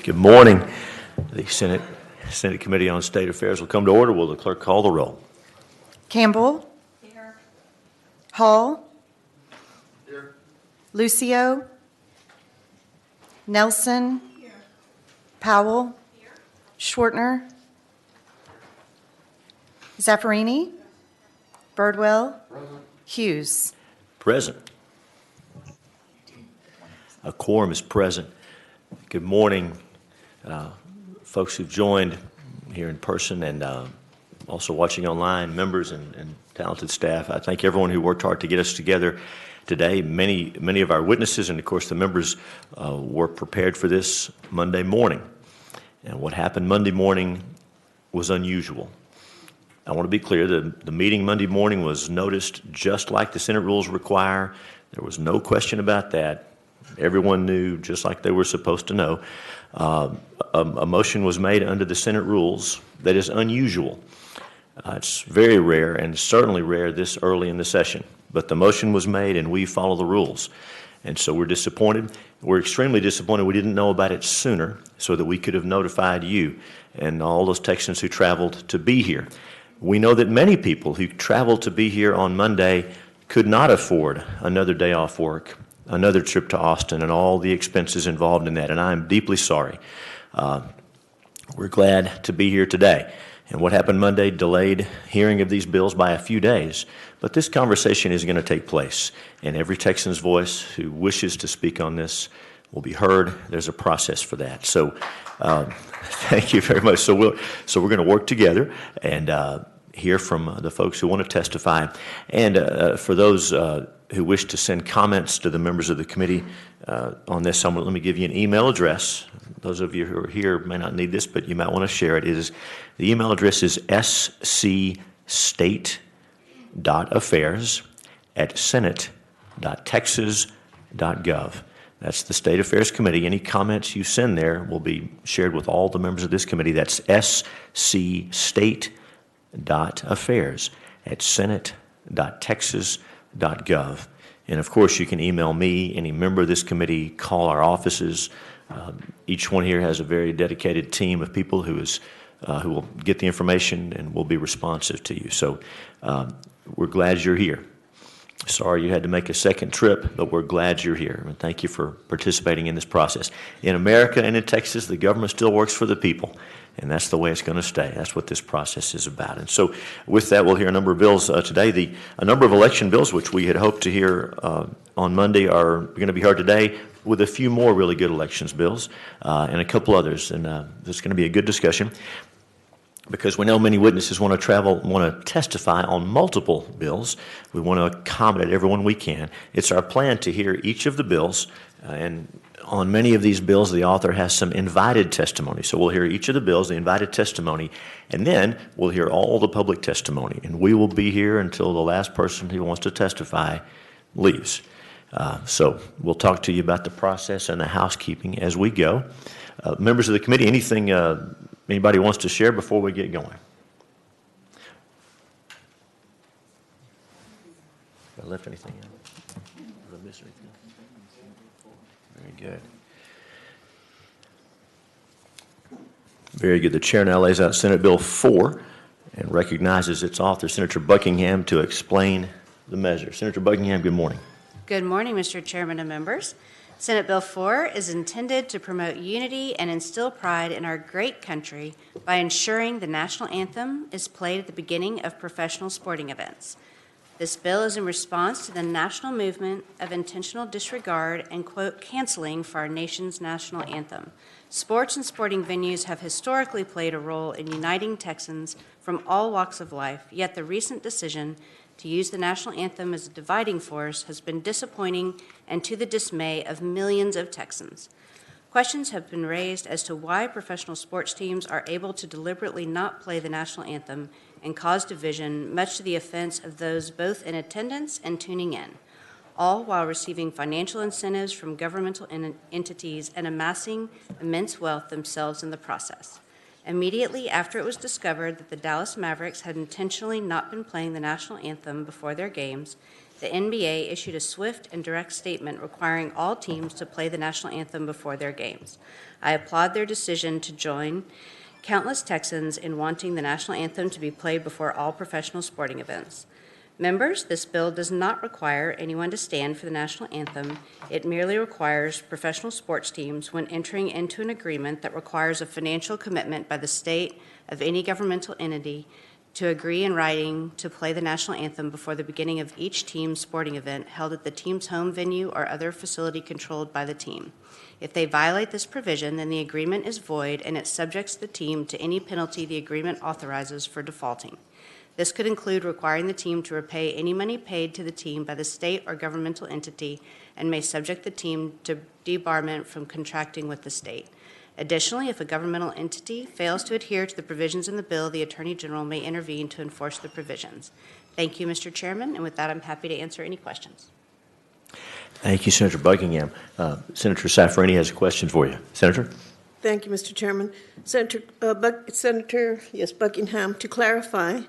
Good morning. The Senate Committee on State Affairs will come to order. Will the clerk call the roll? Campbell? Here. Hall? Here. Lucio? Nelson? Here. Powell? Here. Schwartner? Zaffarini? Birdwell? Present. Hughes? Present. A quorum is present. Good morning, folks who've joined here in person and also watching online, members and talented staff. I thank everyone who worked hard to get us together today. Many of our witnesses and, of course, the members were prepared for this Monday morning. And what happened Monday morning was unusual. I want to be clear, the meeting Monday morning was noticed just like the Senate rules require. There was no question about that. Everyone knew, just like they were supposed to know. A motion was made under the Senate rules that is unusual. It's very rare and certainly rare this early in the session. But the motion was made and we follow the rules. And so we're disappointed. We're extremely disappointed we didn't know about it sooner so that we could have notified you and all those Texans who traveled to be here. We know that many people who traveled to be here on Monday could not afford another day off work, another trip to Austin, and all the expenses involved in that, and I'm deeply sorry. We're glad to be here today. And what happened Monday delayed hearing of these bills by a few days, but this conversation is going to take place, and every Texan's voice who wishes to speak on this will be heard. There's a process for that. So thank you very much. So we're going to work together and hear from the folks who want to testify. And for those who wish to send comments to the members of the committee on this, let me give you an email address. Those of you who are here may not need this, but you might want to share it. The email address is scstate.affairs@senate.texas.gov. That's the State Affairs Committee. Any comments you send there will be shared with all the members of this committee. That's scstate.affairs@senate.texas.gov. And of course, you can email me, any member of this committee, call our offices. Each one here has a very dedicated team of people who will get the information and will be responsive to you. So we're glad you're here. Sorry you had to make a second trip, but we're glad you're here. And thank you for participating in this process. In America and in Texas, the government still works for the people, and that's the way it's going to stay. That's what this process is about. And so with that, we'll hear a number of bills today. A number of election bills, which we had hoped to hear on Monday, are going to be heard today, with a few more really good elections bills and a couple others. And there's going to be a good discussion, because we know many witnesses want to testify on multiple bills. We want to accommodate everyone we can. It's our plan to hear each of the bills, and on many of these bills, the author has some invited testimony. So we'll hear each of the bills, the invited testimony, and then we'll hear all the public testimony. And we will be here until the last person who wants to testify leaves. So we'll talk to you about the process and the housekeeping as we go. Members of the committee, anything anybody wants to share before we get going? Have I left anything out? Did I miss anything? Very good. Very good. The chair now lays out Senate Bill 4 and recognizes its author, Senator Buckingham, to explain the measure. Senator Buckingham, good morning. Good morning, Mr. Chairman and members. Senate Bill 4 is intended to promote unity and instill pride in our great country by ensuring the national anthem is played at the beginning of professional sporting events. This bill is in response to the national movement of intentional disregard and, quote, canceling for our nation's national anthem. Sports and sporting venues have historically played a role in uniting Texans from all walks of life, yet the recent decision to use the national anthem as a dividing force has been disappointing and to the dismay of millions of Texans. Questions have been raised as to why professional sports teams are able to deliberately not play the national anthem and cause division, much to the offense of those both in attendance and tuning in, all while receiving financial incentives from governmental entities and amassing immense wealth themselves in the process. Immediately after it was discovered that the Dallas Mavericks had intentionally not been playing the national anthem before their games, the NBA issued a swift and direct statement requiring all teams to play the national anthem before their games. I applaud their decision to join countless Texans in wanting the national anthem to be played before all professional sporting events. Members, this bill does not require anyone to stand for the national anthem. It merely requires professional sports teams, when entering into an agreement that requires a financial commitment by the state of any governmental entity, to agree in writing to play the national anthem before the beginning of each team's sporting event held at the team's home venue or other facility controlled by the team. If they violate this provision, then the agreement is void and it subjects the team to any penalty the agreement authorizes for defaulting. This could include requiring the team to repay any money paid to the team by the state or governmental entity and may subject the team to debarment from contracting with the state. Additionally, if a governmental entity fails to adhere to the provisions in the bill, the Attorney General may intervene to enforce the provisions. Thank you, Mr. Chairman, and with that, I'm happy to answer any questions. Thank you, Senator Buckingham. Senator Safferini has a question for you. Senator? Thank you, Mr. Chairman. Senator Buckingham, to clarify,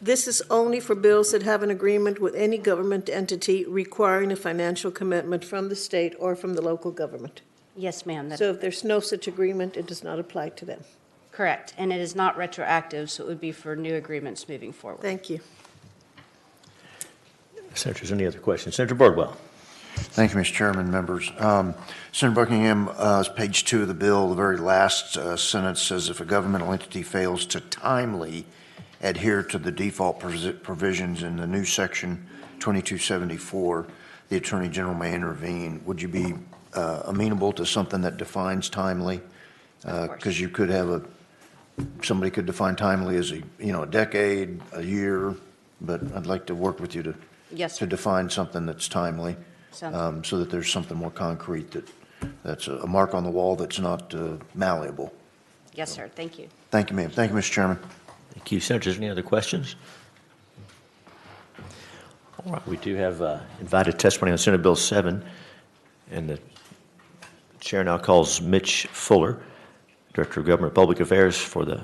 this is only for bills that have an agreement with any government entity requiring a financial commitment from the state or from the local government. Yes, ma'am. So if there's no such agreement, it does not apply to them. Correct, and it is not retroactive, so it would be for new agreements moving forward. Thank you. Senators, any other questions? Senator Birdwell. Thank you, Mr. Chairman, members. Senator Buckingham, page 2 of the bill, the very last sentence says, if a governmental entity fails to timely adhere to the default provisions in the new section 2274, the Attorney General may intervene. Would you be amenable to something that defines timely? Because you could have somebody could define timely as a decade, a year, but I'd like to work with you to Yes, to define something that's timely, Sounds so that there's something more concrete that's a mark on the wall that's not malleable. Yes, sir. Thank you. Thank you, ma'am. Thank you, Mr. Chairman. Thank you. Senators, any other questions? All right, we do have invited testimony on Senate Bill 7, and the chair now calls Mitch Fuller, Director of Government Public Affairs for the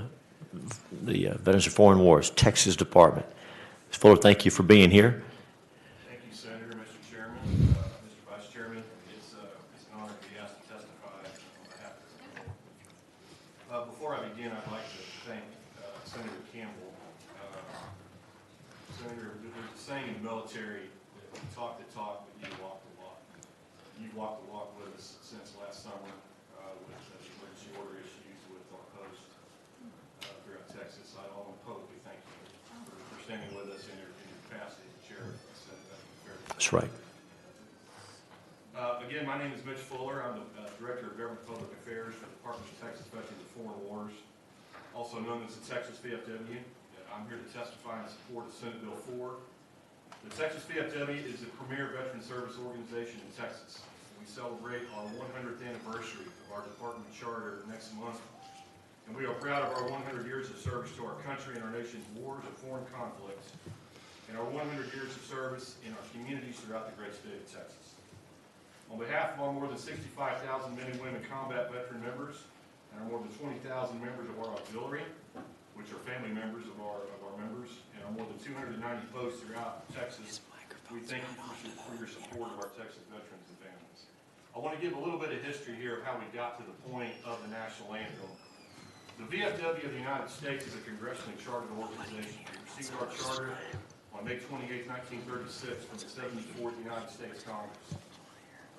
Veterans of Foreign Wars, Texas Department. Ms. Fuller, thank you for being here. Thank you, Senator, Mr. Chairman, Mr. Vice Chairman. It's an honor to be asked to testify on behalf of this committee. Before I begin, I'd like to thank Senator Campbell. Senator, there's a saying in the military that you talk the talk, but you walk the walk. You've walked the walk with us since last summer with the emergency order issues with our post throughout Texas. I want to publicly thank you for standing with us in your capacity as chair of the Senate Veterans Affairs. That's right. Again, my name is Mitch Fuller. I'm the Director of Government Public Affairs for the Department of Texas Veterans of Foreign Wars, also known as the Texas VFW. I'm here to testify in support of Senate Bill 4. The Texas VFW is the premier veteran service organization in Texas. We celebrate our 100th anniversary of our department charter next month, and we are proud of our 100 years of service to our country and our nation's wars and foreign conflicts, and our 100 years of service in our communities throughout the great state of Texas. On behalf of our more than 65,000 men and women combat veteran members and our more than 20,000 members of our auxiliary, which are family members of our members, and our more than 290 posts throughout Texas, we thank you for your support of our Texas veterans and families. I want to give a little bit of history here of how we got to the point of the national anthem. The VFW of the United States is a congressionally chartered organization. We received our charter on May 28, 1936 from the 74th United States Congress.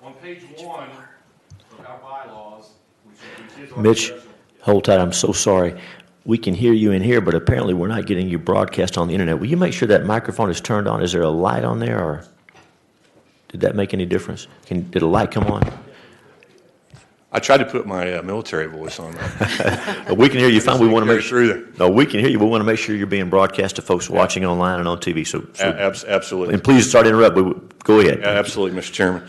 On page 1 of our bylaws, which is our Mitch, hold tight. I'm so sorry. We can hear you in here, but apparently we're not getting you broadcast on the internet. Will you make sure that microphone is turned on? Is there a light on there, or did that make any difference? Did a light come on? I tried to put my military voice on there. We can hear you fine. We want to make sure. there. No, we can hear you. We want to make sure you're being broadcast to folks watching online and on TV. So Absolutely. and please start to interrupt. Go ahead. Absolutely, Mr. Chairman.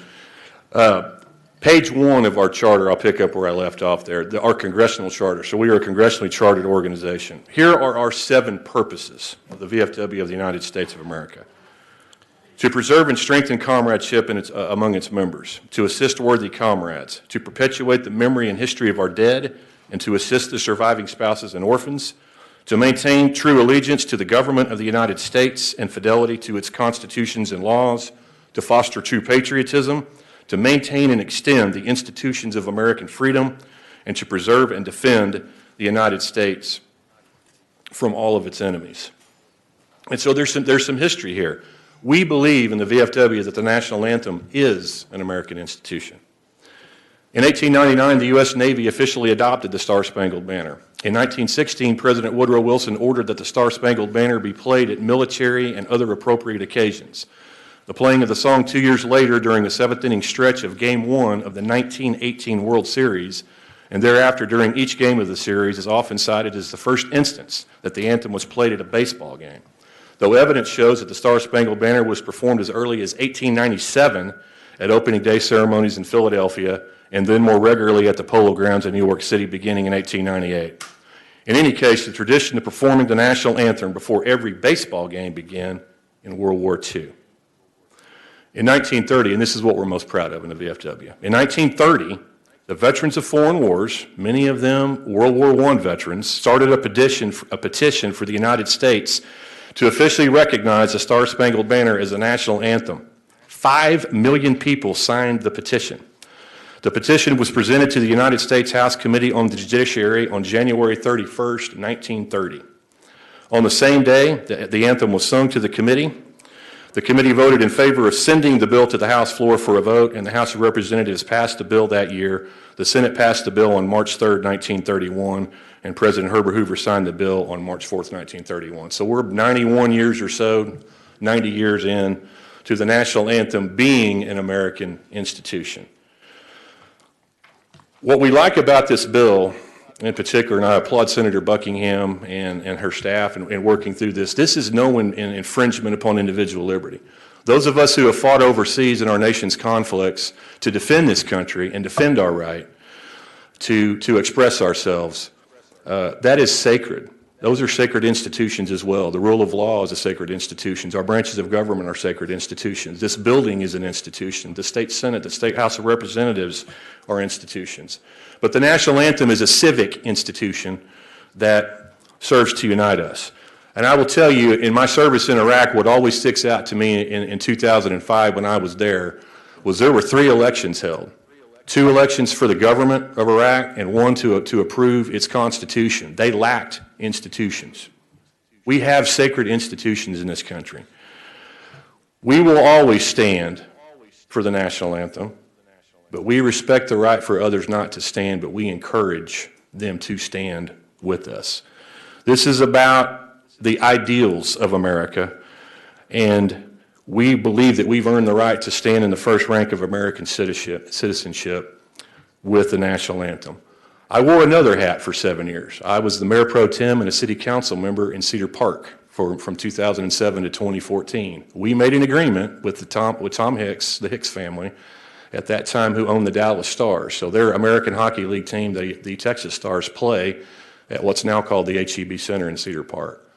Page 1 of our charter, I'll pick up where I left off there, our congressional charter. So we are a congressionally chartered organization. Here are our 7 purposes of the VFW of the United States of America. To preserve and strengthen comradeship among its members, to assist worthy comrades, to perpetuate the memory and history of our dead, and to assist the surviving spouses and orphans, to maintain true allegiance to the government of the United States and fidelity to its constitutions and laws, to foster true patriotism, to maintain and extend the institutions of American freedom, and to preserve and defend the United States from all of its enemies. And so there's some history here. We believe in the VFW that the national anthem is an American institution. In 1899, the U.S. Navy officially adopted the Star-Spangled Banner. In 1916, President Woodrow Wilson ordered that the Star-Spangled Banner be played at military and other appropriate occasions. The playing of the song 2 years later during the seventh-inning stretch of Game 1 of the 1918 World Series, and thereafter during each game of the series, is often cited as the first instance that the anthem was played at a baseball game. Though evidence shows that the Star-Spangled Banner was performed as early as 1897 at opening day ceremonies in Philadelphia, and then more regularly at the Polo Grounds in New York City beginning in 1898. In any case, the tradition of performing the national anthem before every baseball game began in World War II. In 1930, and this is what we're most proud of in the VFW, in 1930, the veterans of foreign wars, many of them World War I veterans, started a petition for the United States to officially recognize the Star-Spangled Banner as a national anthem. 5 million people signed the petition. The petition was presented to the United States House Committee on the Judiciary on January 31st, 1930. On the same day, the anthem was sung to the committee. The committee voted in favor of sending the bill to the House floor for a vote, and the House of Representatives passed the bill that year. The Senate passed the bill on March 3rd, 1931, and President Herbert Hoover signed the bill on March 4th, 1931. So we're 91 years or so, 90 years in, to the national anthem being an American institution. What we like about this bill in particular, and I applaud Senator Buckingham and her staff in working through this, this is no infringement upon individual liberty. Those of us who have fought overseas in our nation's conflicts to defend this country and defend our right to express ourselves, that is sacred. Those are sacred institutions as well. The rule of law is a sacred institution. Our branches of government are sacred institutions. This building is an institution. The state Senate, the state House of Representatives are institutions. But the national anthem is a civic institution that serves to unite us. And I will tell you, in my service in Iraq, what always sticks out to me in 2005 when I was there were 3 elections held. 2 elections for the government of Iraq and 1 to approve its constitution. They lacked institutions. We have sacred institutions in this country. We will always stand for the national anthem, but we respect the right for others not to stand, but we encourage them to stand with us. This is about the ideals of America, and we believe that we've earned the right to stand in the first rank of American citizenship with the national anthem. I wore another hat for 7 years. I was the mayor pro tem and a city council member in Cedar Park from 2007 to 2014. We made an agreement with Tom Hicks, the Hicks family, at that time, who owned the Dallas Stars. So their American Hockey League team, the Texas Stars, play at what's now called the HEB Center in Cedar Park.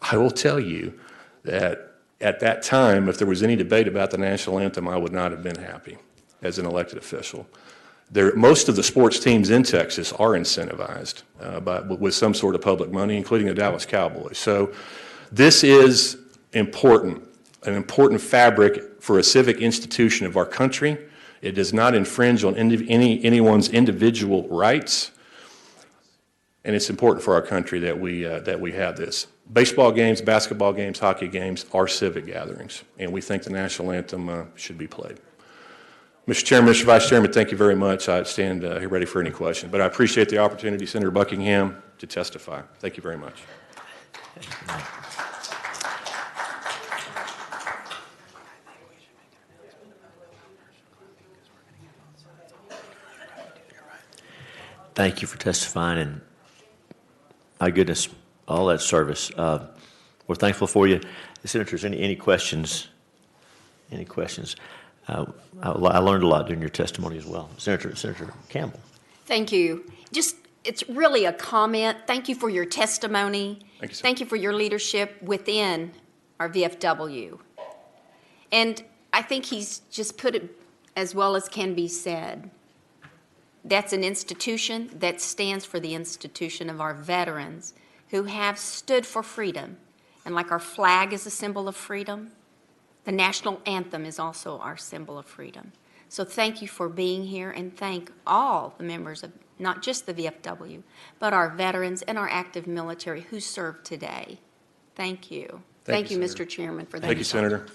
I will tell you that at that time, if there was any debate about the national anthem, I would not have been happy as an elected official. Most of the sports teams in Texas are incentivized with some sort of public money, including the Dallas Cowboys. So this is important, an important fabric for a civic institution of our country. It does not infringe on anyone's individual rights, and it's important for our country that we have this. Baseball games, basketball games, hockey games are civic gatherings, and we think the national anthem should be played. Mr. Chairman, Mr. Vice Chairman, thank you very much. I stand here ready for any questions, but I appreciate the opportunity, Senator Buckingham, to testify. Thank you very much. Thank you for testifying, and my goodness, all that service. We're thankful for you. Senators, any questions? Any questions? I learned a lot during your testimony as well. Senator Campbell. Thank you. It's really a comment. Thank you for your testimony. Thank you, sir. Thank you for your leadership within our VFW. And I think he's just put it as well as can be said. That's an institution that stands for the institution of our veterans who have stood for freedom. And like our flag is a symbol of freedom, the national anthem is also our symbol of freedom. So thank you for being here, and thank all the members of not just the VFW, but our veterans and our active military who serve today. Thank you. Thank you, Senator. Mr. Chairman, for that. Thank you, Senator.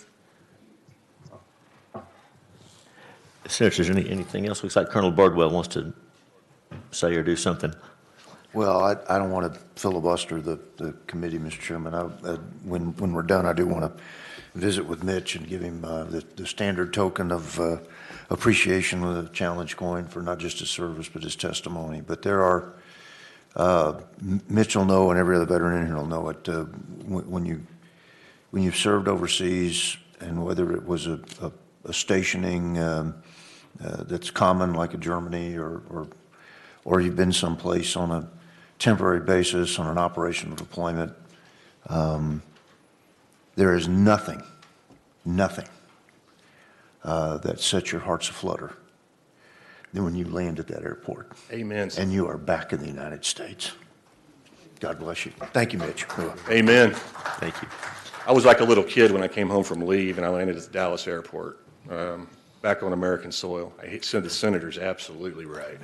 Senators, anything else? Looks like Colonel Birdwell wants to say or do something. Well, I don't want to filibuster the committee, Mr. Chairman. When we're done, I do want to visit with Mitch and give him the standard token of appreciation with a challenge coin for not just his service, but his testimony. But there are, Mitch will know, and every other veteran in here will know it, when you've served overseas, and whether it was a stationing that's common, like in Germany, or you've been someplace on a temporary basis on an operational deployment, there is nothing that sets your hearts aflutter than when you land at that airport. Amen. And you are back in the United States. God bless you. Thank you, Mitch. Amen. Thank you. I was like a little kid when I came home from leave and I landed at the Dallas airport, back on American soil. The senator's absolutely right.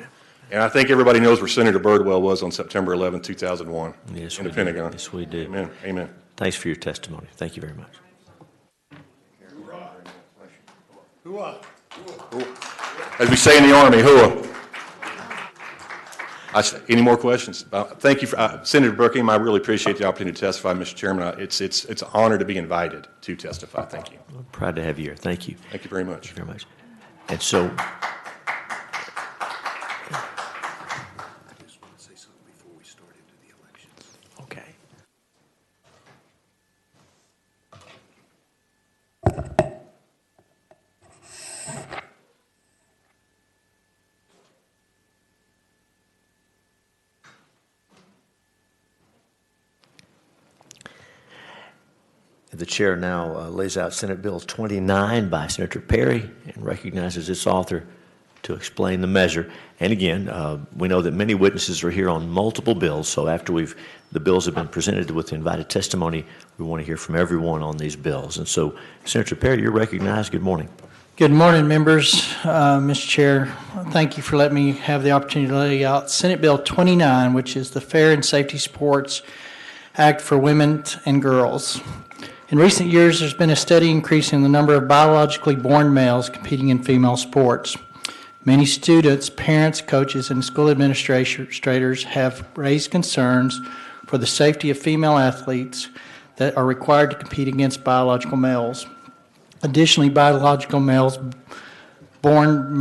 And I think everybody knows where Senator Birdwell was on September 11, 2001. Yes, in we the do. Pentagon. Yes, we do. Amen. Amen. Thanks for your testimony. Thank you very much. As we say in the Army, hooah. Any more questions? Thank you, Senator Burkham. I really appreciate the opportunity to testify, Mr. Chairman. It's an honor to be invited to testify. Thank you. I'm proud to have you here. Thank you. Thank you very much. Thank you very much. And so, okay. The chair now lays out Senate Bill 29 by Senator Perry and recognizes its author to explain the measure. And again, we know that many witnesses are here on multiple bills, so after the bills have been presented with invited testimony, we want to hear from everyone on these bills. And so, Senator Perry, you're recognized. Good morning. Good morning, members. Mr. Chair, thank you for letting me have the opportunity to lay out Senate Bill 29, which is the Fair and Safety Sports Act for Women and Girls. In recent years, there's been a steady increase in the number of biologically born males competing in female sports. Many students, parents, coaches, and school administrators have raised concerns for the safety of female athletes that are required to compete against biological males. Additionally, biologically born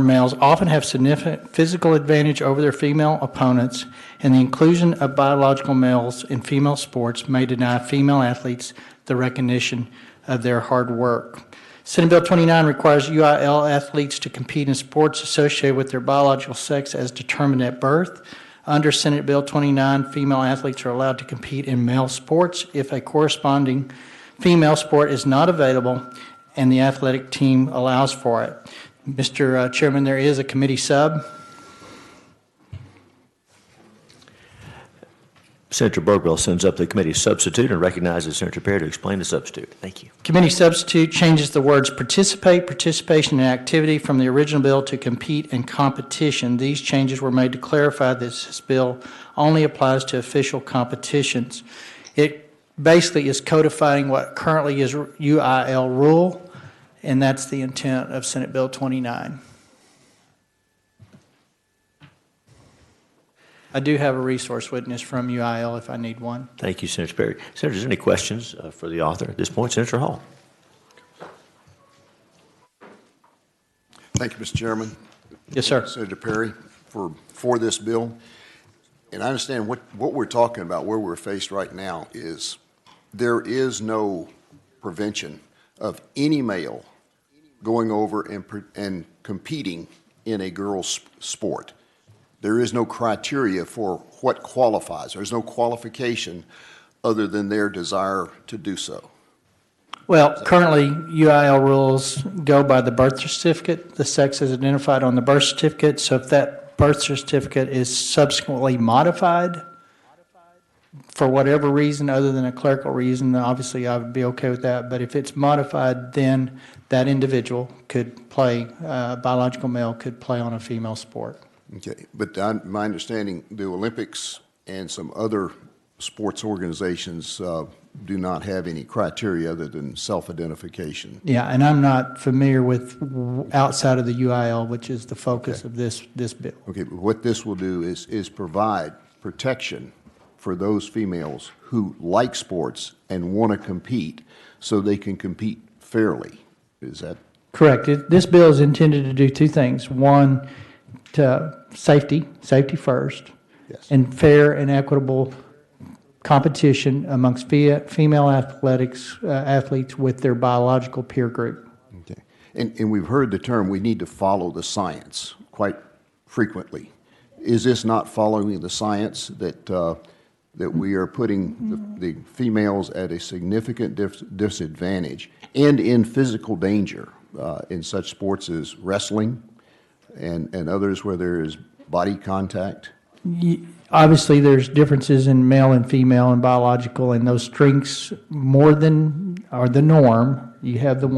males often have significant physical advantage over their female opponents, and the inclusion of biological males in female sports may deny female athletes the recognition of their hard work. Senate Bill 29 requires UIL athletes to compete in sports associated with their biological sex as determined at birth. Under Senate Bill 29, female athletes are allowed to compete in male sports if a corresponding female sport is not available and the athletic team allows for it. Mr. Chairman, there is a committee sub. Senator Birdwell sends up the committee substitute and recognizes Senator Perry to explain the substitute. Thank you. Committee substitute changes the words participate, participation, and activity from the original bill to compete and competition. These changes were made to clarify that this bill only applies to official competitions. It basically is codifying what currently is UIL rule, and that's the intent of Senate Bill 29. I do have a resource witness from UIL if I need one. Thank you, Senator Perry. Senators, any questions for the author at this point? Senator Hall. Thank you, Mr. Chairman. Yes, sir. Senator Perry, for this bill. And I understand what we're talking about, where we're faced right now is there is no prevention of any male going over and competing in a girl's sport. There is no criteria for what qualifies. There's no qualification other than their desire to do so. Well, currently, UIL rules go by the birth certificate. The sex is identified on the birth certificate. So if that birth certificate is subsequently modified, for whatever reason other than a clerical reason, obviously I would be okay with that. But if it's modified, then that individual could play, biological male could play on a female sport. Okay, but my understanding, the Olympics and some other sports organizations do not have any criteria other than self-identification. Yeah, and I'm not familiar with outside of the UIL, which is the focus of this bill. Okay, but what this will do is provide protection for those females who like sports and want to compete so they can compete fairly. Is that? Correct. This bill is intended to do two things. One, to safety first, Yes. and fair and equitable competition amongst female athletes with their biological peer group. Okay. And we've heard the term, we need to follow the science quite frequently. Is this not following the science that we are putting the females at a significant disadvantage and in physical danger in such sports as wrestling and others where there is body contact? Obviously, there's differences in male and female and biological, and those strengths more than are the norm. You have the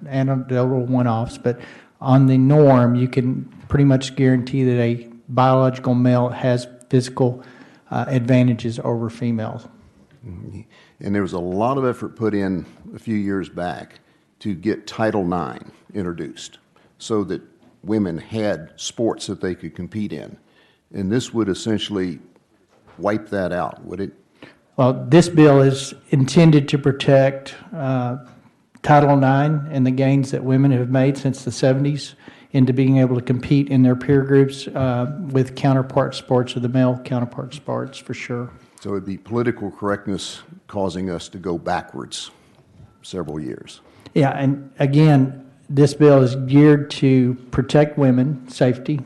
anecdotal one-offs, but on the norm, you can pretty much guarantee that a biological male has physical advantages over females. Mm-hmm. And there was a lot of effort put in a few years back to get Title IX introduced so that women had sports that they could compete in. And this would essentially wipe that out, would it? Well, this bill is intended to protect Title IX and the gains that women have made since the 70s into being able to compete in their peer groups with counterpart sports or the male counterpart sports, for sure. So it'd be political correctness causing us to go backwards several years. Yeah, and again, this bill is geared to protect women's safety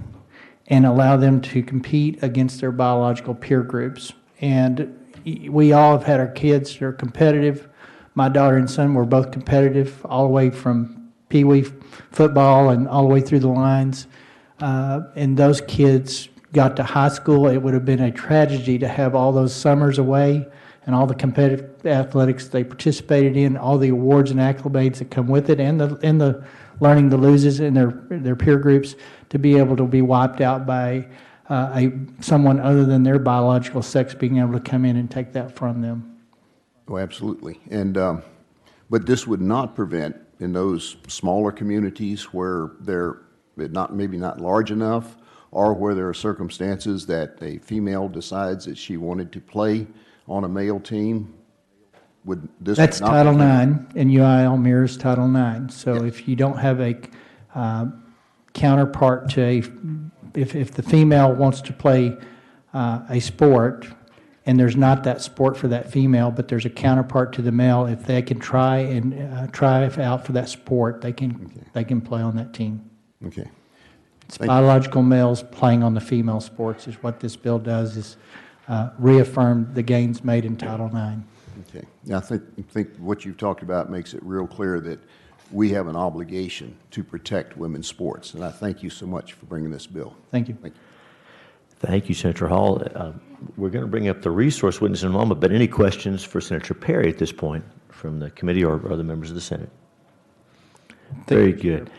and allow them to compete against their biological peer groups. And we all have had our kids that are competitive. My daughter and son were both competitive all the way from peewee football and all the way through the lines. And those kids got to high school. It would have been a tragedy to have all those summers away and all the competitive athletics they participated in, all the awards and acclimates that come with it, and the learning the loses in their peer groups, to be able to be wiped out by someone other than their biological sex being able to come in and take that from them. Oh, absolutely. And but this would not prevent in those smaller communities where they're maybe not large enough, or where there are circumstances that a female decides that she wanted to play on a male team. Would this? That's not Title prevent? IX, and UIL mirrors Title IX. So if you don't have a counterpart to if the female wants to play a sport, and there's not that sport for that female, but there's a counterpart to the male, if they can try out for that sport, they can play on that team. Okay. It's biological males playing on the female sports is what this bill does, is reaffirm the gains made in Title IX. Okay. Now, I think what you've talked about makes it real clear that we have an obligation to protect women's sports, and I thank you so much for bringing this bill. Thank you. Thank you. Thank you, Senator Hall. We're going to bring up the resource witness in a moment, but any questions for Senator Perry at this point from the committee or other members of the Senate? Very good.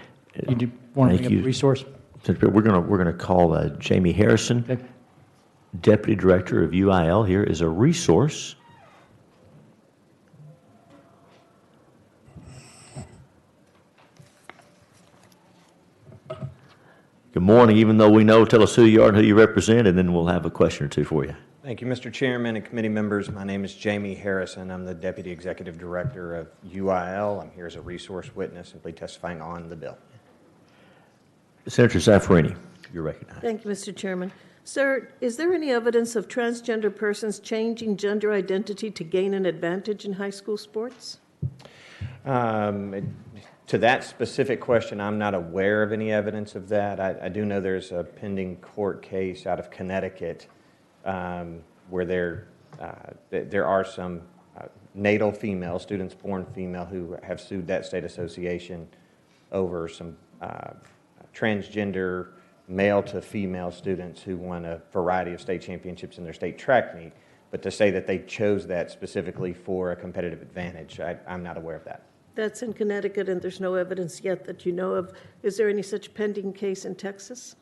You do want to Thank bring up you. the resource? Senator Perry, we're going to call Jamie Harrison, Okay. Deputy Director of UIL. Here is a resource. Good morning. Even though we know, tell us who you are and who you represent, and then we'll have a question or two for you. Thank you, Mr. Chairman and committee members. My name is Jamie Harrison. I'm the Deputy Executive Director of UIL. I'm here as a resource witness, simply testifying on the bill. Senator Zaffarini, you're recognized. Thank you, Mr. Chairman. Sir, is there any evidence of transgender persons changing gender identity to gain an advantage in high school sports? To that specific question, I'm not aware of any evidence of that. I do know there's a pending court case out of Connecticut where there are some natal female, students born female, who have sued that state association over some transgender male to female students who won a variety of state championships in their state track meet. But to say that they chose that specifically for a competitive advantage, I'm not aware of that. That's in Connecticut, and there's no evidence yet that you know of. Is there any such pending case in Texas?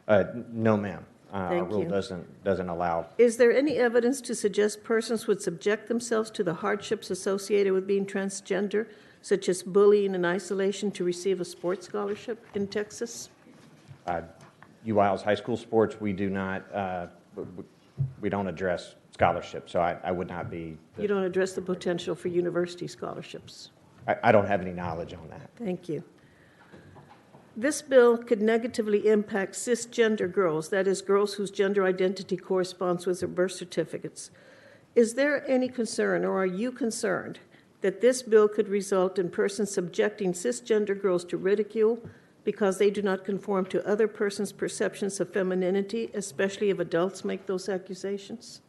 No, ma'am. Our Thank rule you. doesn't allow. Is there any evidence to suggest persons would subject themselves to the hardships associated with being transgender, such as bullying and isolation, to receive a sports scholarship in Texas? UIL's high school sports, we do not, we don't address scholarships, so I would not be. You don't address the potential for university scholarships. I don't have any knowledge on that. Thank you. This bill could negatively impact cisgender girls, that is, girls whose gender identity corresponds with their birth certificates. Is there any concern, or are you concerned, that this bill could result in persons subjecting cisgender girls to ridicule because they do not conform to other persons' perceptions of femininity, especially if adults make those accusations?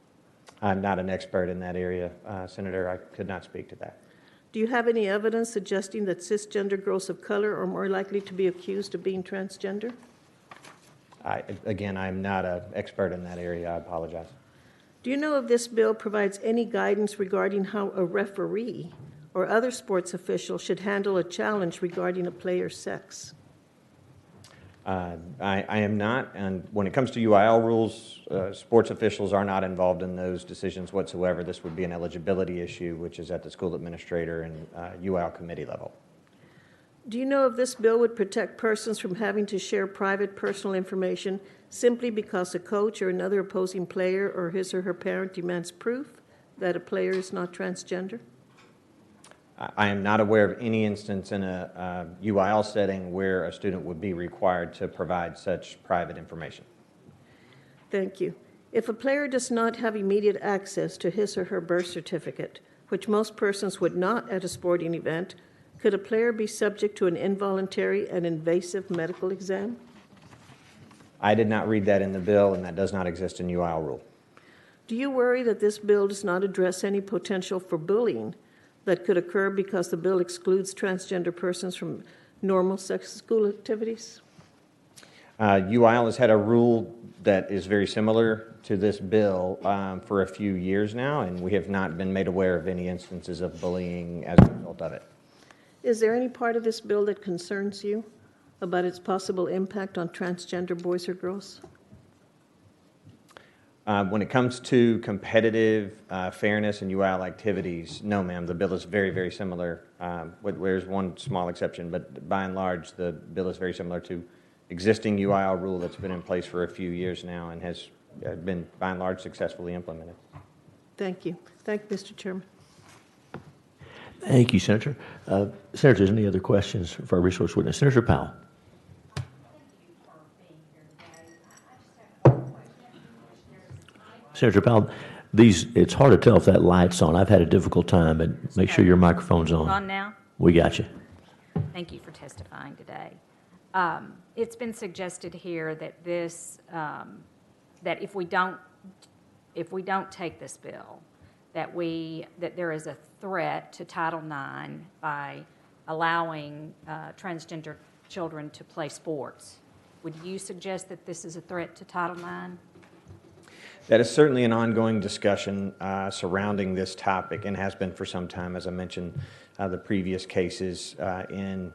I'm not an expert in that area, Senator. I could not speak to that. Do you have any evidence suggesting that cisgender girls of color are more likely to be accused of being transgender? Again, I'm not an expert in that area. I apologize. Do you know if this bill provides any guidance regarding how a referee or other sports official should handle a challenge regarding a player's sex? I am not, and when it comes to UIL rules, sports officials are not involved in those decisions whatsoever. This would be an eligibility issue, which is at the school administrator and UIL committee level. Do you know if this bill would protect persons from having to share private personal information simply because a coach or another opposing player or his or her parent demands proof that a player is not transgender? I am not aware of any instance in a UIL setting where a student would be required to provide such private information. Thank you. If a player does not have immediate access to his or her birth certificate, which most persons would not at a sporting event, could a player be subject to an involuntary and invasive medical exam? I did not read that in the bill, and that does not exist in UIL rule. Do you worry that this bill does not address any potential for bullying that could occur because the bill excludes transgender persons from normal sex school activities? UIL has had a rule that is very similar to this bill for a few years now, and we have not been made aware of any instances of bullying as a result of it. Is there any part of this bill that concerns you about its possible impact on transgender boys or girls? When it comes to competitive fairness and UIL activities, no, ma'am. The bill is very, very similar. There's one small exception, but by and large, the bill is very similar to existing UIL rule that's been in place for a few years now and has been, by and large, successfully implemented. Thank you. Thank you, Mr. Chairman. Thank you, Senator. Senators, any other questions for our resource witness? Senator Powell. Senator Powell, it's hard to tell if that light's on. I've had a difficult time, but make sure your microphone's on. On now? We got you. Thank you for testifying today. It's been suggested here that that if we don't take this bill, that there is a threat to Title IX by allowing transgender children to play sports. Would you suggest that this is a threat to Title IX? That is certainly an ongoing discussion surrounding this topic and has been for some time. As I mentioned, the previous cases in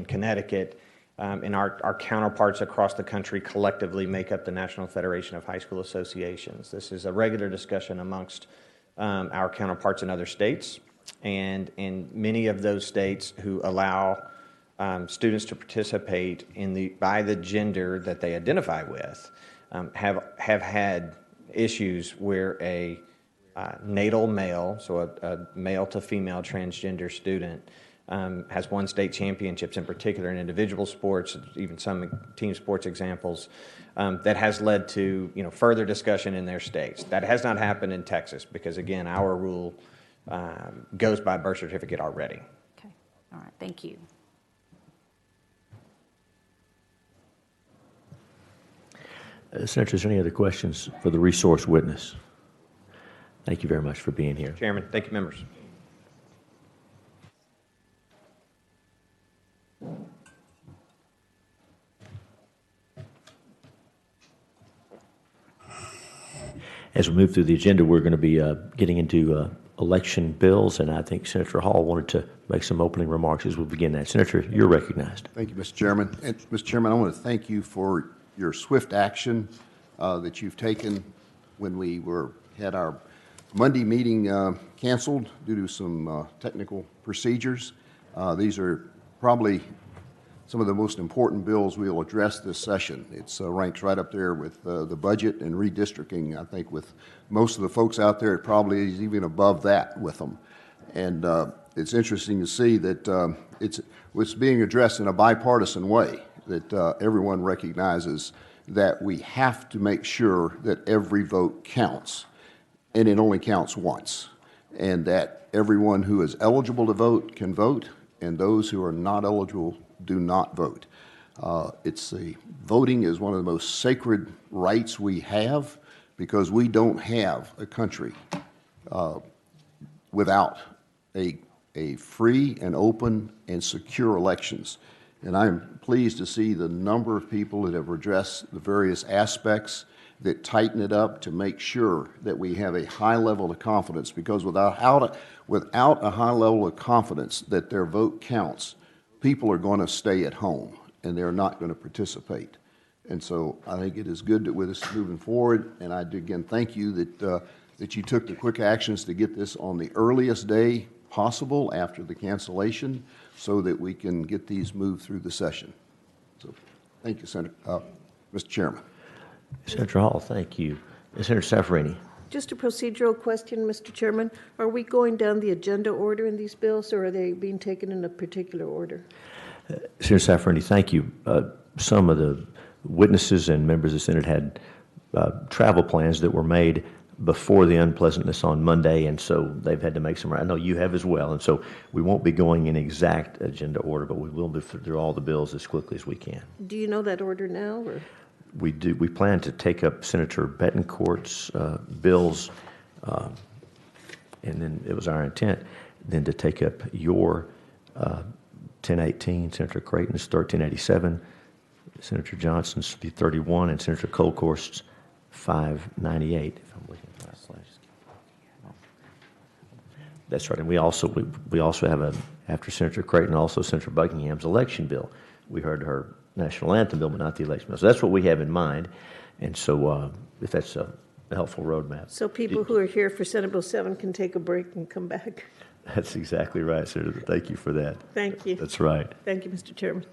Connecticut and our counterparts across the country collectively make up the National Federation of High School Associations. This is a regular discussion amongst our counterparts in other states, and in many of those states who allow students to participate by the gender that they identify with have had issues where a natal male, so a male to female transgender student, has won state championships, in particular in individual sports, even some team sports examples, that has led to further discussion in their states. That has not happened in Texas because, again, our rule goes by birth certificate already. Okay. All right. Thank you. Senators, any other questions for the resource witness? Thank you very much for being here. Chairman, thank you, members. As we move through the agenda, we're going to be getting into election bills, and I think Senator Hall wanted to make some opening remarks as we begin that. Senator, you're recognized. Thank you, Mr. Chairman. And, Mr. Chairman, I want to thank you for your swift action that you've taken when we had our Monday meeting canceled due to some technical procedures. These are probably some of the most important bills we will address this session. It's ranks right up there with the budget and redistricting. I think with most of the folks out there, it probably is even above that with them. And it's interesting to see that it's being addressed in a bipartisan way, that everyone recognizes that we have to make sure that every vote counts, and it only counts once, and that everyone who is eligible to vote can vote, and those who are not eligible do not vote. Voting is one of the most sacred rights we have, because we don't have a country without a free and open and secure elections. And I'm pleased to see the number of people that have addressed the various aspects that tighten it up to make sure that we have a high level of confidence, because without a high level of confidence that their vote counts, people are going to stay at home and they're not going to participate. And so I think it is good that with us moving forward, and I do again thank you that you took the quick actions to get this on the earliest day possible after the cancellation, so that we can get these moved through the session. So thank you, Mr. Chairman. Senator Hall, thank you. Senator Saffarini. Just a procedural question, Mr. Chairman. Are we going down the agenda order in these bills, or are they being taken in a particular order? Senator Saffarini, thank you. Some of the witnesses and members of the Senate had travel plans that were made before the unpleasantness on Monday, and so they've had to make some. I know you have as well, and so we won't be going in exact agenda order, but we will move through all the bills as quickly as we can. Do you know that order now, or? We do. We plan to take up Senator Betancourt's bills, and then it was our intent then to take up your 1018, Senator Creighton's 1387, Senator Johnson's 31, and Senator Colcorst's 598. If I'm looking at my slides. That's right. And we also have after Senator Creighton, also Senator Buckingham's election bill. We heard her national anthem bill, but not the election bill. So that's what we have in mind. And so if that's a helpful roadmap. So people who are here for Senate Bill 7 can take a break and come back. That's exactly right, Senator. Thank you for that. Thank you. That's right. Thank you, Mr. Chairman.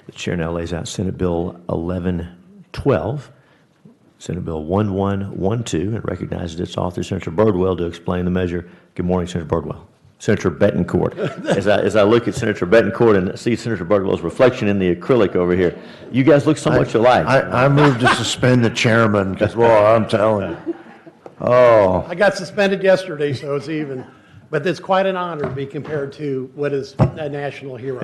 The chair now lays out Senate Bill 1112, Senate Bill 1112, and recognizes its author, Senator Birdwell, to explain the measure. Good morning, Senator Birdwell. Senator Betancourt. As I look at Senator Betancourt and see Senator Birdwell's reflection in the acrylic over here, you guys look so much alike. I move to suspend the chairman, because, well, I'm telling you. Oh. I got suspended yesterday, so it's even. But it's quite an honor to be compared to what is a national hero,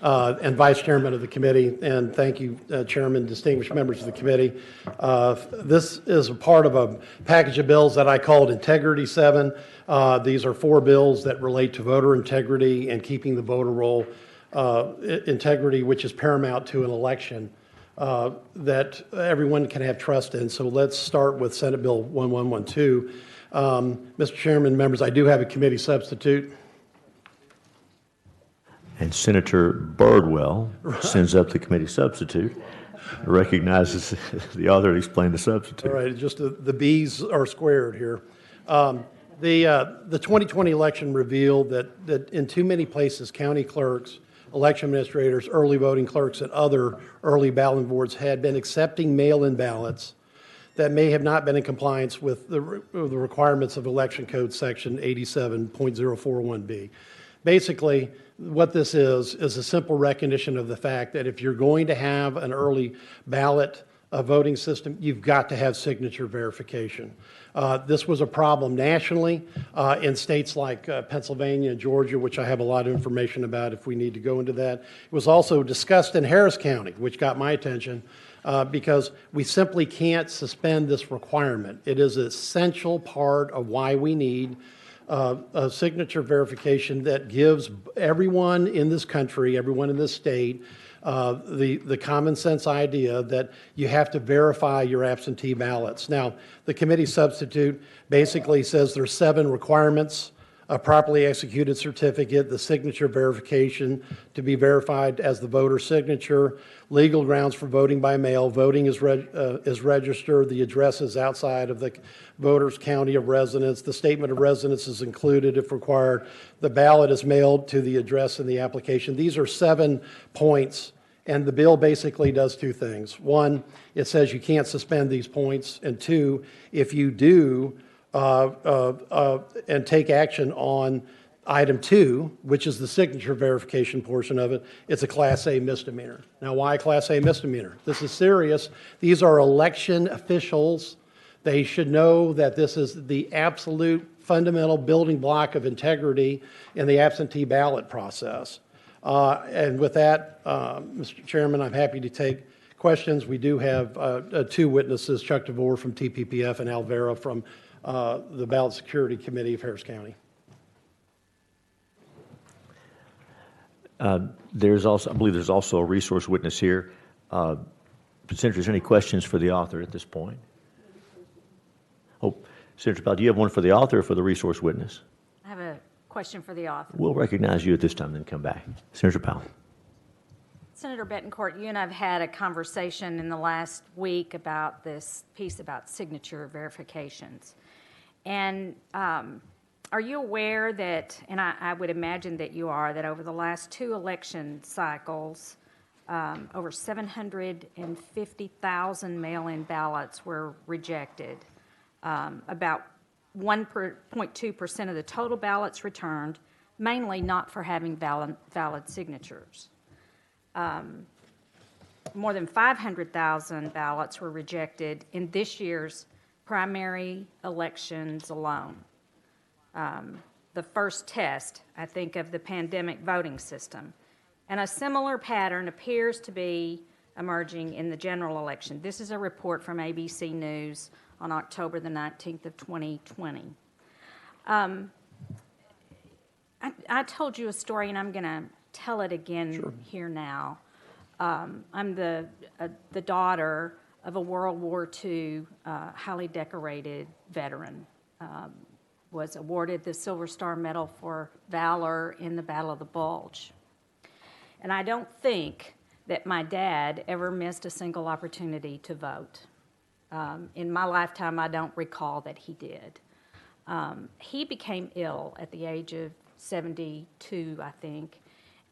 and Vice Chairman of the committee. And thank you, Chairman, distinguished members of the committee. This is a part of a package of bills that I called Integrity 7. These are 4 bills that relate to voter integrity and keeping the voter roll. Integrity, which is paramount to an election, that everyone can have trust in. So let's start with Senate Bill 1112. Mr. Chairman, members, I do have a committee substitute. And Senator Birdwell sends up the committee substitute, recognizes the author to explain the substitute. All right, just the B's are squared here. The 2020 election revealed that in too many places, county clerks, election administrators, early voting clerks, and other early balloting boards had been accepting mail-in ballots that may have not been in compliance with the requirements of Election Code Section 87.041B. basically, what this is a simple recognition of the fact that if you're going to have an early ballot voting system, you've got to have signature verification. This was a problem nationally in states like Pennsylvania and Georgia, which I have a lot of information about if we need to go into that. It was also discussed in Harris County, which got my attention, because we simply can't suspend this requirement. It is an essential part of why we need a signature verification that gives everyone in this country, everyone in this state, the common sense idea that you have to verify your absentee ballots. Now, the committee substitute basically says there's 7 requirements: a properly executed certificate, the signature verification to be verified as the voter signature, legal grounds for voting by mail, voting is registered, the address is outside of the voter's county of residence, the statement of residence is included if required, the ballot is mailed to the address in the application. These are 7 points, and the bill basically does 2 things. 1, it says you can't suspend these points, and 2, if you do, and take action on item 2, which is the signature verification portion of it, it's a Class A misdemeanor. Now, why a Class A misdemeanor? This is serious. These are election officials. They should know that this is the absolute fundamental building block of integrity in the absentee ballot process. And with that, Mr. Chairman, I'm happy to take questions. We do have 2 witnesses, Chuck DeVore from TPPF and Al Vera from the Ballot Security Committee of Harris County. I believe there's also a resource witness here. Senators, any questions for the author at this point? Oh, Senator Powell, do you have one for the author or for the resource witness? I have a question for the author. We'll recognize you at this time, then come back. Senator Powell. Senator Betancourt, you and I have had a conversation in the last week about this piece about signature verifications. And are you aware that, and I would imagine that you are, that over the last 2 election cycles, over 750,000 mail-in ballots were rejected. About 1.2% of the total ballots returned, mainly not for having valid signatures. More than 500,000 ballots were rejected in this year's primary elections alone. The first test, I think, of the pandemic voting system. And a similar pattern appears to be emerging in the general election. This is a report from ABC News on October the 19th of 2020. I told you a story, and I'm going to tell it again here now. I'm the daughter of a World War II highly decorated veteran. Was awarded the Silver Star Medal for valor in the Battle of the Bulge. And I don't think that my dad ever missed a single opportunity to vote. In my lifetime, I don't recall that he did. He became ill at the age of 72, I think,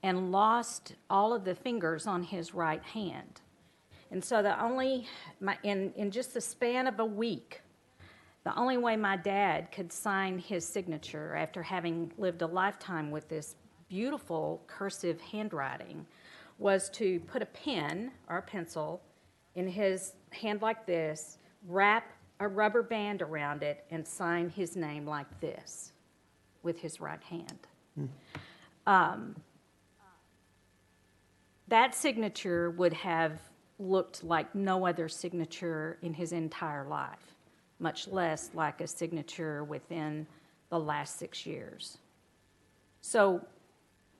and lost all of the fingers on his right hand. And so in just the span of a week, the only way my dad could sign his signature after having lived a lifetime with this beautiful cursive handwriting was to put a pen or a pencil in his hand like this, wrap a rubber band around it, and sign his name like this with his right hand. That signature would have looked like no other signature in his entire life, much less like a signature within the last 6 years. So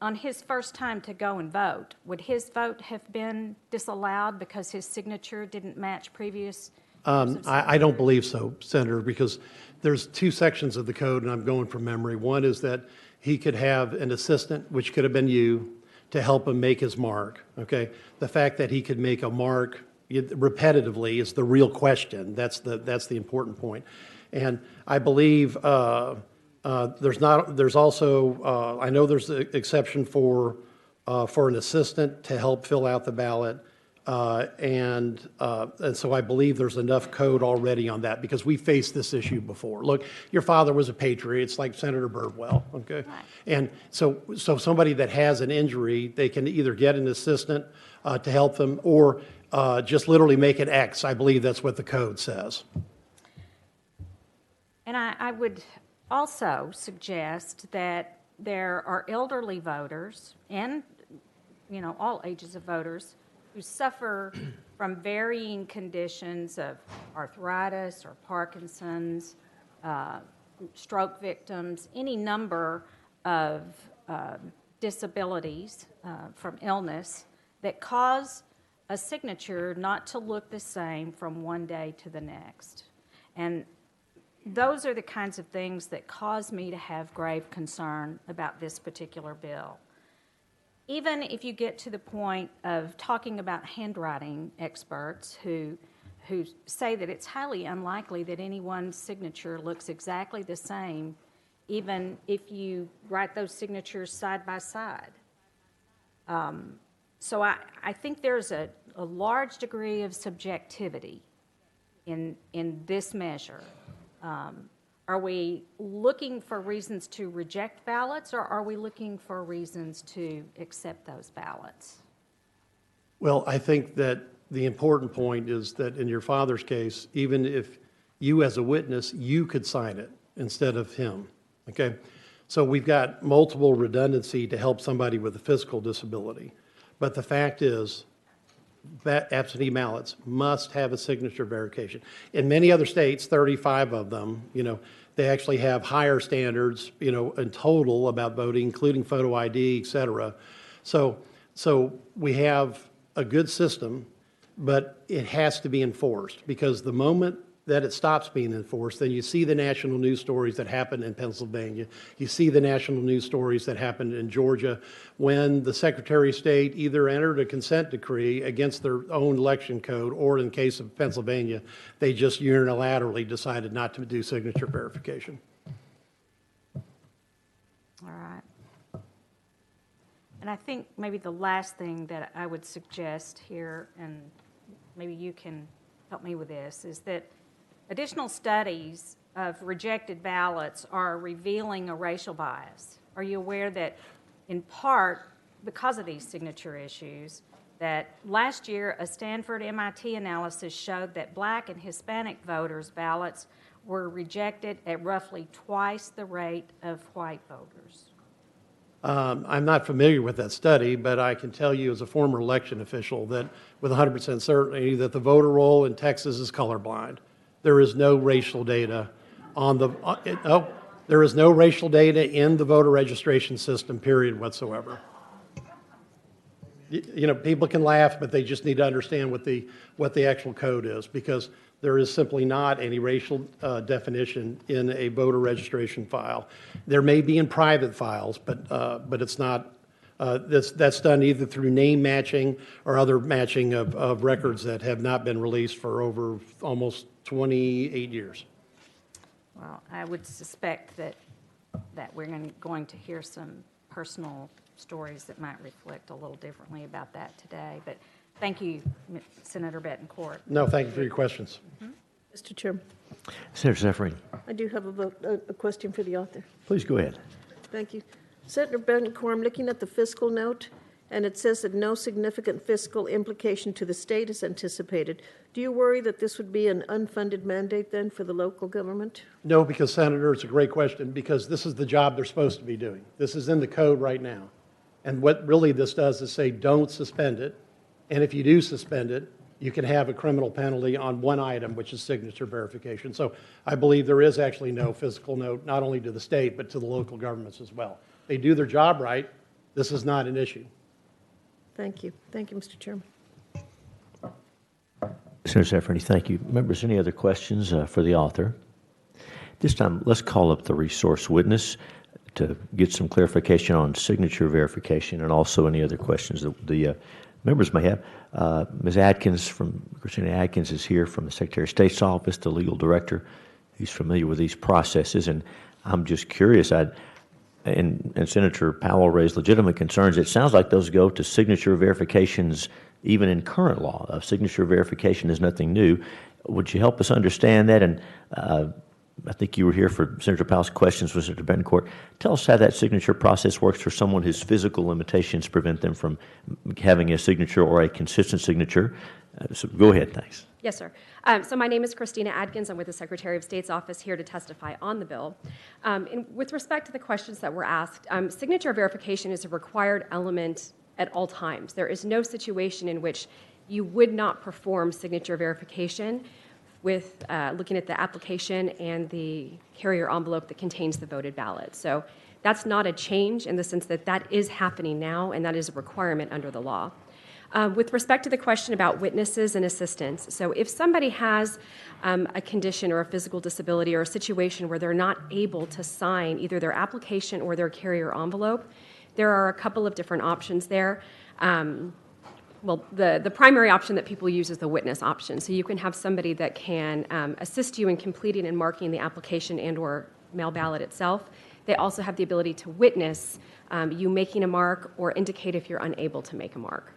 on his first time to go and vote, would his vote have been disallowed because his signature didn't match previous? I don't believe so, Senator, because there's 2 sections of the code, and I'm going from memory. One is that he could have an assistant, which could have been you, to help him make his mark, okay? The fact that he could make a mark repetitively is the real question. That's the important point. And I believe there's also, I know there's an exception for an assistant to help fill out the ballot. And so I believe there's enough code already on that, because we faced this issue before. Look, your father was a patriot. It's like Senator Birdwell, okay? Right. And so somebody that has an injury, they can either get an assistant to help them, or just literally make an X. I believe that's what the code says. And I would also suggest that there are elderly voters and, all ages of voters who suffer from varying conditions of arthritis or Parkinson's, stroke victims, any number of disabilities from illness that cause a signature not to look the same from one day to the next. And those are the kinds of things that cause me to have grave concern about this particular bill. Even if you get to the point of talking about handwriting experts who say that it's highly unlikely that anyone's signature looks exactly the same, even if you write those signatures side by side. So I think there's a large degree of subjectivity in this measure. Are we looking for reasons to reject ballots, or are we looking for reasons to accept those ballots? Well, I think that the important point is that in your father's case, even if you as a witness, you could sign it instead of him, okay? So we've got multiple redundancy to help somebody with a physical disability. But the fact is, that absentee ballots must have a signature verification. In many other states, 35 of them, they actually have higher standards, in total about voting, including photo ID, et cetera. So we have a good system, but it has to be enforced, because the moment that it stops being enforced, then you see the national news stories that happened in Pennsylvania. You see the national news stories that happened in Georgia when the Secretary of State either entered a consent decree against their own election code, or in the case of Pennsylvania, they just unilaterally decided not to do signature verification. All right. And I think maybe the last thing that I would suggest here, and maybe you can help me with this, is that additional studies of rejected ballots are revealing a racial bias. Are you aware that, in part, because of these signature issues, that last year a Stanford MIT analysis showed that Black and Hispanic voters' ballots were rejected at roughly twice the rate of white voters? I'm not familiar with that study, but I can tell you as a former election official that with 100% certainty that the voter roll in Texas is colorblind. There is no racial data there is no racial data in the voter registration system, period, whatsoever. People can laugh, but they just need to understand what the actual code is, because there is simply not any racial definition in a voter registration file. There may be in private files, but it's not. That's done either through name matching or other matching of records that have not been released for over almost 28 years. Well, I would suspect that we're going to hear some personal stories that might reflect a little differently about that today. But thank you, Senator Betancourt. No, thank you for your questions. Mm-hmm. Mr. Chairman, Senator Zaffarini, I do have a question for the author. please go ahead. Thank you. Senator Betancourt, I'm looking at the fiscal note, and it says that no significant fiscal implication to the state is anticipated. Do you worry that this would be an unfunded mandate then for the local government? No, because, Senator, it's a great question, because this is the job they're supposed to be doing. This is in the code right now. And what really this does is say, don't suspend it. And if you do suspend it, you can have a criminal penalty on one item, which is signature verification. So I believe there is actually no fiscal note, not only to the state, but to the local governments as well. They do their job right. This is not an issue. Thank you. Thank you, Mr. Chairman. Senator Zaffarini, thank you. Members, any other questions for the author? This time, let's call up the resource witness to get some clarification on signature verification and also any other questions that the members may have. Ms. Adkins Christina Adkins is here from the Secretary of State's office, the legal director. He's familiar with these processes, and I'm just curious. And Senator Powell raised legitimate concerns. It sounds like those go to signature verifications even in current law. Signature verification is nothing new. Would you help us understand that? And I think you were here for Senator Powell's questions with Senator Betancourt. Tell us how that signature process works for someone whose physical limitations prevent them from having a signature or a consistent signature. So go ahead, thanks. Yes, sir. So my name is Christina Adkins. I'm with the Secretary of State's office here to testify on the bill. And with respect to the questions that were asked, signature verification is a required element at all times. There is no situation in which you would not perform signature verification with looking at the application and the carrier envelope that contains the voted ballot. So that's not a change in the sense that that is happening now, and that is a requirement under the law. With respect to the question about witnesses and assistants, so if somebody has a condition or a physical disability or a situation where they're not able to sign either their application or their carrier envelope, there are a couple of different options there. Well, the primary option that people use is the witness option. So you can have somebody that can assist you in completing and marking the application and or mail ballot itself. They also have the ability to witness you making a mark or indicate if you're unable to make a mark.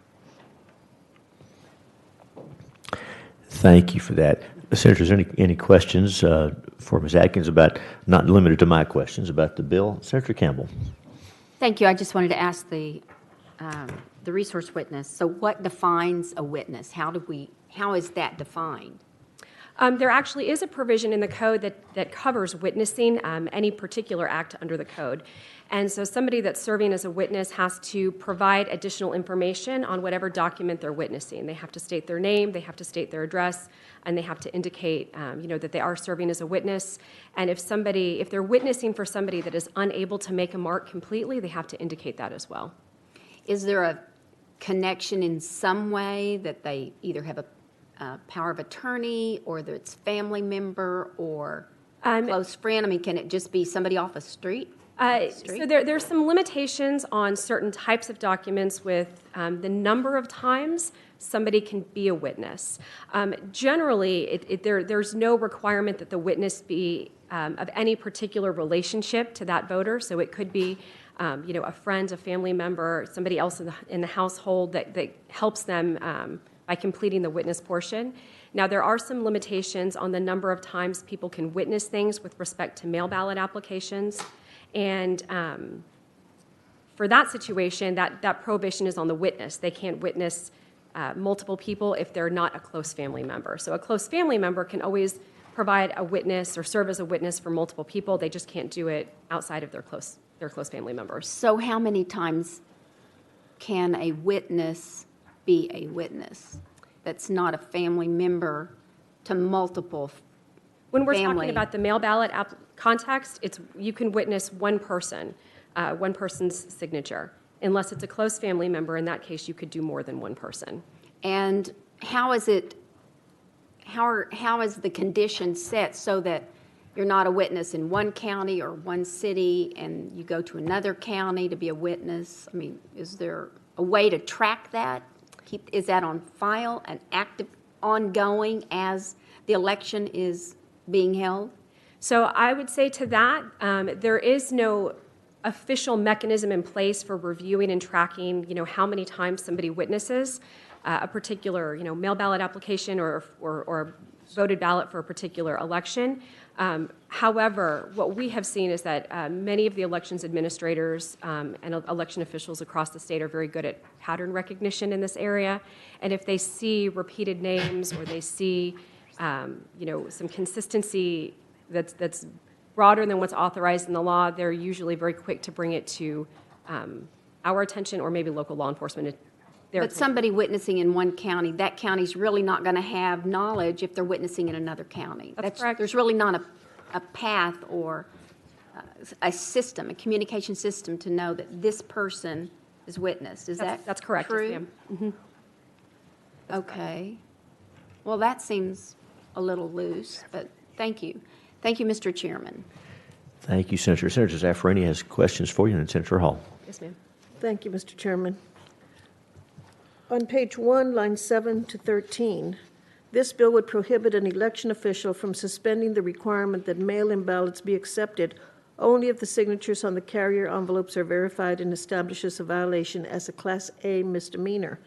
Thank you for that. Senators, any questions for Ms. Atkins about, not limited to my questions, about the bill? Senator Campbell. Thank you. I just wanted to ask the resource witness. So what defines a witness? How is that defined? There actually is a provision in the code that covers witnessing any particular act under the code. And so somebody that's serving as a witness has to provide additional information on whatever document they're witnessing. They have to state their name, they have to state their address, and they have to indicate that they are serving as a witness. And if they're witnessing for somebody that is unable to make a mark completely, they have to indicate that as well. Is there a connection in some way that they either have a power of attorney, or that it's family member or close friend? I mean, can it just be somebody off a street? So there's some limitations on certain types of documents with the number of times somebody can be a witness. Generally, there's no requirement that the witness be of any particular relationship to that voter. So it could be a friend, a family member, somebody else in the household that helps them by completing the witness portion. Now, there are some limitations on the number of times people can witness things with respect to mail ballot applications. And for that situation, that prohibition is on the witness. They can't witness multiple people if they're not a close family member. So a close family member can always provide a witness or serve as a witness for multiple people. They just can't do it outside of their close family members. So how many times can a witness be a witness that's not a family member to multiple When we're family? talking about the mail ballot context, you can witness one person's signature. Unless it's a close family member, in that case, you could do more than one person. And how is the condition set so that you're not a witness in one county or one city and you go to another county to be a witness? I mean, is there a way to track that? Is that on file and active, ongoing as the election is being held? So I would say to that, there is no official mechanism in place for reviewing and tracking, how many times somebody witnesses a particular, mail ballot application or voted ballot for a particular election. However, what we have seen is that many of the elections administrators and election officials across the state are very good at pattern recognition in this area. And if they see repeated names or they see, some consistency that's broader than what's authorized in the law, they're usually very quick to bring it to our attention or maybe local law enforcement. But somebody witnessing in one county, that county's really not going to have knowledge if they're witnessing in another county. That's correct. There's really not a path or a system, a communication system to know that this person is witnessed. That's correct, true? yes, ma'am. Mm-hmm. Okay. Well, that seems a little loose, but thank you. Thank you, Mr. Chairman. Thank you, Senator. Senator Zaffarani has questions for you, and Senator Hall. Yes, ma'am. Thank you, Mr. Chairman. On page 1, lines 7 to 13, this bill would prohibit an election official from suspending the requirement that mail-in ballots be accepted only if the signatures on the carrier envelopes are verified and establishes a violation as a Class A misdemeanor.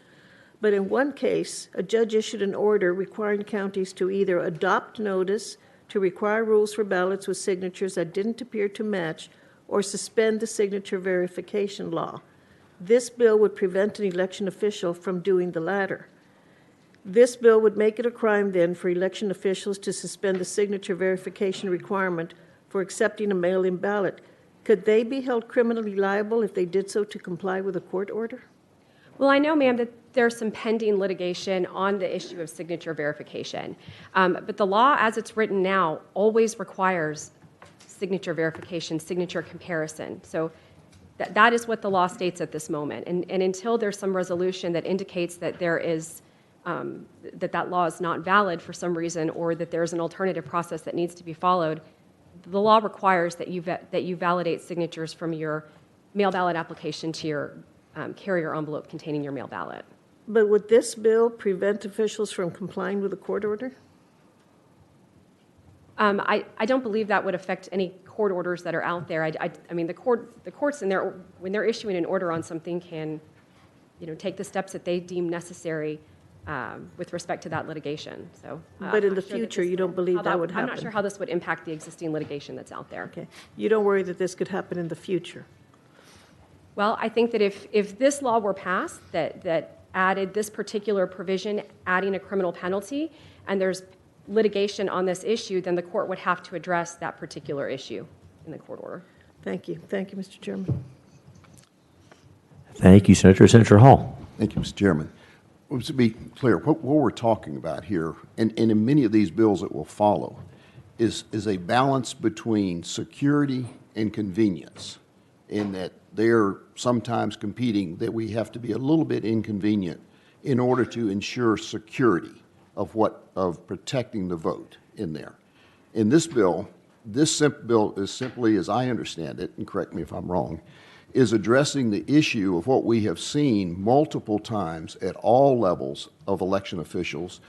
But in one case, a judge issued an order requiring counties to either adopt notice to require rules for ballots with signatures that didn't appear to match or suspend the signature verification law. This bill would prevent an election official from doing the latter. This bill would make it a crime then for election officials to suspend the signature verification requirement for accepting a mail-in ballot. Could they be held criminally liable if they did so to comply with a court order? Well, I know, ma'am, that there's some pending litigation on the issue of signature verification. But the law, as it's written now, always requires signature verification, signature comparison. So that is what the law states at this moment. And until there's some resolution that indicates that there is that law is not valid for some reason, or that there's an alternative process that needs to be followed, the law requires that you validate signatures from your mail ballot application to your carrier envelope containing your mail ballot. But would this bill prevent officials from complying with a court order? I don't believe that would affect any court orders that are out there. I mean, the courts, when they're issuing an order on something, can, take the steps that they deem necessary with respect to that litigation. So, But in the future, you don't believe that would happen? I'm not sure how this would impact the existing litigation that's out there. Okay. You don't worry that this could happen in the future? Well, I think that if this law were passed that added this particular provision, adding a criminal penalty, and there's litigation on this issue, then the court would have to address that particular issue in the court order. Thank you. Thank you, Mr. Chairman. Thank you, Senator. Senator Hall. Thank you, Mr. Chairman. Well, to be clear, what we're talking about here, and in many of these bills that will follow, is a balance between security and convenience, in that they're sometimes competing, that we have to be a little bit inconvenient in order to ensure security of protecting the vote in there. In this bill, bill is simply, as I understand it, and correct me if I'm wrong, is addressing the issue of what we have seen multiple times at all levels of election officials,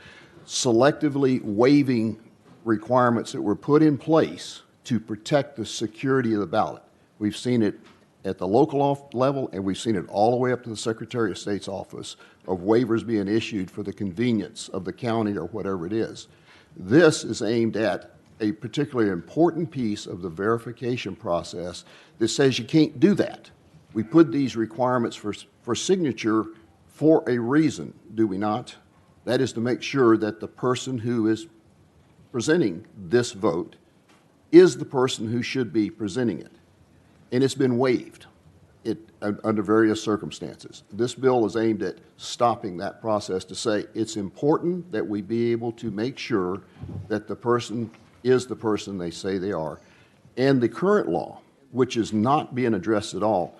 selectively waiving requirements that were put in place to protect the security of the ballot. We've seen it at the local level, and we've seen it all the way up to the Secretary of State's office of waivers being issued for the convenience of the county or whatever it is. This is aimed at a particularly important piece of the verification process that says you can't do that. We put these requirements for signature for a reason, do we not? That is to make sure that the person who is presenting this vote is the person who should be presenting it. And it's been waived under various circumstances. This bill is aimed at stopping that process to say it's important that we be able to make sure that the person is the person they say they are. And the current law, which is not being addressed at all,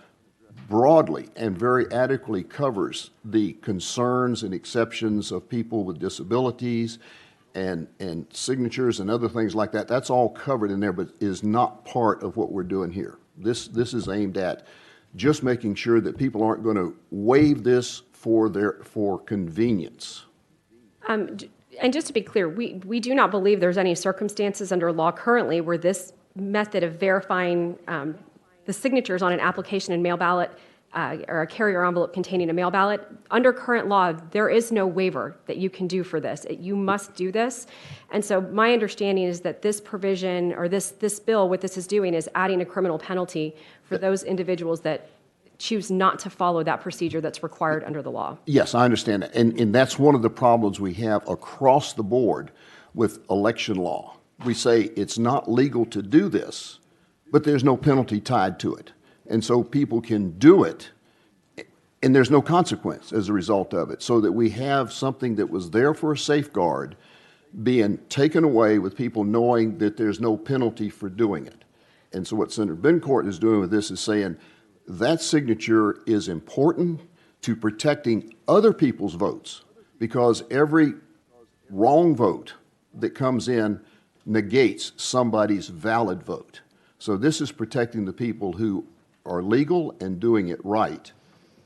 broadly and very adequately covers the concerns and exceptions of people with disabilities and signatures and other things like that. That's all covered in there, but is not part of what we're doing here. This is aimed at just making sure that people aren't going to waive this for convenience. And just to be clear, we do not believe there's any circumstances under law currently where this method of verifying the signatures on an application and mail ballot or a carrier envelope containing a mail ballot, under current law, there is no waiver that you can do for this. You must do this. And so my understanding is that this provision or this bill, what this is doing is adding a criminal penalty for those individuals that choose not to follow that procedure that's required under the law. Yes, I understand that. And that's one of the problems we have across the board with election law. We say it's not legal to do this, but there's no penalty tied to it. And so people can do it, and there's no consequence as a result of it, so that we have something that was there for a safeguard being taken away with people knowing that there's no penalty for doing it. And so what Senator Bencourt is doing with this is saying that signature is important to protecting other people's votes, because every wrong vote that comes in negates somebody's valid vote. So this is protecting the people who are legal and doing it right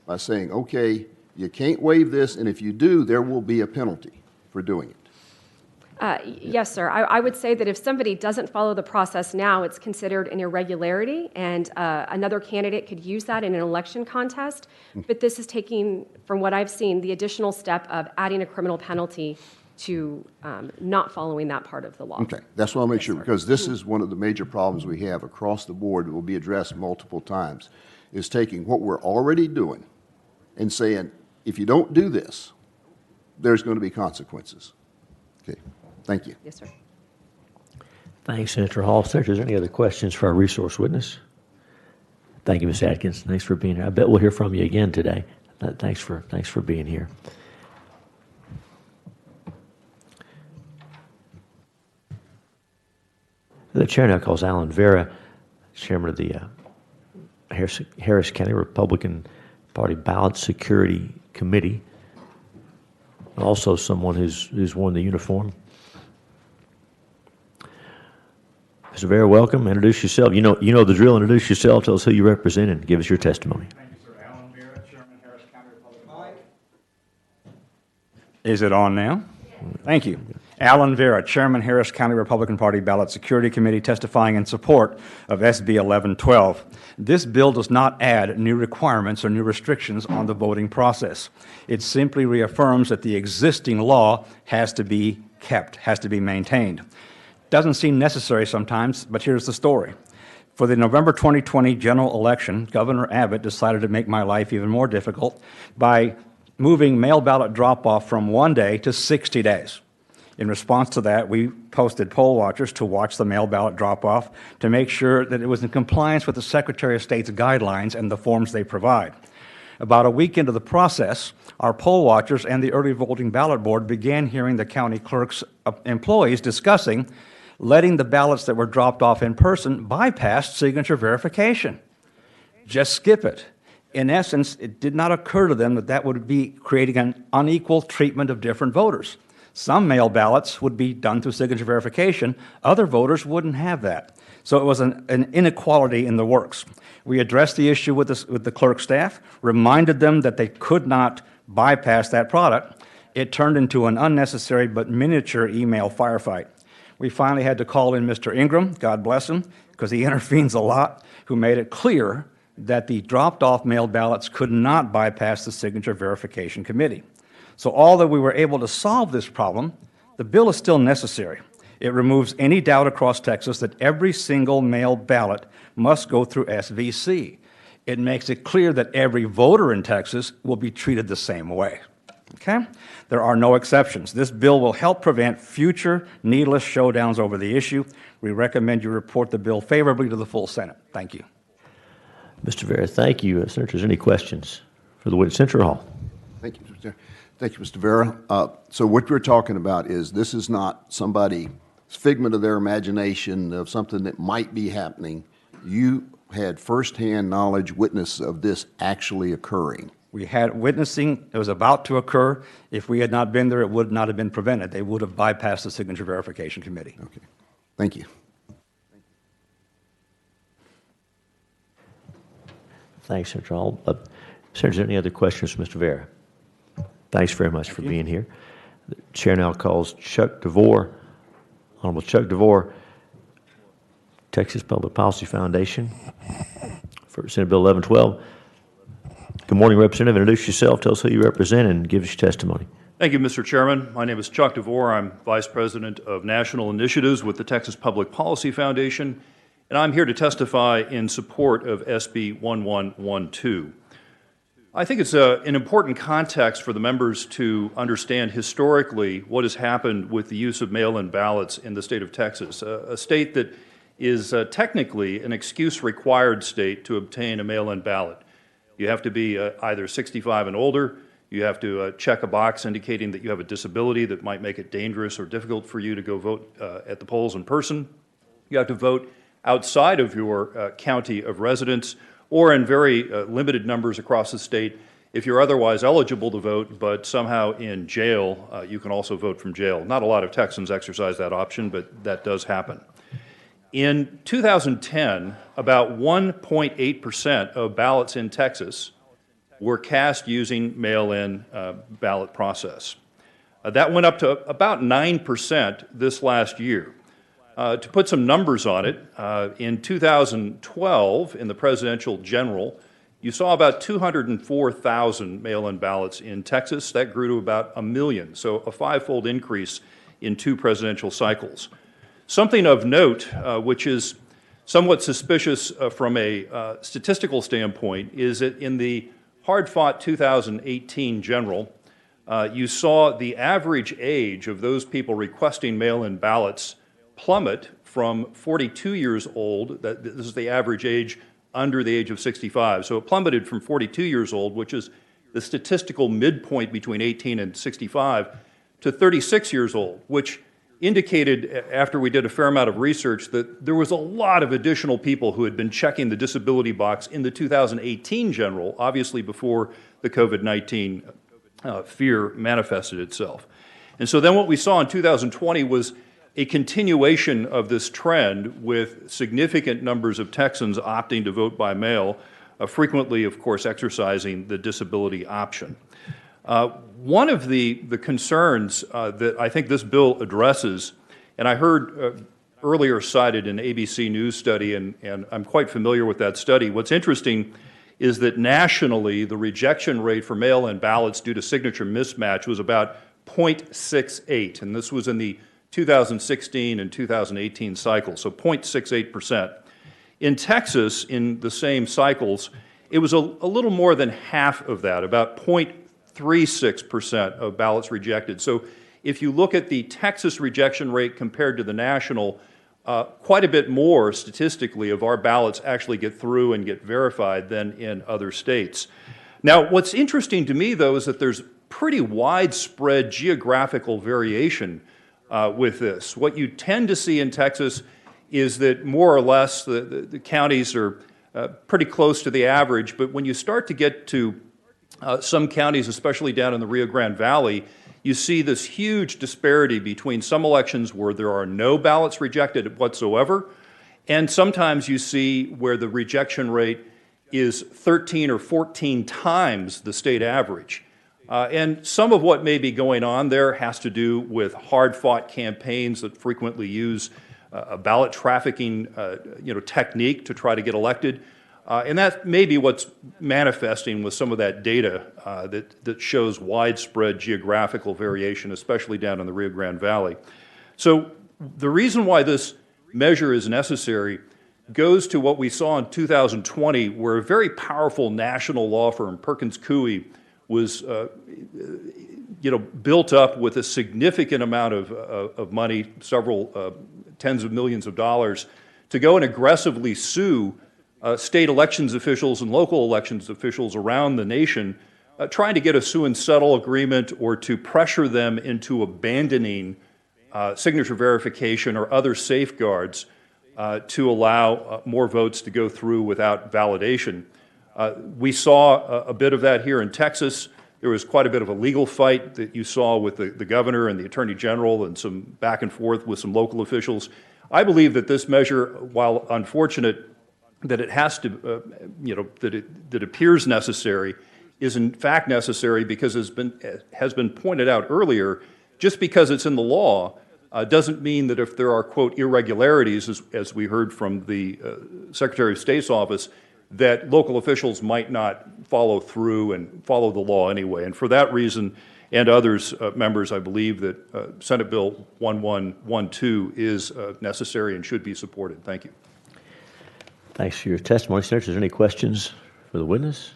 by saying, okay, you can't waive this, and if you do, there will be a penalty for doing it. Yes, sir. I would say that if somebody doesn't follow the process now, it's considered an irregularity, and another candidate could use that in an election contest. But this is taking, from what I've seen, the additional step of adding a criminal penalty to not following that part of the law. Okay, that's what I'll make sure, because this is one of the major problems we have across the board that will be addressed multiple times, is taking what we're already doing and saying, if you don't do this, there's going to be consequences. Okay, thank you. Yes, sir. Thanks, Senator Hall. Senator, is there any other questions for our resource witness? Thank you, Ms. Atkins. Thanks for being here. I bet we'll hear from you again today. Thanks for being here. The chair now calls Alan Vera, chairman of the Harris County Republican Party Ballot Security Committee, also someone who's worn the uniform. Mr. Vera, welcome. Introduce yourself. You know the drill. Introduce yourself. Tell us who you represent and give us your testimony. Thank you, sir. Alan Vera, Chairman, Harris County Republican Party. Is it on now? Thank you. Alan Vera, Chairman, Harris County Republican Party Ballot Security Committee, testifying in support of SB 1112. This bill does not add new requirements or new restrictions on the voting process. It simply reaffirms that the existing law has to be kept, has to be maintained. Doesn't seem necessary sometimes, but here's the story. For the November 2020 general election, Governor Abbott decided to make my life even more difficult by moving mail ballot drop-off from 1 day to 60 days. In response to that, we posted poll watchers to watch the mail ballot drop-off to make sure that it was in compliance with the Secretary of State's guidelines and the forms they provide. About a week into the process, our poll watchers and the early voting ballot board began hearing the county clerk's employees discussing letting the ballots that were dropped off in person bypass signature verification. Just skip it. In essence, it did not occur to them that that would be creating an unequal treatment of different voters. Some mail ballots would be done through signature verification. Other voters wouldn't have that. So it was an inequality in the works. We addressed the issue with the clerk staff, reminded them that they could not bypass that product. It turned into an unnecessary but miniature email firefight. We finally had to call in Mr. Ingram, God bless him, because he intervenes a lot, who made it clear that the dropped-off mail ballots could not bypass the signature verification committee. So although we were able to solve this problem, the bill is still necessary. It removes any doubt across Texas that every single mail ballot must go through SVC. It makes it clear that every voter in Texas will be treated the same way. Okay? There are no exceptions. This bill will help prevent future needless showdowns over the issue. We recommend you report the bill favorably to the full Senate. Thank you. Mr. Vera, thank you. Senators, any questions for the witness? Senator Hall. Thank you, Mr. Chair. Thank you, Mr. Vera. So what we're talking about is this is not somebody's figment of their imagination of something that might be happening. You had firsthand knowledge, witness of this actually occurring. We had witnessing, it was about to occur. If we had not been there, it would not have been prevented. They would have bypassed the signature verification committee. Okay. Thank you. Thanks, Senator Hall. Senator, any other questions for Mr. Vera? Thanks very much for being here. The chair now calls Chuck DeVore, Honorable Chuck DeVore, Texas Public Policy Foundation for Senate Bill 1112. Good morning, Representative. Introduce yourself, tell us who you represent, and give us your testimony. Thank you, Mr. Chairman. My name is Chuck DeVore. I'm Vice President of National Initiatives with the Texas Public Policy Foundation, and I'm here to testify in support of SB 1112. I think it's an important context for the members to understand historically what has happened with the use of mail-in ballots in the state of Texas, a state that is technically an excuse-required state to obtain a mail-in ballot. You have to be either 65 and older, you have to check a box indicating that you have a disability that might make it dangerous or difficult for you to go vote at the polls in person. You have to vote outside of your county of residence, or in very limited numbers across the state. If you're otherwise eligible to vote, but somehow in jail, you can also vote from jail. Not a lot of Texans exercise that option, but that does happen. In 2010, about 1.8% of ballots in Texas were cast using mail-in ballot process. That went up to about 9% this last year. To put some numbers on it, in 2012, in the presidential general, you saw about 204,000 mail-in ballots in Texas. That grew to about 1 million, so a five-fold increase in 2 presidential cycles. Something of note, which is somewhat suspicious from a statistical standpoint, is that in the hard-fought 2018 general, you saw the average age of those people requesting mail-in ballots plummet from 42 years old, this is the average age under the age of 65, so it plummeted from 42 years old, which is the statistical midpoint between 18 and 65, to 36 years old, which indicated, after we did a fair amount of research, that there was a lot of additional people who had been checking the disability box in the 2018 general, obviously before the COVID-19 fear manifested itself. And so then what we saw in 2020 was a continuation of this trend with significant numbers of Texans opting to vote by mail, frequently, of course, exercising the disability option. One of the concerns that I think this bill addresses, and I heard earlier cited an ABC News study, and I'm quite familiar with that study. What's interesting is that nationally, the rejection rate for mail-in ballots due to signature mismatch was about 0.68, and this was in the 2016 and 2018 cycles, so 0.68%. In Texas, in the same cycles, it was a little more than half of that, about 0.36% of ballots rejected. So if you look at the Texas rejection rate compared to the national, quite a bit more statistically of our ballots actually get through and get verified than in other states. Now, what's interesting to me, though, is that there's pretty widespread geographical variation with this. What you tend to see in Texas is that more or less the counties are pretty close to the average, but when you start to get to some counties, especially down in the Rio Grande Valley, you see this huge disparity between some elections where there are no ballots rejected whatsoever, and sometimes you see where the rejection rate is 13 or 14 times the state average. And some of what may be going on there has to do with hard-fought campaigns that frequently use a ballot trafficking technique to try to get elected. And that may be what's manifesting with some of that data that shows widespread geographical variation, especially down in the Rio Grande Valley. So the reason why this measure is necessary goes to what we saw in 2020, where a very powerful national law firm, Perkins Coie, was built up with a significant amount of money, several tens of millions of dollars, to go and aggressively sue state elections officials and local elections officials around the nation, trying to get a sue and settle agreement or to pressure them into abandoning signature verification or other safeguards to allow more votes to go through without validation. We saw a bit of that here in Texas. There was quite a bit of a legal fight that you saw with the governor and the attorney general and some back and forth with some local officials. I believe that this measure, while unfortunate that it has to, that appears necessary, is in fact necessary because has been pointed out earlier, just because it's in the law doesn't mean that if there are, quote, irregularities, as we heard from the Secretary of State's office, that local officials might not follow through and follow the law anyway. And for that reason, and others, members, I believe that Senate Bill 1112 is necessary and should be supported. Thank you. Thanks for your testimony, Senator. Is there any questions for the witness?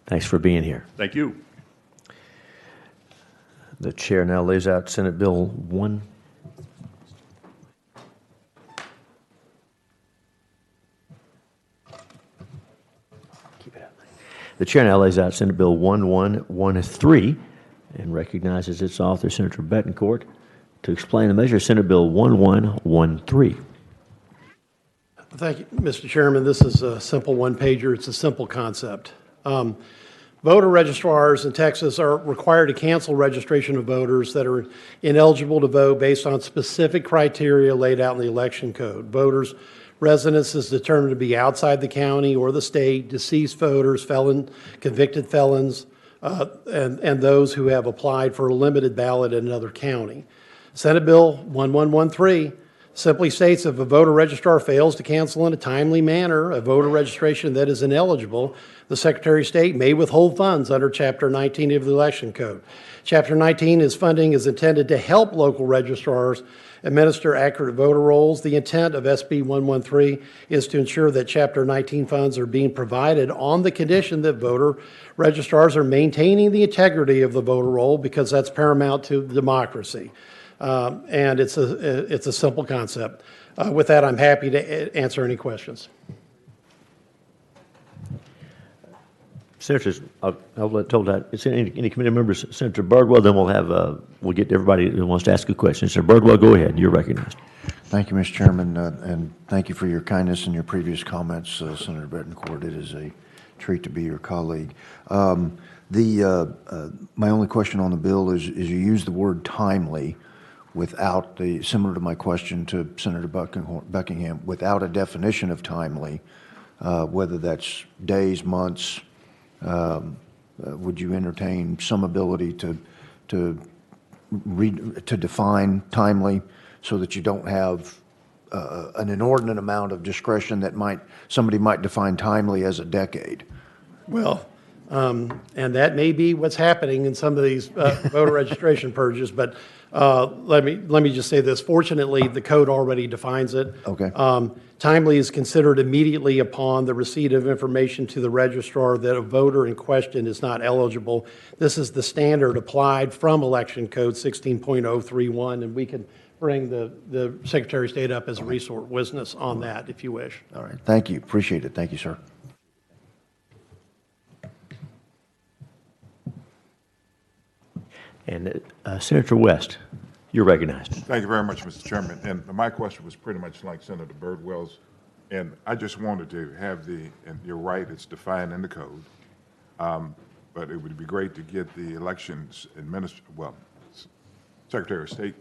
Thanks for being here. Thank you. The chair now lays out Senate Bill 1. The chair now lays out Senate Bill 1113 and recognizes its author, Senator Betancourt, to explain the measure, Senate Bill 1113. Thank you, Mr. Chairman. This is a simple one-pager. It's a simple concept. Voter registrars in Texas are required to cancel registration of voters that are ineligible to vote based on specific criteria laid out in the election code. Voters' residence is determined to be outside the county or the state, deceased voters, convicted felons, and those who have applied for a limited ballot in another county. Senate Bill 1113 simply states if a voter registrar fails to cancel in a timely manner a voter registration that is ineligible, the Secretary of State may withhold funds under Chapter 19 of the Election Code. Chapter 19 is funding is intended to help local registrars administer accurate voter rolls. The intent of SB 113 is to ensure that Chapter 19 funds are being provided on the condition that voter registrars are maintaining the integrity of the voter roll, because that's paramount to democracy. And it's a simple concept. With that, I'm happy to answer any questions. Senators, I'll let told that. Is there any committee members? Senator Birdwell, then we'll get to everybody who wants to ask a question. Senator Birdwell, go ahead. You're recognized. Thank you, Mr. Chairman, and thank you for your kindness and your previous comments, Senator Betancourt. It is a treat to be your colleague. My only question on the bill is you use the word timely without similar to my question to Senator Buckingham, without a definition of timely, whether that's days, months. Would you entertain some ability to define timely so that you don't have an inordinate amount of discretion that somebody might define timely as a decade? Well, and that may be what's happening in some of these voter registration purges, but let me just say this. Fortunately, the code already defines it. Okay. Timely is considered immediately upon the receipt of information to the registrar that a voter in question is not eligible. This is the standard applied from Election Code 16.031, and we can bring the Secretary of State up as a resource witness on that if you wish. All right. Thank you. Appreciate it. Thank you, sir. And Senator West, you're recognized. Thank you very much, Mr. Chairman. And my question was pretty much like Senator Birdwell's. And I just wanted to have and you're right, it's defined in the code. But it would be great to get the elections Secretary of State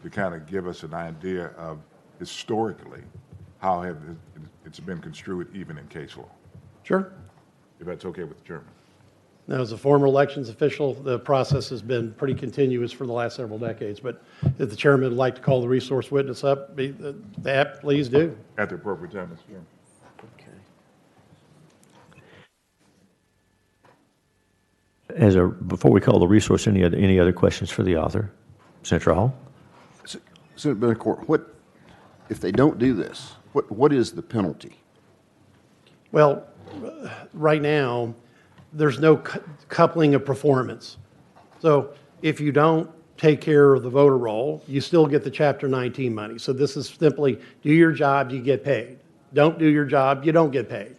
to kind of give us an idea of historically how it's been construed even in case law. Sure. If that's okay with the chairman. Now, as a former elections official, the process has been pretty continuous for the last several decades. But if the chairman would like to call the resource witness up, please do. At the appropriate time, Mr. Chairman. Before we call the resource, any other questions for the author? Senator Hall? Senator Betancourt, if they don't do this, what is the penalty? Well, right now, there's no coupling of performance. So if you don't take care of the voter roll, you still get the Chapter 19 money. So this is simply do your job, you get paid. Don't do your job, you don't get paid.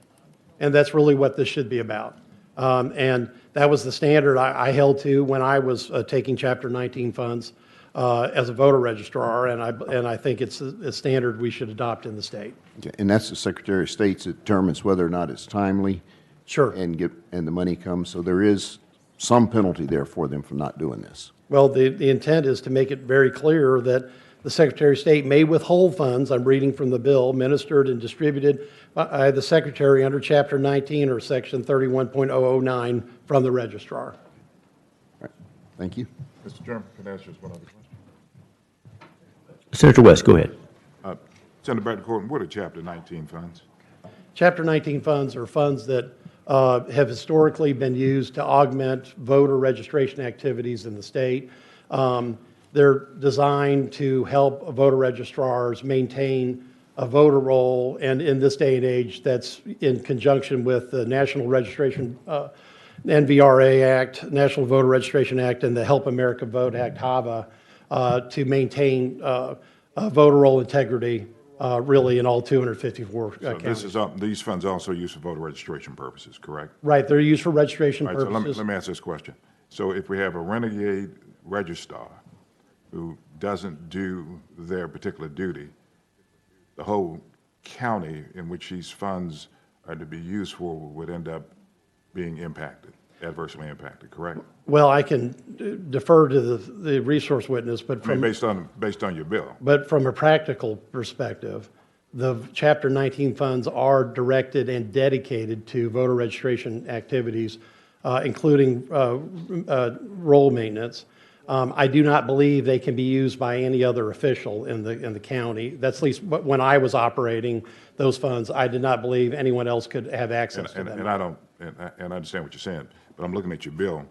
And that's really what this should be about. And that was the standard I held to when I was taking Chapter 19 funds as a voter registrar, and I think it's a standard we should adopt in the state. Okay. And that's the Secretary of State that determines whether or not it's timely. Sure. And the money comes. So there is some penalty there for them for not doing this. Well, the intent is to make it very clear that the Secretary of State may withhold funds, I'm reading from the bill, ministered and distributed by the Secretary under Chapter 19 or Section 31.009 from the registrar. All right. Thank you. Mr. Chairman, can I ask just one other question? Senator West, go ahead. Senator Betancourt, what are Chapter 19 funds? Chapter 19 funds are funds that have historically been used to augment voter registration activities in the state. They're designed to help voter registrars maintain a voter roll, and in this day and age, that's in conjunction with the National Registration, NVRA Act, National Voter Registration Act, and the Help America Vote Act, HAVA, to maintain voter roll integrity really in all 254 counties. These funds are also used for voter registration purposes, correct? Right, they're used for registration All right, purposes. so let me ask this question. So if we have a renegade registrar who doesn't do their particular duty, the whole county in which these funds are to be used for would end up being impacted, adversely impacted, correct? Well, I can defer to the resource witness, but based on your bill. But from a practical perspective, the Chapter 19 funds are directed and dedicated to voter registration activities including roll maintenance. I do not believe they can be used by any other official in the county. That's at least when I was operating those funds. I did not believe anyone else could have access to them. And I don't, and I understand what you're saying, but I'm looking at your bill.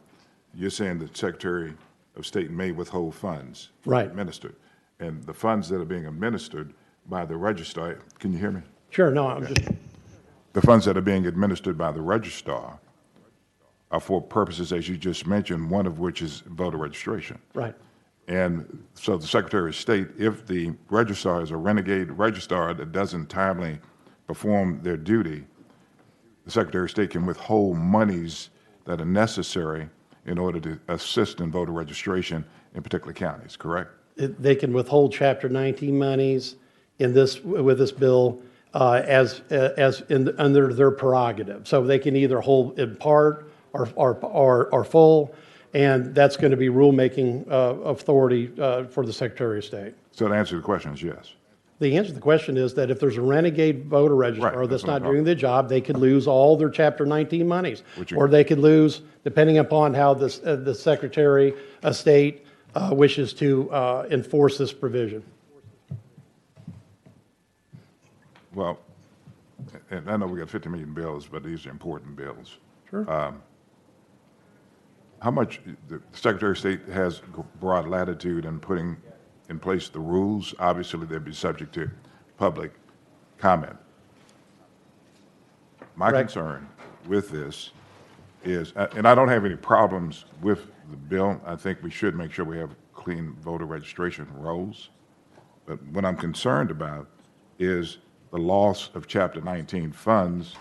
You're saying the Secretary of State may withhold funds Right. administered, and the funds that are being administered by the registrar. Can you hear me? Sure. No, I'm just. The funds that are being administered by the registrar are for purposes, as you just mentioned, one of which is voter registration. Right. And so the Secretary of State, if the registrar is a renegade registrar that doesn't timely perform their duty, the Secretary of State can withhold monies that are necessary in order to assist in voter registration in particular counties, correct? They can withhold Chapter 19 monies with this bill under their prerogative. So they can either hold in part or full, and that's going to be rulemaking authority for the Secretary of State. So the answer to the question is yes. The answer to the question is that if there's a renegade voter registrar Right, that's that's what I'm not doing the job, they could lose all their Chapter 19 monies. Which Or they could lose, depending upon how the Secretary of State wishes to enforce this provision. Well, and I know we got 50 million bills, but these are important bills. Sure. How much the Secretary of State has broad latitude in putting in place the rules? Obviously, they'd be subject to public comment. My Correct. concern with this is, and I don't have any problems with the bill. I think we should make sure we have clean voter registration rolls. But what I'm concerned about is the loss of Chapter 19 funds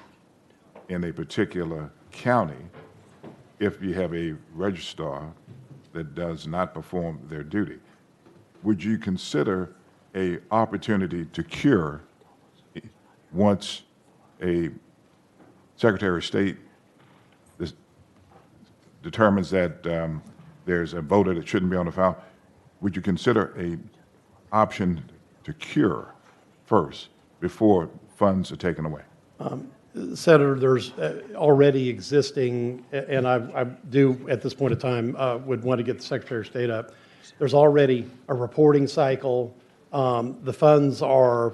in a particular county if you have a registrar that does not perform their duty. Would you consider an opportunity to cure once a Secretary of State determines that there's a voter that shouldn't be on the file? Would you consider an option to cure first before funds are taken away? Senator, there's already existing, and I do at this point in time would want to get the Secretary of State up. There's already a reporting cycle. The funds are,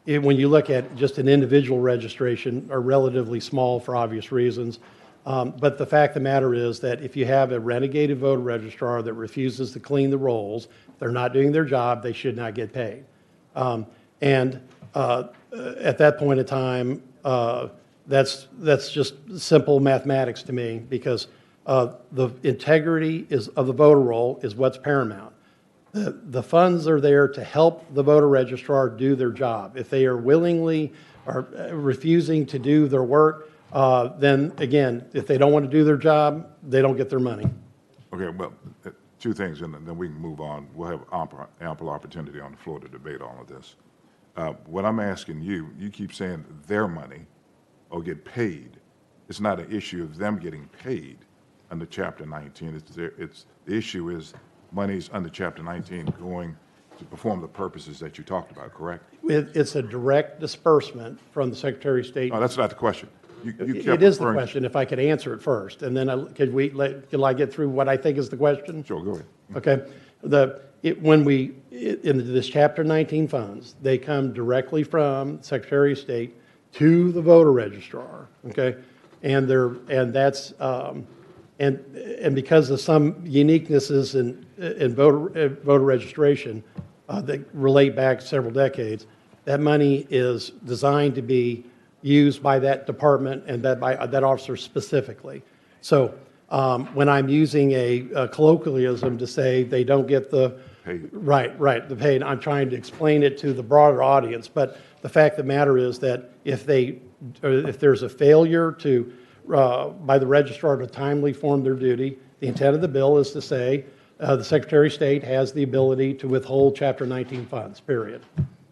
when you look at just an individual registration, are relatively small for obvious reasons. But the fact of the matter is that if you have a renegade voter registrar that refuses to clean the rolls, they're not doing their job, they should not get paid. And at that point in time, that's just simple mathematics to me, because the integrity of the voter roll is what's paramount. The funds are there to help the voter registrar do their job. If they are willingly or refusing to do their work, then again, if they don't want to do their job, they don't get their money. Okay, well, two things, and then we can move on. We'll have ample opportunity on the floor to debate all of this. What I'm asking you, you keep saying their money or get paid. It's not an issue of them getting paid under Chapter 19. The issue is monies under Chapter 19 going to perform the purposes that you talked about, correct? It's a direct disbursement from the Secretary of State. No, that's not the question. You kept It is the referring- question, if I could answer it first, and then can I get through what I think is the question? Sure, go ahead. Okay. In this Chapter 19 funds, they come directly from Secretary of State to the voter registrar, okay? And that's because of some uniquenesses in voter registration that relate back several decades, that money is designed to be used by that department and that officer specifically. So when I'm using a colloquialism to say they don't get the paid. Right, the paid, I'm trying to explain it to the broader audience. But the fact of the matter is that if there's a failure by the registrar to timely form their duty, the intent of the bill is to say the Secretary of State has the ability to withhold Chapter 19 funds, period.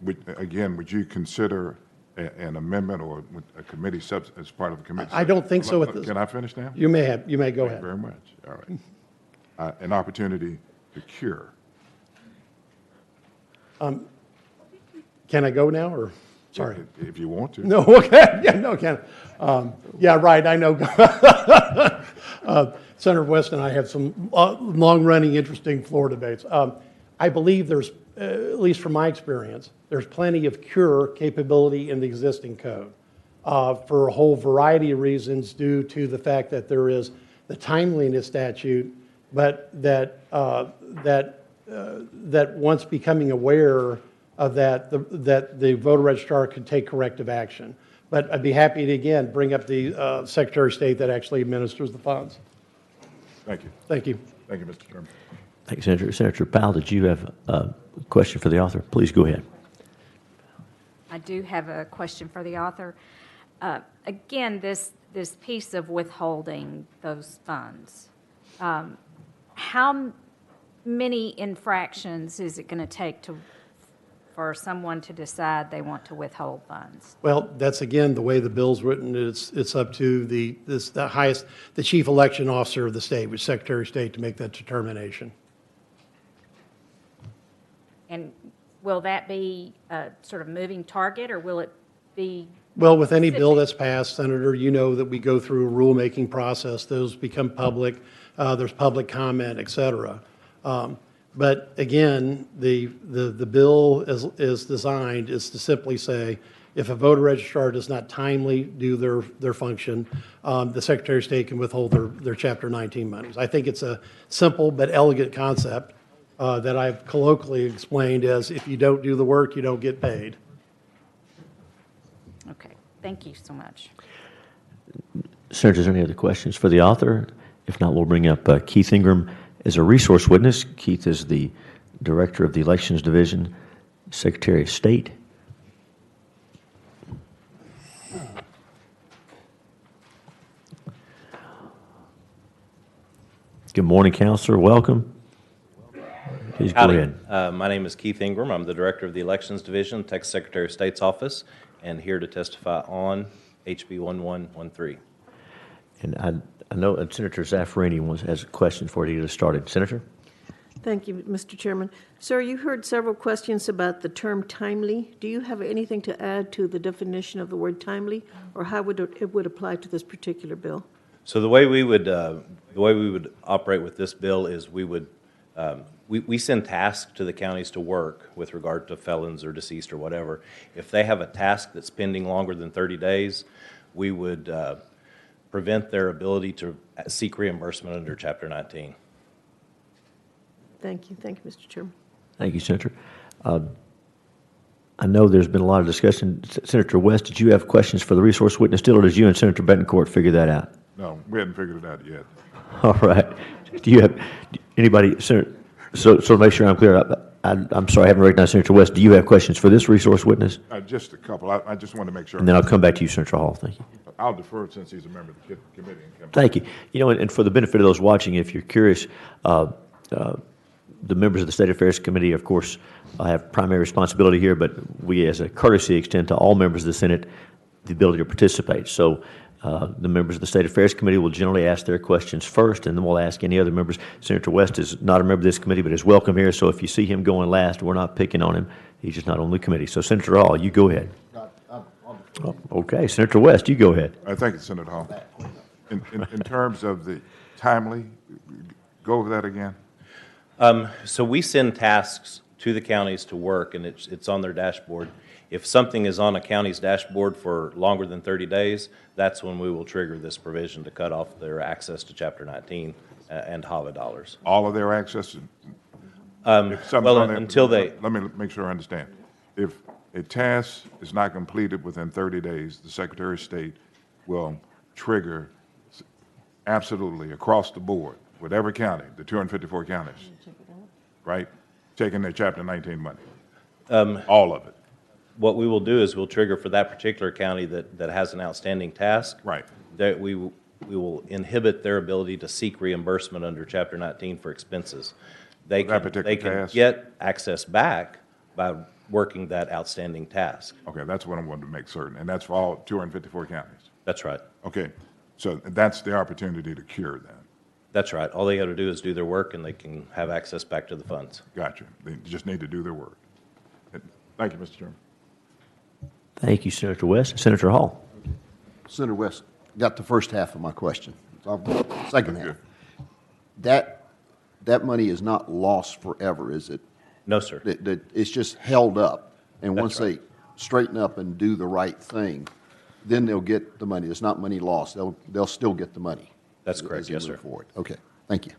Would you consider an amendment or a committee as part of a committee? I don't think so. Can I finish now? You may go Thank ahead. you very much. All right. An opportunity to cure. Can I go now, or Sorry. If you want to. No, okay, yeah, no, Ken. Yeah, right, I know. Senator West and I have some long-running, interesting floor debates. I believe there's, at least from my experience, there's plenty of cure capability in the existing code for a whole variety of reasons due to the fact that there is the timeliness statute, but that once becoming aware of that the voter registrar could take corrective action. But I'd be happy to, again, bring up the Secretary of State that actually administers the funds. Thank you. Thank you. Thank you, Mr. Chairman. Thank you, Senator. Senator Powell, did you have a question for the author? Please go ahead. I do have a question for the author. Again, this piece of withholding those funds, how many infractions is it going to take for someone to decide they want to withhold funds? Well, that's again the way the bill's written. It's up to the chief election officer of the state, which is Secretary of State, to make that determination. And will that be a sort of moving target, or will it be? Well, with any bill that's passed, Senator, you know that we go through a rulemaking process. Those become public. There's public comment, et cetera. But again, the bill is designed is to simply say, if a voter registrar does not timely do their function, the Secretary of State can withhold their Chapter 19 monies. I think it's a simple but elegant concept that I've colloquially explained as, if you don't do the work, you don't get paid. Okay, thank you so much. Senator, is there any other questions for the author? If not, we'll bring up Keith Ingram as a resource witness. Keith is the Director of the Elections Division, Secretary of State. Good morning, Counselor. Welcome. Please go ahead. My name is Keith Ingram. I'm the Director of the Elections Division, Texas Secretary of State's Office, and here to testify on HB 1113. And I know Senator Zaffarini has a question for you to get us started. Senator? Thank you, Mr. Chairman. Sir, you heard several questions about the term timely. Do you have anything to add to the definition of the word timely, or how it would apply to this particular bill? So the way we would operate with this bill is we send tasks to the counties to work with regard to felons or deceased or whatever. If they have a task that's pending longer than 30 days, we would prevent their ability to seek reimbursement under Chapter 19. Thank you. Thank you, Mr. Chairman. Thank you, Senator. I know there's been a lot of discussion. Senator West, did you have questions for the resource witness still, or did you and Senator Betancourt figure that out? No, we hadn't figured it out yet. All right. Do you have anybody, Senator, so to make sure I'm clear, I'm sorry, I haven't recognized Senator West. Do you have questions for this resource witness? Just a couple. I just want to make sure. And then I'll come back to you, Senator Hall. Thank you. I'll defer since he's a member of the committee. Thank you. You know, and for the benefit of those watching, if you're curious, the members of the State Affairs Committee, of course, have primary responsibility here, but we, as a courtesy, extend to all members of the Senate the ability to participate. So the members of the State Affairs Committee will generally ask their questions first, and then we'll ask any other members. Senator West is not a member of this committee, but is welcome here. So if you see him going last, we're not picking on him. He's just not on the committee. So Senator Hall, you go ahead. Okay, Senator West, you go ahead. Thank you, Senator Hall. In terms of the timely, go over that again. So we send tasks to the counties to work, and it's on their dashboard. If something is on a county's dashboard for longer than 30 days, that's when we will trigger this provision to cut off their access to Chapter 19 and HAVA dollars. All of their access? Until they... Let me make sure I understand. If a task is not completed within 30 days, the Secretary of State will trigger absolutely across the board with every county, the 254 counties, right, taking their Chapter 19 money, all of it. What we will do is we'll trigger for that particular county that has an outstanding task. Right. That we will inhibit their ability to seek reimbursement under Chapter 19 for expenses. They can get access back by working that outstanding task. Okay, that's what I wanted to make certain, and that's for all 254 counties. That's right. Okay, so that's the opportunity to cure that. That's right. All they got to do is do their work, and they can have access back to the funds. Gotcha. They just need to do their work. Thank you, Mr. Chairman. Thank you, Senator West. Senator Hall. Senator West got the first half of my question. Second half. That money is not lost forever, is it? No, sir. It's just held up, and That's once right. they straighten up and do the right thing, then they'll get the money. It's not money lost. They'll still get the money. That's correct, as they yes, move sir. forward. Okay, thank you.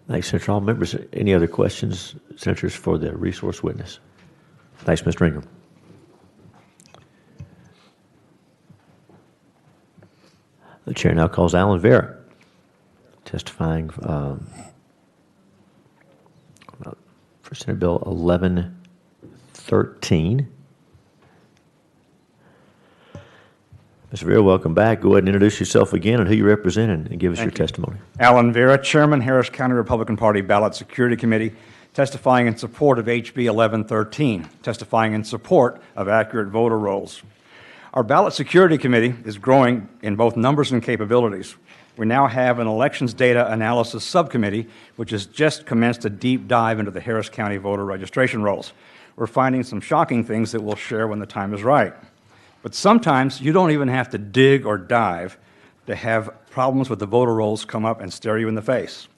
Thanks, Senator Hall. Members, any other questions, Senators, for the resource witness? Thanks, Mr. Ingram. The chair now calls Alan Vera, testifying for Senate Bill 1113. Mr. Vera, welcome back. Go ahead and introduce yourself again and who you represent and give us your testimony. Alan Vera, Chairman, Harris County Republican Party Ballot Security Committee, testifying in support of HB 1113, testifying in support of accurate voter rolls. Our Ballot Security Committee is growing in both numbers and capabilities. We now have an elections data analysis subcommittee, which has just commenced a deep dive into the Harris County voter registration rolls. We're finding some shocking things that we'll share when the time is right. But sometimes you don't even have to dig or dive to have problems with the voter rolls come up and stare you in the face.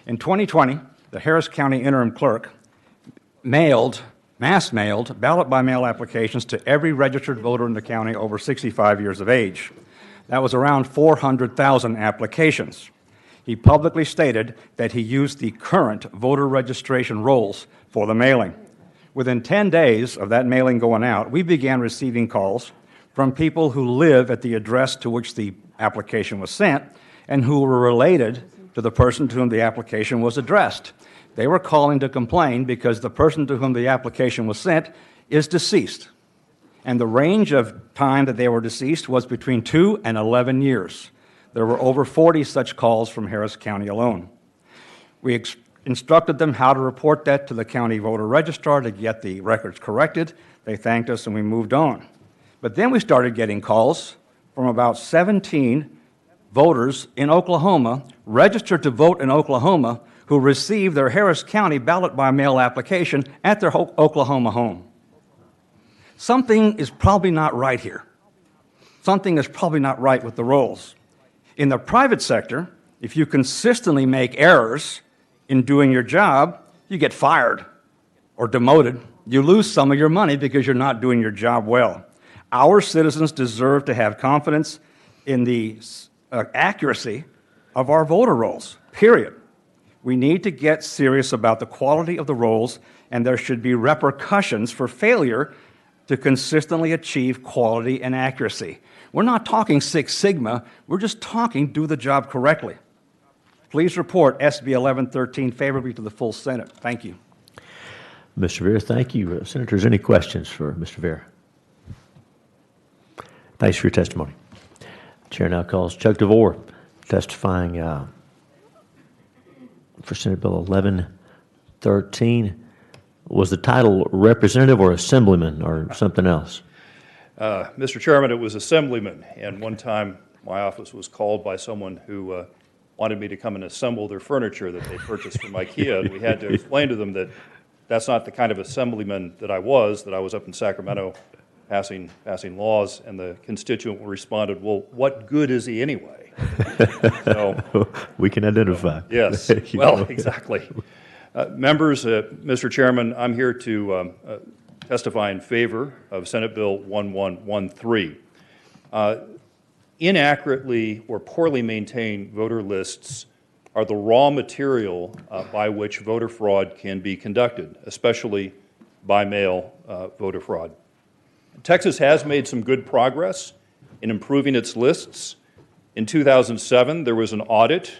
In 2020, the Harris County interim clerk mass mailed ballot-by-mail applications to every registered voter in the county over 65 years of age. That was around 400,000 applications. He publicly stated that he used the current voter registration rolls for the mailing. Within 10 days of that mailing going out, we began receiving calls from people who live at the address to which the application was sent and who were related to the person to whom the application was addressed. They were calling to complain because the person to whom the application was sent is deceased. And the range of time that they were deceased was between 2 and 11 years. There were over 40 such calls from Harris County alone. We instructed them how to report that to the county voter registrar to get the records corrected. They thanked us and we moved on. But then we started getting calls from about 17 voters in Oklahoma, registered to vote in Oklahoma, who received their Harris County ballot-by-mail application at their Oklahoma home. Something is probably not right here. Something is probably not right with the rolls. In the private sector, if you consistently make errors in doing your job, you get fired or demoted. You lose some of your money because you're not doing your job well. Our citizens deserve to have confidence in the accuracy of our voter rolls, period. We need to get serious about the quality of the rolls, and there should be repercussions for failure to consistently achieve quality and accuracy. We're not talking Six Sigma, we're just talking do the job correctly. Please report SB 1113 favorably to the full Senate. Thank you. Mr. Vera, thank you. Senators, any questions for Mr. Vera? Thanks for your testimony. Chair now calls Chuck DeVore, testifying for Senate Bill 1113. Was the title representative or assemblyman or something else? Mr. Chairman, it was assemblyman, and one time my office was called by someone who wanted me to come and assemble their furniture that they purchased from IKEA, and we had to explain to them that that's not the kind of assemblyman that I was up in Sacramento passing laws, and the constituent responded, well, what good is he anyway? So, we can identify. Yes, well, exactly. Members, Mr. Chairman, I'm here to testify in favor of Senate Bill 1113. Inaccurately or poorly maintained voter lists are the raw material by which voter fraud can be conducted, especially by mail voter fraud. Texas has made some good progress in improving its lists. In 2007, there was an audit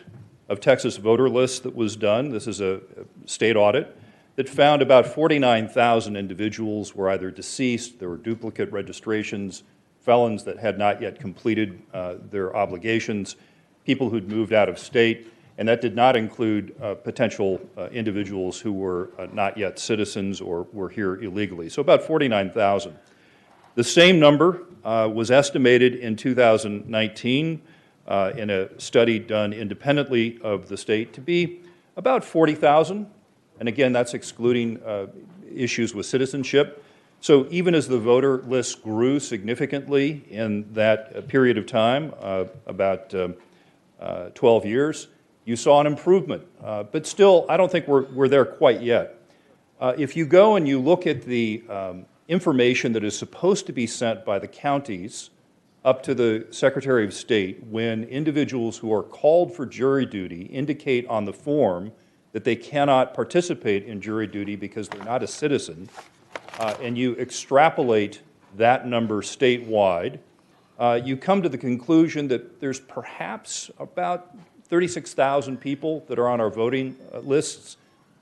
of Texas voter lists that was done. This is a state audit that found about 49,000 individuals were either deceased, there were duplicate registrations, felons that had not yet completed their obligations, people who'd moved out of state, and that did not include potential individuals who were not yet citizens or were here illegally. So about 49,000. The same number was estimated in 2019 in a study done independently of the state to be about 40,000. And again, that's excluding issues with citizenship. So even as the voter list grew significantly in that period of time, about 12 years, you saw an improvement. But still, I don't think we're there quite yet. If you go and you look at the information that is supposed to be sent by the counties up to the Secretary of State when individuals who are called for jury duty indicate on the form that they cannot participate in jury duty because they're not a citizen, and you extrapolate that number statewide, you come to the conclusion that there's perhaps about 36,000 people that are on our voting lists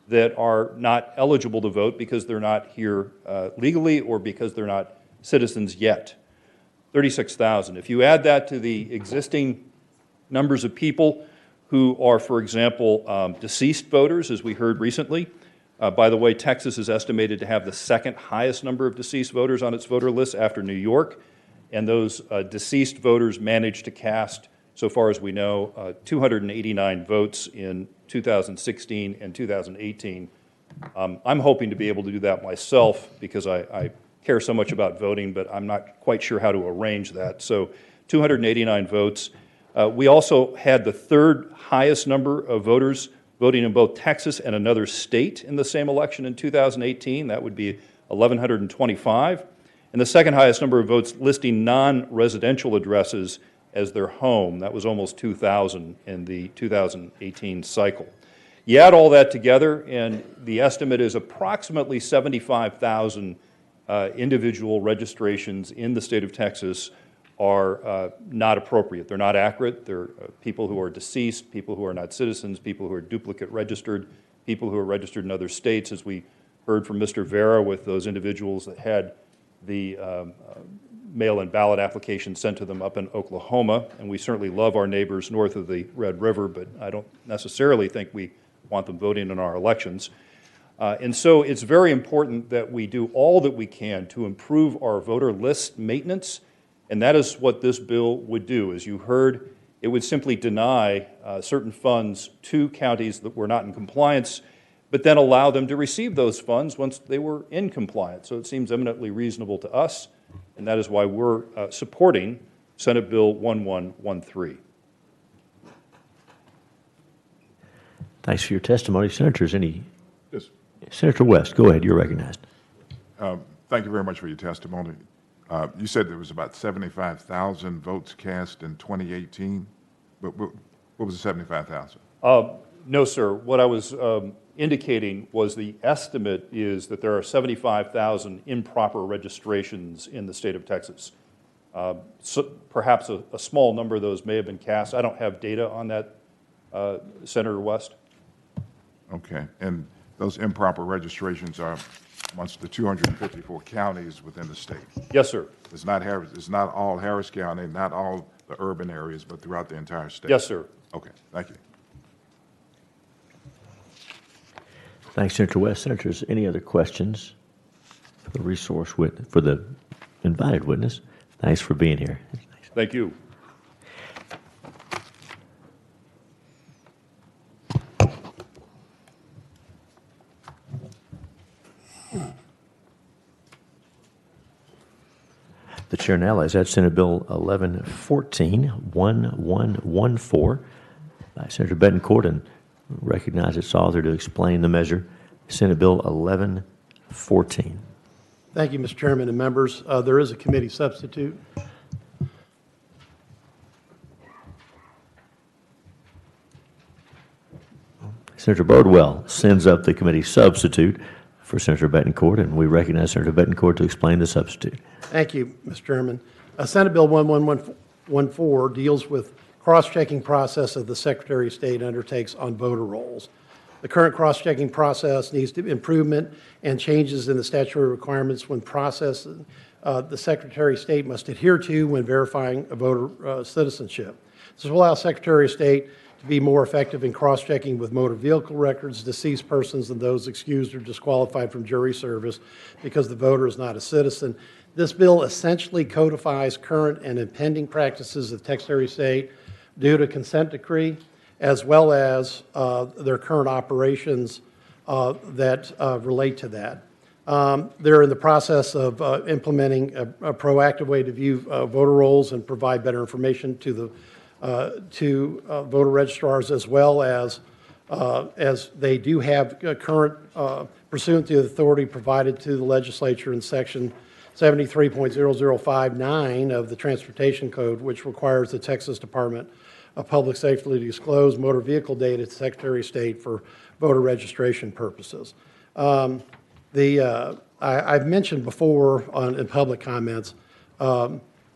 that are not eligible to vote because they're not here legally or because they're not citizens yet. 36,000. If you add that to the existing numbers of people who are, for example, deceased voters, as we heard recently. By the way, Texas is estimated to have the second highest number of deceased voters on its voter list after New York, and those deceased voters managed to cast, so far as we know, 289 votes in 2016 and 2018. I'm hoping to be able to do that myself because I care so much about voting, but I'm not quite sure how to arrange that. So 289 votes. We also had the third highest number of voters voting in both Texas and another state in the same election in 2018. That would be 1,125. And the second highest number of votes listing non-residential addresses as their home. That was almost 2,000 in the 2018 cycle. You add all that together, and the estimate is approximately 75,000 individual registrations in the state of Texas are not appropriate. They're not accurate. They're people who are deceased, people who are not citizens, people who are duplicate registered, people who are registered in other states, as we heard from Mr. Vera with those individuals that had the mail-in ballot application sent to them up in Oklahoma. And we certainly love our neighbors north of the Red River, but I don't necessarily think we want them voting in our elections. And so it's very important that we do all that we can to improve our voter list maintenance, and that is what this bill would do. As you heard, it would simply deny certain funds to counties that were not in compliance, but then allow them to receive those funds once they were in compliance. So it seems eminently reasonable to us, and that is why we're supporting Senate Bill 1113. Thanks for your testimony. Senators, any? Yes. Senator West, go ahead. You're recognized. Thank you very much for your testimony. You said there was about 75,000 votes cast in 2018. But what was the 75,000? No, sir. What I was indicating was the estimate is that there are 75,000 improper registrations in the state of Texas. So perhaps a small number of those may have been cast. I don't have data on that, Senator West. Okay. And those improper registrations are amongst the 254 counties within the state? Yes, sir. It's not all Harris County, not all the urban areas, but throughout the entire state? Yes, sir. Okay. Thank you. Thanks, Senator West. Senators, any other questions for the for the invited witness? Thanks for being here. Thank you. The chair now lays out Senate Bill 1114, 1114, by Senator Betancourt, and recognize its author to explain the measure, Senate Bill 1114. Thank you, Mr. Chairman and members. There is a committee substitute. Senator Birdwell sends up the committee substitute for Senator Betancourt, and we recognize Senator Betancourt to explain the substitute. Thank you, Mr. Chairman. Senate Bill 1114 deals with cross-checking process of the Secretary of State undertakes on voter rolls. The current cross-checking process needs improvement and changes in the statutory requirements when processed. The Secretary of State must adhere to when verifying a voter citizenship. This will allow Secretary of State to be more effective in cross-checking with motor vehicle records, deceased persons, and those excused or disqualified from jury service because the voter is not a citizen. This bill essentially codifies current and impending practices of Secretary of State due to consent decree, as well as their current operations that relate to that. They're in the process of implementing a proactive way to view voter rolls and provide better information to voter registrars, as well as they do have current, pursuant to the authority provided to the legislature in Section 73.0059 of the Transportation Code, which requires the Texas Department of Public Safety to disclose motor vehicle data to the Secretary of State for voter registration purposes. I've mentioned before in public comments,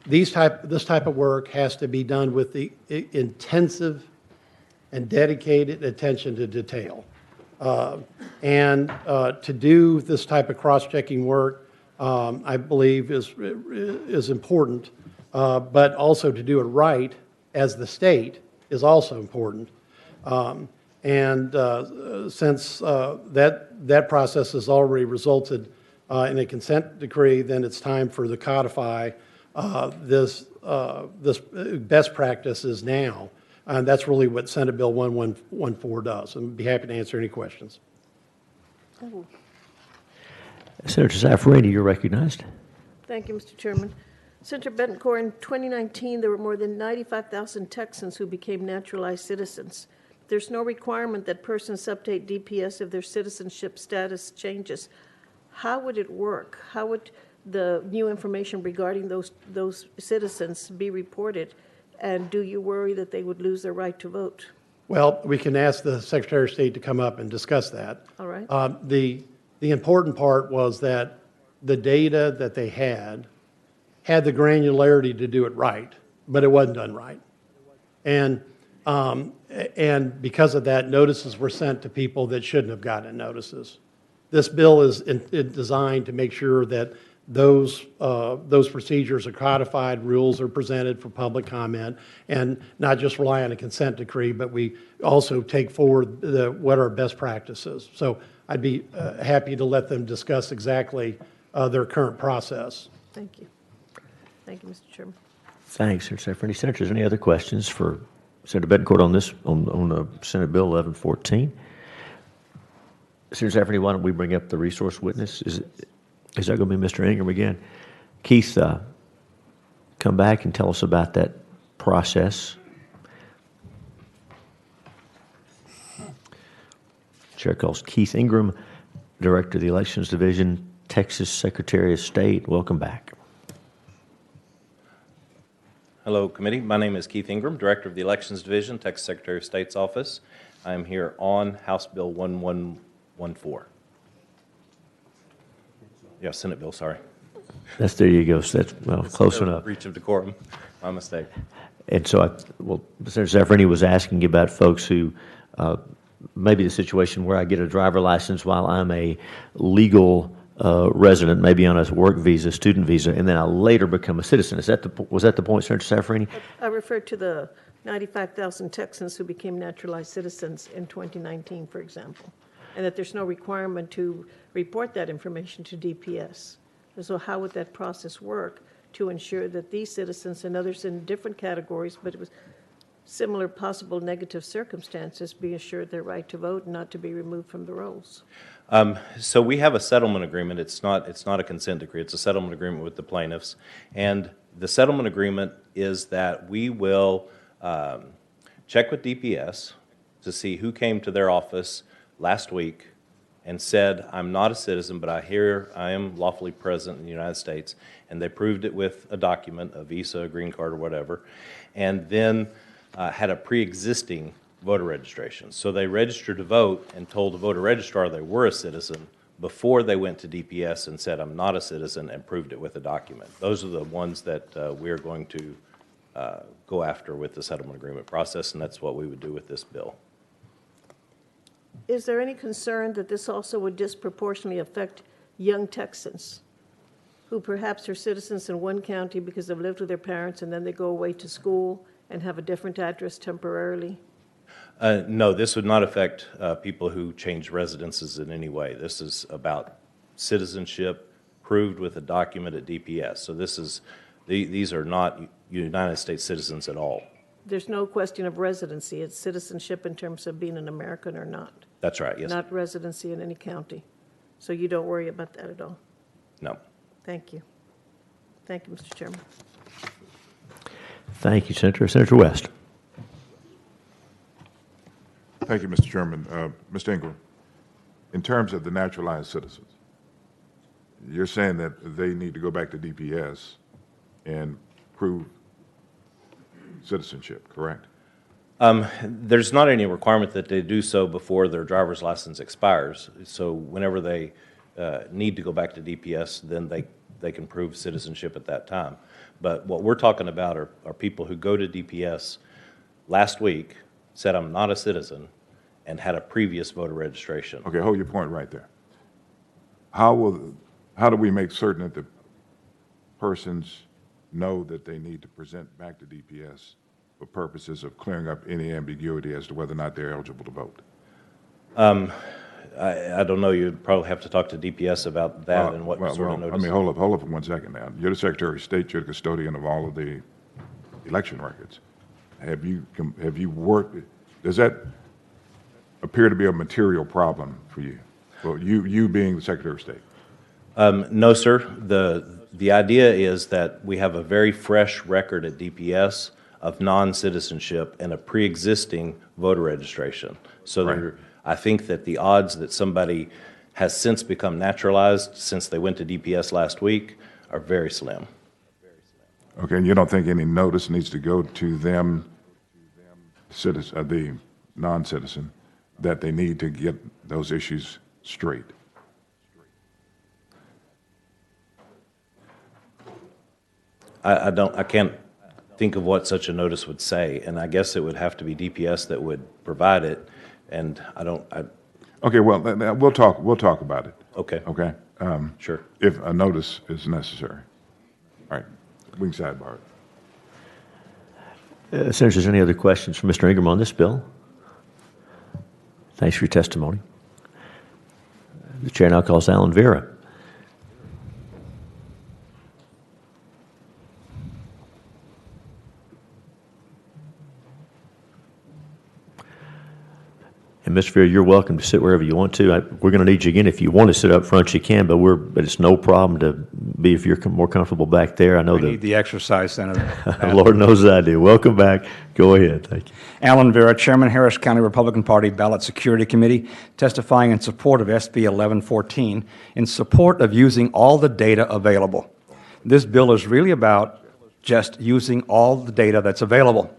this type of work has to be done with the intensive and dedicated attention to detail. To do this type of cross-checking work, I believe is important, but also to do it right as the state is also important. Since that process has already resulted in a consent decree, then it's time for the codify this best practices now. And that's really what Senate Bill 1114 does. And I'd be happy to answer any questions. Oh, Senator Zaffarini, you're recognized. thank you, Mr. Chairman. Senator Betancourt, in 2019, there were more than 95,000 Texans who became naturalized citizens. There's no requirement that persons update DPS if their citizenship status changes. How would it work? How would the new information regarding those citizens be reported? And do you worry that they would lose their right to vote? Well, we can ask the Secretary of State to come up and discuss that. All right. The important part was that the data that they had the granularity to do it right, but it wasn't done right. And because of that, notices were sent to people that shouldn't have gotten notices. This bill is designed to make sure that those procedures are codified, rules are presented for public comment, and not just rely on a consent decree, but we also take forward what are best practices. So I'd be happy to let them discuss exactly their current process. Thank you. Thank you, Mr. Chairman. Thanks, Senator Zaffarini. Senators, any other questions for Senator Betancourt on this, on Senate Bill 1114? Senator Zaffarini, why don't we bring up the resource witness? Is that going to be Mr. Ingram again? Keith, come back and tell us about that process. Chair calls Keith Ingram, Director of the Elections Division, Texas Secretary of State. Welcome back. Hello, committee. My name is Keith Ingram, Director of the Elections Division, Texas Secretary of State's Office. I am here on House Bill 1114. Yeah, Senate Bill, sorry. There you go. So that's, well, close enough. Breach of decorum. My mistake. And so, Senator Zaffarini was asking about folks who maybe the situation where I get a driver license while I'm a legal resident, maybe on a work visa, student visa, and then I later become a citizen. Was that the point, Senator Zaffarini? I referred to the 95,000 Texans who became naturalized citizens in 2019, for example, and that there's no requirement to report that information to DPS. So how would that process work to ensure that these citizens and others in different categories, but it was similar possible negative circumstances, be assured their right to vote and not to be removed from the rolls? So we have a settlement agreement. It's not a consent decree. It's a settlement agreement with the plaintiffs. And the settlement agreement is that we will check with DPS to see who came to their office last week and said, I'm not a citizen, but I am lawfully present in the United States. And they proved it with a document, a visa, a green card, or whatever, and then had a pre-existing voter registration. So they registered to vote and told the voter registrar they were a citizen before they went to DPS and said, I'm not a citizen, and proved it with a document. Those are the ones that we're going to go after with the settlement agreement process, and that's what we would do with this bill. Is there any concern that this also would disproportionately affect young Texans who perhaps are citizens in one county because they've lived with their parents and then they go away to school and have a different address temporarily? No, this would not affect people who change residences in any way. This is about citizenship proved with a document at DPS. So these are not United States citizens at all. There's no question of residency. It's citizenship in terms of being an American or not. That's right, yes. Not residency in any county. So you don't worry about that at all? No. Thank you. Thank you, Mr. Chairman. Thank you, Senator. Senator West. Thank you, Mr. Chairman. Mr. Ingram, in terms of the naturalized citizens, you're saying that they need to go back to DPS and prove citizenship, correct? There's not any requirement that they do so before their driver's license expires. So whenever they need to go back to DPS, then they can prove citizenship at that time. But what we're talking about are people who go to DPS last week, said I'm not a citizen, and had a previous voter registration. Okay, hold your point right there. How do we make certain that the persons know that they need to present back to DPS for purposes of clearing up any ambiguity as to whether or not they're eligible to vote? I don't know. You'd probably have to talk to DPS about that and what sort of notice. I mean, hold up for 1 second now. You're the Secretary of State. You're the custodian of all of the election records. Have you worked? Does that appear to be a material problem for you? Well, you being the Secretary of State. No, sir. The idea is that we have a very fresh record at DPS of non-citizenship and a pre-existing voter registration. So Right. I think that the odds that somebody has since become naturalized since they went to DPS last week are very slim. Okay, and you don't think any notice needs to go to them, the non-citizen, that they need to get those issues straight? I can't think of what such a notice would say, and I guess it would have to be DPS that would provide it, and Okay, well, we'll talk about it. Okay. Okay? Sure. If a notice is necessary. All right, we can sidebar it. Senators, any other questions for Mr. Ingram on this bill? Thanks for your testimony. The chair now calls Alan Vera. And Mr. Vera, you're welcome to sit wherever you want to. We're going to need you again. If you want to sit up front, you can, but it's no problem to be if you're more comfortable back there. I know I need the exercise, Senator. Lord knows I do. Welcome back. Go ahead. Thank you. Alan Vera, Chairman, Harris County Republican Party Ballot Security Committee, testifying in support of SB 1114, in support of using all the data available. This bill is really about just using all the data that's available.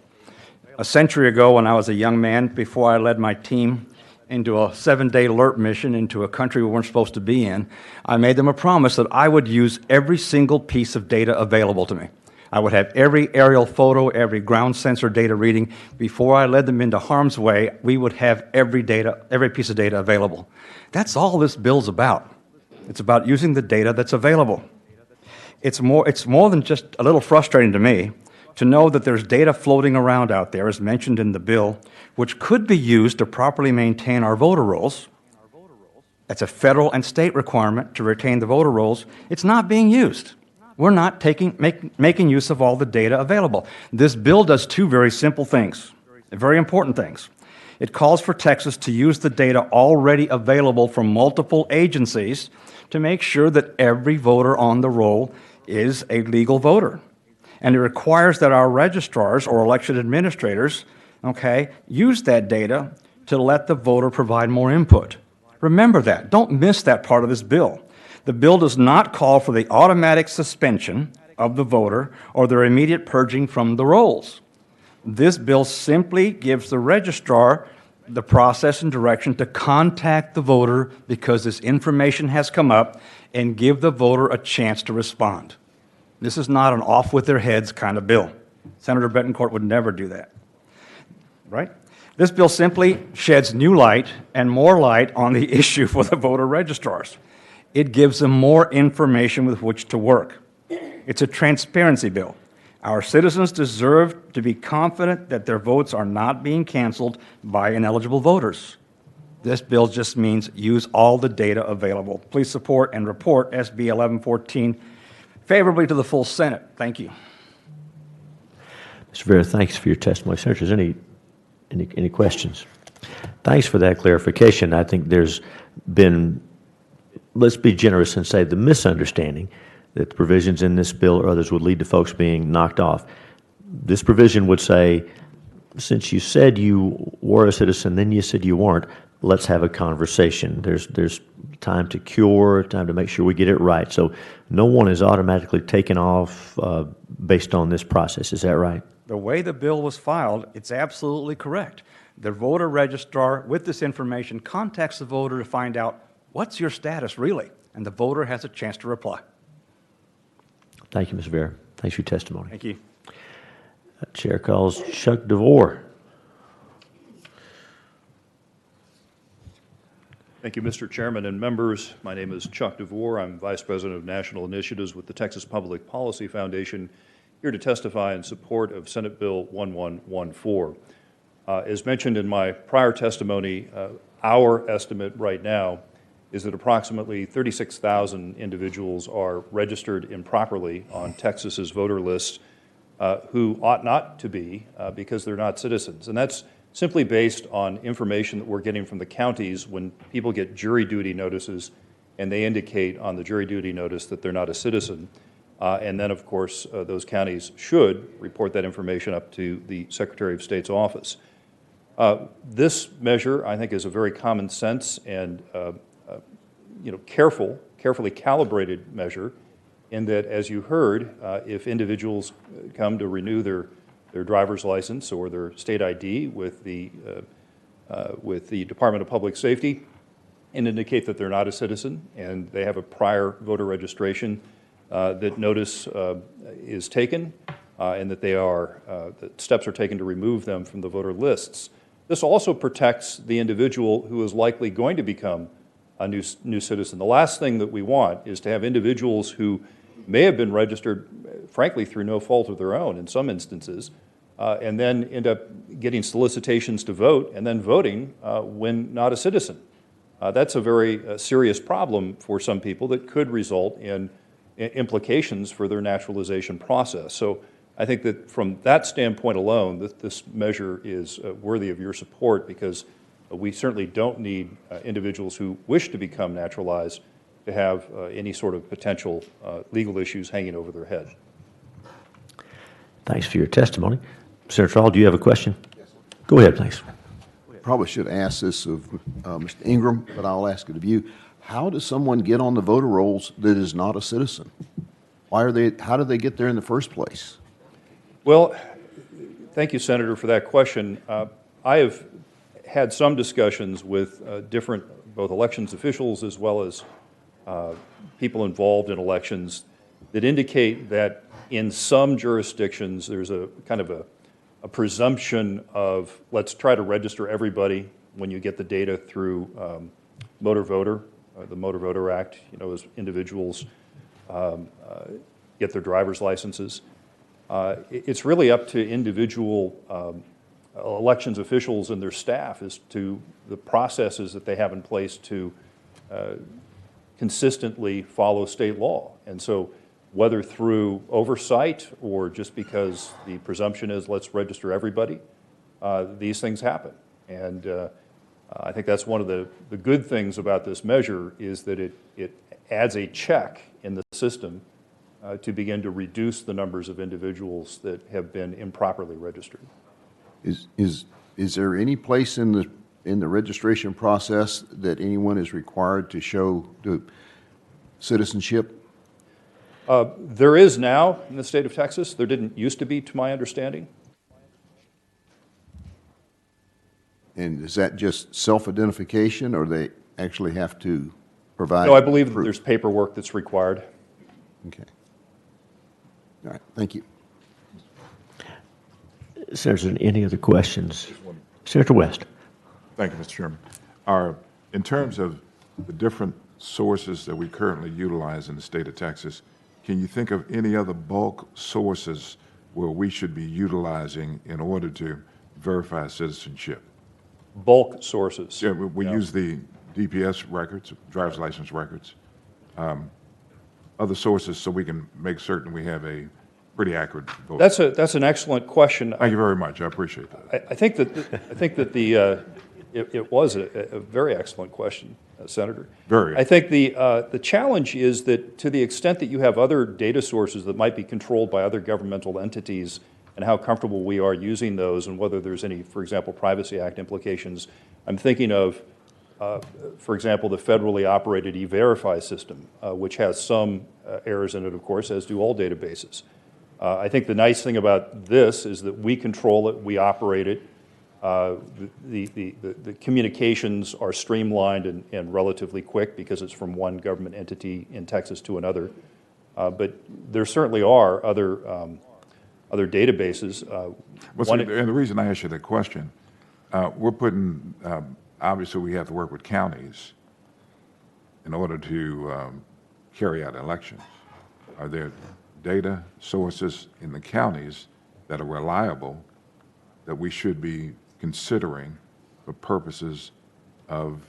A century ago, when I was a young man, before I led my team into a 7-day alert mission into a country we weren't supposed to be in, I made them a promise that I would use every single piece of data available to me. I would have every aerial photo, every ground sensor data reading. Before I led them into harm's way, we would have every piece of data available. That's all this bill's about. It's about using the data that's available. It's more than just a little frustrating to me to know that there's data floating around out there, as mentioned in the bill, which could be used to properly maintain our voter rolls. That's a federal and state requirement to retain the voter rolls. It's not being used. We're not making use of all the data available. This bill does two very simple things, very important things. It calls for Texas to use the data already available from multiple agencies to make sure that every voter on the roll is a legal voter. And it requires that our registrars or election administrators, use that data to let the voter provide more input. Remember that. Don't miss that part of this bill. The bill does not call for the automatic suspension of the voter or their immediate purging from the rolls. This bill simply gives the registrar the process and direction to contact the voter because this information has come up and give the voter a chance to respond. This is not an off with their heads kind of bill. Senator Betancourt would never do that, right? This bill simply sheds new light and more light on the issue for the voter registrars. It gives them more information with which to work. It's a transparency bill. Our citizens deserve to be confident that their votes are not being canceled by ineligible voters. This bill just means use all the data available. Please support and report SB 1114 favorably to the full Senate. Thank you. Mr. Vera, thanks for your testimony. Senators, any questions? Thanks for that clarification. I think there's been let's be generous and say the misunderstanding that the provisions in this bill or others would lead to folks being knocked off. This provision would say, since you said you were a citizen, then you said you weren't, let's have a conversation. There's time to cure, time to make sure we get it right. So no one is automatically taken off based on this process. Is that right? The way the bill was filed, it's absolutely correct. The voter registrar, with this information, contacts the voter to find out, what's your status really? And the voter has a chance to reply. Thank you, Ms. Vera. Thanks for your testimony. Thank you. Chair calls Chuck DeVore. Thank you, Mr. Chairman and members. My name is Chuck DeVore. I'm Vice President of National Initiatives with the Texas Public Policy Foundation, here to testify in support of Senate Bill 1114. As mentioned in my prior testimony, our estimate right now is that approximately 36,000 individuals are registered improperly on Texas's voter lists who ought not to be because they're not citizens. And that's simply based on information that we're getting from the counties when people get jury duty notices and they indicate on the jury duty notice that they're not a citizen. And then, of course, those counties should report that information up to the Secretary of State's office. This measure, I think, is a very common sense and carefully calibrated measure in that, as you heard, if individuals come to renew their driver's license or their state ID with the Department of Public Safety and indicate that they're not a citizen and they have a prior voter registration, that notice is taken and that that steps are taken to remove them from the voter lists. This also protects the individual who is likely going to become a new citizen. The last thing that we want is to have individuals who may have been registered, frankly, through no fault of their own in some instances, and then end up getting solicitations to vote and then voting when not a citizen. That's a very serious problem for some people that could result in implications for their naturalization process. So I think that from that standpoint alone, this measure is worthy of your support because we certainly don't need individuals who wish to become naturalized to have any sort of potential legal issues hanging over their head. Thanks for your testimony. Senator Hall, do you have a question? Yes. Go ahead, please. Probably should ask this of Mr. Ingram, but I'll ask it of you. How does someone get on the voter rolls that is not a citizen? How do they get there in the first place? Well, thank you, Senator, for that question. I have had some discussions with different, both elections officials as well as people involved in elections that indicate that in some jurisdictions there's a kind of a presumption of let's try to register everybody when you get the data through motor voter, the Motor Voter Act, as individuals get their driver's licenses. It's really up to individual elections officials and their staff as to the processes that they have in place to consistently follow state law. And so whether through oversight or just because the presumption is let's register everybody, these things happen. And I think that's one of the good things about this measure is that it adds a check in the system to begin to reduce the numbers of individuals that have been improperly registered. Is there any place in the registration process that anyone is required to show the citizenship? There is now in the state of Texas. There didn't used to be, to my understanding. And is that just self-identification, or they actually have to provide? No, I believe that there's paperwork that's required. Okay. All right. Thank you. Senator, any other questions? Senator West. Thank you, Mr. Chairman. In terms of the different sources that we currently utilize in the state of Texas, can you think of any other bulk sources where we should be utilizing in order to verify citizenship? Bulk sources? Yeah, we use the DPS records, driver's license records, other sources so we can make certain we have a pretty accurate vote. That's an excellent question. Thank you very much. I appreciate that. I think that It was a very excellent question, Senator. Very. I think the challenge is that to the extent that you have other data sources that might be controlled by other governmental entities and how comfortable we are using those and whether there's any, for example, Privacy Act implications, I'm thinking of, for example, the federally operated E-Verify system, which has some errors in it, of course, as do all databases. I think the nice thing about this is that we control it, we operate it. The communications are streamlined and relatively quick because it's from one government entity in Texas to another. But there certainly are other databases. And the reason I asked you that question, we're putting, obviously we have to work with counties in order to carry out elections. Are there data sources in the counties that are reliable that we should be considering for purposes of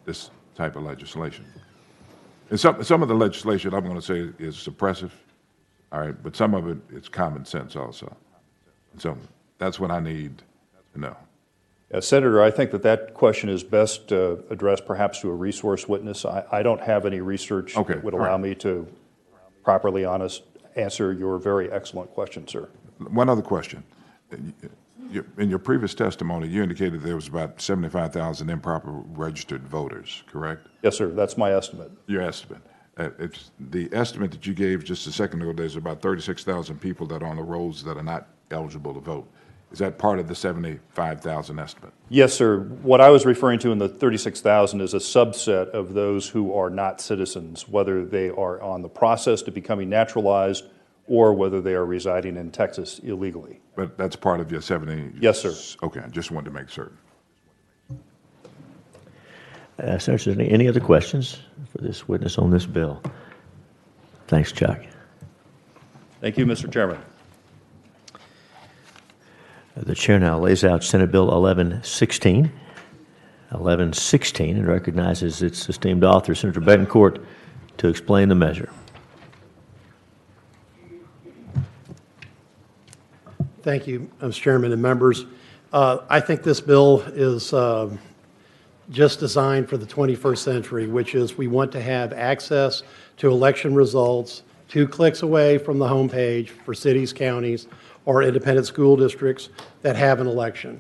this type of legislation? And some of the legislation I'm going to say is suppressive, all right, but some of it is common sense also. So that's what I need to know. Senator, I think that question is best addressed perhaps to a resource witness. I don't have any research that would allow me to properly answer your very excellent question, sir. One other question. In your previous testimony, you indicated there was about 75,000 improper registered voters, correct? Yes, sir. That's my estimate. Your estimate. It's the estimate that you gave just a second ago, there's about 36,000 people that are on the rolls that are not eligible to vote. Is that part of the 75,000 estimate? Yes, sir. What I was referring to in the 36,000 is a subset of those who are not citizens, whether they are on the process to becoming naturalized or whether they are residing in Texas illegally. But that's part of your 70? Yes, sir. Okay, I just wanted to make certain. Senator, any other questions for this witness on this bill? Thanks, Chuck. Thank you, Mr. Chairman. The chair now lays out Senate Bill 1116. 1116, and recognizes its esteemed author, Senator Betancourt, to explain the measure. Thank you, Mr. Chairman and members. I think this bill is just designed for the 21st century, which is we want to have access to election results 2 clicks away from the home page for cities, counties, or independent school districts that have an election.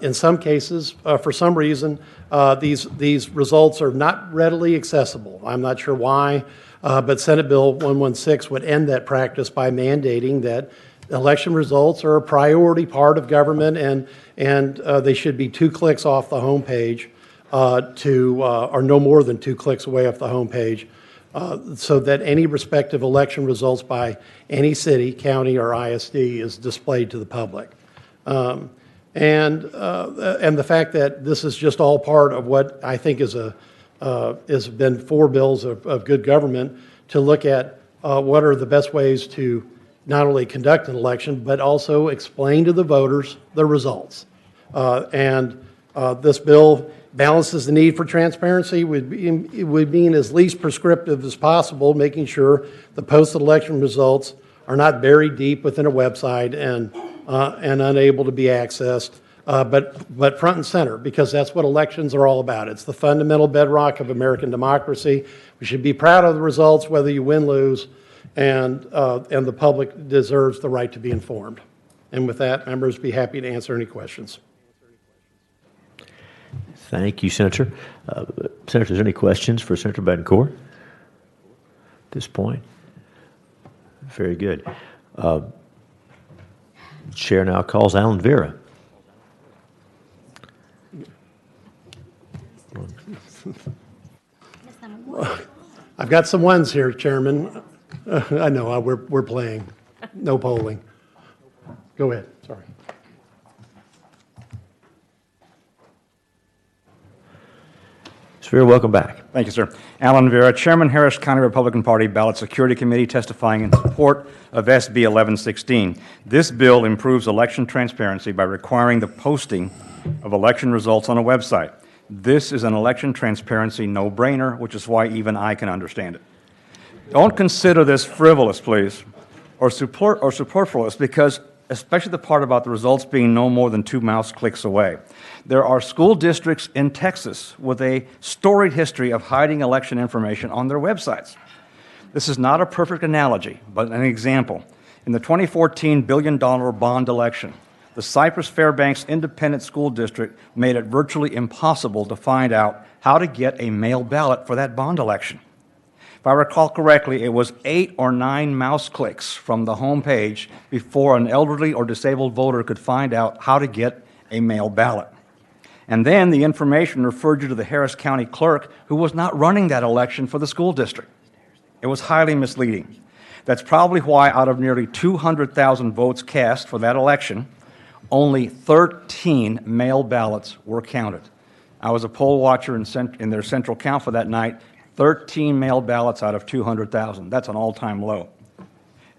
In some cases, for some reason, these results are not readily accessible. I'm not sure why, but Senate Bill 116 would end that practice by mandating that election results are a priority part of government, and they should be 2 clicks off the home page or no more than 2 clicks away off the home page, so that any respective election results by any city, county, or ISD is displayed to the public. And the fact that this is just all part of what I think is has been 4 bills of good government to look at what are the best ways to not only conduct an election, but also explain to the voters the results. This bill balances the need for transparency with being as least prescriptive as possible, making sure the posted election results are not buried deep within a website and unable to be accessed, but front and center, because that's what elections are all about. It's the fundamental bedrock of American democracy. We should be proud of the results, whether you win, lose, and the public deserves the right to be informed. And with that, members, be happy to answer any questions. Thank you, Senator. Senators, any questions for Senator Betancourt at this point? Very good. Chair now calls Alan Vera. I've got some ones here, Chairman. I know, we're playing. No polling. Go ahead, sorry. Mr. Vera, welcome back. Thank you, sir. Alan Vera, Chairman, Harris County Republican Party Ballot Security Committee, testifying in support of SB 1116. This bill improves election transparency by requiring the posting of election results on a website. This is an election transparency no-brainer, which is why even I can understand it. Don't consider this frivolous, please, or superfluous, because especially the part about the results being no more than 2 mouse clicks away. There are school districts in Texas with a storied history of hiding election information on their websites. This is not a perfect analogy, but an example. In the 2014 billion-dollar bond election, the Cypress Fairbanks Independent School District made it virtually impossible to find out how to get a mail ballot for that bond election. If I recall correctly, it was 8 or 9 mouse clicks from the home page before an elderly or disabled voter could find out how to get a mail ballot. And then the information referred you to the Harris County clerk, who was not running that election for the school district. It was highly misleading. That's probably why out of nearly 200,000 votes cast for that election, only 13 mail ballots were counted. I was a poll watcher in their central count for that night. 13 mail ballots out of 200,000. That's an all-time low.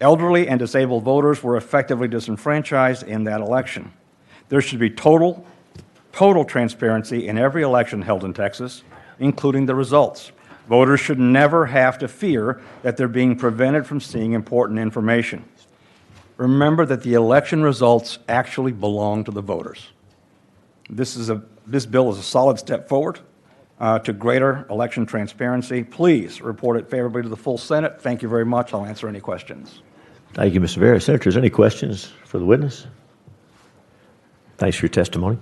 Elderly and disabled voters were effectively disenfranchised in that election. There should be total transparency in every election held in Texas, including the results. Voters should never have to fear that they're being prevented from seeing important information. Remember that the election results actually belong to the voters. This bill is a solid step forward to greater election transparency. Please report it favorably to the full Senate. Thank you very much. I'll answer any questions. Thank you, Mr. Vera. Senators, any questions for the witness? Thanks for your testimony.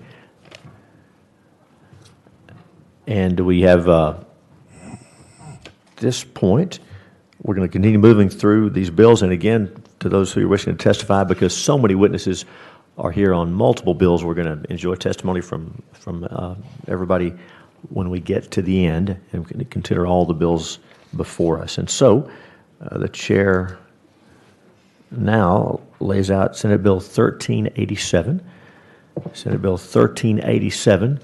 And we have, at this point, we're going to continue moving through these bills. And again, to those who are wishing to testify, because so many witnesses are here on multiple bills, we're going to enjoy testimony from everybody when we get to the end and consider all the bills before us. And so the chair now lays out Senate Bill 1387. Senate Bill 1387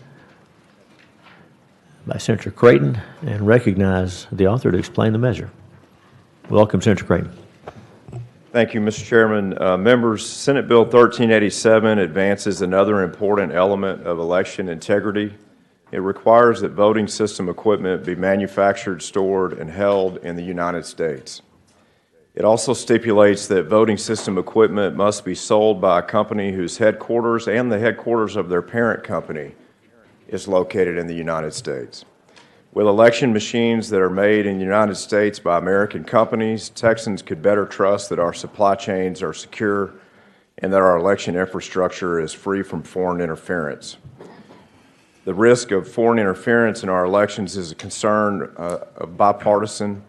by Senator Creighton, and recognize the author to explain the measure. Welcome, Senator Creighton. Thank you, Mr. Chairman. Members, Senate Bill 1387 advances another important element of election integrity. It requires that voting system equipment be manufactured, stored, and held in the United States. It also stipulates that voting system equipment must be sold by a company whose headquarters and the headquarters of their parent company is located in the United States. With election machines that are made in the United States by American companies, Texans could better trust that our supply chains are secure and that our election infrastructure is free from foreign interference. The risk of foreign interference in our elections is a concern a bipartisan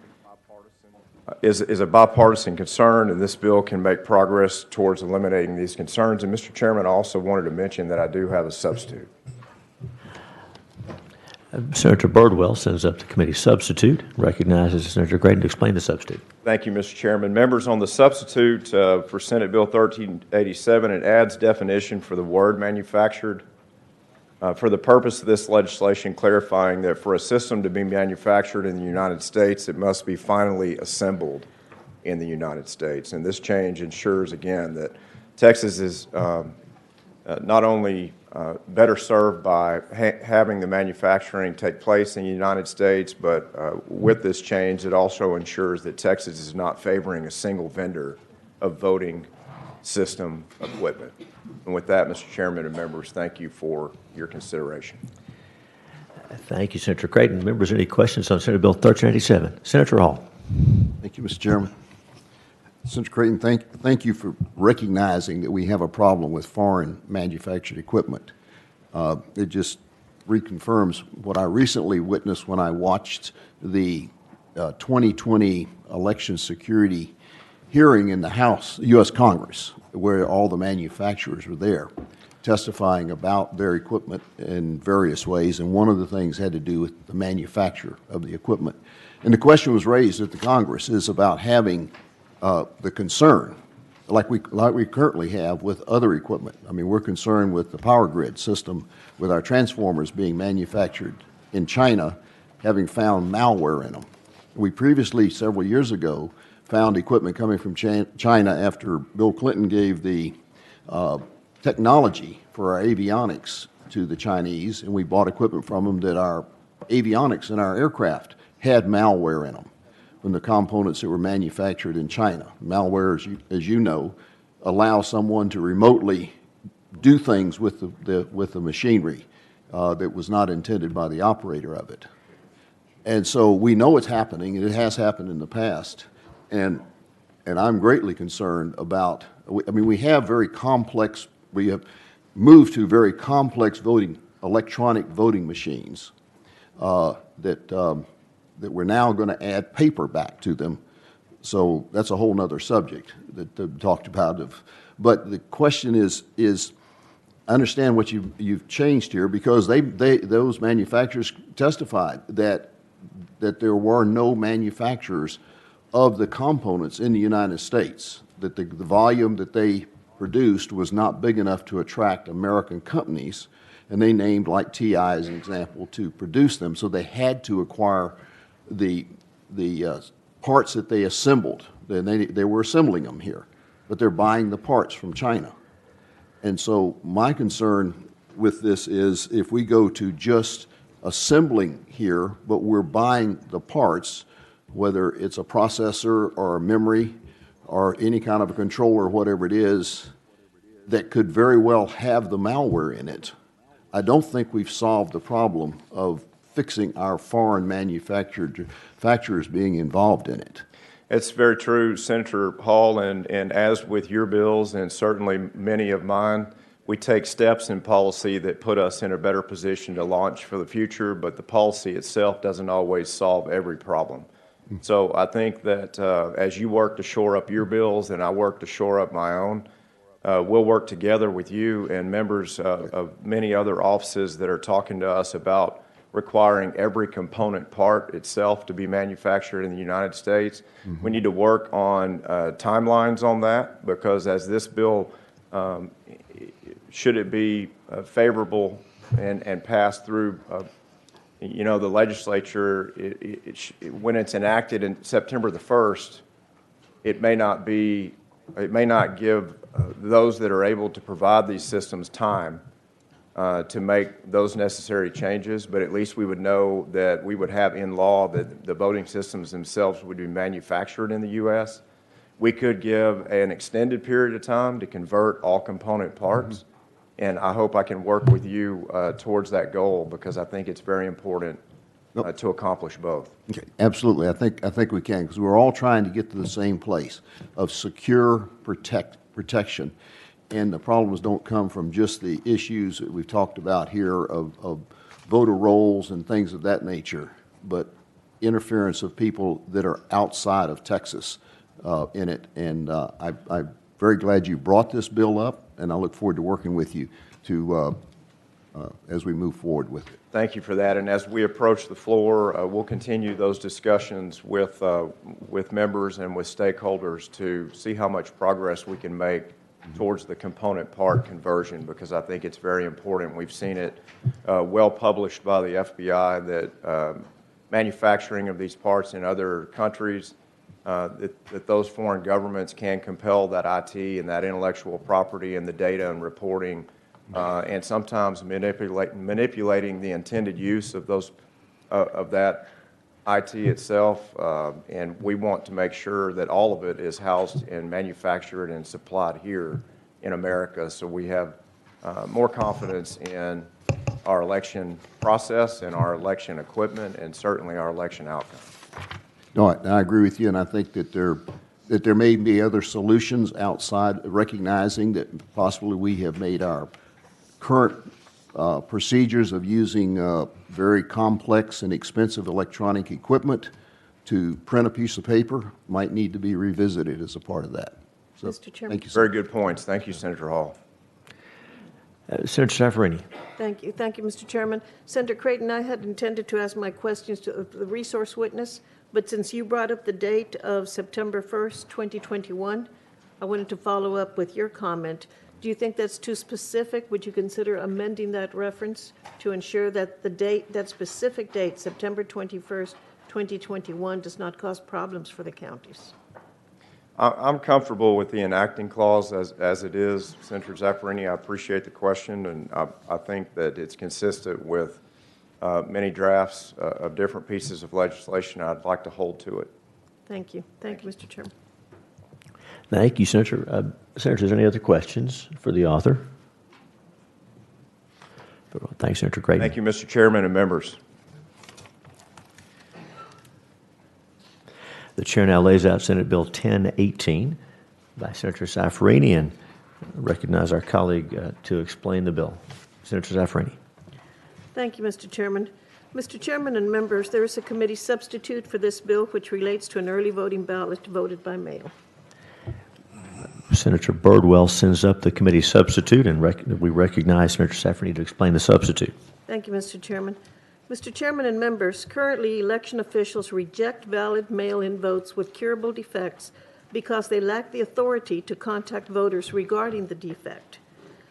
concern, and this bill can make progress towards eliminating these concerns. And Mr. Chairman, I also wanted to mention that I do have a substitute. Senator Birdwell sends up the committee substitute, recognizes Senator Creighton to explain the substitute. Thank you, Mr. Chairman. Members, on the substitute for Senate Bill 1387, it adds definition for the word manufactured for the purpose of this legislation, clarifying that for a system to be manufactured in the United States, it must be finally assembled in the United States. And this change ensures, again, that Texas is not only better served by having the manufacturing take place in the United States, but with this change, it also ensures that Texas is not favoring a single vendor of voting system equipment. And with that, Mr. Chairman and members, thank you for your consideration. Thank you, Senator Creighton. Members, any questions on Senate Bill 1387? Senator Hall. Thank you, Mr. Chairman. Senator Creighton, thank you for recognizing that we have a problem with foreign manufactured equipment. It just reconfirms what I recently witnessed when I watched the 2020 election security hearing in the House, U.S. Congress, where all the manufacturers were there testifying about their equipment in various ways, and one of the things had to do with the manufacture of the equipment. And the question was raised at the Congress is about having the concern, like we currently have with other equipment. I mean, we're concerned with the power grid system, with our transformers being manufactured in China, having found malware in them. We previously, several years ago, found equipment coming from China after Bill Clinton gave the technology for our avionics to the Chinese, and we bought equipment from them that our avionics in our aircraft had malware in them from the components that were manufactured in China. Malware, as you know, allow someone to remotely do things with the machinery that was not intended by the operator of it. And so we know it's happening, and it has happened in the past. And I'm greatly concerned about, I mean, we have moved to very complex electronic voting machines that we're now going to add paper back to them. So that's a whole nother subject that we talked about. But the question is I understand what you've changed here, because those manufacturers testified that there were no manufacturers of the components in the United States, that the volume that they produced was not big enough to attract American companies, and they named like TI as an example to produce them. So they had to acquire the parts that they assembled. They were assembling them here, but they're buying the parts from China. And so my concern with this is if we go to just assembling here, but we're buying the parts, whether it's a processor or a memory or any kind of a controller, whatever it is, that could very well have the malware in it, I don't think we've solved the problem of fixing our foreign manufacturers being involved in it. It's very true, Senator Hall, and as with your bills and certainly many of mine, we take steps in policy that put us in a better position to launch for the future, but the policy itself doesn't always solve every problem. So I think that as you work to shore up your bills and I work to shore up my own, we'll work together with you and members of many other offices that are talking to us about requiring every component part itself to be manufactured in the United States. We need to work on timelines on that, because as this bill, should it be favorable and pass through, the legislature, when it's enacted in September the 1st, it may not give those that are able to provide these systems time to make those necessary changes, but at least we would know that we would have in law that the voting systems themselves would be manufactured in the U.S. We could give an extended period of time to convert all component parts, and I hope I can work with you towards that goal, because I think it's very important to accomplish both. Okay, absolutely. I think we can, because we're all trying to get to the same place of secure protection. And the problems don't come from just the issues that we've talked about here of voter rolls and things of that nature, but interference of people that are outside of Texas in it. And I'm very glad you brought this bill up, and I look forward to working with you as we move forward with it. Thank you for that. And as we approach the floor, we'll continue those discussions with members and with stakeholders to see how much progress we can make towards the component part conversion, because I think it's very important. We've seen it well published by the FBI that manufacturing of these parts in other countries, that those foreign governments can compel that IT and that intellectual property and the data and reporting, and sometimes manipulating the intended use of that IT itself, and we want to make sure that all of it is housed and manufactured and supplied here in America, so we have more confidence in our election process and our election equipment and certainly our election outcome. No, I agree with you, and I think that there may be other solutions outside, recognizing that possibly we have made our current procedures of using very complex and expensive electronic equipment to print a piece of paper might need to be revisited as a part of that. So, Mr. Chairman. thank you, sir. Very good points. Thank you, Senator Hall. Senator Staffarini. Thank you, Mr. Chairman. Senator Creighton, I had intended to ask my questions to the resource witness, but since you brought up the date of September 1st, 2021, I wanted to follow up with your comment. Do you think that's too specific? Would you consider amending that reference to ensure that the date, that specific date, September 21st, 2021, does not cause problems for the counties? I'm comfortable with the enacting clause as it is. Senator Zaffarini, I appreciate the question, and I think that it's consistent with many drafts of different pieces of legislation. I'd like to hold to it. Thank you. Thank you, Mr. Chairman. Thank you, Senator. Senator, is there any other questions for the author? Thanks, Senator Creighton. Thank you, Mr. Chairman and members. The chair now lays out Senate Bill 1018 by Senator Saffarini, and recognize our colleague to explain the bill. Senator Saffarini. Thank you, Mr. Chairman. Mr. Chairman and members, there is a committee substitute for this bill which relates to an early voting ballot voted by mail. Senator Birdwell sends up the committee substitute, and we recognize Senator Saffarini to explain the substitute. Thank you, Mr. Chairman. Mr. Chairman and members, currently election officials reject valid mail-in votes with curable defects because they lack the authority to contact voters regarding the defect.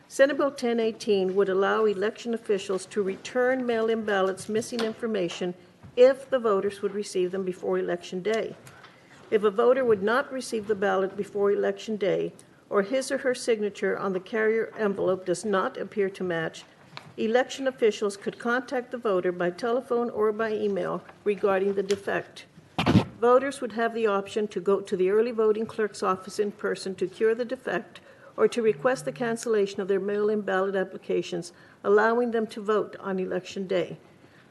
Senate Bill 1018 would allow election officials to return mail-in ballots missing information if the voters would receive them before Election Day. If a voter would not receive the ballot before Election Day, or his or her signature on the carrier envelope does not appear to match, election officials could contact the voter by telephone or by email regarding the defect. Voters would have the option to go to the early voting clerk's office in person to cure the defect or to request the cancellation of their mail-in ballot applications, allowing them to vote on Election Day.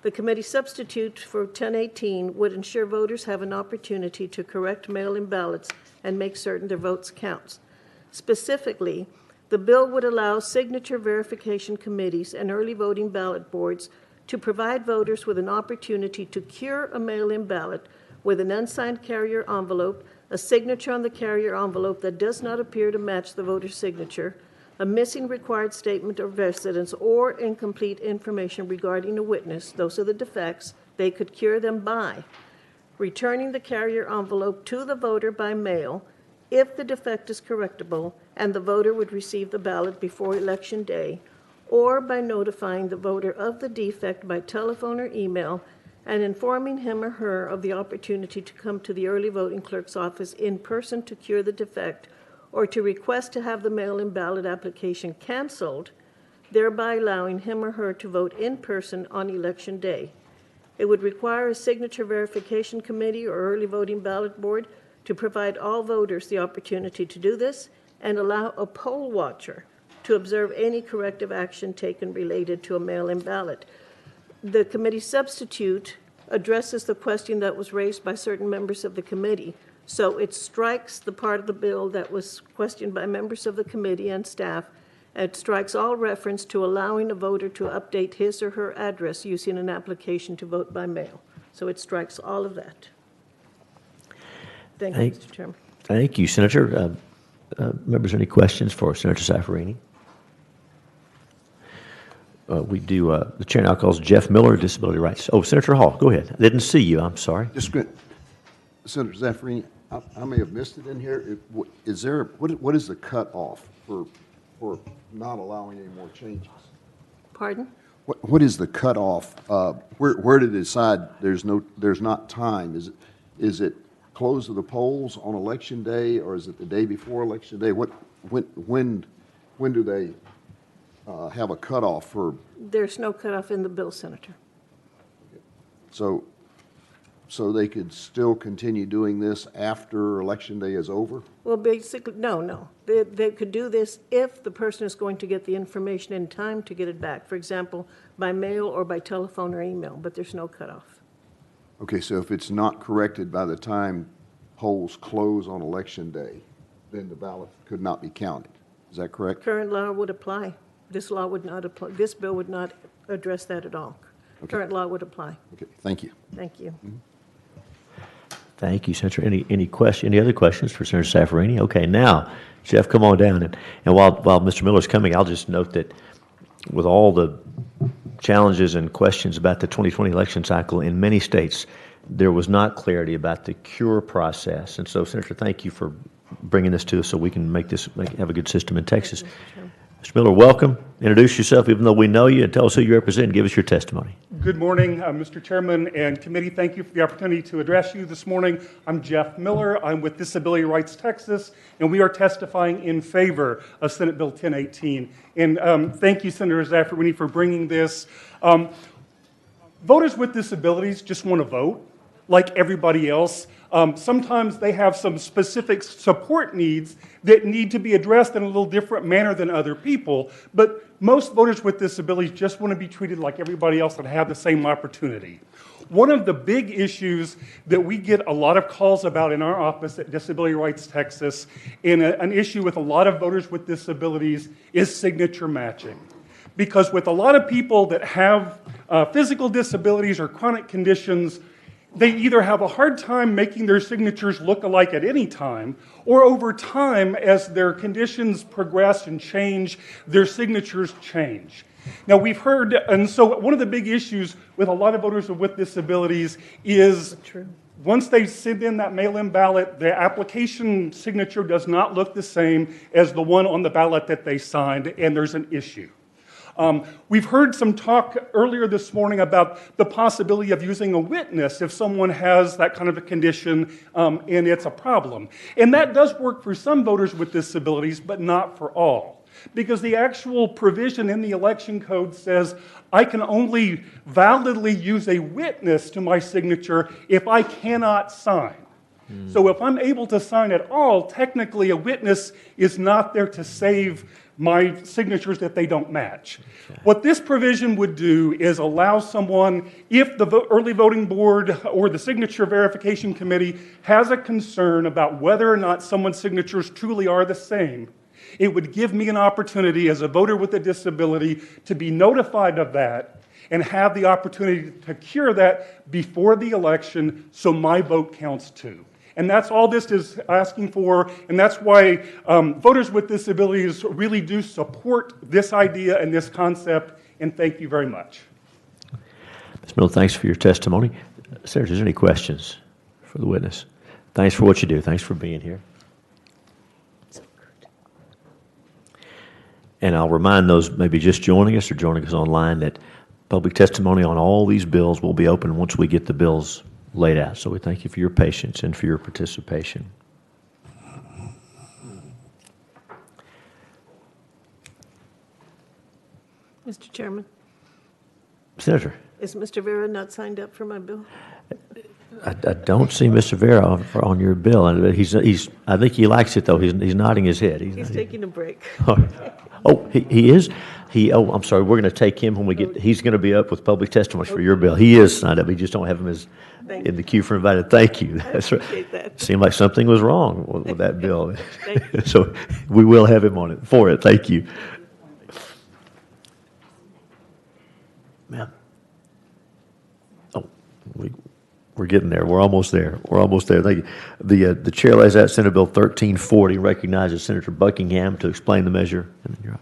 The committee substitute for 1018 would ensure voters have an opportunity to correct mail-in ballots and make certain their votes count. Specifically, the bill would allow signature verification committees and early voting ballot boards to provide voters with an opportunity to cure a mail-in ballot with an unsigned carrier envelope, a signature on the carrier envelope that does not appear to match the voter's signature, a missing required statement of residence, or incomplete information regarding a witness. Those are the defects. They could cure them by returning the carrier envelope to the voter by mail if the defect is correctable and the voter would receive the ballot before Election Day, or by notifying the voter of the defect by telephone or email and informing him or her of the opportunity to come to the early voting clerk's office in person to cure the defect or to request to have the mail-in ballot application canceled, thereby allowing him or her to vote in person on Election Day. It would require a signature verification committee or early voting ballot board to provide all voters the opportunity to do this and allow a poll watcher to observe any corrective action taken related to a mail-in ballot. The committee substitute addresses the question that was raised by certain members of the committee. So it strikes the part of the bill that was questioned by members of the committee and staff. It strikes all reference to allowing a voter to update his or her address using an application to vote by mail. So it strikes all of that. Thank you, Mr. Chairman. Thank you, Senator. Members, any questions for Senator Saffarini? The chair now calls Jeff Miller, Disability Rights. Oh, Senator Hall, go ahead. I didn't see you. I'm sorry. Senator Zaffarini, I may have missed it in here. What is the cutoff for not allowing any more changes? Pardon? What is the cutoff? Where to decide there's not time? Is it close of the polls on Election Day, or is it the day before Election Day? When do they have a cutoff for? There's no cutoff in the bill, Senator. So they could still continue doing this after Election Day is over? Well, basically, no. They could do this if the person is going to get the information in time to get it back. For example, by mail or by telephone or email, but there's no cutoff. Okay, so if it's not corrected by the time polls close on Election Day, then the ballot could not be counted. Is that correct? Current law would apply. This law would not apply. This bill would not address that at all. Okay. Current law would apply. Okay, thank you. Thank you. Mm-hmm. Thank you, Senator. Any other questions for Senator Saffarini? Okay, now, Jeff, come on down. And while Mr. Miller's coming, I'll just note that with all the challenges and questions about the 2020 election cycle in many states, there was not clarity about the cure process. And so, Senator, thank you for bringing this to us so we can have a good system in Texas. Mr. Miller, welcome. Introduce yourself, even though we know you, and tell us who you represent and give us your testimony. Good morning, Mr. Chairman and committee. Thank you for the opportunity to address you this morning. I'm Jeff Miller. I'm with Disability Rights Texas, and we are testifying in favor of Senate Bill 1018. And thank you, Senator Zaffarini, for bringing this. Voters with disabilities just want to vote like everybody else. Sometimes they have some specific support needs that need to be addressed in a little different manner than other people, but most voters with disabilities just want to be treated like everybody else and have the same opportunity. One of the big issues that we get a lot of calls about in our office at Disability Rights Texas, and an issue with a lot of voters with disabilities, is signature matching. Because with a lot of people that have physical disabilities or chronic conditions, they either have a hard time making their signatures look alike at any time, or over time, as their conditions progress and change, their signatures change. Now, we've heard, and so one of the big issues with a lot of voters with disabilities is once they send in that mail-in ballot, the application signature does not look the same as the one on the ballot that they signed, and there's an issue. We've heard some talk earlier this morning about the possibility of using a witness if someone has that kind of a condition and it's a problem. And that does work for some voters with disabilities, but not for all. Because the actual provision in the election code says I can only validly use a witness to my signature if I cannot sign. So if I'm able to sign at all, technically a witness is not there to save my signatures that they don't match. Okay. What this provision would do is allow someone, if the early voting board or the signature verification committee has a concern about whether or not someone's signatures truly are the same, it would give me an opportunity as a voter with a disability to be notified of that and have the opportunity to cure that before the election so my vote counts too. And that's all this is asking for, and that's why voters with disabilities really do support this idea and this concept, and thank you very much. Ms. Miller, thanks for your testimony. Senator, is there any questions for the witness? Thanks for what you do. Thanks for being here. And I'll remind those maybe just joining us or joining us online that public testimony on all these bills will be open once we get the bills laid out. So we thank you for your patience and for your participation. Mr. Chairman. Senator. Is Mr. Vera not signed up for my bill? I don't see Mr. Vera on your bill. I think he likes it, though. He's nodding his head. He's taking a break. Oh, he is? I'm sorry. We're going to take him when we get. He's going to be up with public testimony for your bill. He is signed up. We just don't have him in the queue for invited. Thank you. That's right. That. Seemed like something was wrong with that bill. So we will have him on it for it. Thank you. Ma'am. Oh, we're getting there. We're almost there. Thank you. The chair lays out Senate Bill 1340, recognizes Senator Buckingham to explain the measure. And then you're up.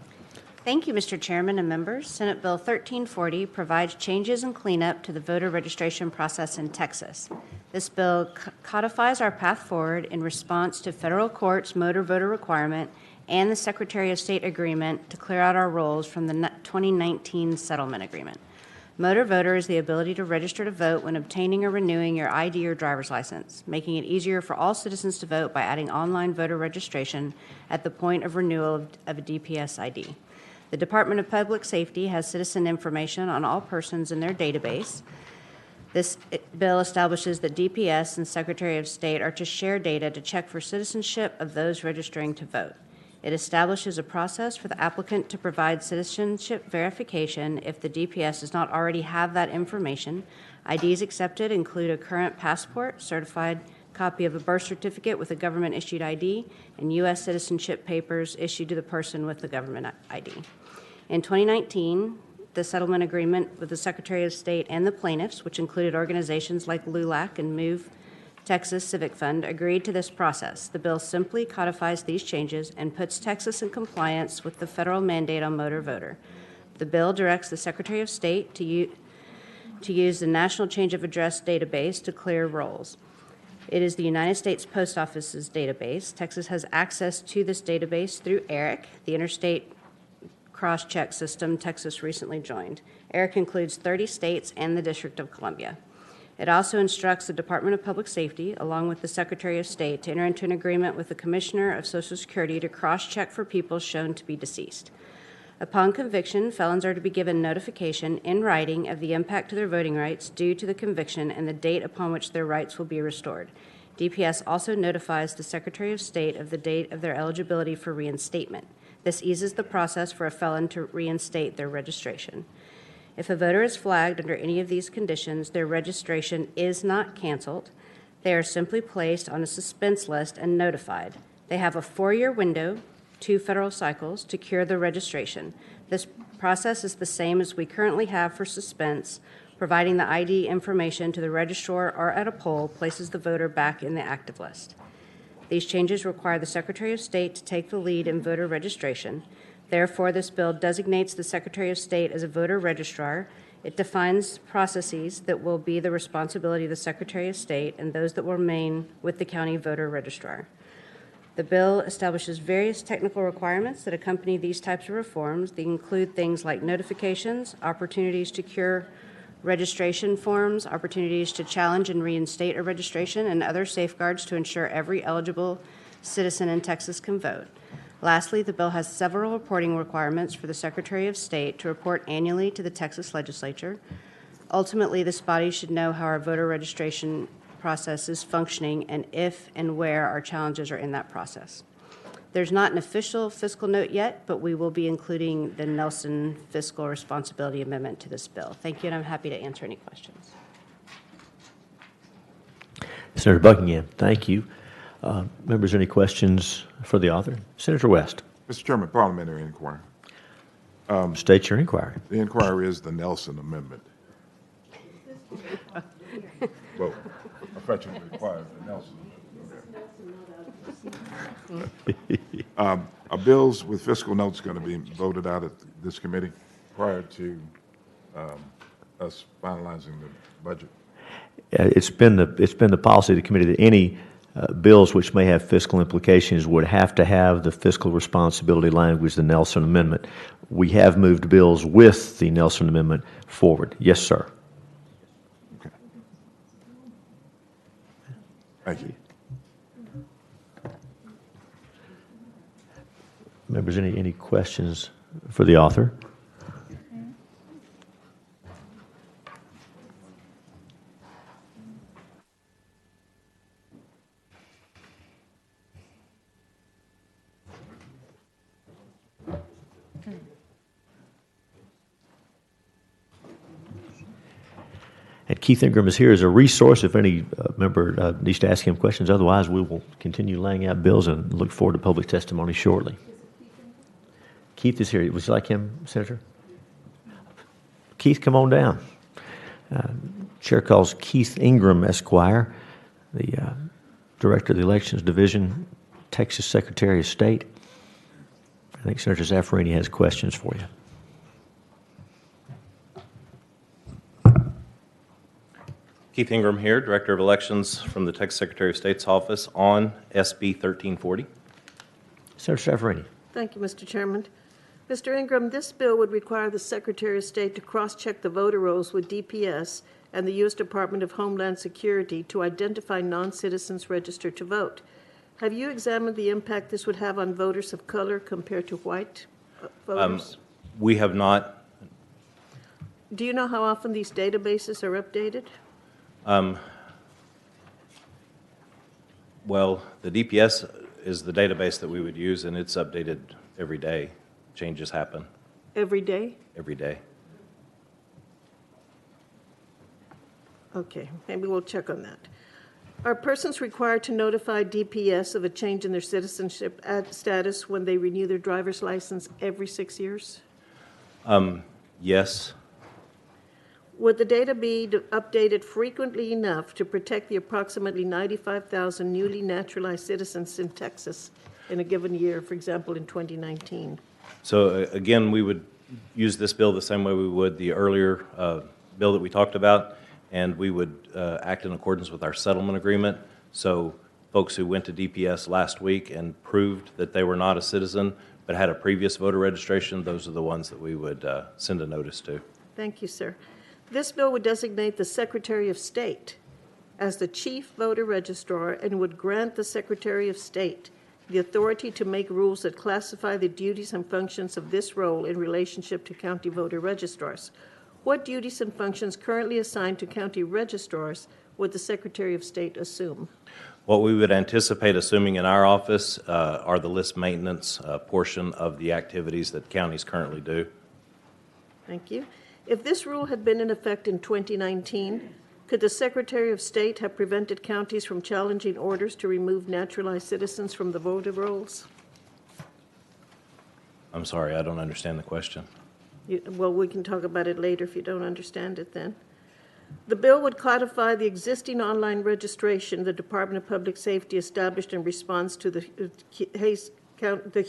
Thank you, Mr. Chairman and members. Senate Bill 1340 provides changes and cleanup to the voter registration process in Texas. This bill codifies our path forward in response to federal court's motor voter requirement and the Secretary of State agreement to clear out our roles from the 2019 settlement agreement. Motor voter is the ability to register to vote when obtaining or renewing your ID or driver's license, making it easier for all citizens to vote by adding online voter registration at the point of renewal of a DPS ID. The Department of Public Safety has citizen information on all persons in their database. This bill establishes that DPS and Secretary of State are to share data to check for citizenship of those registering to vote. It establishes a process for the applicant to provide citizenship verification if the DPS does not already have that information. IDs accepted include a current passport, certified copy of a birth certificate with a government-issued ID, and U.S. citizenship papers issued to the person with the government ID. In 2019, the settlement agreement with the Secretary of State and the plaintiffs, which included organizations like LULAC and Move Texas Civic Fund, agreed to this process. The bill simply codifies these changes and puts Texas in compliance with the federal mandate on motor voter. The bill directs the Secretary of State to use the National Change of Address database to clear rolls. It is the United States Post Office's database. Texas has access to this database through ERIC, the Interstate Cross-Check System Texas recently joined. ERIC includes 30 states and the District of Columbia. It also instructs the Department of Public Safety, along with the Secretary of State, to enter into an agreement with the Commissioner of Social Security to cross-check for people shown to be deceased. Upon conviction, felons are to be given notification in writing of the impact to their voting rights due to the conviction and the date upon which their rights will be restored. DPS also notifies the Secretary of State of the date of their eligibility for reinstatement. This eases the process for a felon to reinstate their registration. If a voter is flagged under any of these conditions, their registration is not canceled. They are simply placed on a suspense list and notified. They have a 4-year window, 2 federal cycles, to cure their registration. This process is the same as we currently have for suspense. Providing the ID information to the registrar or at a poll places the voter back in the active list. These changes require the Secretary of State to take the lead in voter registration. Therefore, this bill designates the Secretary of State as a voter registrar. It defines processes that will be the responsibility of the Secretary of State and those that will remain with the county voter registrar. The bill establishes various technical requirements that accompany these types of reforms. They include things like notifications, opportunities to cure registration forms, opportunities to challenge and reinstate a registration, and other safeguards to ensure every eligible citizen in Texas can vote. Lastly, the bill has several reporting requirements for the Secretary of State to report annually to the Texas Legislature. Ultimately, this body should know how our voter registration process is functioning and if and where our challenges are in that process. There's not an official fiscal note yet, but we will be including the Nelson Fiscal Responsibility Amendment to this bill. Thank you, and I'm happy to answer any questions. Senator Buckingham, thank you. Members, any questions for the author? Senator West. Mr. Chairman, parliamentary inquiry. State your inquiry. The inquiry is the Nelson Amendment. Well, I thought you required the Nelson Amendment. Are bills with fiscal notes going to be voted out at this committee prior to us finalizing the budget? It's been the policy of the committee that any bills which may have fiscal implications would have to have the fiscal responsibility language, the Nelson Amendment. We have moved bills with the Nelson Amendment forward. Yes, sir. Okay. Thank you. Members, any questions for the author? And Keith Ingram is here as a resource if any member needs to ask him questions. Otherwise, we will continue laying out bills and look forward to public testimony shortly. Keith is here. Would you like him, Senator? Keith, come on down. Chair calls Keith Ingram, Esquire, the Director of the Elections Division, Texas Secretary of State. I think Senator Zaffarini has questions for you. Keith Ingram here, Director of Elections from the Texas Secretary of State's office on SB 1340. Senator Zaffarini. Thank you, Mr. Chairman. Mr. Ingram, this bill would require the Secretary of State to cross-check the voter rolls with DPS and the U.S. Department of Homeland Security to identify non-citizens registered to vote. Have you examined the impact this would have on voters of color compared to white voters? We have not. Do you know how often these databases are updated? Well, the DPS is the database that we would use, and it's updated every day. Changes happen. Every day? Every day. Okay, maybe we'll check on that. Are persons required to notify DPS of a change in their citizenship status when they renew their driver's license every 6 years? Yes. Would the data be updated frequently enough to protect the approximately 95,000 newly naturalized citizens in Texas in a given year, for example, in 2019? So again, we would use this bill the same way we would the earlier bill that we talked about, and we would act in accordance with our settlement agreement. So folks who went to DPS last week and proved that they were not a citizen but had a previous voter registration, those are the ones that we would send a notice to. Thank you, sir. This bill would designate the Secretary of State as the chief voter registrar and would grant the Secretary of State the authority to make rules that classify the duties and functions of this role in relationship to county voter registrars. What duties and functions currently assigned to county registrars would the Secretary of State assume? What we would anticipate assuming in our office are the list maintenance portion of the activities that counties currently do. Thank you. If this rule had been in effect in 2019, could the Secretary of State have prevented counties from challenging orders to remove naturalized citizens from the voter rolls? I'm sorry, I don't understand the question. Well, we can talk about it later if you don't understand it then. The bill would codify the existing online registration the Department of Public Safety established in response to the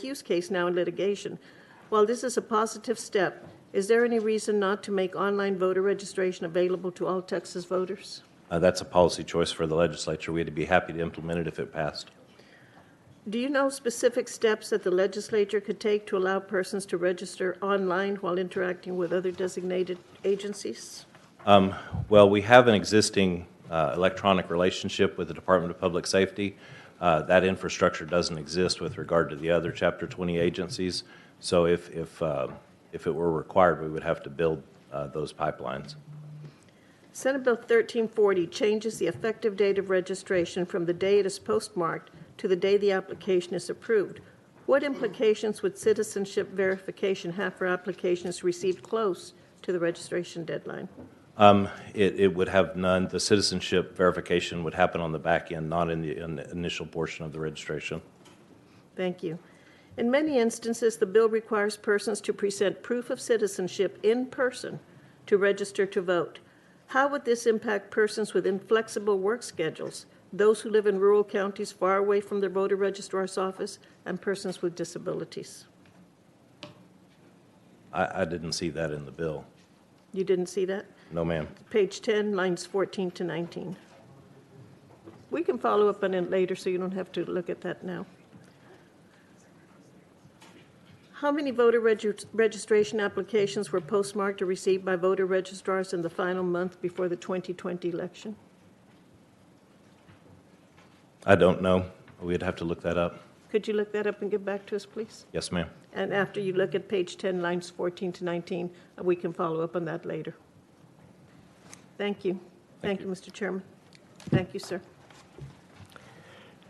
Hughes case now in litigation. While this is a positive step, is there any reason not to make online voter registration available to all Texas voters? That's a policy choice for the legislature. We'd be happy to implement it if it passed. Do you know specific steps that the legislature could take to allow persons to register online while interacting with other designated agencies? Well, we have an existing electronic relationship with the Department of Public Safety. That infrastructure doesn't exist with regard to the other Chapter 20 agencies. So if it were required, we would have to build those pipelines. Senate Bill 1340 changes the effective date of registration from the day it is postmarked to the day the application is approved. What implications would citizenship verification have for applications received close to the registration deadline? It would have none. The citizenship verification would happen on the back end, not in the initial portion of the registration. Thank you. In many instances, the bill requires persons to present proof of citizenship in person to register to vote. How would this impact persons with inflexible work schedules, those who live in rural counties far away from their voter registrar's office, and persons with disabilities? I didn't see that in the bill. You didn't see that? No, ma'am. Page 10, lines 14 to 19. We can follow up on it later, so you don't have to look at that now. How many voter registration applications were postmarked or received by voter registrars in the final month before the 2020 election? I don't know. We'd have to look that up. Could you look that up and get back to us, please? Yes, ma'am. And after you look at page 10, lines 14 to 19, we can follow up on that later. Thank you. Thank you, Mr. Chairman. Thank you, sir.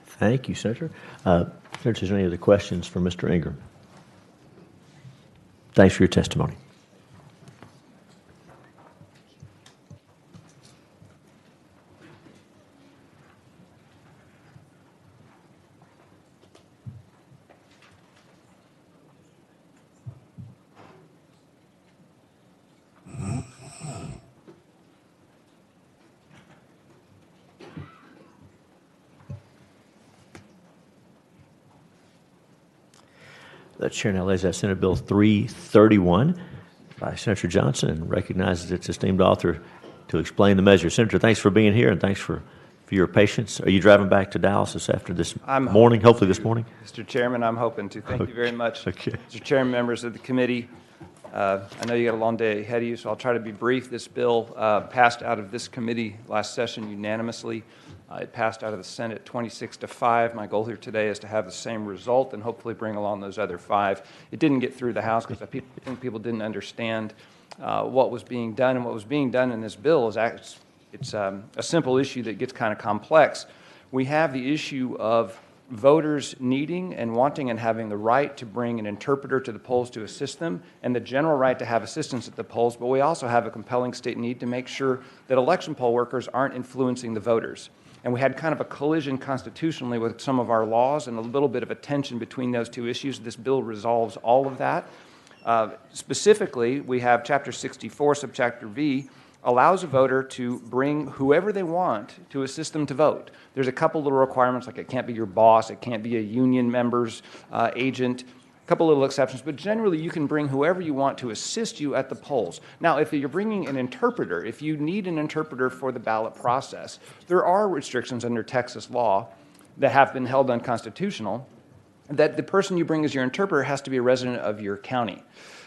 Thank you, Senator. Senator, is there any other questions for Mr. Ingram? Thanks for your testimony. The chair now lays out Senate Bill 331 by Senator Johnson and recognizes its esteemed author to explain the measure. Senator, thanks for being here and thanks for your patience. Are you driving back to Dallas hopefully this morning? Mr. Chairman, I'm hoping to. Thank you very much. Okay. Mr. Chairman, members of the committee, I know you got a long day ahead of you, so I'll try to be brief. This bill passed out of this committee last session unanimously. It passed out of the Senate 26-5. My goal here today is to have the same result and hopefully bring along those other 5. It didn't get through the House because I think people didn't understand what was being done. And what was being done in this bill is it's a simple issue that gets kind of complex. We have the issue of voters needing and wanting and having the right to bring an interpreter to the polls to assist them and the general right to have assistance at the polls, but we also have a compelling state need to make sure that election poll workers aren't influencing the voters. And we had kind of a collision constitutionally with some of our laws and a little bit of a tension between those two issues. This bill resolves all of that. Specifically, we have Chapter 64, Subchapter V, allows a voter to bring whoever they want to assist them to vote. There's a couple little requirements, like it can't be your boss, it can't be a union member's agent, a couple little exceptions, but generally you can bring whoever you want to assist you at the polls. Now, if you're bringing an interpreter, if you need an interpreter for the ballot process, there are restrictions under Texas law that have been held unconstitutional that the person you bring as your interpreter has to be a resident of your county.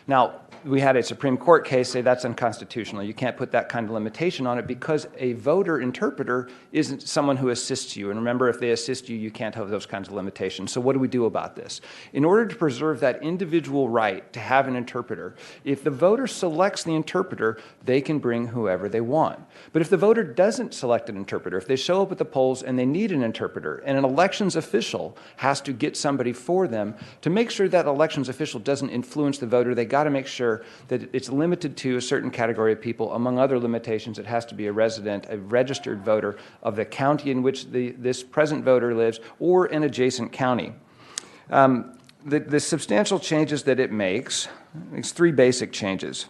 Now, we had a Supreme Court case say that's unconstitutional. You can't put that kind of limitation on it because a voter interpreter isn't someone who assists you. And remember, if they assist you, you can't have those kinds of limitations. So what do we do about this? In order to preserve that individual right to have an interpreter, if the voter selects the interpreter, they can bring whoever they want. But if the voter doesn't select an interpreter, if they show up at the polls and they need an interpreter, and an elections official has to get somebody for them, to make sure that elections official doesn't influence the voter, they got to make sure that it's limited to a certain category of people. Among other limitations, it has to be a resident, a registered voter of the county in which this present voter lives or an adjacent county. The substantial changes that it makes three basic changes.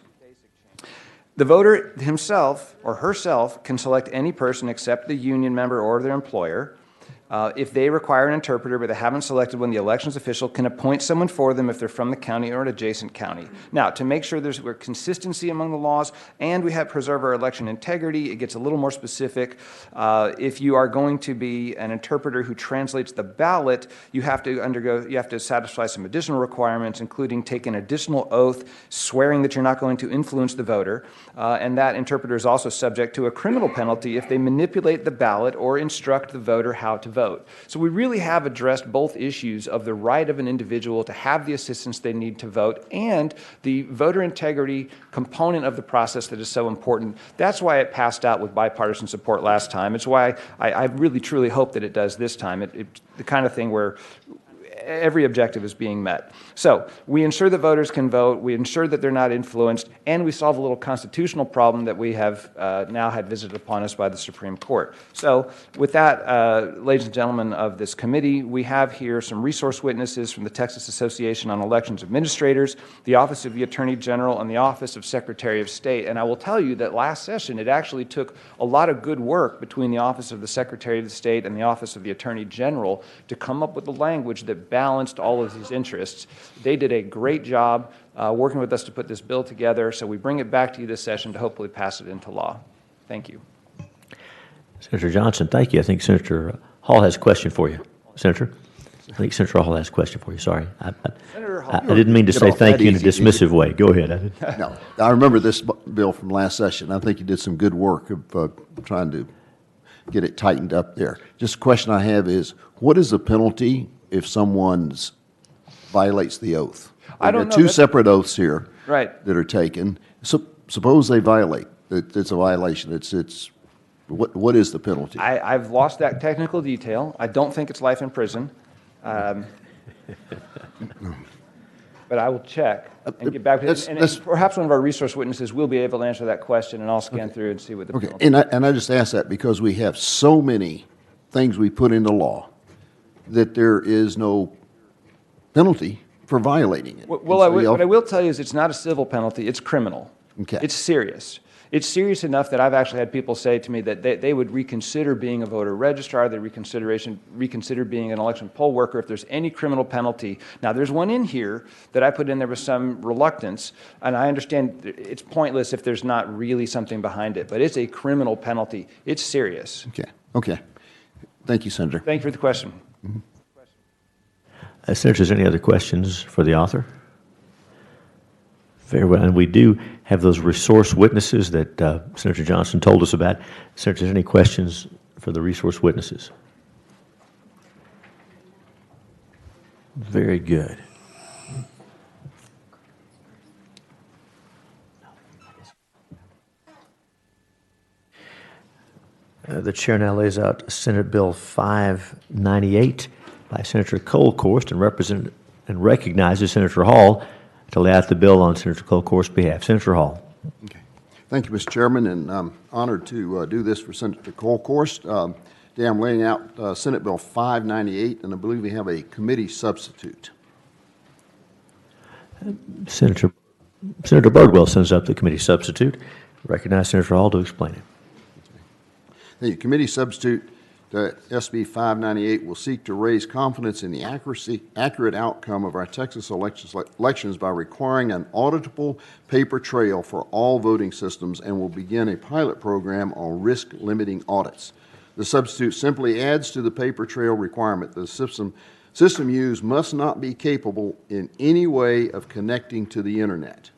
The voter himself or herself can select any person except the union member or their employer. If they require an interpreter but they haven't selected one, the elections official can appoint someone for them if they're from the county or an adjacent county. Now, to make sure there's consistency among the laws and we have preserve our election integrity, it gets a little more specific. If you are going to be an interpreter who translates the ballot, you have to satisfy some additional requirements, including take an additional oath, swearing that you're not going to influence the voter, and that interpreter is also subject to a criminal penalty if they manipulate the ballot or instruct the voter how to vote. So we really have addressed both issues of the right of an individual to have the assistance they need to vote and the voter integrity component of the process that is so important. That's why it passed out with bipartisan support last time. It's why I really truly hope that it does this time. It's the kind of thing where every objective is being met. So we ensure that voters can vote, we ensure that they're not influenced, and we solve a little constitutional problem that we have now had visited upon us by the Supreme Court. So with that, ladies and gentlemen of this committee, we have here some resource witnesses from the Texas Association on Elections Administrators, the Office of the Attorney General, and the Office of Secretary of State. And I will tell you that last session, it actually took a lot of good work between the Office of the Secretary of State and the Office of the Attorney General to come up with the language that balanced all of these interests. They did a great job working with us to put this bill together, so we bring it back to you this session to hopefully pass it into law. Thank you. Senator Johnson, thank you. I think Senator Hall has a question for you. Senator? I think Senator Hall has a question for you. Sorry. I didn't mean to say thank you in a dismissive way. Go ahead. No, I remember this bill from last session. I think you did some good work of trying to get it tightened up there. Just a question I have is, what is the penalty if someone violates the oath? I don't know. Two separate oaths here that are taken. Suppose they violate. It's a violation. What is the penalty? I've lost that technical detail. I don't think it's life in prison. But I will check and get back to you. And perhaps one of our resource witnesses will be able to answer that question, and I'll scan through and see what the penalty is. And I just ask that because we have so many things we put into law that there is no penalty for violating it. What I will tell you is it's not a civil penalty, it's criminal. Okay. It's serious. It's serious enough that I've actually had people say to me that they would reconsider being a voter registrar, they reconsider being an election poll worker if there's any criminal penalty. Now, there's one in here that I put in there with some reluctance, and I understand it's pointless if there's not really something behind it, but it's a criminal penalty. It's serious. Okay. Thank you, Senator. Thank you for the question. Senator, is there any other questions for the author? Very well. And we do have those resource witnesses that Senator Johnson told us about. Senator, is there any questions for the resource witnesses? Very good. The chair now lays out Senate Bill 598 by Senator Colcorst and recognizes Senator Hall to lay out the bill on Senator Colcorst's behalf. Senator Hall. Okay. Thank you, Mr. Chairman, and I'm honored to do this for Senator Colcorst. Today I'm laying out Senate Bill 598, and I believe we have a committee substitute. Senator Birdwell sends up the committee substitute. Recognize Senator Hall to explain it. The committee substitute to SB 598 will seek to raise confidence in the accurate outcome of our Texas elections by requiring an auditable paper trail for all voting systems and will begin a pilot program on risk-limiting audits. The substitute simply adds to the paper trail requirement. The system System used must not be capable in any way of connecting to the internet.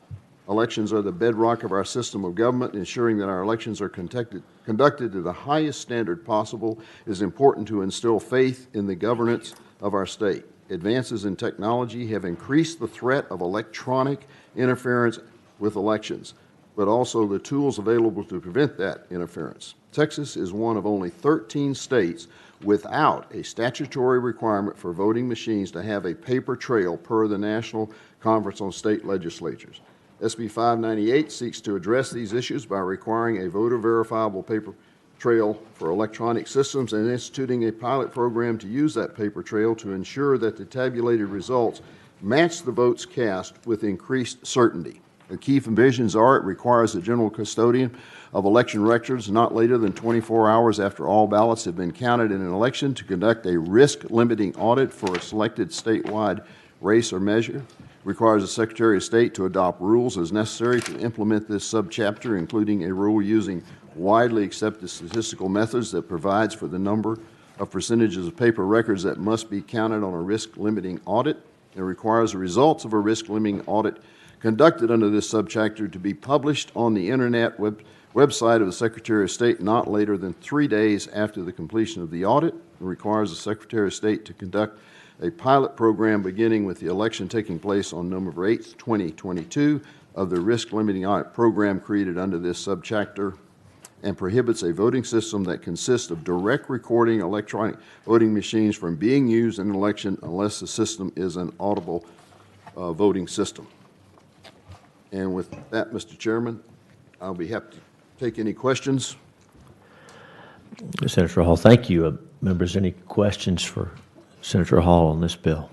Elections are the bedrock of our system of government. Ensuring that our elections are conducted to the highest standard possible is important to instill faith in the governance of our state. Advances in technology have increased the threat of electronic interference with elections, but also the tools available to prevent that interference. Texas is one of only 13 states without a statutory requirement for voting machines to have a paper trail per the National Conference on State Legislatures. SB 598 seeks to address these issues by requiring a voter-verifiable paper trail for electronic systems and instituting a pilot program to use that paper trail to ensure that the tabulated results match the votes cast with increased certainty. The key provisions are it requires the general custodian of election records not later than 24 hours after all ballots have been counted in an election to conduct a risk-limiting audit for a selected statewide race or measure. Requires the Secretary of State to adopt rules as necessary to implement this subchapter, including a rule using widely accepted statistical methods that provides for the number of percentages of paper records that must be counted on a risk-limiting audit. It requires the results of a risk-limiting audit conducted under this subchapter to be published on the Internet website of the Secretary of State not later than 3 days after the completion of the audit. It requires the Secretary of State to conduct a pilot program beginning with the election taking place on November 8th, 2022 of the risk-limiting audit program created under this subchapter, and prohibits a voting system that consists of direct recording electronic voting machines from being used in an election unless the system is an audible voting system. And with that, Mr. Chairman, I'll be happy to take any questions. Senator Hall, thank you. Members, any questions for Senator Hall on this bill?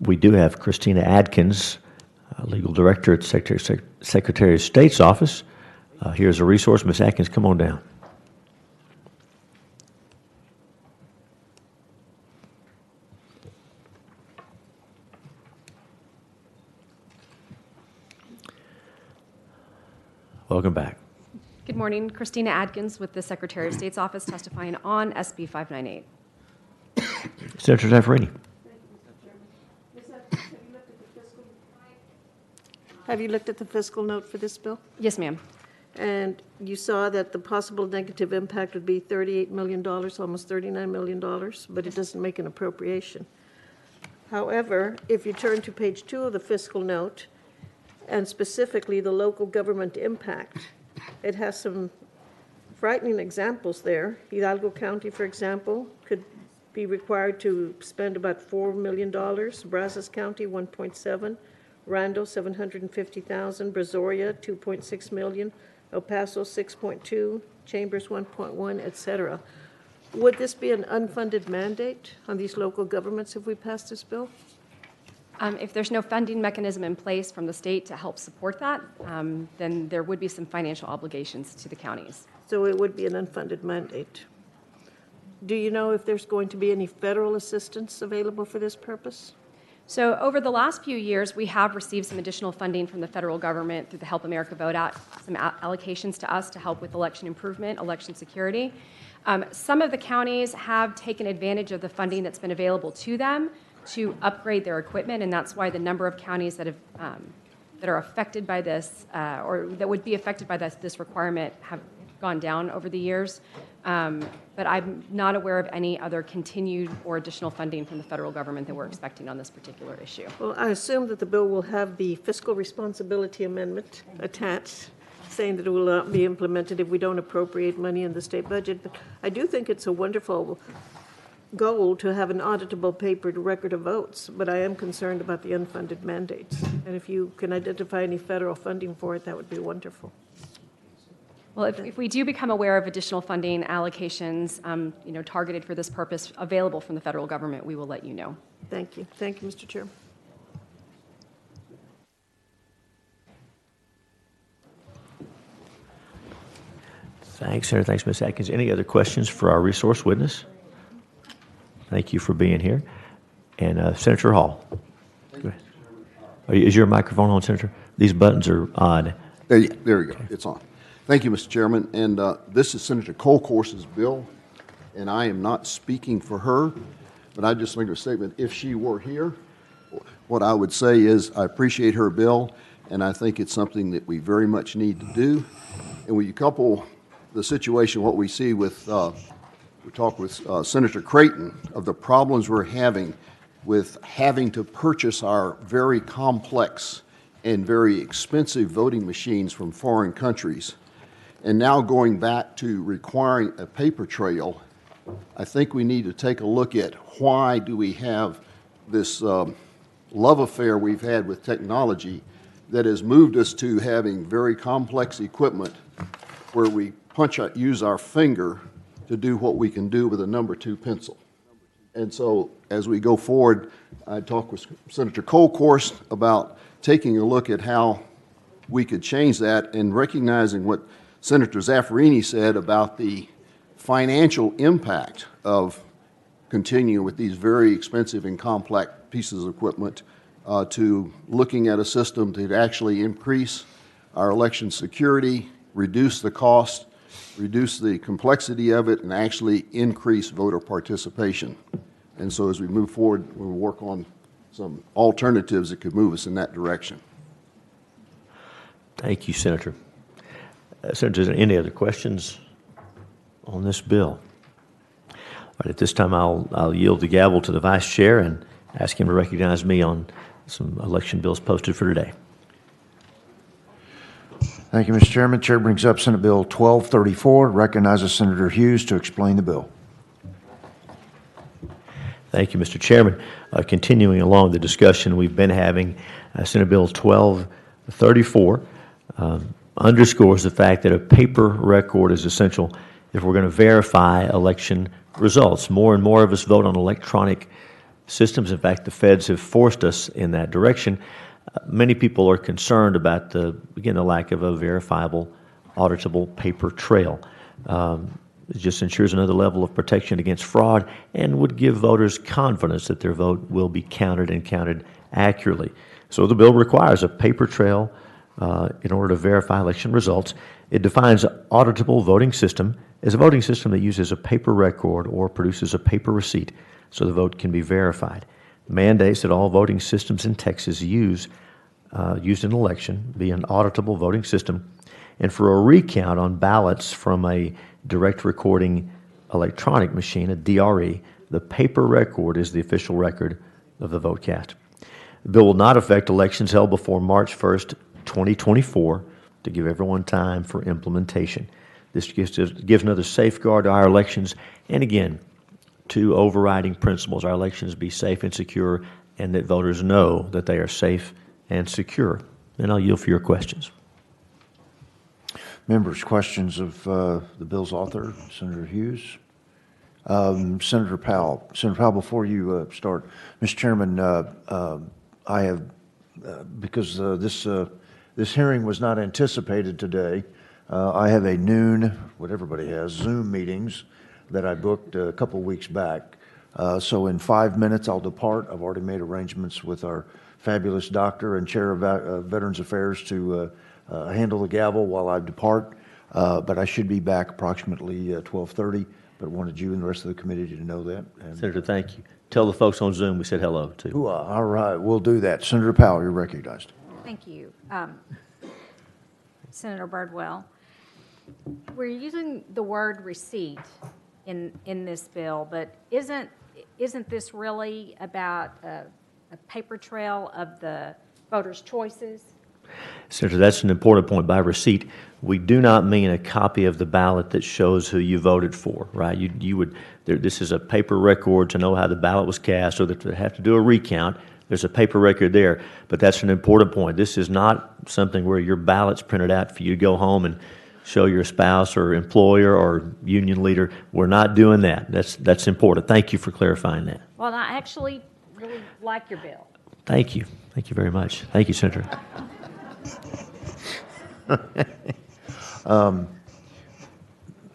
We do have Christina Adkins, Legal Director at Secretary of State's office. Here's a resource. Ms. Adkins, come on down. Welcome back. Good morning. Christina Adkins with the Secretary of State's office testifying on SB 598. Senator Zaffarini. Have you looked at the fiscal note for this bill? Yes, ma'am. And you saw that the possible negative impact would be $38 million, almost $39 million, but it doesn't make an appropriation. However, if you turn to page 2 of the fiscal note, and specifically the local government impact, it has some frightening examples there. Hidalgo County, for example, could be required to spend about $4 million. Brazos County, 1.7. Randall, 750,000. Brazoria, 2.6 million. El Paso, 6.2. Chambers, 1.1, et cetera. Would this be an unfunded mandate on these local governments if we pass this bill? If there's no funding mechanism in place from the state to help support that, then there would be some financial obligations to the counties. So it would be an unfunded mandate. Do you know if there's going to be any federal assistance available for this purpose? So over the last few years, we have received some additional funding from the federal government through the Help America Vote Act, some allocations to us to help with election improvement, election security. Some of the counties have taken advantage of the funding that's been available to them to upgrade their equipment, and that's why the number of counties that have that are affected by this, or that would be affected by this requirement, have gone down over the years. But I'm not aware of any other continued or additional funding from the federal government that we're expecting on this particular issue. Well, I assume that the bill will have the fiscal responsibility amendment attached, saying that it will not be implemented if we don't appropriate money in the state budget. But I do think it's a wonderful goal to have an auditable papered record of votes, but I am concerned about the unfunded mandates. And if you can identify any federal funding for it, that would be wonderful. Well, if we do become aware of additional funding allocations, targeted for this purpose available from the federal government, we will let you know. Thank you. Thank you, Mr. Chairman. Thanks, Senator. Thanks, Ms. Atkins. Any other questions for our resource witness? Thank you for being here. And Senator Hall. Go ahead. Is your microphone on, Senator? These buttons are odd. There we go. It's on. Thank you, Mr. Chairman. And this is Senator Colcourse's bill. and I am not speaking for her, but I just make a statement. If she were here, what I would say is I appreciate her bill, and I think it's something that we very much need to do. And when you couple the situation, what we see with, we talked with Senator Creighton of the problems we're having with having to purchase our very complex and very expensive voting machines from foreign countries, and now going back to requiring a paper trail, I think we need to take a look at why do we have this love affair we've had with technology that has moved us to having very complex equipment where we use our finger to do what we can do with a number 2 pencil. And so as we go forward, I talked with Senator Colcourse about taking a look at how we could change that and recognizing what Senator Zaffarini said about the financial impact of continuing with these very expensive and complex pieces of equipment to looking at a system to actually increase our election security, reduce the cost, reduce the complexity of it, and actually increase voter participation. And so as we move forward, we'll work on some alternatives that could move us in that direction. Thank you, Senator. Senator, is there any other questions on this bill? All right, at this time, I'll yield the gavel to the Vice Chair and ask him to recognize me on some election bills posted for today. Thank you, Mr. Chairman. Chair brings up Senate Bill 1234, recognizes Senator Hughes to explain the bill. Thank you, Mr. Chairman. Continuing along the discussion we've been having, Senate Bill 1234 underscores the fact that a paper record is essential if we're going to verify election results. More and more of us vote on electronic systems. In fact, the feds have forced us in that direction. Many people are concerned about the lack of a verifiable, auditable paper trail. It just ensures another level of protection against fraud and would give voters confidence that their vote will be counted and counted accurately. So the bill requires a paper trail in order to verify election results. It defines an auditable voting system as a voting system that uses a paper record or produces a paper receipt so the vote can be verified. Mandates that all voting systems in Texas used in an election be an auditable voting system, and for a recount on ballots from a direct recording electronic machine, a DRE, the paper record is the official record of the vote cast. The bill will not affect elections held before March 1st, 2024, to give everyone time for implementation. This gives another safeguard to our elections, and again, 2 overriding principles: our elections be safe and secure, and that voters know that they are safe and secure. And I'll yield for your questions. Members, questions of the bill's author, Senator Hughes? Senator Powell. Senator Powell, before you start, Mr. Chairman, I have, because this hearing was not anticipated today, I have a noon, what everybody has, Zoom meetings that I booked a couple weeks back. So in 5 minutes, I'll depart. I've already made arrangements with our fabulous doctor and chair of Veterans Affairs to handle the gavel while I depart. But I should be back approximately 12:30, but wanted you and the rest of the committee to know that. And Senator, thank you. Tell the folks on Zoom we said hello, too. all right, we'll do that. Senator Powell, you're recognized. Thank you. Senator Birdwell, we're using the word receipt in this bill, but isn't this really about a paper trail of the voters' choices? Senator, that's an important point. By receipt, we do not mean a copy of the ballot that shows who you voted for, right? This is a paper record to know how the ballot was cast, or that they have to do a recount. There's a paper record there, but that's an important point. This is not something where your ballot's printed out for you to go home and show your spouse or employer or union leader. We're not doing that. That's important. Thank you for clarifying that. Well, I actually really like your bill. Thank you. Thank you very much. Thank you, Senator.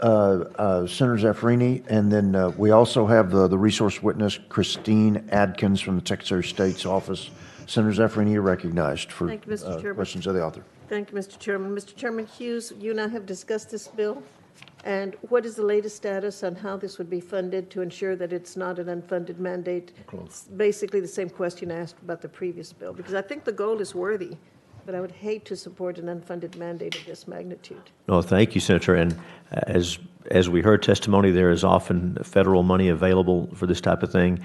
Senator Zaffarini, and then we also have the resource witness, Christine Adkins from the Secretary of State's office. Senator Zaffarini, you're recognized for Thank you, Mr. Chairman. questions of the author. Thank you, Mr. Chairman. Mr. Chairman Hughes, you and I have discussed this bill And what is the latest status on how this would be funded to ensure that it's not an unfunded mandate? It's basically the same question I asked about the previous bill, because I think the goal is worthy, but I would hate to support an unfunded mandate of this magnitude. No, thank you, Senator. And as we heard testimony, there is often federal money available for this type of thing.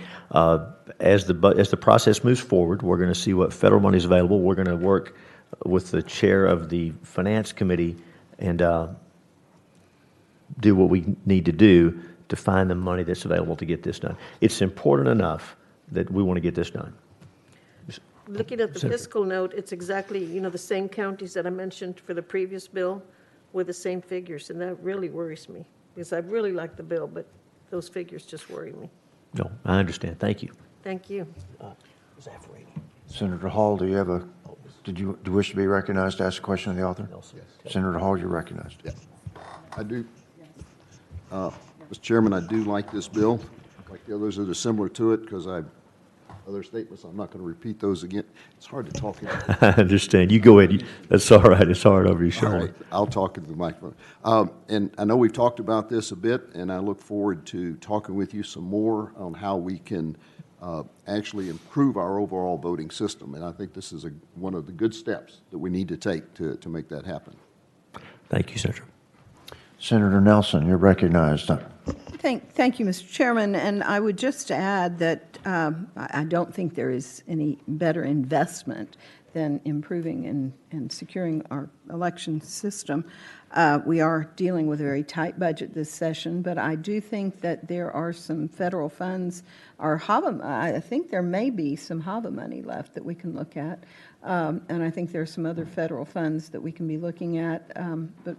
As the process moves forward, we're going to see what federal money is available. We're going to work with the chair of the Finance Committee and do what we need to do to find the money that's available to get this done. It's important enough that we want to get this done. Looking at the fiscal note, it's exactly, the same counties that I mentioned for the previous bill with the same figures, and that really worries me, because I really like the bill, but those figures just worry me. No, I understand. Thank you. Thank you. Senator Hall, do you wish to be recognized to ask a question of the author? Senator Hall, you're recognized. Yeah, I do. Mr. Chairman, I do like this bill, like the others that are similar to it, because other statements, I'm not going to repeat those again. It's hard to talk. I understand. You go ahead. That's all right. It's hard over your shoulder. All right. I'll talk into the microphone. And I know we've talked about this a bit, and I look forward to talking with you some more on how we can actually improve our overall voting system. And I think this is one of the good steps that we need to take to make that happen. Thank you, Senator. Senator Nelson, you're recognized. Thank you, Mr. Chairman. And I would just add that I don't think there is any better investment than improving and securing our election system. We are dealing with a very tight budget this session, but I do think that there are some federal funds, or HAVA, I think there may be some HAVA money left that we can look at. And I think there are some other federal funds that we can be looking at, but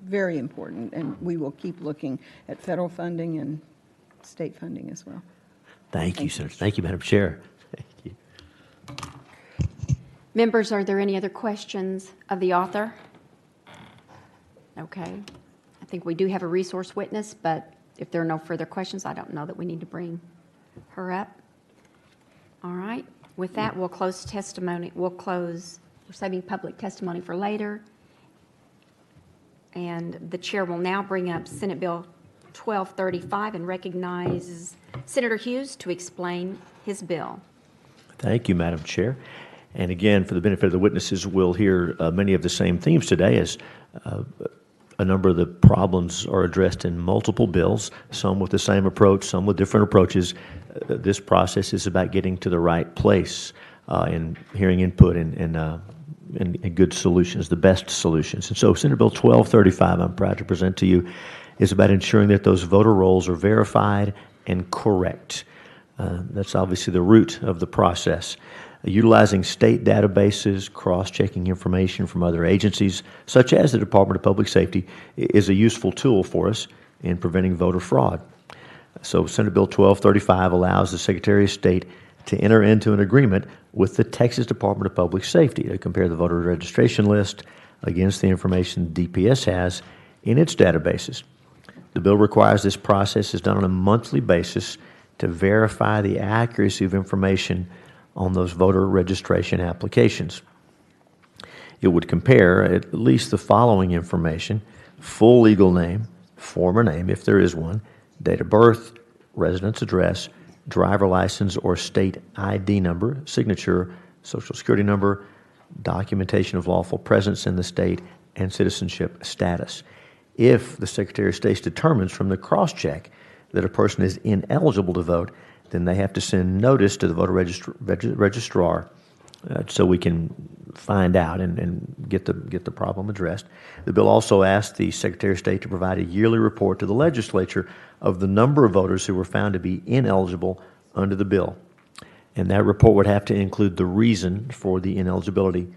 very important, and we will keep looking at federal funding and state funding as well. Thank you, Senator. Thank you, Madam Chair. Thank you. Members, are there any other questions of the author? Okay. I think we do have a resource witness, but if there are no further questions, I don't know that we need to bring her up. All right. With that, we'll close testimony. We're saving public testimony for later. And the chair will now bring up Senate Bill 1235 and recognizes Senator Hughes to explain his bill. Thank you, Madam Chair. And again, for the benefit of the witnesses, we'll hear many of the same themes today, as a number of the problems are addressed in multiple bills, some with the same approach, some with different approaches. This process is about getting to the right place and hearing input and good solutions, the best solutions. And so Senate Bill 1235, I'm proud to present to you, is about ensuring that those voter rolls are verified and correct. That's obviously the root of the process. Utilizing state databases, cross-checking information from other agencies, such as the Department of Public Safety, is a useful tool for us in preventing voter fraud. So Senate Bill 1235 allows the Secretary of State to enter into an agreement with the Texas Department of Public Safety to compare the voter registration list against the information DPS has in its databases. The bill requires this process is done on a monthly basis to verify the accuracy of information on those voter registration applications. It would compare at least the following information: full legal name, former name, if there is one, date of birth, residence address, driver license or state ID number, signature, social security number, documentation of lawful presence in the state, and citizenship status. If the Secretary of State determines from the cross-check that a person is ineligible to vote, then they have to send notice to the voter registrar so we can find out and get the problem addressed. The bill also asks the Secretary of State to provide a yearly report to the Legislature of the number of voters who were found to be ineligible under the bill. And that report would have to include the reason for the ineligibility.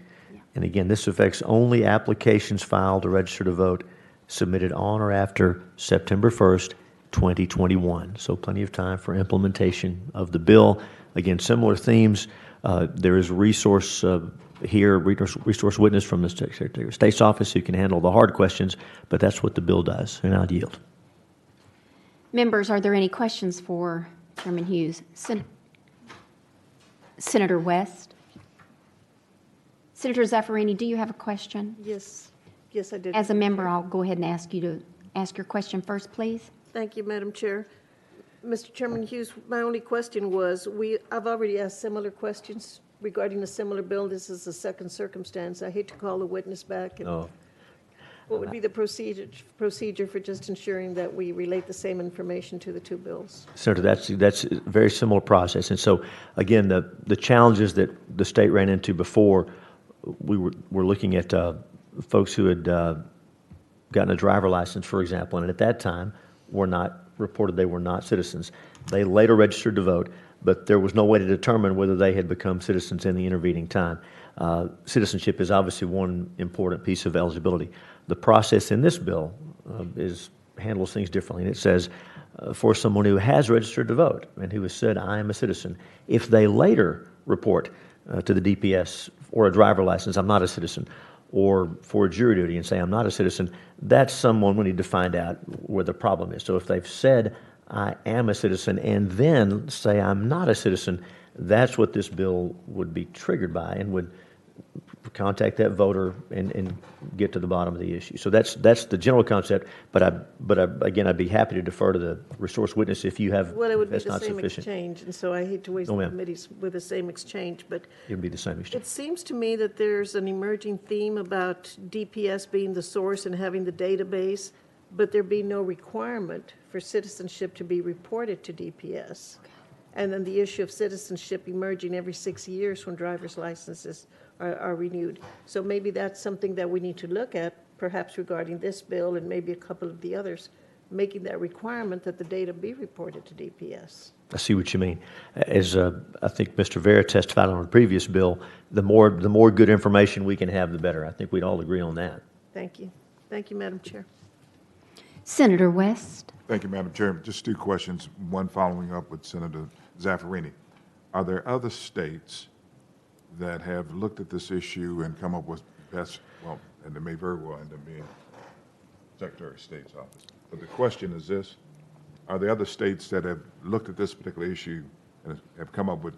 And again, this affects only applications filed to register to vote submitted on or after September 1st, 2021. So plenty of time for implementation of the bill. Again, similar themes. There is a resource resource witness from the Secretary of State's office who can handle the hard questions, but that's what the bill does, and I'll yield. Members, are there any questions for Chairman Hughes? Senator West? Senator Zaffarini, do you have a question? Yes, I did. As a member, I'll go ahead and ask you to ask your question first, please. Thank you, Madam Chair. Mr. Chairman Hughes, my only question was, I've already asked similar questions regarding a similar bill. This is a second circumstance. I hate to call the witness back. And No. what would be the procedure for just ensuring that we relate the same information to the two bills? Senator, that's a very similar process. And so, again, the challenges that the state ran into before, we're looking at folks who had gotten a driver license, for example, and at that time reported they were not citizens. They later registered to vote, but there was no way to determine whether they had become citizens in the intervening time. Citizenship is obviously one important piece of eligibility. The process in this bill handles things differently, and it says for someone who has registered to vote and who has said, I am a citizen, if they later report to the DPS or a driver license, I'm not a citizen, or for jury duty and say, I'm not a citizen, that's someone we need to find out where the problem is. So if they've said, I am a citizen, and then say, I'm not a citizen, that's what this bill would be triggered by and would contact that voter and get to the bottom of the issue. So that's the general concept, but again, I'd be happy to defer to the resource witness if you have, Well, it would be that's the not same sufficient. exchange, and so I hate to waste No, the ma'am. committees with the same exchange, but It would be the same exchange. it seems to me that there's an emerging theme about DPS being the source and having the database, but there be no requirement for citizenship to be reported to DPS. And then the issue of citizenship emerging every 6 years when driver's licenses are renewed. So maybe that's something that we need to look at, perhaps regarding this bill and maybe a couple of the others, making that requirement that the data be reported to DPS. I see what you mean. As I think Mr. Vera testified on a previous bill, the more good information we can have, the better. I think we'd all agree on that. Thank you. Thank you, Madam Chair. Senator West. Thank you, Madam Chair. Just two questions, one following up with Senator Zaffarini. Are there other states that have looked at this issue and come up with best, well, and it may very well end up being Secretary of State's office. But the question is this: are there other states that have looked at this particular issue and have come up with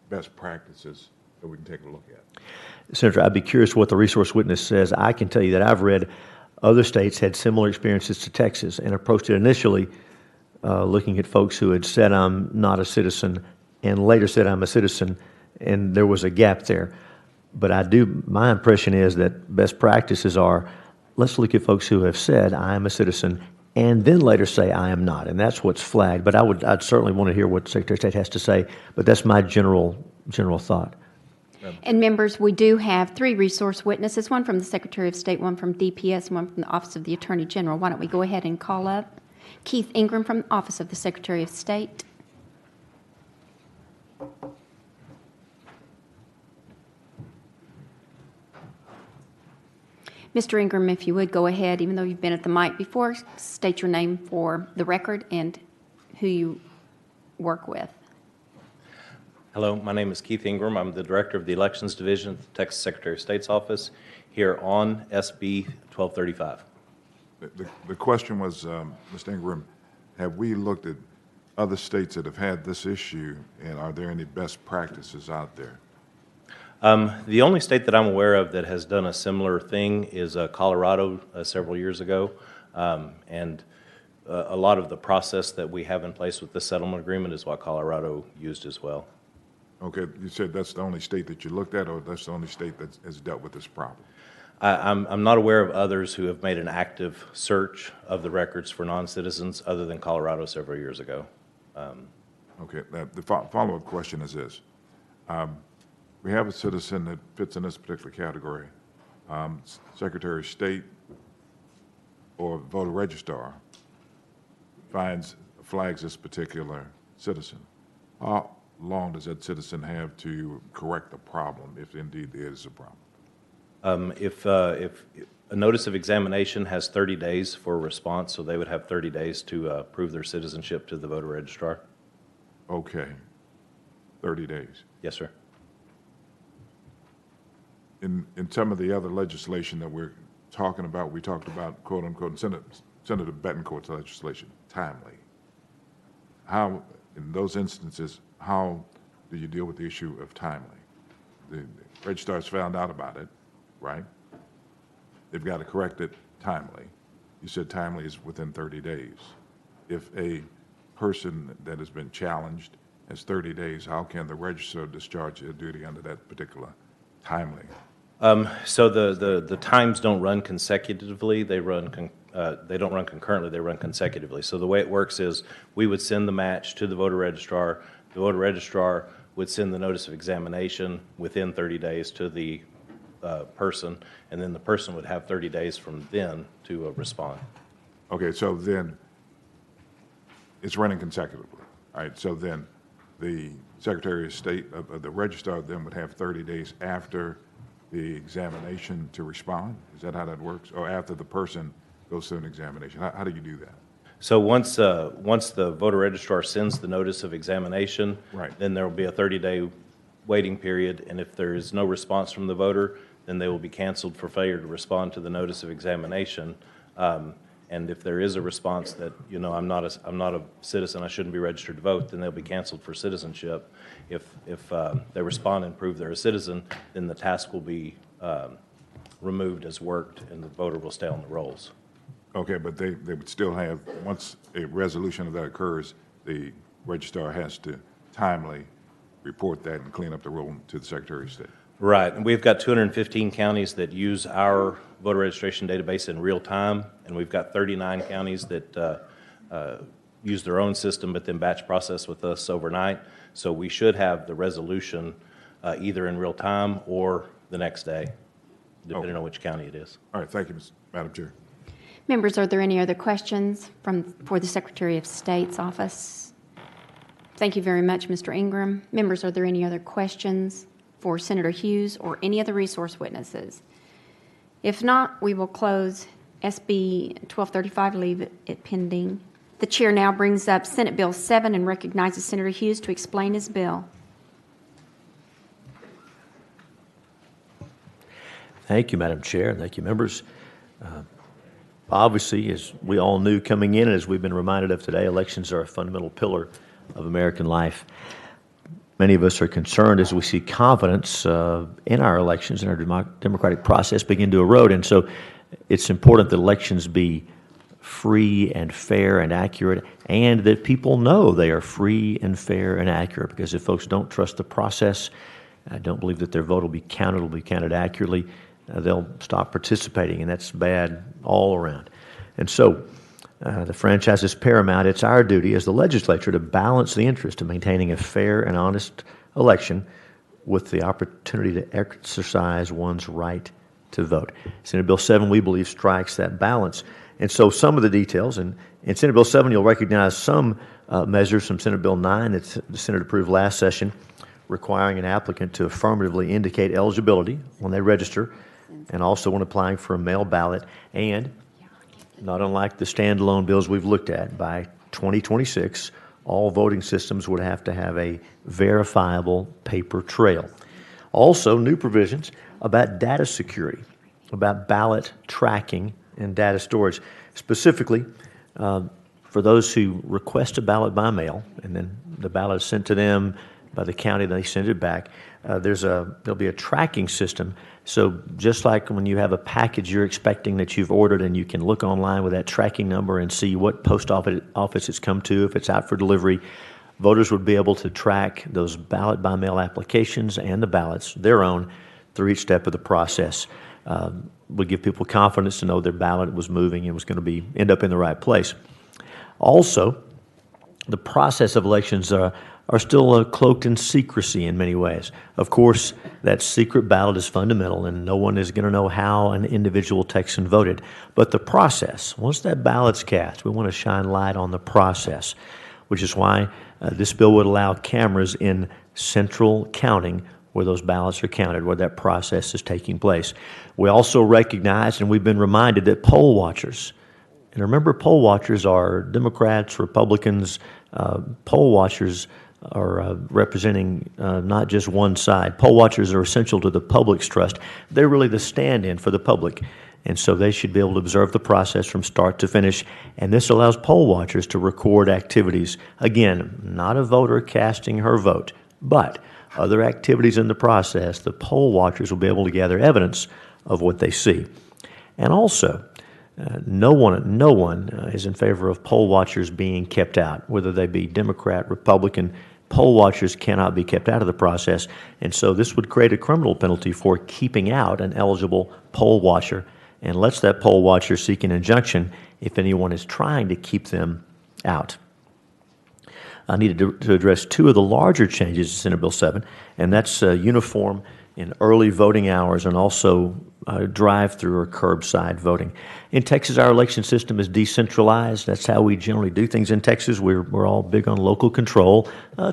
best practices that we can take a look at? Senator, I'd be curious what the resource witness says. I can tell you that I've read other states had similar experiences to Texas and approached it initially looking at folks who had said, I'm not a citizen, and later said, I'm a citizen, and there was a gap there. But my impression is that best practices are, let's look at folks who have said, I am a citizen, and then later say, I am not. And that's what's flagged. But I'd certainly want to hear what Secretary of State has to say, but that's my general thought. And members, we do have 3 resource witnesses, one from the Secretary of State, one from DPS, and one from the Office of the Attorney General. Why don't we go ahead and call up Keith Ingram from the Office of the Secretary of State. Mr. Ingram, if you would go ahead, even though you've been at the mic before, state your name for the record and who you work with. Hello, my name is Keith Ingram. I'm the Director of the Elections Division at the Texas Secretary of State's office here on SB 1235. The question was, Mr. Ingram, have we looked at other states that have had this issue, and are there any best practices out there? The only state that I'm aware of that has done a similar thing is Colorado several years ago, and a lot of the process that we have in place with this settlement agreement is what Colorado used as well. Okay, you said that's the only state that you looked at, or that's the only state that has dealt with this problem? I'm not aware of others who have made an active search of the records for non-citizens other than Colorado several years ago. Okay, the follow-up question is this. We have a citizen that fits in this particular category. Secretary of State or voter registrar flags this particular citizen. How long does that citizen have to correct the problem, if indeed there is a problem? If a notice of examination has 30 days for a response, so they would have 30 days to prove their citizenship to the voter registrar. Okay, 30 days. Yes, sir. In some of the other legislation that we're talking about, we talked about, quote unquote, Senator Betancourt's legislation, timely. How, in those instances, how do you deal with the issue of timely? The registrar's found out about it, right? They've got to correct it timely. you said timely is within 30 days. If a person that has been challenged has 30 days, how can the registrar discharge their duty under that particular timely? So the times don't run consecutively. They don't run concurrently. They run consecutively. So the way it works is we would send the match to the voter registrar. The voter registrar would send the notice of examination within 30 days to the person, and then the person would have 30 days from then to respond. Okay, so then it's running consecutively. All right, so then the Secretary of State of the registrar then would have 30 days after the examination to respond? Is that how that works? Or after the person goes through an examination? How do you do that? So once the voter registrar sends the notice of examination, then there will be a 30-day waiting period, and if there is no response from the voter, then they will be canceled for failure to respond to the notice of examination. And if there is a response that, I'm not a citizen, I shouldn't be registered to vote, then they'll be canceled for citizenship. If they respond and prove they're a citizen, then the task will be removed as worked, and the voter will stay on the rolls. Okay, but they would still have, once a resolution of that occurs, the registrar has to timely report that and clean up the roll to the Secretary of State. Right, and we've got 215 counties that use our voter registration database in real time, and we've got 39 counties that use their own system but then batch process with us overnight. So we should have the resolution either in real time or the next day, depending on which county it is. All right, thank you, Madam Chair. Members, are there any other questions for the Secretary of State's office? Thank you very much, Mr. Ingram. Members, are there any other questions for Senator Hughes or any other resource witnesses? If not, we will close SB 1235, leave it pending. The chair now brings up Senate Bill 7 and recognizes Senator Hughes to explain his bill. Thank you, Madam Chair, and thank you, members. Obviously, as we all knew coming in, and as we've been reminded of today, elections are a fundamental pillar of American life. Many of us are concerned as we see confidence in our elections and our democratic process begin to erode. And so it's important that elections be free and fair and accurate, and that people know they are free and fair and accurate. Because if folks don't trust the process, don't believe that their vote will be counted accurately, they'll stop participating, and that's bad all around. And so the franchise is paramount. It's our duty as the legislature to balance the interest of maintaining a fair and honest election with the opportunity to exercise one's right to vote. Senate Bill 7, we believe, strikes that balance. And so some of the details, and in Senate Bill 7, you'll recognize some measures from Senate Bill 9 that the Senate approved last session, requiring an applicant to affirmatively indicate eligibility when they register, and also when applying for a mail ballot, and not unlike the standalone bills we've looked at, by 2026, all voting systems would have to have a verifiable paper trail. Also, new provisions about data security, about ballot tracking and data storage. Specifically, for those who request a ballot by mail, and then the ballot is sent to them by the county, they send it back, there'll be a tracking system. So just like when you have a package you're expecting that you've ordered, and you can look online with that tracking number and see what post office it's come to, if it's out for delivery, voters would be able to track those ballot by mail applications and the ballots, their own, through each step of the process. Would give people confidence to know their ballot was moving and was going to end up in the right place. Also, the process of elections are still cloaked in secrecy in many ways. Of course, that secret ballot is fundamental, and no one is going to know how an individual Texan voted. But the process, once that ballot's cast, we want to shine light on the process, which is why this bill would allow cameras in central counting where those ballots are counted, where that process is taking place. We also recognize, and we've been reminded, that poll watchers, and remember, poll watchers are Democrats, Republicans, poll watchers are representing not just one side. Poll watchers are essential to the public's trust. They're really the stand-in for the public, and so they should be able to observe the process from start to finish, and this allows poll watchers to record activities. Again, not a voter casting her vote, but other activities in the process. The poll watchers will be able to gather evidence of what they see. And also, No one is in favor of poll watchers being kept out, whether they be Democrat, Republican. Poll watchers cannot be kept out of the process, and so this would create a criminal penalty for keeping out an eligible poll watcher, and lets that poll watcher seek an injunction if anyone is trying to keep them out. I needed to address two of the larger changes in Senate Bill 7, and that's uniform in early voting hours and also drive-through or curbside voting. In Texas, our election system is decentralized. That's how we generally do things in Texas. We're all big on local control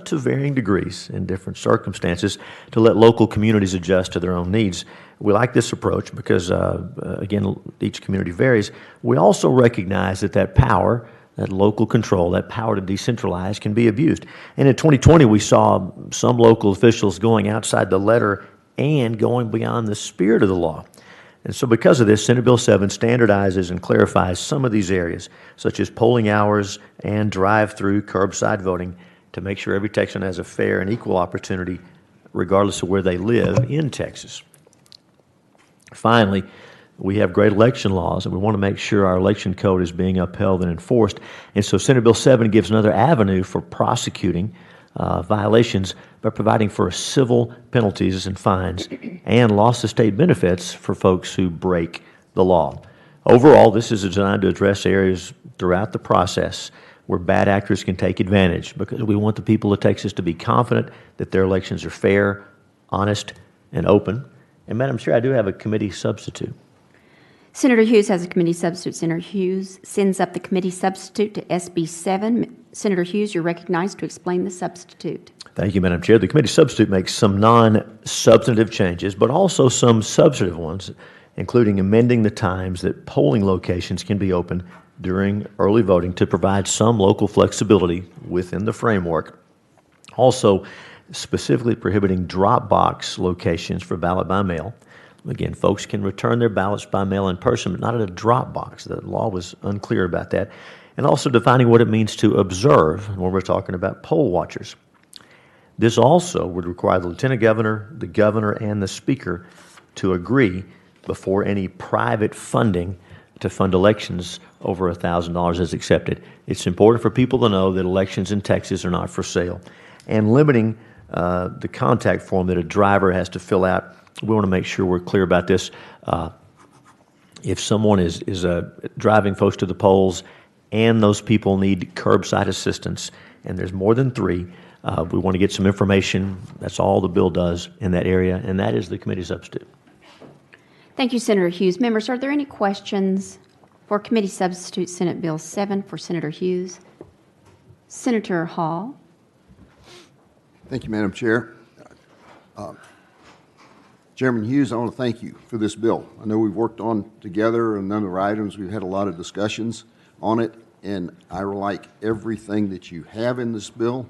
to varying degrees in different circumstances to let local communities adjust to their own needs. We like this approach because, again, each community varies. We also recognize that power, that local control, that power to decentralize can be abused. And in 2020, we saw some local officials going outside the letter and going beyond the spirit of the law. And so because of this, Senate Bill 7 standardizes and clarifies some of these areas, such as polling hours and drive-through curbside voting, to make sure every Texan has a fair and equal opportunity regardless of where they live in Texas. Finally, we have great election laws, and we want to make sure our election code is being upheld and enforced. And so Senate Bill 7 gives another avenue for prosecuting violations by providing for civil penalties and fines and loss of state benefits for folks who break the law. Overall, this is designed to address areas throughout the process where bad actors can take advantage, because we want the people of Texas to be confident that their elections are fair, honest, and open. And Madam Chair, I do have a committee substitute. Senator Hughes has a committee substitute. Senator Hughes sends up the committee substitute to SB 7. Senator Hughes, you're recognized to explain the substitute. Thank you, Madam Chair. The committee substitute makes some non-substantive changes, but also some substantive ones, including amending the times that polling locations can be open during early voting to provide some local flexibility within the framework. Also, specifically prohibiting drop box locations for ballot by mail. Again, folks can return their ballots by mail in person, but not at a drop box. The law was unclear about that. And also defining what it means to observe when we're talking about poll watchers. This also would require the lieutenant governor, the governor, and the speaker to agree before any private funding to fund elections over $1,000 is accepted. It's important for people to know that elections in Texas are not for sale. And limiting the contact form that a driver has to fill out. We want to make sure we're clear about this. If someone is driving folks to the polls and those people need curbside assistance, and there's more than 3, we want to get some information. That's all the bill does in that area, and that is the committee substitute. Thank you, Senator Hughes. Members, are there any questions for committee substitute Senate Bill 7 for Senator Hughes? Senator Hall. Thank you, Madam Chair. Chairman Hughes, I want to thank you for this bill. I know we've worked on together a number of items. We've had a lot of discussions on it, and I like everything that you have in this bill.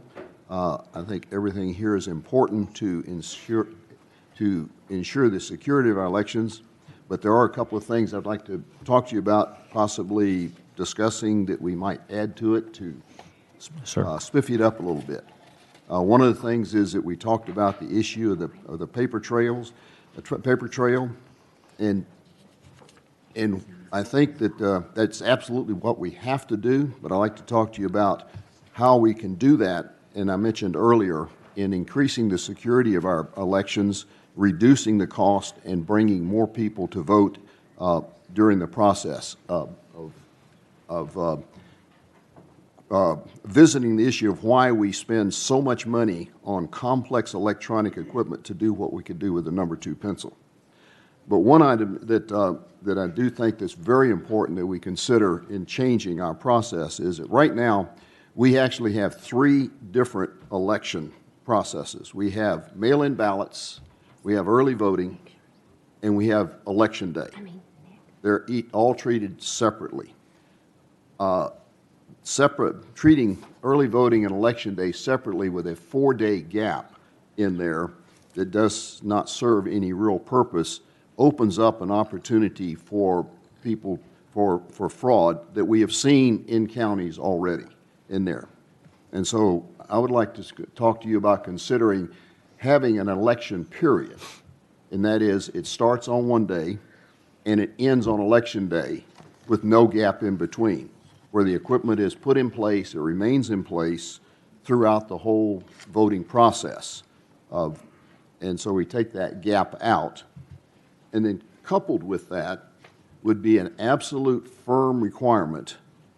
I think everything here is important to ensure the security of our elections, but there are a couple of things I'd like to talk to you about, possibly discussing that we might add to it to spiffy it up a little bit. One of the things is that we talked about the issue of the paper trails, paper trail, and I think that that's absolutely what we have to do, but I'd like to talk to you about how we can do that, and I mentioned earlier, in increasing the security of our elections, reducing the cost, and bringing more people to vote during the process of visiting the issue of why we spend so much money on complex electronic equipment to do what we could do with a number 2 pencil. But one item that I do think that's very important that we consider in changing our process is that right now we actually have 3 different election processes. We have mail-in ballots, we have early voting, and we have election day. They're all treated separately. Treating early voting and election day separately with a 4-day gap in there that does not serve any real purpose opens up an opportunity for people for fraud that we have seen in counties already in there. And so I would like to talk to you about considering having an election period, and that is it starts on one day and it ends on election day, with no gap in between, where the equipment is put in place, it remains in place throughout the whole voting process. And so we take that gap out. And then coupled with that would be an absolute firm requirement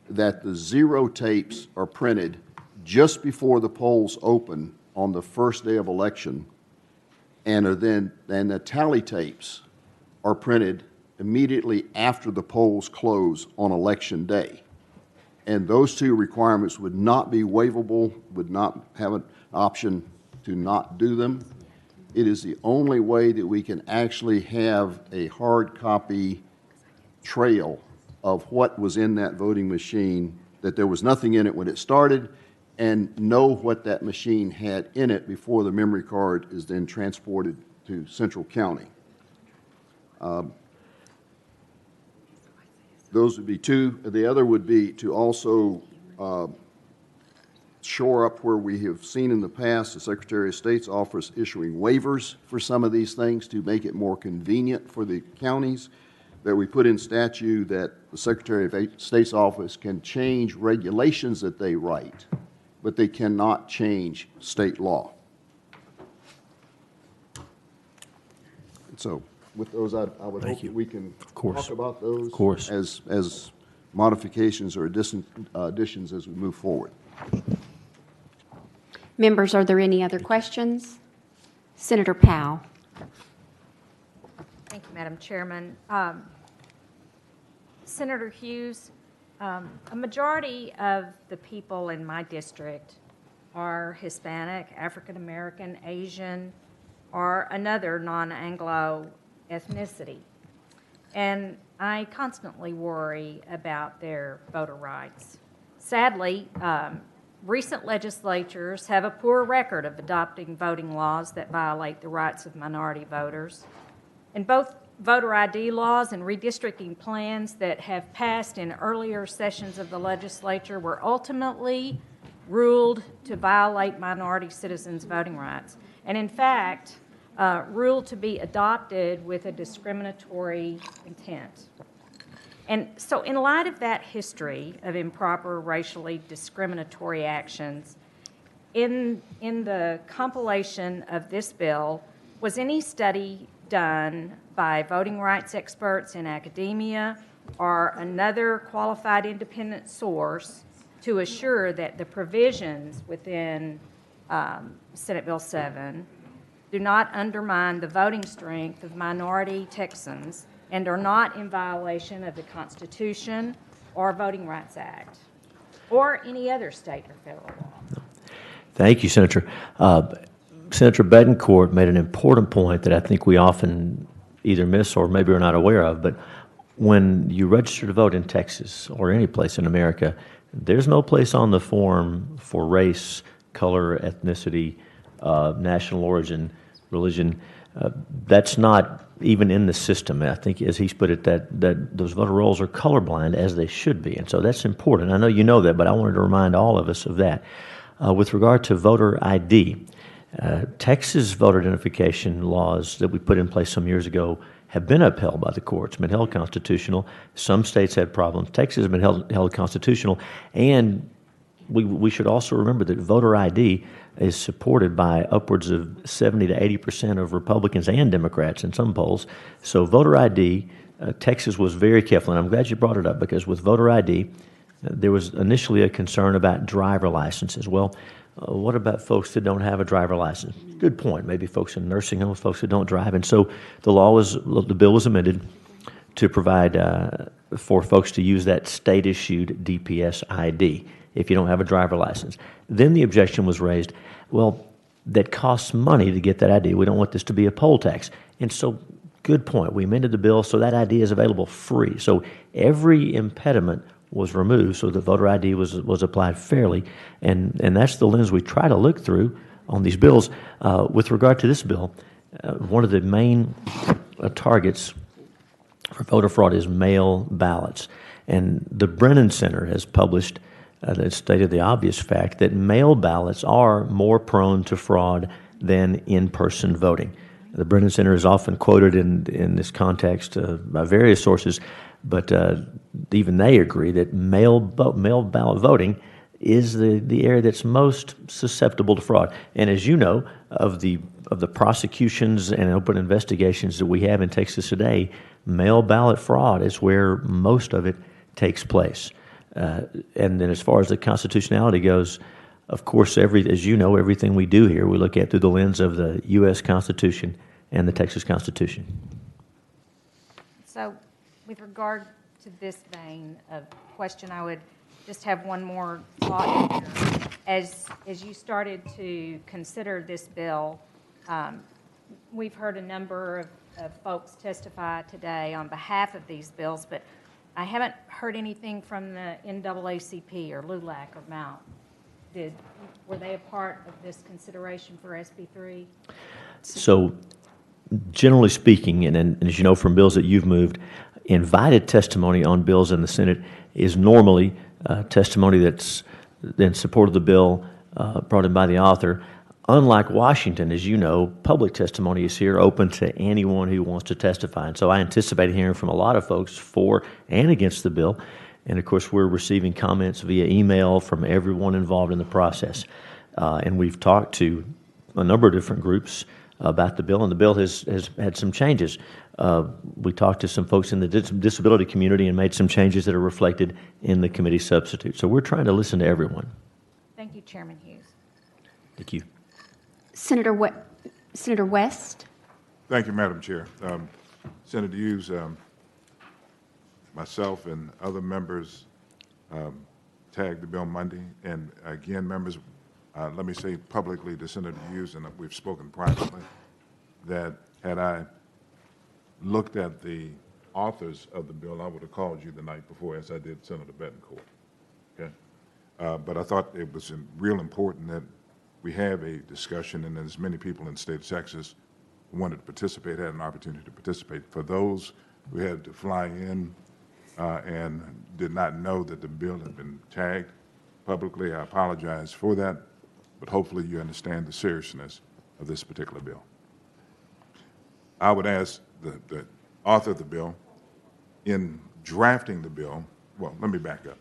that the zero tapes are printed just before the polls open on the first day of election, and the tally tapes are printed immediately after the polls close on election day. And those two requirements would not be waivable, would not have an option to not do them. It is the only way that we can actually have a hard copy trail of what was in that voting machine, that there was nothing in it when it started, and know what that machine had in it before the memory card is then transported to Central County. Those would be two. The other would be to also shore up where we have seen in the past the Secretary of State's office issuing waivers for some of these things to make it more convenient for the counties, that we put in statute that the Secretary of State's office can change regulations that they write, but they cannot change state law. So with those, I would hope that we can talk about those as modifications or additions as we move forward. Members, are there any other questions? Senator Powell. Thank you, Madam Chairman. Senator Hughes, a majority of the people in my district are Hispanic, African American, Asian, or another non-Anglo ethnicity. And I constantly worry about their voter rights. Sadly, recent legislatures have a poor record of adopting voting laws that violate the rights of minority voters. And both voter ID laws and redistricting plans that have passed in earlier sessions of the legislature were ultimately ruled to violate minority citizens' voting rights. And in fact, ruled to be adopted with a discriminatory intent. And so in light of that history of improper racially discriminatory actions, in the compilation of this bill, was any study done by voting rights experts in academia or another qualified independent source to assure that the provisions within Senate Bill 7 do not undermine the voting strength of minority Texans and are not in violation of the Constitution or Voting Rights Act or any other state or federal law? Thank you, Senator. Senator Betancourt made an important point that I think we often either miss or maybe are not aware of, but when you register to vote in Texas or any place in America, there's no place on the form for race, color, ethnicity, national origin, religion. That's not even in the system. I think, as he's put it, that those voter rolls are colorblind, as they should be. And so that's important. I know you know that, but I wanted to remind all of us of that. With regard to voter ID, Texas voter identification laws that we put in place some years ago have been upheld by the courts, been held constitutional. Some states had problems. Texas has been held constitutional. And we should also remember that voter ID is supported by upwards of 70 to 80% of Republicans and Democrats in some polls. So voter ID, Texas was very careful, and I'm glad you brought it up, because with voter ID, there was initially a concern about driver licenses. Well, what about folks that don't have a driver license? Good point. Maybe folks in nursing homes, folks that don't drive. And so the bill was amended to provide for folks to use that state-issued DPS ID if you don't have a driver license. Then the objection was raised, well, that costs money to get that ID. We don't want this to be a poll tax. And so, good point. We amended the bill so that ID is available free. So every impediment was removed so the voter ID was applied fairly. And that's the lens we try to look through on these bills. With regard to this bill, one of the main targets for voter fraud is mail ballots. And the Brennan Center has published that stated the obvious fact that mail ballots are more prone to fraud than in-person voting. The Brennan Center is often quoted in this context by various sources. But even they agree that mail ballot voting is the area that's most susceptible to fraud. And as you know, of the prosecutions and open investigations that we have in Texas today, mail ballot fraud is where most of it takes place. And then as far as the constitutionality goes, of course, as you know, everything we do here, we look at through the lens of the U.S. Constitution and the Texas Constitution. So with regard to this vein of question, I would just have one more thought here. As you started to consider this bill, we've heard a number of folks testify today on behalf of these bills, but I haven't heard anything from the NAACP or LULAC or MAUT. Were they a part of this consideration for SB 3? So generally speaking, and as you know from bills that you've moved, invited testimony on bills in the Senate is normally testimony that's in support of the bill brought in by the author. Unlike Washington, as you know, public testimony is here open to anyone who wants to testify. And so I anticipate hearing from a lot of folks for and against the bill. And of course, we're receiving comments via email from everyone involved in the process. And we've talked to a number of different groups about the bill, and the bill has had some changes. We talked to some folks in the disability community and made some changes that are reflected in the committee substitute. So we're trying to listen to everyone. Thank you, Chairman Hughes. Thank you. Senator West. Thank you, Madam Chair. Senator Hughes, myself and other members tagged the bill Monday. And again, members, let me say publicly to Senator Hughes, and we've spoken privately, that had I looked at the authors of the bill, I would have called you the night before, as I did Senator Betancourt. Okay? But I thought it was real important that we have a discussion, and as many people in the state of Texas who wanted to participate had an opportunity to participate. For those who had to fly in and did not know that the bill had been tagged publicly, I apologize for that, but hopefully you understand the seriousness of this particular bill. I would ask the author of the bill, in drafting the bill, well, let me back up.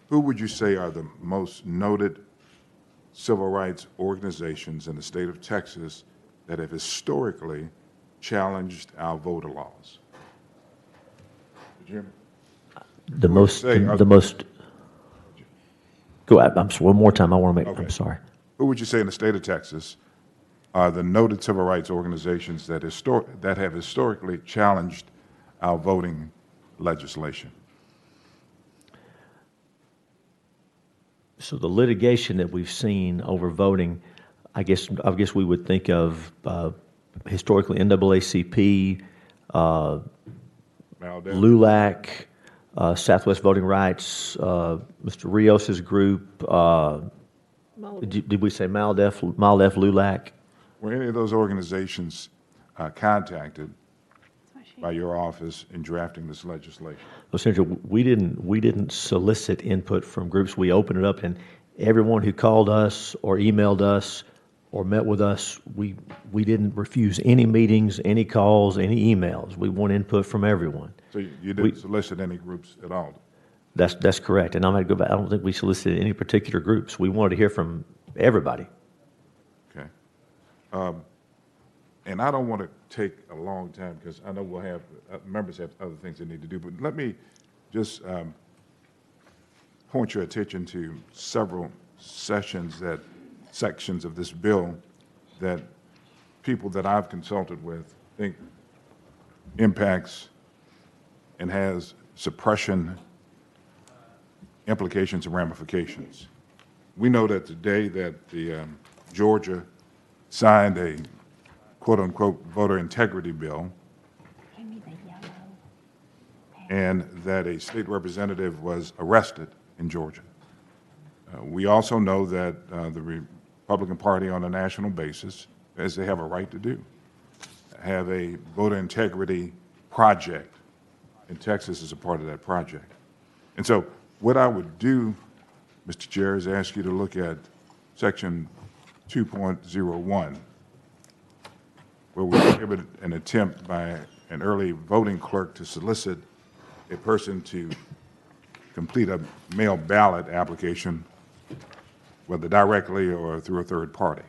Who would you say are the most noted civil rights organizations in the state of Texas that have historically challenged our voter laws? Jim? The most. Go ahead. One more time. I want to make. Okay. I'm sorry. Who would you say in the state of Texas are the noted civil rights organizations that have historically challenged our voting legislation? So the litigation that we've seen over voting, I guess we would think of historically NAACP, LULAC, Southwest Voting Rights, Mr. Rios's group. Did we say MALDEF, LULAC? Were any of those organizations contacted by your office in drafting this legislation? Well, Senator, we didn't solicit input from groups. We opened it up, and everyone who called us or emailed us or met with us, we didn't refuse any meetings, any calls, any emails. We want input from everyone. So you didn't solicit any groups at all? That's correct. And I'm going to go back. I don't think we solicited any particular groups. We wanted to hear from everybody. Okay. And I don't want to take a long time because I know we'll have members have other things they need to do. But let me just point your attention to several sections of this bill that people that I've consulted with think impacts and has suppression implications and ramifications. We know that today that the Georgia signed a quote-unquote voter integrity bill, and that a state representative was arrested in Georgia. We also know that the Republican Party on a national basis, as they have a right to do, have a voter integrity project, and Texas is a part of that project. And so what I would do, Mr. Chair, is ask you to look at Section 2.01, where we prohibit an attempt by an early voting clerk to solicit a person to complete a mail ballot application, whether directly or through a third party.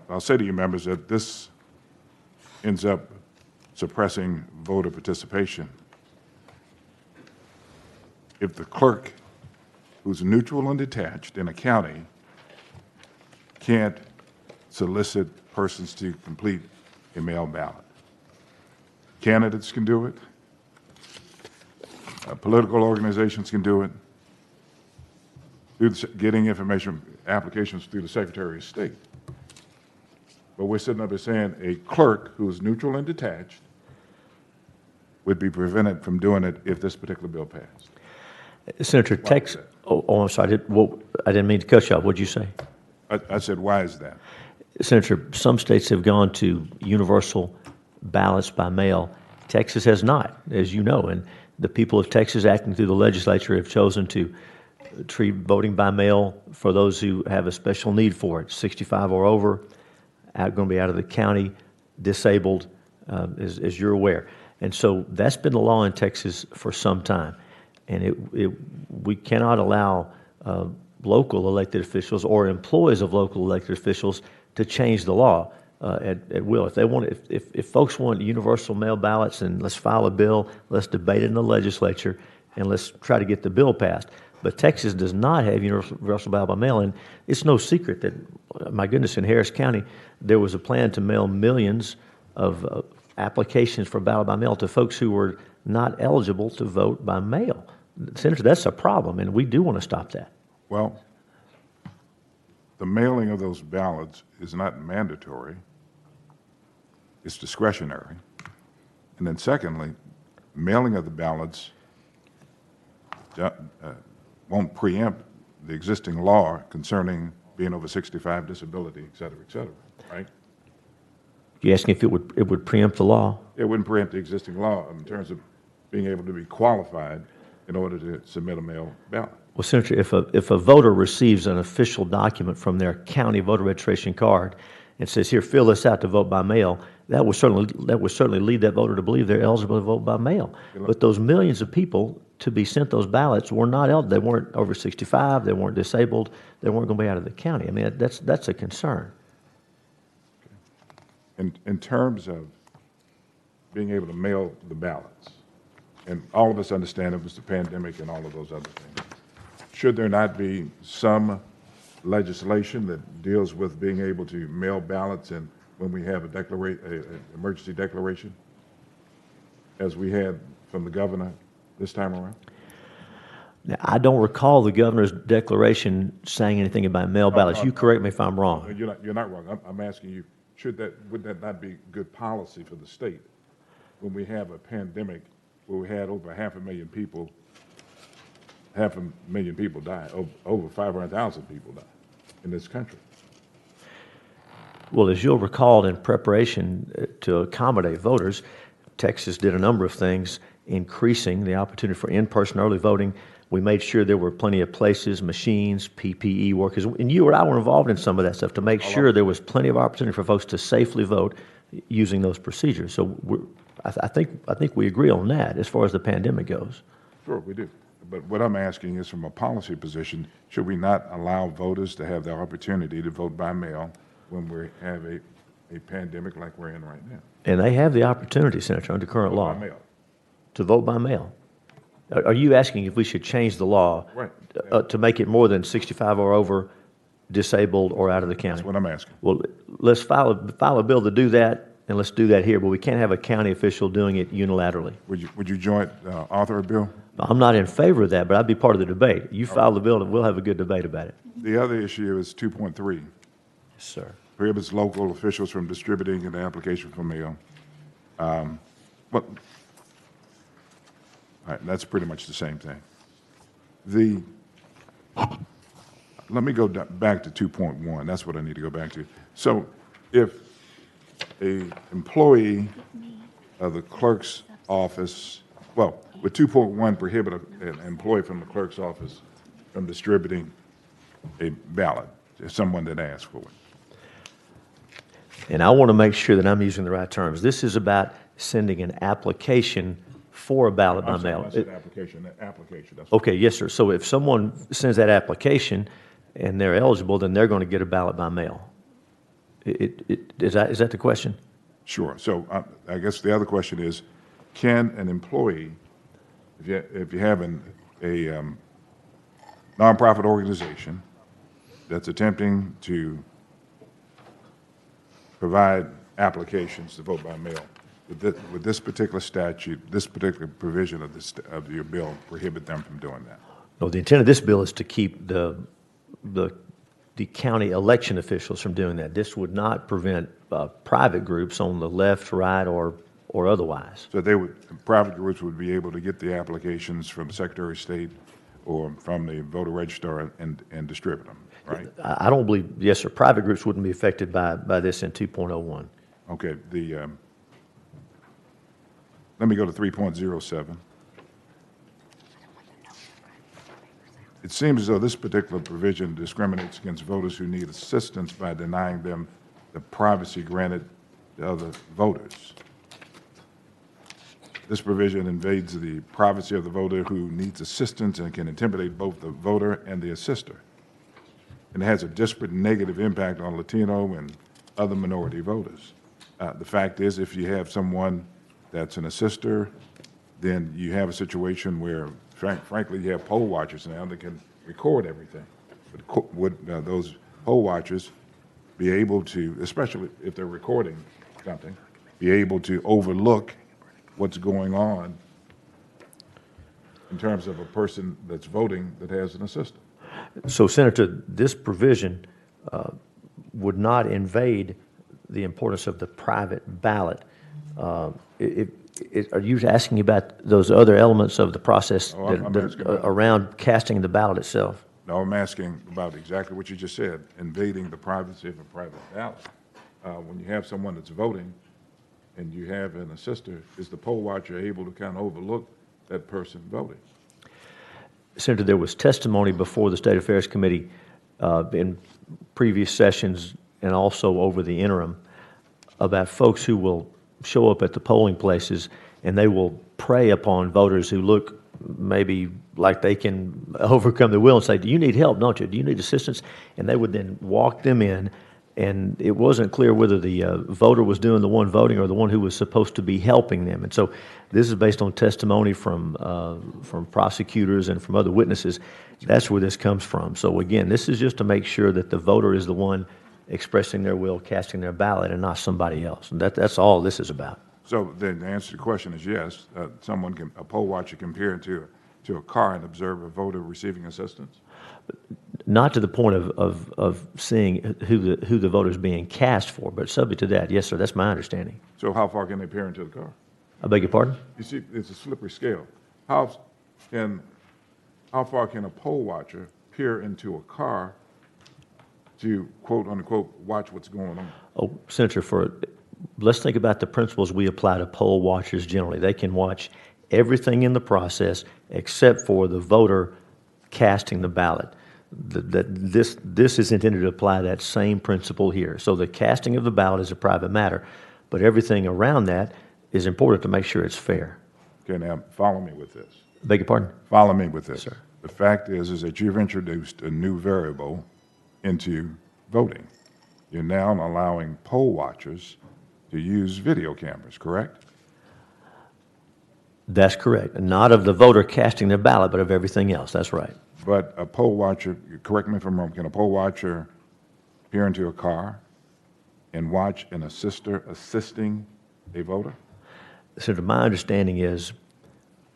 I'll say to you, members, that this ends up suppressing voter participation. If the clerk, who's neutral and detached in a county, can't solicit persons to complete a mail ballot, candidates can do it, political organizations can do it, through getting information applications through the Secretary of State. But we're sitting up here saying a clerk who's neutral and detached would be prevented from doing it if this particular bill passed. Senator, Texas. Oh, I'm sorry. I didn't mean to cut you off. What'd you say? I said, why is that? Senator, some states have gone to universal ballots by mail. Texas has not, as you know, and the people of Texas, acting through the legislature, have chosen to treat voting by mail for those who have a special need for it, 65 or over, going to be out of the county, disabled, as you're aware. And so that's been the law in Texas for some time. And we cannot allow local elected officials or employees of local elected officials to change the law at will. If they want, if folks want universal mail ballots, then let's file a bill, let's debate it in the legislature, and let's try to get the bill passed. But Texas does not have universal ballot by mail, and it's no secret that, my goodness, in Harris County, there was a plan to mail millions of applications for ballot by mail to folks who were not eligible to vote by mail. Senator, that's a problem, and we do want to stop that. Well, the mailing of those ballots is not mandatory. It's discretionary. And then secondly, mailing of the ballots won't preempt the existing law concerning being over 65, disability, et cetera, right? You asking if it would preempt the law? It wouldn't preempt the existing law in terms of being able to be qualified in order to submit a mail ballot. Well, Senator, if a voter receives an official document from their county voter registration card and says, "Here, fill this out to vote by mail," that would certainly lead that voter to believe they're eligible to vote by mail. But those millions of people to be sent those ballots were not eligible. They weren't over 65. They weren't disabled. They weren't going to be out of the county. I mean, that's a concern. In terms of being able to mail the ballots, and all of us understand it was the pandemic and all of those other things, should there not be some legislation that deals with being able to mail ballots and when we have an emergency declaration, as we had from the governor this time around? Now, I don't recall the governor's declaration saying anything about mail ballots. You correct me if I'm wrong. You're not wrong. I'm asking you, would that not be good policy for the state when we have a pandemic where we had over 500,000 people die, over 500,000 people die in this country? Well, as you'll recall, in preparation to accommodate voters, Texas did a number of things, increasing the opportunity for in-person early voting. We made sure there were plenty of places, machines, PPE workers, and you or I were involved in some of that stuff to make sure there was plenty of opportunity for folks to safely vote using those procedures. So I think we agree on that as far as the pandemic goes. Sure, we do. But what I'm asking is, from a policy position, should we not allow voters to have the opportunity to vote by mail when we have a pandemic like we're in right now? And they have the opportunity, Senator, under current law, to vote by mail. Are you asking if we should change the law to make it more than 65 or over, disabled, or out of the county? That's what I'm asking. Well, let's file a bill to do that, and let's do that here, but we can't have a county official doing it unilaterally. Would you join author a bill? I'm not in favor of that, but I'd be part of the debate. You file the bill, and we'll have a good debate about it. The other issue is 2.3. Yes, sir. Prohibits local officials from distributing an application for mail. All right, that's pretty much the same thing. Let me go back to 2.1. That's what I need to go back to. So if an employee of the clerk's office, with 2.1 prohibit an employee from the clerk's office from distributing a ballot to someone that asks for it. And I want to make sure that I'm using the right terms. This is about sending an application for a ballot by I'm sorry, mail. I said application, that's. Okay, yes, sir. So if someone sends that application and they're eligible, then they're going to get a ballot by mail. Is that the question? Sure. So I guess the other question is, can an employee, if you have a nonprofit organization that's attempting to provide applications to vote by mail, would this particular statute, this particular provision of your bill prohibit them from doing that? No, the intent of this bill is to keep the county election officials from doing that. This would not prevent private groups on the left, right, or otherwise. So private groups would be able to get the applications from the Secretary of State or from the voter registrar and distribute them, right? I don't believe, yes, sir, private groups wouldn't be affected by this in 2.01. Okay, let me go to 3.07. It seems as though this particular provision discriminates against voters who need assistance by denying them the privacy granted to other voters. This provision invades the privacy of the voter who needs assistance and can intimidate both the voter and the assister. And it has a disparate negative impact on Latino and other minority voters. The fact is, if you have someone that's an assister, then you have a situation where, frankly, you have poll watchers now that can record everything. But would those poll watchers be able to, especially if they're recording something, be able to overlook what's going on in terms of a person that's voting that has an assistant? So, Senator, this provision would not invade the importance of the private ballot. Are you asking about those other elements of the process around casting the ballot itself? No, I'm asking about exactly what you just said, invading the privacy of a private ballot. When you have someone that's voting and you have an assister, is the poll watcher able to kind of overlook that person voting? Senator, there was testimony before the State Affairs Committee in previous sessions and also over the interim about folks who will show up at the polling places and they will prey upon voters who look maybe like they can overcome their will and say, do you need help, don't you? Do you need assistance? And they would then walk them in, and it wasn't clear whether the voter was doing the one voting or the one who was supposed to be helping them. And so this is based on testimony from prosecutors and from other witnesses. That's where this comes from. So again, this is just to make sure that the voter is the one expressing their will, casting their ballot, and not somebody else. And that's all this is about. So then the answer to the question is yes, a poll watcher can peer into a car and observe a voter receiving assistance? Not to the point of seeing who the voter is being cast for, but subject to that, yes, sir, that's my understanding. So how far can they peer into the car? I beg your pardon? You see, it's a slippery scale. How far can a poll watcher peer into a car to, quote unquote, watch what's going on? Oh, Senator, let's think about the principles we apply to poll watchers generally. They can watch everything in the process except for the voter casting the ballot. This is intended to apply that same principle here. So the casting of the ballot is a private matter, but everything around that is important to make sure it's fair. Okay, now follow me with this. Beg your pardon? Follow me with this. Sir. The fact is that you've introduced a new variable into voting. You're now allowing poll watchers to use video cameras, correct? That's correct. Not of the voter casting their ballot, but of everything else. That's right. But a poll watcher, correct me if I'm wrong, can a poll watcher peer into a car and watch an assister assisting a voter? So my understanding is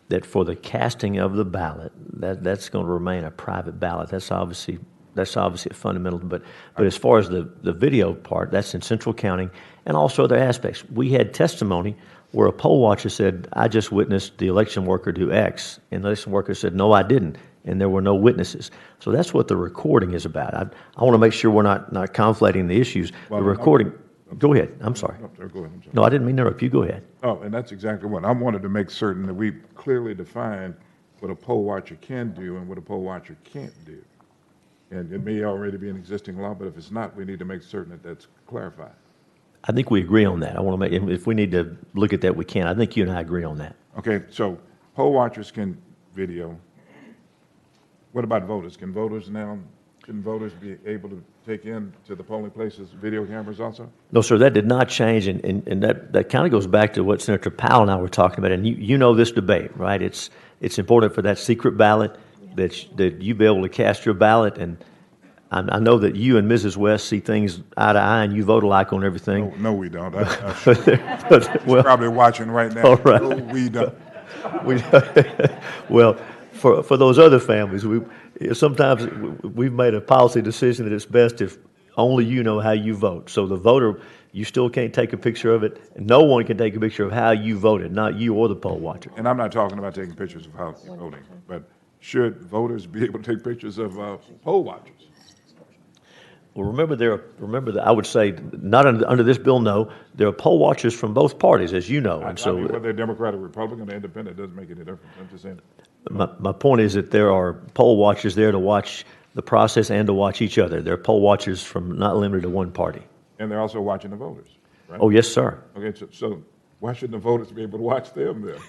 that for the casting of the ballot, that's going to remain a private ballot. That's obviously a fundamental. But as far as the video part, that's in central counting and also other aspects. We had testimony where a poll watcher said, I just witnessed the election worker do X, and the election worker said, no, I didn't, and there were no witnesses. So that's what the recording is about. I want to make sure we're not conflating the issues. Well, the recording, go ahead, I'm sorry. Go ahead, I'm sorry. No, I didn't mean to interrupt you, go ahead. Oh, and that's exactly what I wanted to make certain that we clearly define what a poll watcher can do and what a poll watcher can't do. And it may already be an existing law, but if it's not, we need to make certain that that's clarified. I think we agree on that. I want to make, if we need to look at that, we can. I think you and I agree on that. Okay, so poll watchers can video. What about voters? Can voters be able to take in to the polling places video cameras also? No, sir, that did not change, and that kind of goes back to what Senator Powell and I were talking about, and you know this debate, right? It's important for that secret ballot that you be able to cast your ballot, and I know that you and Mrs. West see things eye to eye, and you vote alike on everything. No, we don't. She's probably watching right now. All right. No, we don't. Well, for those other families, sometimes we've made a policy decision that it's best if only you know how you vote. So the voter, you still can't take a picture of it, and no one can take a picture of how you voted, not you or the poll watcher. And I'm not talking about taking pictures of how you're voting, but should voters be able to take pictures of poll watchers? Well, remember that I would say, not under this bill, no. There are poll watchers from both parties, as you know. And so, whether they're Democrat or Republican or independent, doesn't make any difference. I'm just saying. My point is that there are poll watchers there to watch the process and to watch each other. There are poll watchers from not limited to one party. And they're also watching the voters, right? Oh, yes, sir. Okay, so why shouldn't the voters be able to watch them then?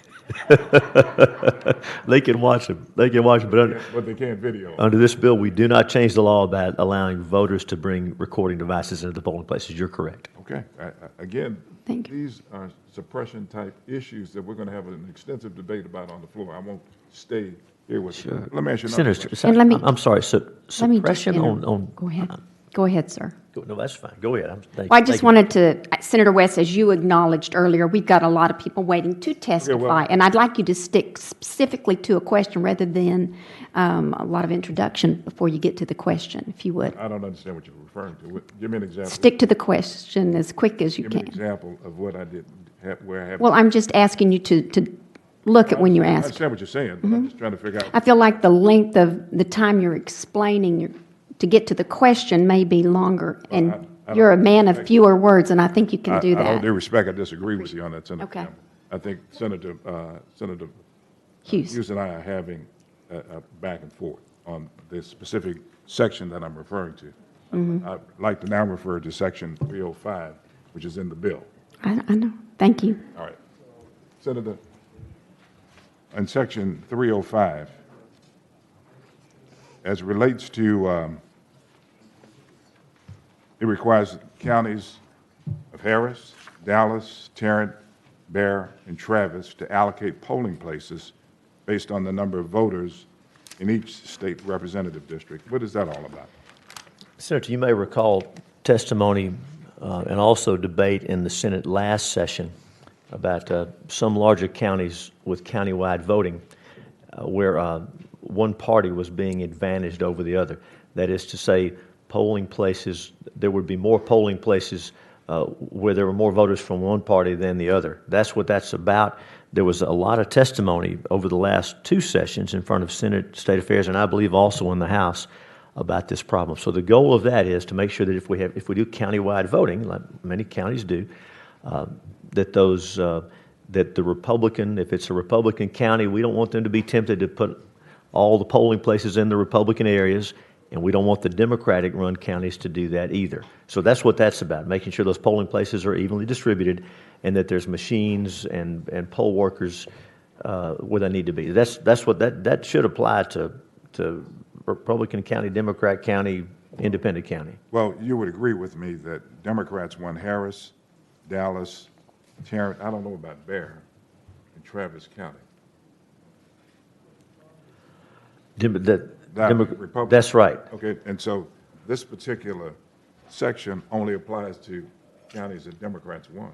They can watch them. They can watch them, but they can't video. Under this bill, we do not change the law about allowing voters to bring recording devices into the polling places. You're correct. Okay. Again, these are suppression-type issues that we're going to have an extensive debate about on the floor. I won't stay here with you. Let me ask you another question. And I'm sorry, suppression on... Go ahead. Go ahead, sir. No, that's fine. Go ahead. I just wanted to, Senator West, as you acknowledged earlier, we've got a lot of people waiting to testify, and I'd like you to stick specifically to a question rather than a lot of introduction before you get to the question, if you would. I don't understand what you're referring to. Give me an example. Stick to the question as quick as you can. Give me an example of what I did, where I have... Well, I'm just asking you to look at when you ask. I understand what you're saying, but I'm just trying to figure out... I feel like the length of the time you're explaining to get to the question may be longer, and you're a man of fewer words, and I think you can do that. With due respect, I disagree with you on that, Senator. Okay. I think Senator Hughes and I are having a back and forth on the specific section that I'm referring to. I'd like to now refer to Section 305, which is in the bill. I know. Thank you. All right. Senator, in Section 305, as it relates to, it requires counties of Harris, Dallas, Tarrant, Bexar, and Travis to allocate polling places based on the number of voters in each state representative district. What is that all about? Senator, you may recall testimony and also debate in the Senate last session about some larger counties with countywide voting where one party was being advantaged over the other. That is to say, polling places, there would be more polling places where there were more voters from one party than the other. That's what that's about. There was a lot of testimony over the last two sessions in front of Senate State Affairs, and I believe also in the House, about this problem. So the goal of that is to make sure that if we do countywide voting, like many counties do, that the Republican, if it's a Republican county, we don't want them to be tempted to put all the polling places in the Republican areas, and we don't want the Democratic-run counties to do that either. So that's what that's about, making sure those polling places are evenly distributed and that there's machines and poll workers where they need to be. That's what that should apply to Republican county, Democrat county, independent county. Well, you would agree with me that Democrats won Harris, Dallas, Tarrant, I don't know about Bexar, and Travis County. That's right. Okay, and so this particular section only applies to counties that Democrats won.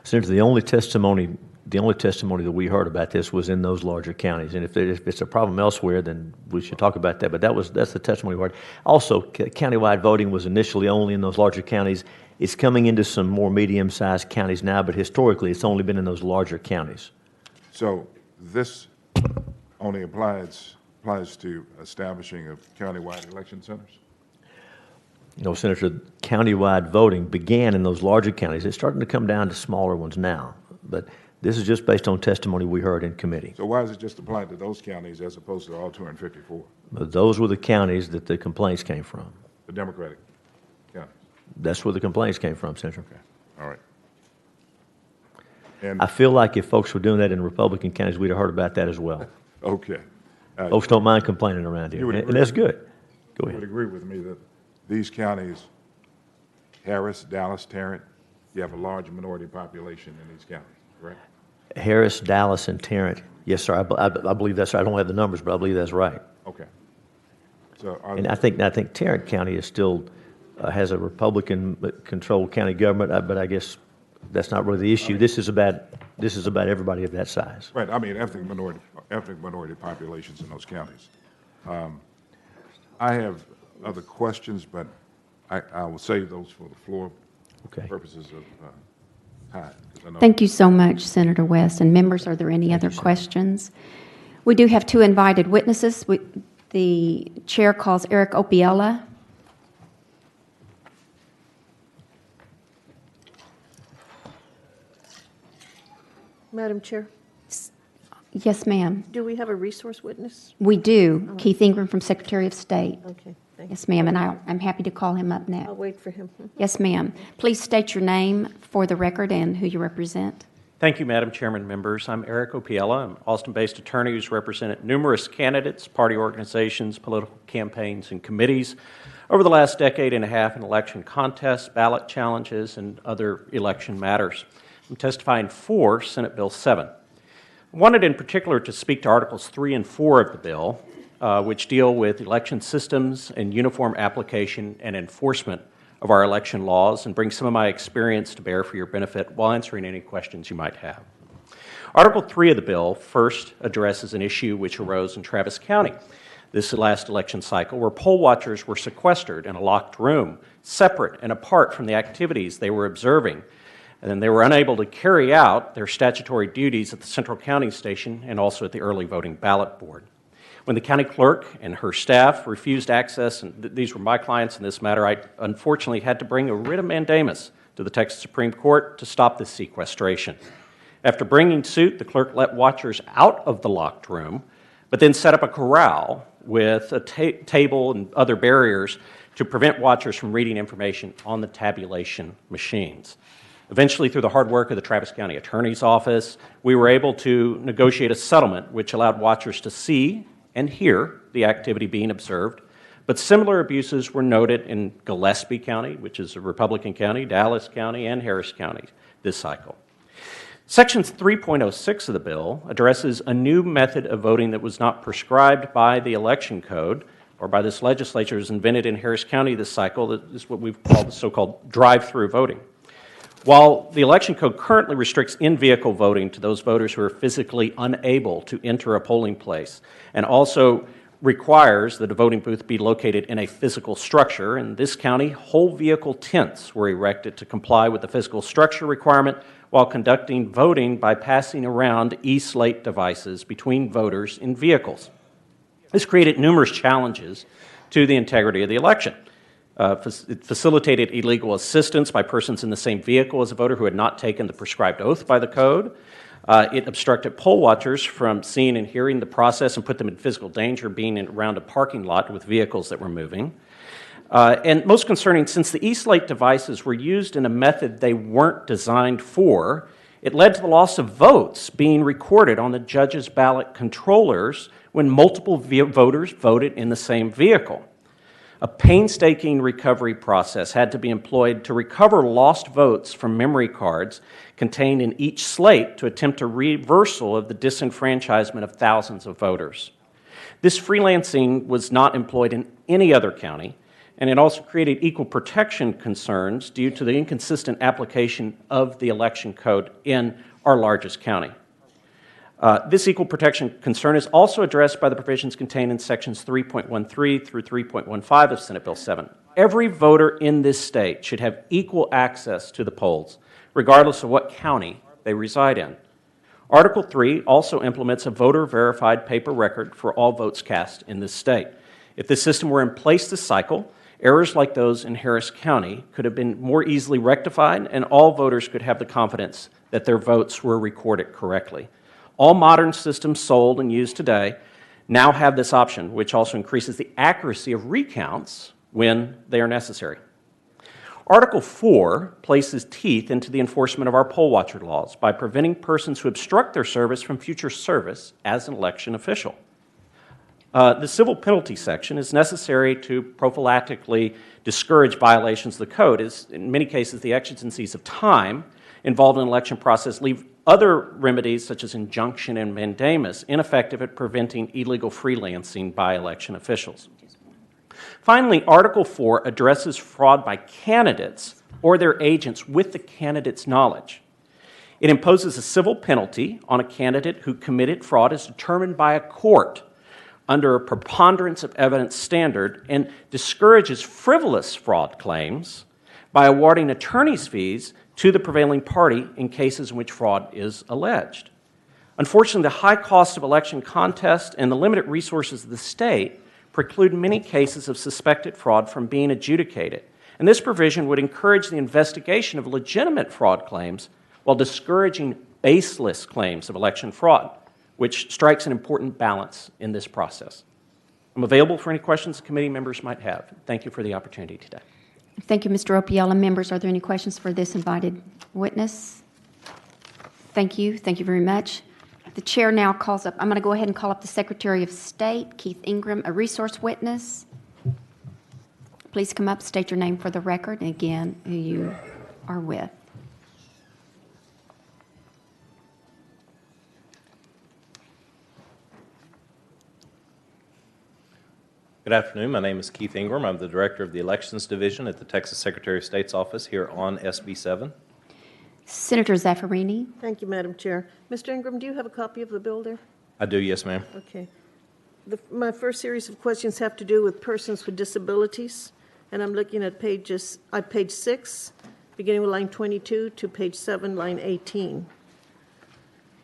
Senator, the only testimony that we heard about this was in those larger counties, and if it's a problem elsewhere, then we should talk about that. But that's the testimony we heard. Also, countywide voting was initially only in those larger counties. It's coming into some more medium-sized counties now, but historically, it's only been in those larger counties. So this only applies to establishing of countywide election centers? No, Senator, countywide voting began in those larger counties. It's starting to come down to smaller ones now, but this is just based on testimony we heard in committee. So why is it just applied to those counties as opposed to all 254? But those were the counties that the complaints came from. The Democratic counties? that's where the complaints came from, Senator. All right. And I feel like if folks were doing that in Republican counties, we'd have heard about that as well. okay. Folks don't mind complaining around here, You would and agree. that's good. Go You would ahead. agree with me that these counties, Harris, Dallas, Tarrant, you have a large minority population in these counties, correct? Harris, Dallas, and Tarrant. Yes, sir. I believe that's right. I don't have the numbers, but I believe that's right. Okay. So are And I think Tarrant County is still has a Republican-controlled county government, but I guess that's not really the issue. This is about everybody of that size. right, I mean, ethnic minority populations in those counties. I have other questions, but I will save those for the floor purposes of time. 'Cause I know- Thank you so much, Senator West. And members, are there any other questions? We do have two invited witnesses. The chair calls Eric Opiella. Madam Chair, Yes, ma'am. do we have a resource witness? We do. Keith Ingram from Secretary of State. Okay, thank you. Yes, ma'am, and I'm happy to call him up I'll next. wait for him. Yes, ma'am. Please state your name for the record and who you represent. Thank you, Madam Chairman, members. I'm Eric Opiella. I'm an Austin-based attorney who's represented numerous candidates, party organizations, political campaigns, and committees over the last decade and a half in election contests, ballot challenges, and other election matters. I'm testifying for Senate Bill 7. I wanted in particular to speak to Articles 3 and 4 of the bill, which deal with election systems and uniform application and enforcement of our election laws, and bring some of my experience to bear for your benefit while answering any questions you might have. Article 3 of the bill first addresses an issue which arose in Travis County this last election cycle, where poll watchers were sequestered in a locked room, separate and apart from the activities they were observing, and they were unable to carry out their statutory duties at the Central Counting Station and also at the early voting ballot board. When the county clerk and her staff refused access, and these were my clients in this matter, I unfortunately had to bring a writ of mandamus to the Texas Supreme Court to stop this sequestration. After bringing suit, the clerk let watchers out of the locked room, but then set up a corral with a table and other barriers to prevent watchers from reading information on the tabulation machines. Eventually, through the hard work of the Travis County Attorney's Office, we were able to negotiate a settlement which allowed watchers to see and hear the activity being observed. But similar abuses were noted in Gillespie County, which is a Republican county, Dallas County, and Harris County this cycle. Section 3.06 of the bill addresses a new method of voting that was not prescribed by the election code or by this legislature. It was invented in Harris County this cycle. That is what we've called the so-called drive-through voting. While the election code currently restricts in-vehicle voting to those voters who are physically unable to enter a polling place, and also requires that a voting booth be located in a physical structure, in this county, whole vehicle tents were erected to comply with the physical structure requirement while conducting voting by passing around e-slate devices between voters in vehicles. This created numerous challenges to the integrity of the election. It facilitated illegal assistance by persons in the same vehicle as a voter who had not taken the prescribed oath by the code. It obstructed poll watchers from seeing and hearing the process and put them in physical danger being around a parking lot with vehicles that were moving. And most concerning, since the e-slate devices were used in a method they weren't designed for, it led to the loss of votes being recorded on the judge's ballot controllers when multiple voters voted in the same vehicle. A painstaking recovery process had to be employed to recover lost votes from memory cards contained in each slate to attempt a reversal of the disenfranchisement of thousands of voters. This freelancing was not employed in any other county, and it also created equal protection concerns due to the inconsistent application of the election code in our largest county. This equal protection concern is also addressed by the provisions contained in sections 3.13 through 3.15 of Senate Bill 7. Every voter in this state should have equal access to the polls, regardless of what county they reside in. Article 3 also implements a voter-verified paper record for all votes cast in this state. If this system were in place this cycle, errors like those in Harris County could have been more easily rectified, and all voters could have the confidence that their votes were recorded correctly. All modern systems sold and used today now have this option, which also increases the accuracy of recounts when they are necessary. Article 4 places teeth into the enforcement of our poll watcher laws by preventing persons who obstruct their service from future service as an election official. The civil penalty section is necessary to prophylactically discourage violations of the code, as in many cases the exigencies of time involved in an election process leave other remedies, such as injunction and mandamus, ineffective at preventing illegal freelancing by election officials. Finally, Article 4 addresses fraud by candidates or their agents with the candidate's knowledge. It imposes a civil penalty on a candidate who committed fraud as determined by a court under a preponderance of evidence standard and discourages frivolous fraud claims by awarding attorney's fees to the prevailing party in cases in which fraud is alleged. Unfortunately, the high cost of election contest and the limited resources of the state preclude many cases of suspected fraud from being adjudicated. And this provision would encourage the investigation of legitimate fraud claims while discouraging baseless claims of election fraud, which strikes an important balance in this process. I'm available for any questions the committee members might have. Thank you for the opportunity today. Thank you, Mr. Opiella. Members, are there any questions for this invited witness? Thank you. Thank you very much. The chair now calls up, I'm going to go ahead and call up the Secretary of State, Keith Ingram, a resource witness. Please come up, state your name for the record, and again, who you are with. Good afternoon. My name is Keith Ingram. I'm the Director of the Elections Division at the Texas Secretary of State's office here on SB 7. Senator Zaffarini. Thank you, Madam Chair. Mr. Ingram, do you have a copy of the bill there? I do, yes, ma'am. Okay. My first series of questions have to do with persons with disabilities, and I'm looking at page 6, beginning with line 22 to page 7, line 18.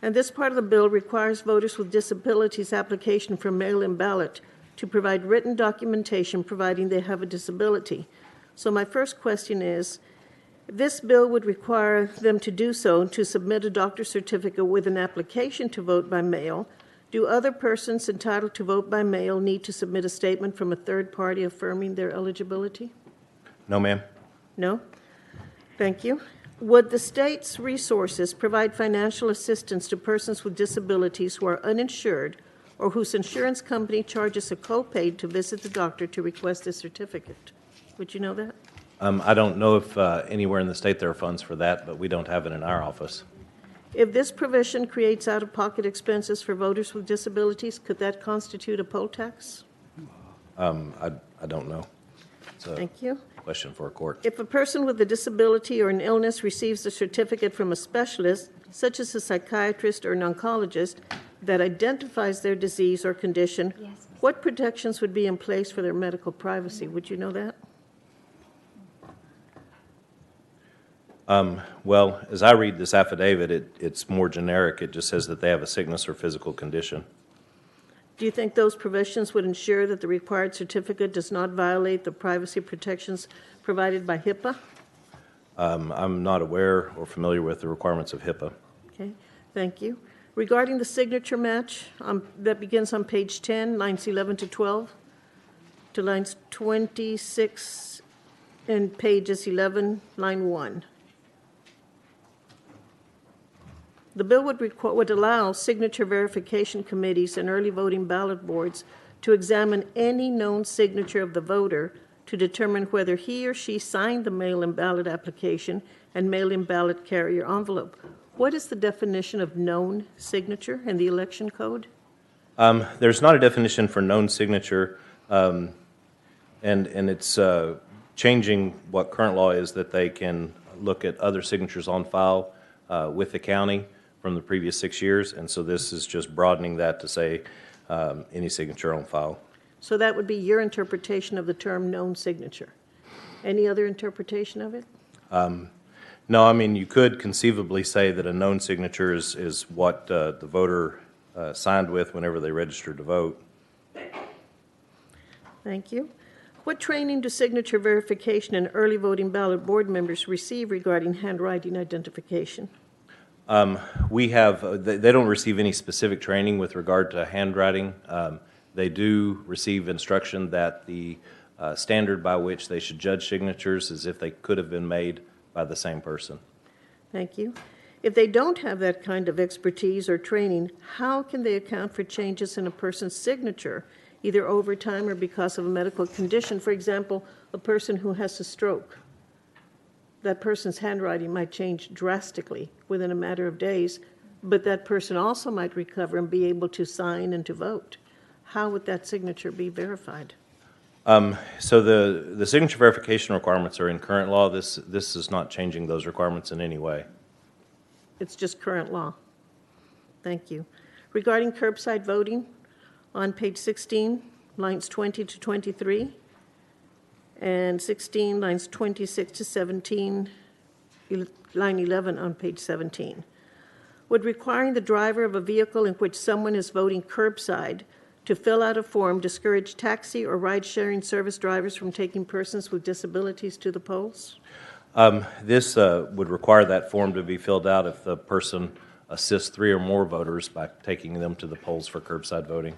And this part of the bill requires voters with disabilities application for mail-in ballot to provide written documentation providing they have a disability. So my first question is, this bill would require them to do so, to submit a doctor's certificate with an application to vote by mail. Do other persons entitled to vote by mail need to submit a statement from a third party affirming their eligibility? No, ma'am. No? Thank you. Would the state's resources provide financial assistance to persons with disabilities who are uninsured or whose insurance company charges a copay to visit the doctor to request a certificate? Would you know that? I don't know if anywhere in the state there are funds for that, but we don't have it in our office. If this provision creates out-of-pocket expenses for voters with disabilities, could that constitute a poll tax? I don't know. It's a Thank you. question for a court. If a person with a disability or an illness receives a certificate from a specialist, such as a psychiatrist or an oncologist, that identifies their disease or condition, what protections would be in place for their medical privacy? Would you know that? Well, as I read this affidavit, it's more generic. It just says that they have a sickness or physical condition. Do you think those provisions would ensure that the required certificate does not violate the privacy protections provided by HIPAA? I'm not aware or familiar with the requirements of HIPAA. Okay, thank you. Regarding the signature match, that begins on page 10, lines 11 to 12, to lines 26 and pages 11, line 1. The bill would allow signature verification committees and early voting ballot boards to examine any known signature of the voter to determine whether he or she signed the mail-in ballot application and mail-in ballot carrier envelope. What is the definition of known signature in the election code? There's not a definition for known signature, and it's changing what current law is, that they can look at other signatures on file with the county from the previous 6 years, and so this is just broadening that to say any signature on file. So that would be your interpretation of the term known signature. Any other interpretation of it? No, I mean, you could conceivably say that a known signature is what the voter signed with whenever they registered to vote. Thank you. What training do signature verification and early voting ballot board members receive regarding handwriting identification? We have, they don't receive any specific training with regard to handwriting. They do receive instruction that the standard by which they should judge signatures as if they could have been made by the same person. Thank you. If they don't have that kind of expertise or training, how can they account for changes in a person's signature, either over time or because of a medical condition? For example, a person who has a stroke. That person's handwriting might change drastically within a matter of days, but that person also might recover and be able to sign and to vote. How would that signature be verified? So the signature verification requirements are in current law. This is not changing those requirements in any way. It's just current law. Thank you. Regarding curbside voting, on page 16, lines 20 to 23, and 16, lines 26 to 17, line 11 on page 17. Would requiring the driver of a vehicle in which someone is voting curbside to fill out a form discourage taxi or ride-sharing service drivers from taking persons with disabilities to the polls? This would require that form to be filled out if the person assists 3 or more voters by taking them to the polls for curbside voting.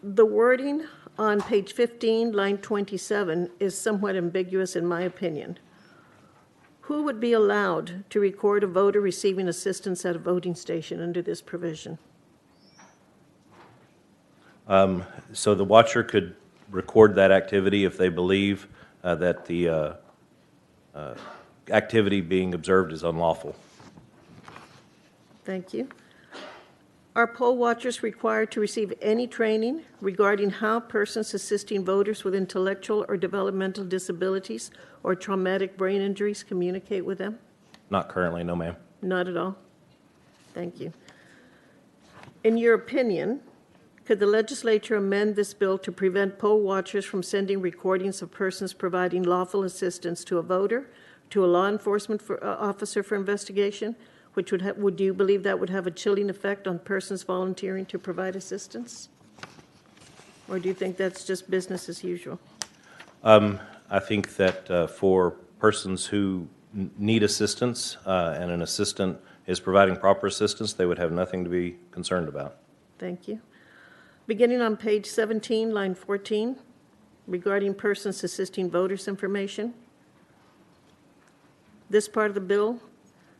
The wording on page 15, line 27, is somewhat ambiguous in my opinion. Who would be allowed to record a voter receiving assistance at a voting station under this provision? So the watcher could record that activity if they believe that the activity being observed is unlawful. Thank you. Are poll watchers required to receive any training regarding how persons assisting voters with intellectual or developmental disabilities or traumatic brain injuries communicate with them? Not currently, no ma'am. Not at all. Thank you. In your opinion, could the legislature amend this bill to prevent poll watchers from sending recordings of persons providing lawful assistance to a voter, to a law enforcement officer for investigation, which would you believe that would have a chilling effect on persons volunteering to provide assistance? Or do you think that's just business as usual? I think that for persons who need assistance and an assistant is providing proper assistance, they would have nothing to be concerned about. Thank you. Beginning on page 17, line 14, regarding persons assisting voters information, this part of the bill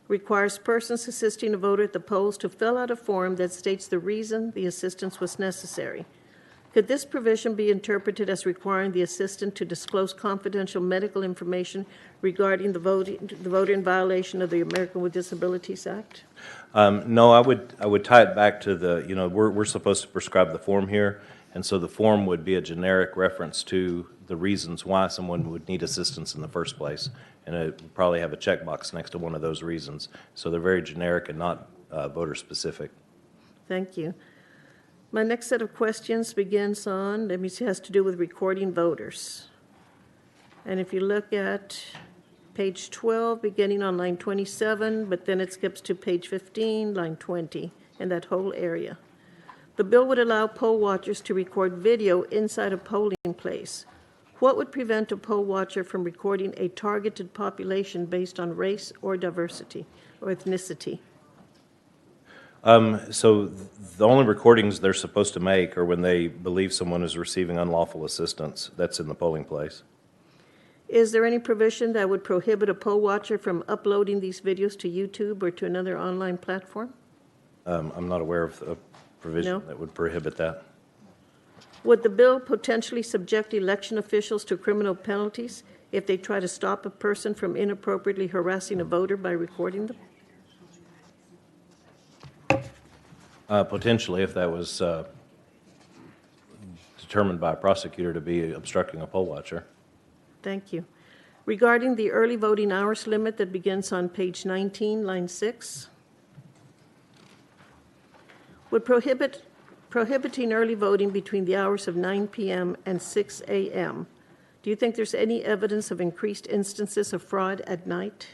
requires persons assisting a voter at the polls to fill out a form that states the reason the assistance was necessary. Could this provision be interpreted as requiring the assistant to disclose confidential medical information regarding the voter in violation of the American with Disabilities Act? No, I would tie it back to the, we're supposed to prescribe the form here, and so the form would be a generic reference to the reasons why someone would need assistance in the first place, and it would probably have a checkbox next to one of those reasons. So they're very generic and not voter specific. Thank you. My next set of questions begins on, has to do with recording voters. And if you look at page 12, beginning on line 27, but then it skips to page 15, line 20, and that whole area. The bill would allow poll watchers to record video inside a polling place. What would prevent a poll watcher from recording a targeted population based on race or diversity or ethnicity? So the only recordings they're supposed to make are when they believe someone is receiving unlawful assistance. That's in the polling place. Is there any provision that would prohibit a poll watcher from uploading these videos to YouTube or to another online platform? I'm not aware of a provision No? that would prohibit that. Would the bill potentially subject election officials to criminal penalties if they try to stop a person from inappropriately harassing a voter by recording them? Potentially, if that was determined by a prosecutor to be obstructing a poll watcher. Thank you. Regarding the early voting hours limit that begins on page 19, line 6, would prohibiting early voting between the hours of 9 p.m. and 6 a.m., do you think there's any evidence of increased instances of fraud at night?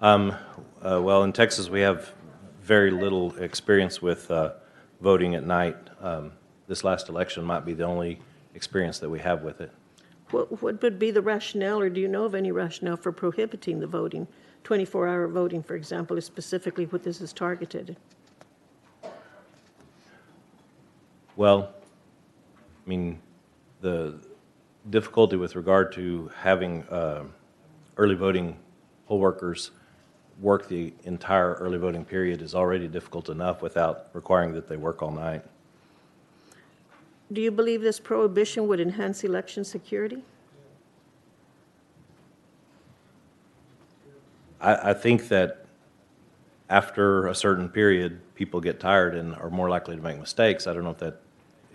Well, in Texas, we have very little experience with voting at night. This last election might be the only experience that we have with it. What would be the rationale, or do you know of any rationale for prohibiting the voting? 24-hour voting, for example, is specifically what this is targeted. Well, I mean, the difficulty with regard to having early voting poll workers work the entire early voting period is already difficult enough without requiring that they work all night. Do you believe this prohibition would enhance election security? I think that after a certain period, people get tired and are more likely to make mistakes. I don't know if that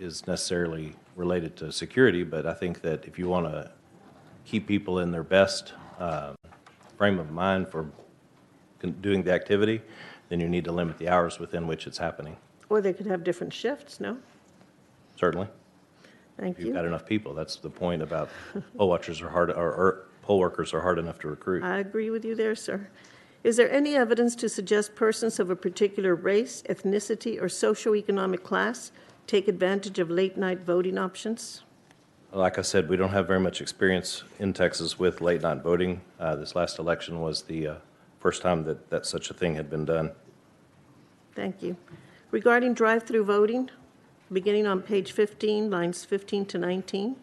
is necessarily related to security, but I think that if you want to keep people in their best frame of mind for doing the activity, then you need to limit the hours within which it's happening. Or they could have different shifts, no? Certainly. Thank If you've you. got enough people. That's the point about poll watchers are hard, or poll workers are hard enough to recruit. I agree with you there, sir. Is there any evidence to suggest persons of a particular race, ethnicity, or socioeconomic class take advantage of late-night voting options? Like I said, we don't have very much experience in Texas with late-night voting. This last election was the first time that such a thing had been done. Thank you. Regarding drive-through voting, beginning on page 15, lines 15 to 19,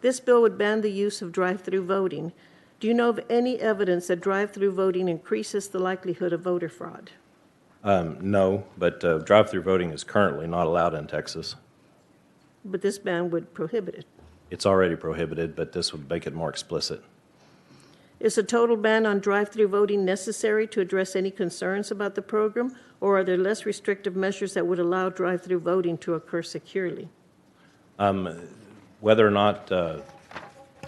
this bill would ban the use of drive-through voting. Do you know of any evidence that drive-through voting increases the likelihood of voter fraud? No, but drive-through voting is currently not allowed in Texas. But this ban would prohibit it. It's already prohibited, but this would make it more explicit. Is a total ban on drive-through voting necessary to address any concerns about the program, or are there less restrictive measures that would allow drive-through voting to occur securely? Whether or not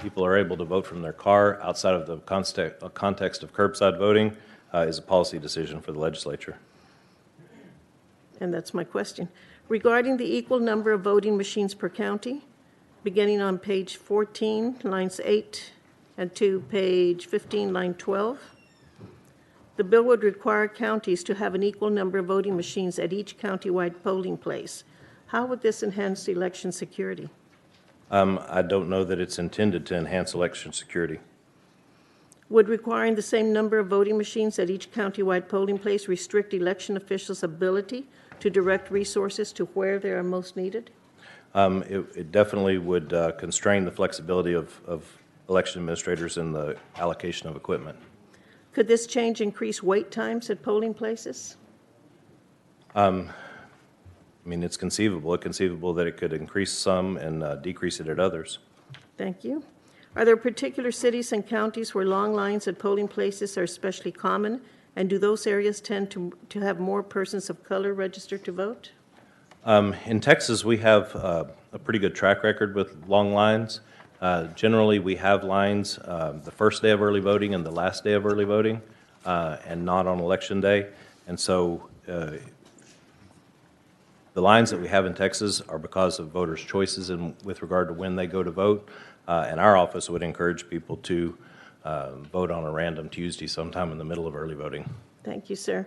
people are able to vote from their car outside of the context of curbside voting is a policy decision for the legislature. And that's my question. Regarding the equal number of voting machines per county, beginning on page 14, lines 8 and to page 15, line 12, the bill would require counties to have an equal number of voting machines at each countywide polling place. How would this enhance election security? I don't know that it's intended to enhance election security. Would requiring the same number of voting machines at each countywide polling place restrict election officials' ability to direct resources to where they are most needed? It definitely would constrain the flexibility of election administrators in the allocation of equipment. Could this change increase wait times at polling places? I mean, it's conceivable. It's conceivable that it could increase some and decrease it at others. Thank you. Are there particular cities and counties where long lines at polling places are especially common, and do those areas tend to have more persons of color registered to vote? In Texas, we have a pretty good track record with long lines. Generally, we have lines the first day of early voting and the last day of early voting, and not on election day. And so the lines that we have in Texas are because of voters' choices and with regard to when they go to vote. And our office would encourage people to vote on a random Tuesday sometime in the middle of early voting. Thank you, sir.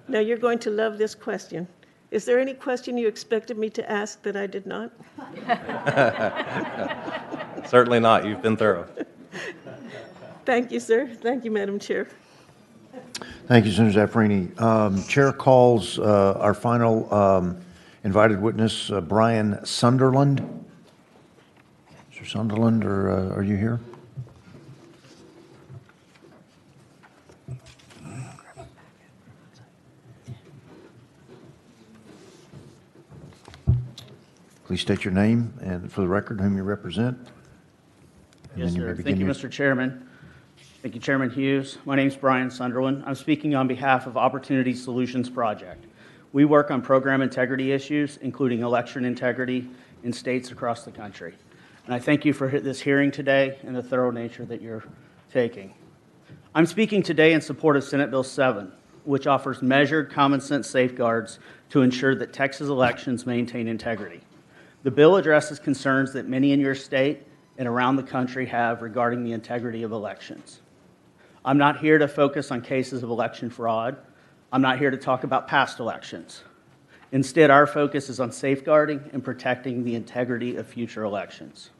Now, you're going to love this question. Is there any question you expected me to ask that I did not? Certainly not. You've been thorough. Thank you, sir. Thank you, Madam Chair. Thank you, Senator Zaffarini. Chair calls our final invited witness, Brian Sunderland. Mr. Sunderland, are you here? Please state your name and, for the record, whom you represent. And Yes, then sir. may begin Thank you, your- Mr. Chairman. Thank you, Chairman Hughes. My name is Brian Sunderland. I'm speaking on behalf of Opportunity Solutions Project. We work on program integrity issues, including election integrity in states across the country. And I thank you for this hearing today and the thorough nature that you're taking. I'm speaking today in support of Senate Bill 7, which offers measured, common-sense safeguards to ensure that Texas elections maintain integrity. The bill addresses concerns that many in your state and around the country have regarding the integrity of elections. I'm not here to focus on cases of election fraud. I'm not here to talk about past elections. Instead, our focus is on safeguarding and protecting the integrity of future elections.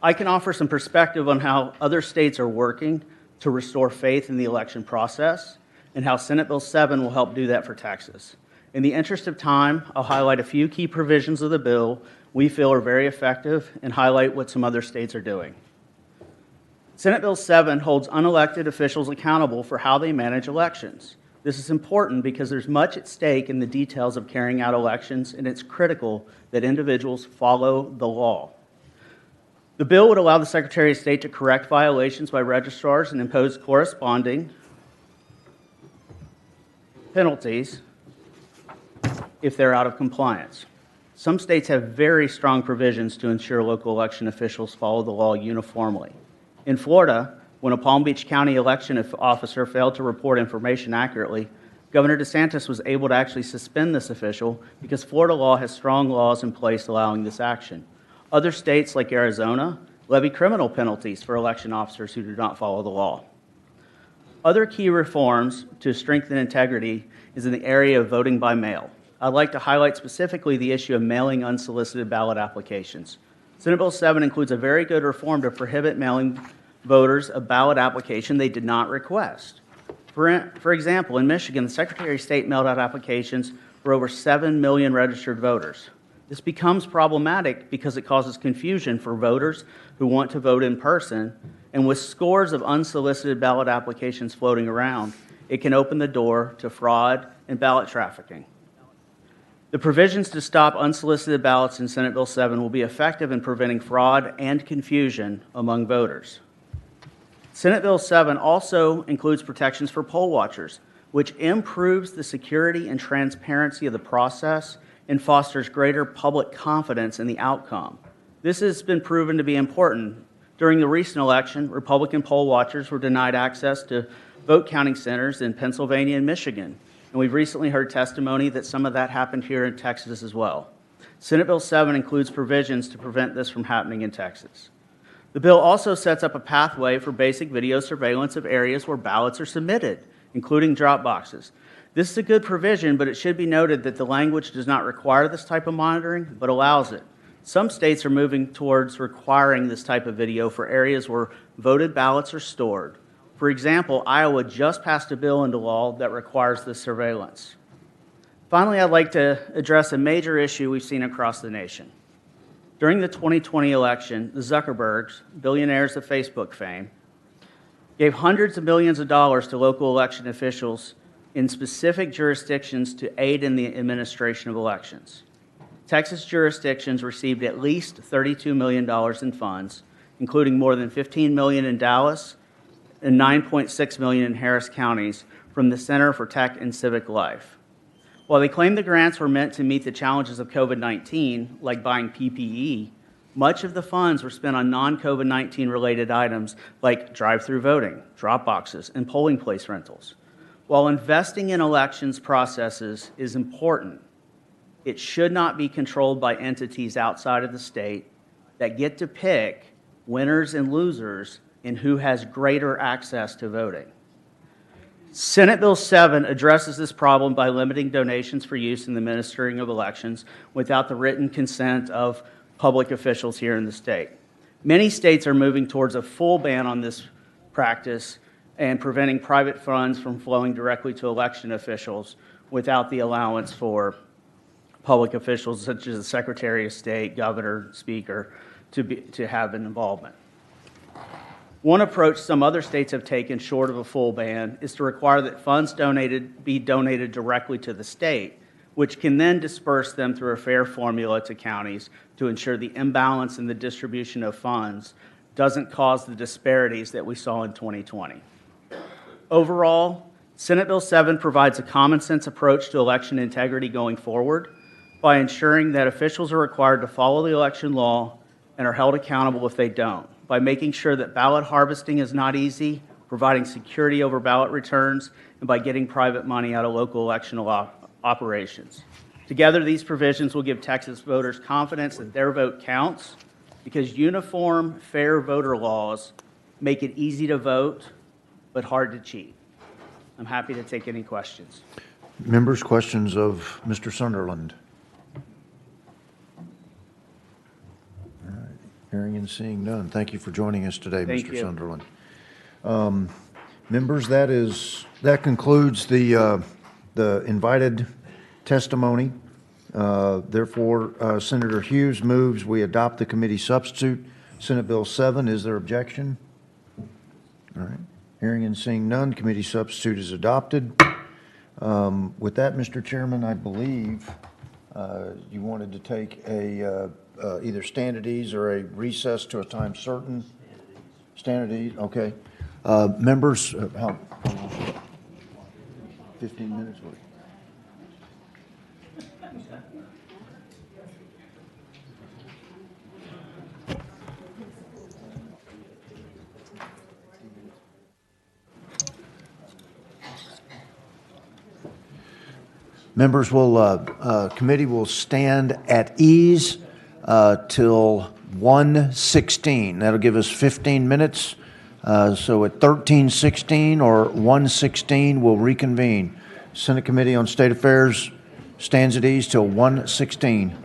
I can offer some perspective on how other states are working to restore faith in the election process and how Senate Bill 7 will help do that for Texas. In the interest of time, I'll highlight a few key provisions of the bill we feel are very effective and highlight what some other states are doing. Senate Bill 7 holds unelected officials accountable for how they manage elections. This is important because there's much at stake in the details of carrying out elections, and it's critical that individuals follow the law. The bill would allow the Secretary of State to correct violations by registrars and impose corresponding penalties if they're out of compliance. Some states have very strong provisions to ensure local election officials follow the law uniformly. In Florida, when a Palm Beach County election officer failed to report information accurately, Governor DeSantis was able to actually suspend this official because Florida law has strong laws in place allowing this action. Other states, like Arizona, levy criminal penalties for election officers who do not follow the law. Other key reforms to strengthen integrity is in the area of voting by mail. I'd like to highlight specifically the issue of mailing unsolicited ballot applications. Senate Bill 7 includes a very good reform to prohibit mailing voters a ballot application they did not request. For example, in Michigan, the Secretary of State mailed out applications for over 7 million registered voters. This becomes problematic because it causes confusion for voters who want to vote in person, and with scores of unsolicited ballot applications floating around, it can open the door to fraud and ballot trafficking. The provisions to stop unsolicited ballots in Senate Bill 7 will be effective in preventing fraud and confusion among voters. Senate Bill 7 also includes protections for poll watchers, which improves the security and transparency of the process and fosters greater public confidence in the outcome. This has been proven to be important. During the recent election, Republican poll watchers were denied access to vote counting centers in Pennsylvania and Michigan, and we've recently heard testimony that some of that happened here in Texas as well. Senate Bill 7 includes provisions to prevent this from happening in Texas. The bill also sets up a pathway for basic video surveillance of areas where ballots are submitted, including drop boxes. This is a good provision, but it should be noted that the language does not require this type of monitoring, but allows it. Some states are moving towards requiring this type of video for areas where voted ballots are stored. For example, Iowa just passed a bill into law that requires this surveillance. Finally, I'd like to address a major issue we've seen across the nation. During the 2020 election, the Zuckerbergs, billionaires of Facebook fame, gave hundreds of millions of dollars to local election officials in specific jurisdictions to aid in the administration of elections. Texas jurisdictions received at least $32 million in funds, including more than $15 million in Dallas and $9.6 million in Harris counties from the Center for Tech and Civic Life. While they claimed the grants were meant to meet the challenges of COVID-19, like buying PPE, much of the funds were spent on non-COVID-19 related items like drive-through voting, drop boxes, and polling place rentals. While investing in elections processes is important, it should not be controlled by entities outside of the state that get to pick winners and losers in who has greater access to voting. Senate Bill 7 addresses this problem by limiting donations for use in the administering of elections without the written consent of public officials here in the state. Many states are moving towards a full ban on this practice and preventing private funds from flowing directly to election officials without the allowance for public officials such as the Secretary of State, Governor, Speaker to have an involvement. One approach some other states have taken, short of a full ban, is to require that funds be donated directly to the state, which can then disperse them through a fair formula to counties to ensure the imbalance in the distribution of funds doesn't cause the disparities that we saw in 2020. Overall, Senate Bill 7 provides a common-sense approach to election integrity going forward by ensuring that officials are required to follow the election law and are held accountable if they don't, by making sure that ballot harvesting is not easy, providing security over ballot returns, and by getting private money out of local election operations. Together, these provisions will give Texas voters confidence that their vote counts because uniform, fair voter laws make it easy to vote but hard to cheat. I'm happy to take any questions. Members, questions of Mr. Sunderland? All right. Hearing and seeing none. Thank you for joining us today, Thank Mr. you. Sunderland. Members, that concludes the invited testimony. Therefore, Senator Hughes moves we adopt the committee substitute, Senate Bill 7. Is there objection? All right. Hearing and seeing none, committee substitute is adopted. With that, Mr. Chairman, I believe you wanted to take a either stand at ease or a recess to a time certain. Stand at ease, okay. Members, how? 15 minutes? Members committee will stand at ease till 1:16. That'll give us 15 minutes. So at 13:16 or 1:16, we'll reconvene. Senate Committee on State Affairs stands at ease till 1:16.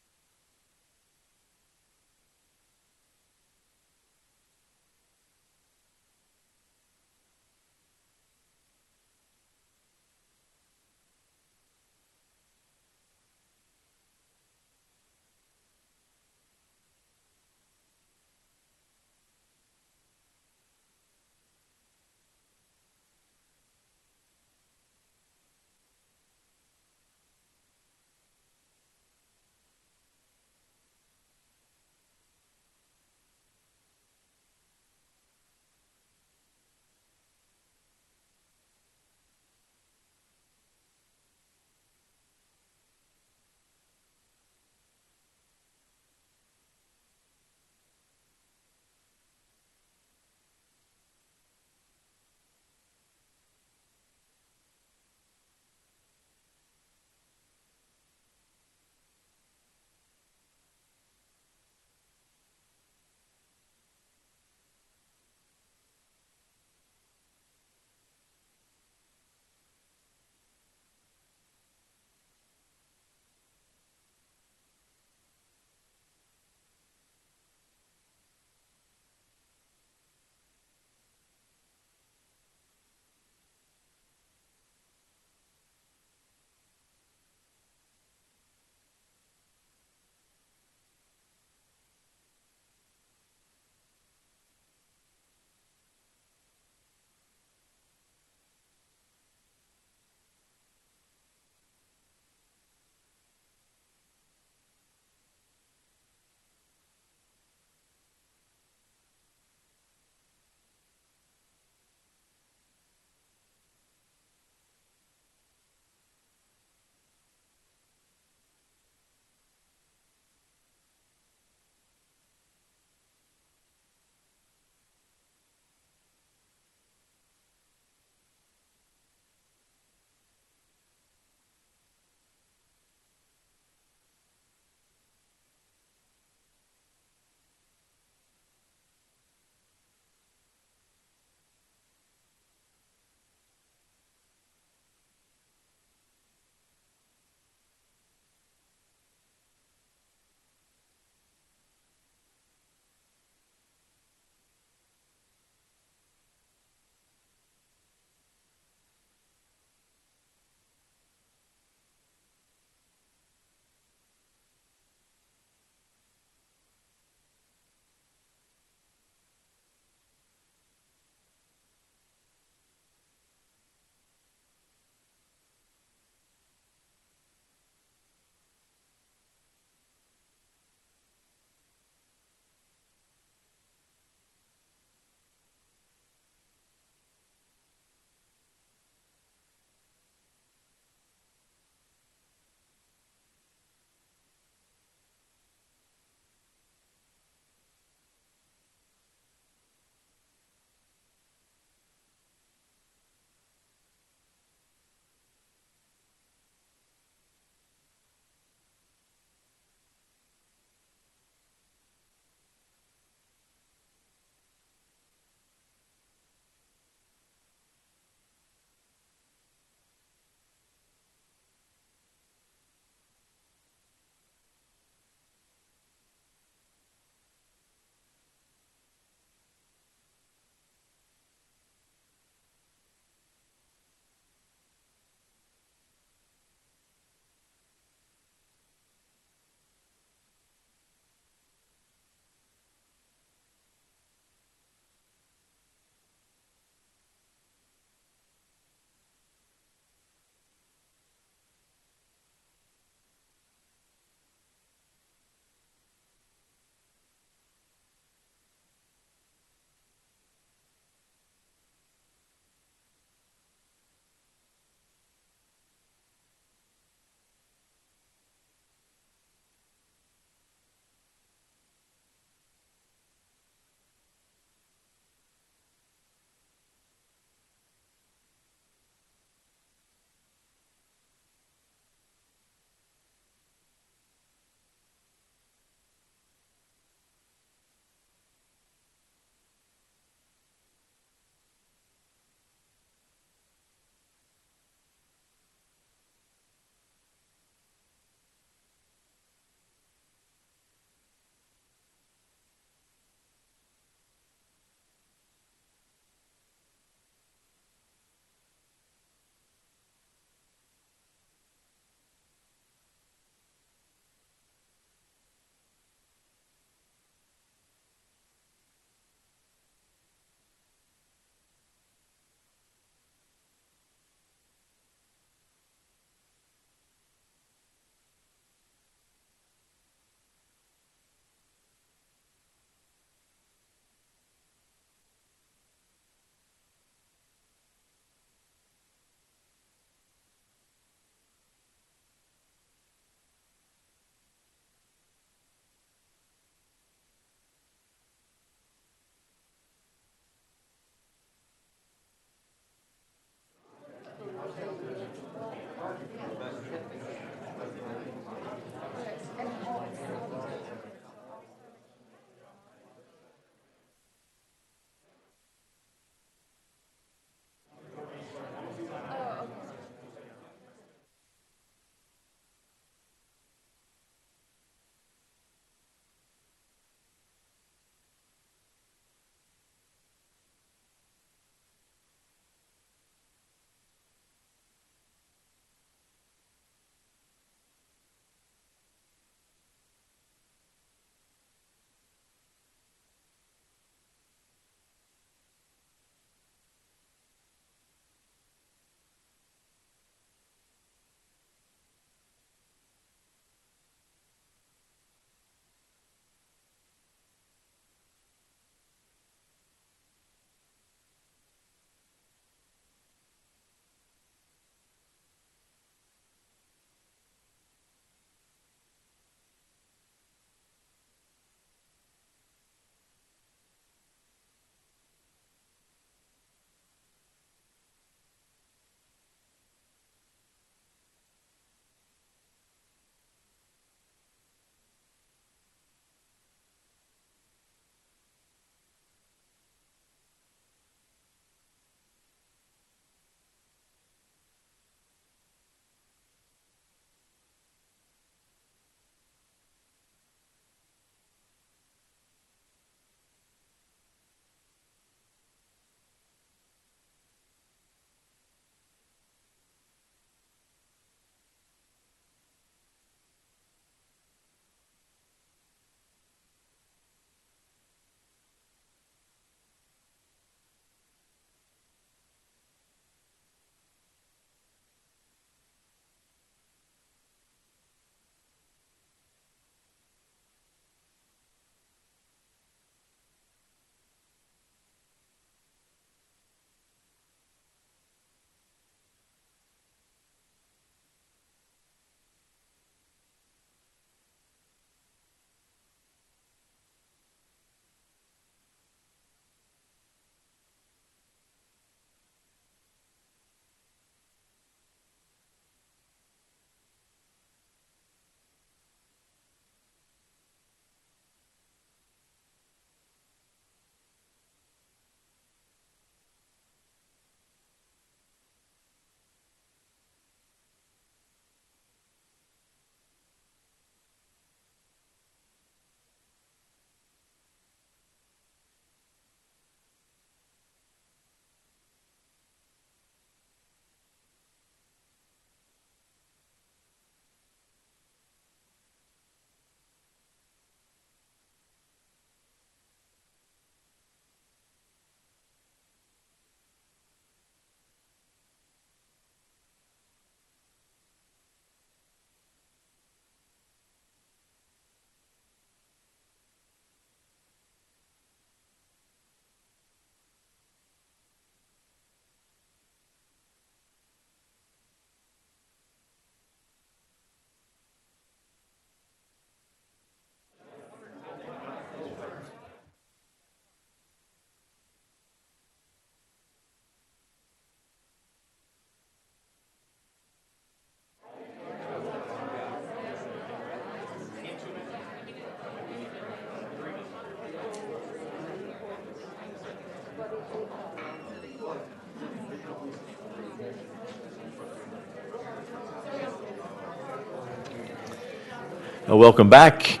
Welcome back.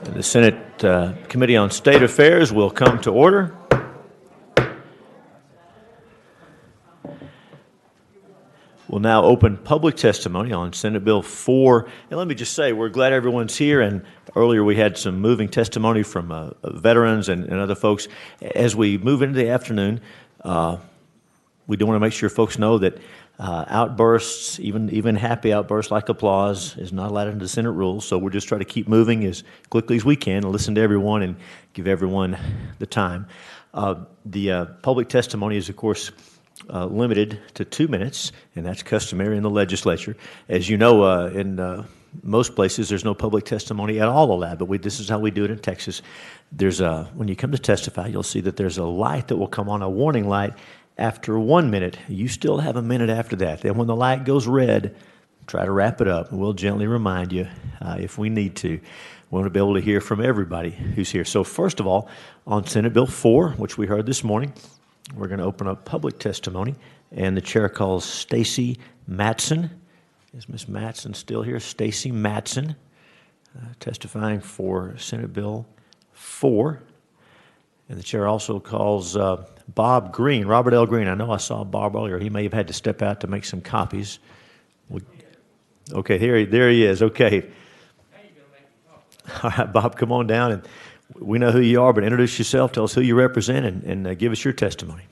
The Senate Committee on State Affairs will come to order. We'll now open public testimony on Senate Bill 4. And let me just say, we're glad everyone's here. And earlier we had some moving testimony from veterans and other folks. As we move into the afternoon, we do want to make sure folks know that outbursts, even happy outbursts like applause, is not allowed under the Senate rules. So we're just trying to keep moving as quickly as we can and listen to everyone and give everyone the time. The public testimony is, of course, limited to 2 minutes, and that's customary in the legislature. As you know, in most places, there's no public testimony at all allowed, but this is how we do it in Texas. When you come to testify, you'll see that there's a light that will come on, a warning light, after 1 minute. You still have a minute after that. Then when the light goes red, try to wrap it up, and we'll gently remind you if we need to. We want to be able to hear from everybody who's here. So first of all, on Senate Bill 4, which we heard this morning, we're going to open up public testimony, and the chair calls Stacy Matson. Is Ms. Matson still here? Stacy Matson, testifying for Senate Bill 4. And the chair also calls Bob Green, Robert L. Green. I know I saw Bob earlier. He may have had to step out to make some copies. Okay, there he is. Okay. All right, Bob, come on down. And we know who you are, but introduce yourself. Tell us who you represent and give us your testimony.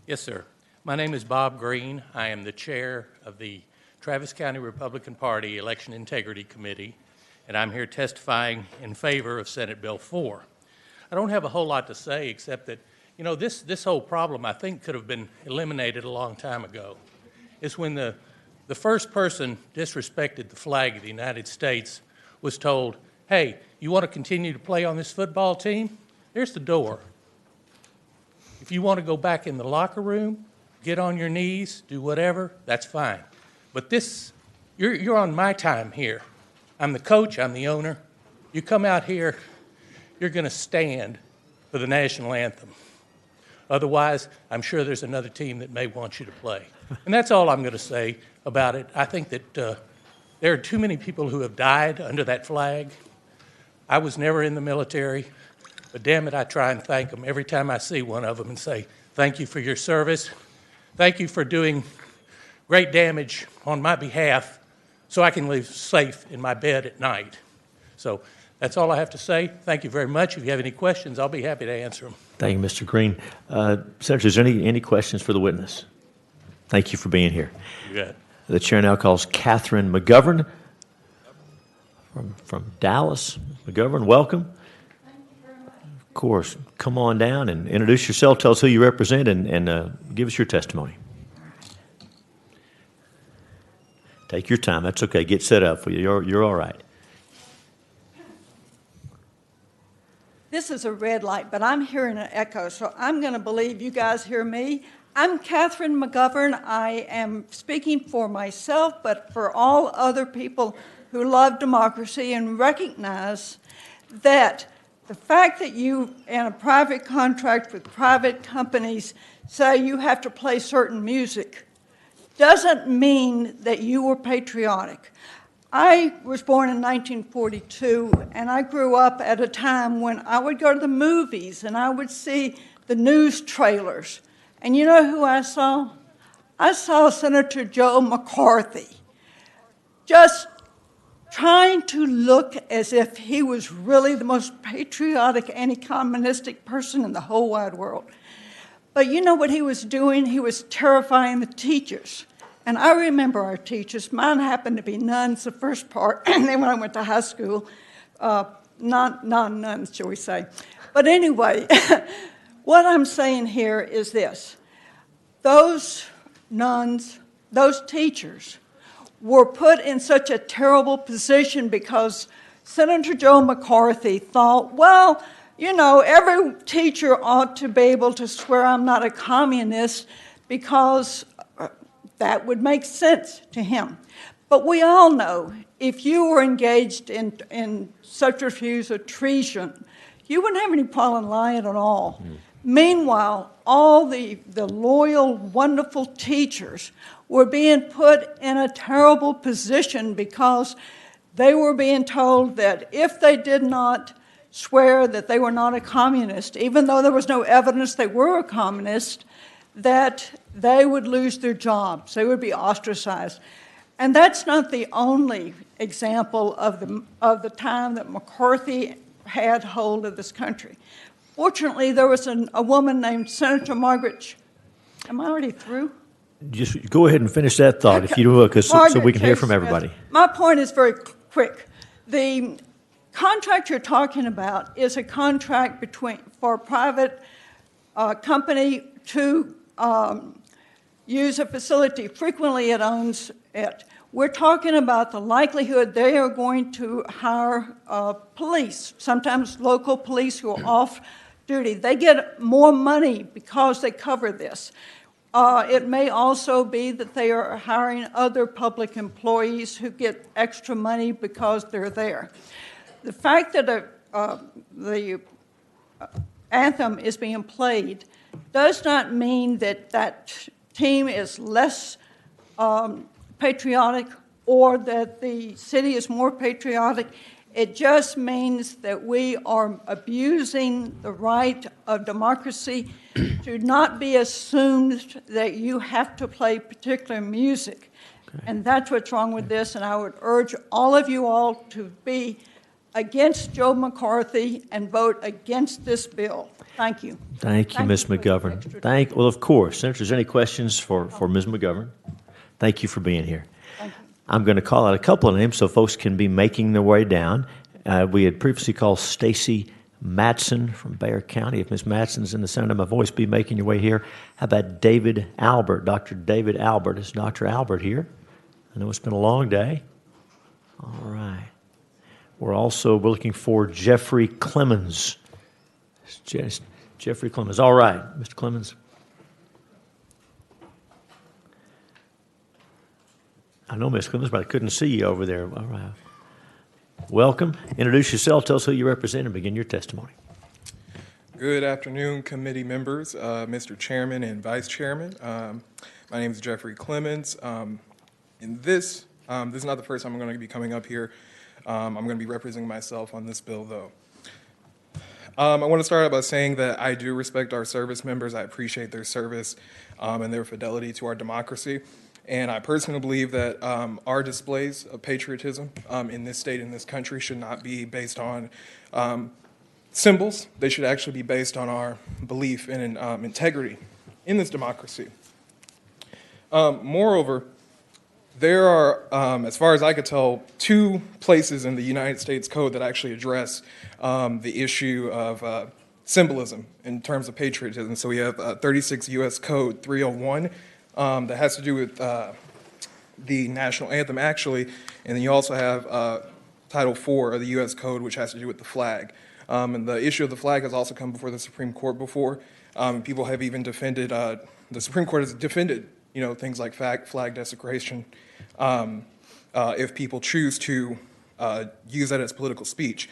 Yes, sir. My name is Bob Green. I am the chair of the Travis County Republican Party Election Integrity Committee, and I'm here testifying in favor of Senate Bill 4. I don't have a whole lot to say except that, this whole problem I think could have been eliminated a long time ago. It's when the first person disrespected the flag of the United States was told, hey, you want to continue to play on this football team? There's the door. If you want to go back in the locker room, get on your knees, do whatever, that's fine. But you're on my time here. I'm the coach, I'm the owner. You come out here, you're going to stand for the national anthem. Otherwise, I'm sure there's another team that may want you to play. And that's all I'm going to say about it. I think that there are too many people who have died under that flag. I was never in the military, but damn it, I try and thank them every time I see one of them and say, thank you for your service. Thank you for doing great damage on my behalf so I can live safe in my bed at night. So that's all I have to say. Thank you very much. If you have any questions, I'll be happy to answer them. Thank you, Mr. Green. Senator, is there any questions for the witness? Thank you for being here. You bet. The chair now calls Catherine McGovern from Dallas. McGovern, welcome. Of course, come on down and introduce yourself. Tell us who you represent and give us your testimony. Take your time. That's okay. Get set up for you. You're all right. This is a red light, but I'm hearing an echo, so I'm going to believe you guys hear me. I'm Catherine McGovern. I am speaking for myself, but for all other people who love democracy and recognize that the fact that you, in a private contract with private companies, say you have to play certain music doesn't mean that you were patriotic. I was born in 1942, and I grew up at a time when I would go to the movies and I would see the news trailers. And you know who I saw? I saw Senator Joe McCarthy just trying to look as if he was really the most patriotic, anti-communistic person in the whole wide world. But you know what he was doing? He was terrifying the teachers. And I remember our teachers. Mine happened to be nuns, the first part, and then when I went to high school, non-nuns, shall we say. But anyway, what I'm saying here is this. Those nuns, those teachers, were put in such a terrible position because Senator Joe McCarthy thought, well, every teacher ought to be able to swear I'm not a communist because that would make sense to him. But we all know if you were engaged in subterfuge or treason, you wouldn't have any problem lying at all. Meanwhile, all the loyal, wonderful teachers were being put in a terrible position because They were being told that if they did not swear that they were not a communist, even though there was no evidence they were a communist, that they would lose their jobs. They would be ostracized. And that's not the only example of the time that McCarthy had hold of this country. Fortunately, there was a woman named Senator Margaret. Am I already through? Just go ahead and finish that thought, if you will, so we can hear from everybody. My point is very quick. The contract you're talking about is a contract for a private company to use a facility. Frequently, it owns it. We're talking about the likelihood they are going to hire police, sometimes local police who are off duty. They get more money because they cover this. It may also be that they are hiring other public employees who get extra money because they're there. The fact that the anthem is being played does not mean that that team is less patriotic or that the city is more patriotic. It just means that we are abusing the right of democracy to not be assumed that you have to play particular music. Okay. And that's what's wrong with this, and I would urge all of you all to be against Joe McCarthy and vote against this bill. Thank you. Thank you, Ms. McGovern. Well, of course. Senators, any questions for Ms. McGovern? Thank you for being here. Thank you. I'm going to call out a couple of names so folks can be making their way down. We had previously called Stacy Matson from Bexar County. If Ms. Matson's in the sound of my voice, be making your way here. How about David Albert? Dr. David Albert. Is Dr. Albert here? I know it's been a long day. All right. We're looking for Jeffrey Clemens. Jeffrey Clemens. All right, Mr. Clemens. I know Ms. Clemens, but I couldn't see you over there. All right. Welcome. Introduce yourself. Tell us who you represent and begin your testimony. Good afternoon, committee members, Mr. Chairman and Vice Chairman. My name is Jeffrey Clemens. This is not the first time I'm going to be coming up here. I'm going to be representing myself on this bill, though. I want to start out by saying that I do respect our service members. I appreciate their service and their fidelity to our democracy. And I personally believe that our displays of patriotism in this state, in this country, should not be based on symbols. They should actually be based on our belief in integrity in this democracy. Moreover, there are, as far as I could tell, 2 places in the United States Code that actually address the issue of symbolism in terms of patriotism. So we have 36 U.S. Code 301 that has to do with the national anthem, actually, and then you also have Title 4 of the U.S. Code, which has to do with the flag. And the issue of the flag has also come before the Supreme Court before. People have even defended, the Supreme Court has defended, things like flag desecration if people choose to use that as political speech.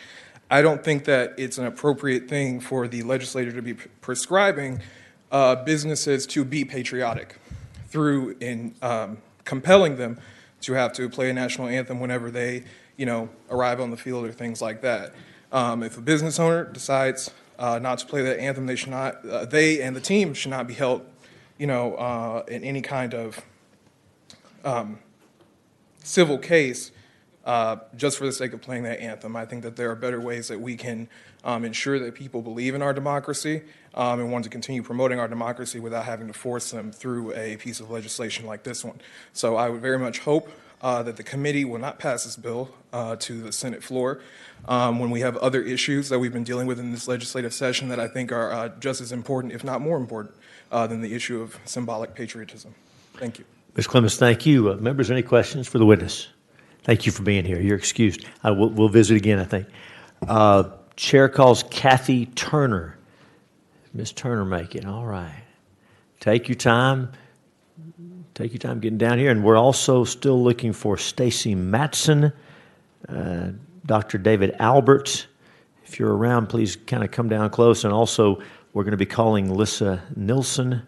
I don't think that it's an appropriate thing for the legislature to be prescribing businesses to be patriotic through compelling them to have to play a national anthem whenever they, arrive on the field or things like that. If a business owner decides not to play that anthem, they should not. They and the team should not be held, in any kind of civil case just for the sake of playing that anthem. I think that there are better ways that we can ensure that people believe in our democracy and want to continue promoting our democracy without having to force them through a piece of legislation like this one. So I would very much hope that the committee will not pass this bill to the Senate floor when we have other issues that we've been dealing with in this legislative session that I think are just as important, if not more important, than the issue of symbolic patriotism. Thank you. Ms. Clemens, thank you. Members, any questions for the witness? Thank you for being here. You're excused. We'll visit again, I think. Chair calls Kathy Turner. Ms. Turner, make it. All right. Take your time. Take your time getting down here. And we're also still looking for Stacy Matson, Dr. David Albert. If you're around, please kind of come down close. And also, we're going to be calling Lissa Nilsson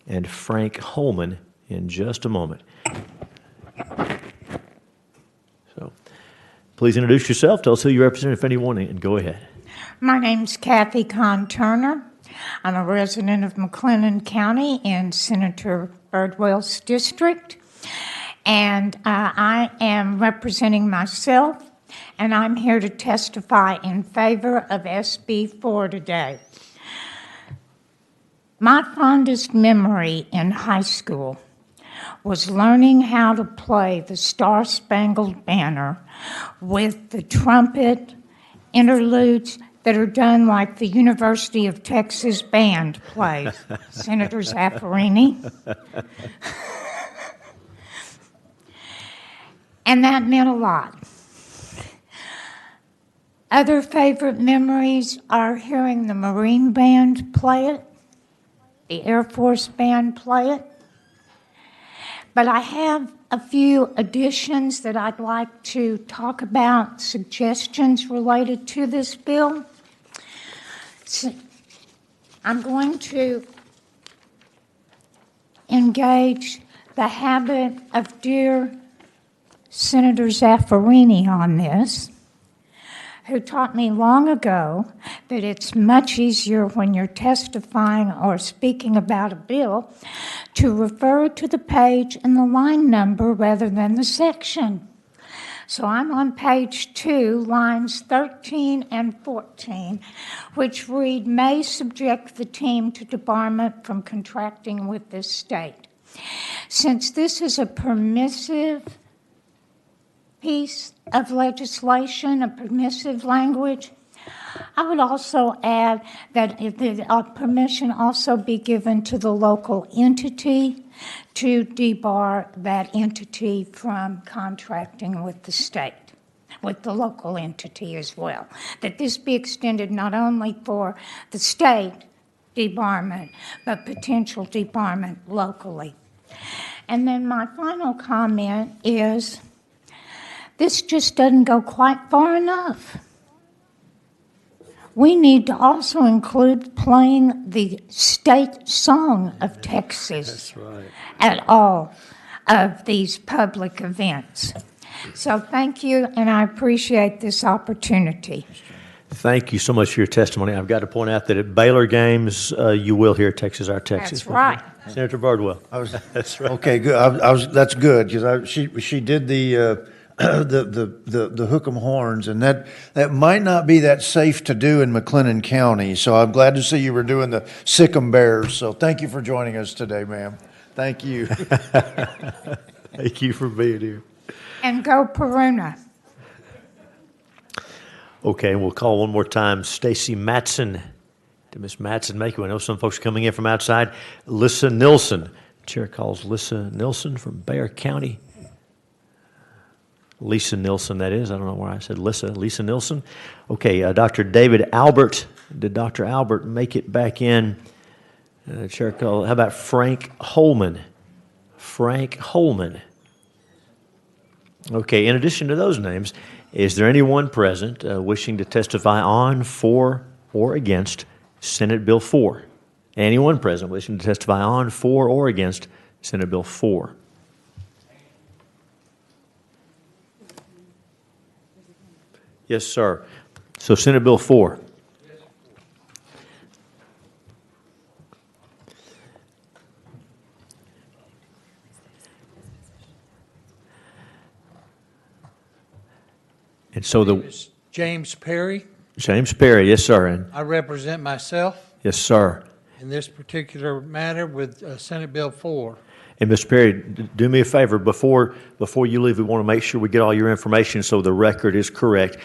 and Frank Holman in just a moment. So, Please introduce yourself. Tell us who you represent, if anyone, and go ahead. My name's Kathy Kahn Turner. I'm a resident of McLennan County in Senator Birdwell's district, and I am representing myself, and I'm here to testify in favor of SB 4 today. My fondest memory in high school was learning how to play the Star-Spangled Banner with the trumpet interludes that are done like the University of Texas band plays. Senator Zaffarini. And that meant a lot. Other favorite memories are hearing the Marine Band play it, the Air Force Band play it. But I have a few additions that I'd like to talk about, suggestions related to this bill. So I'm going to engage the habit of dear Senator Zaffarini on this, who taught me long ago that it's much easier when you're testifying or speaking about a bill to refer to the page and the line number rather than the section. So I'm on page 2, lines 13 and 14, which read, may subject the team to debarment from contracting with this state. Since this is a permissive piece of legislation, a permissive language, I would also add that if the permission also be given to the local entity to debar that entity from contracting with the state, with the local entity as well. That this be extended not only for the state debarment, but potential debarment locally. And then my final comment is, this just doesn't go quite far enough. We need to also include playing the state song of Texas at all of these public events. So thank you, and I appreciate this opportunity. Thank you so much for your testimony. I've got to point out that at Baylor games, you will hear Texas, Our Texas. That's right. Senator Bardwell. That's right. Okay, good. That's good, because she did the hook 'em horns, and that might not be that safe to do in McLennan County. So I'm glad to see you were doing the sick 'em bears. So thank you for joining us today, ma'am. Thank you. Thank you for being here. And go Peruna. Okay, and we'll call one more time Stacy Matson. To Miss Matson make I know some folks are coming in from outside. Lissa Nilsson. Chair calls Lissa Nilsson from Bexar County. Lisa Nilsson, that is. I don't know why I said Lissa. Lisa Nilsson. Okay, Dr. David Albert. Did Dr. Albert make it back in? Chair call. How about Frank Holman? Frank Holman. Okay, in addition to those names, is there anyone present wishing to testify on, for, or against Senate Bill 4? Anyone present wishing to testify on, for, or against Senate Bill 4? Yes, sir. So Senate Bill 4. And so James Perry. James Perry, yes, sir. And I represent myself yes, sir. in this particular matter with Senate Bill 4. And Mr. Perry, do me a favor, before you leave, we want to make sure we get all your information so the record is correct.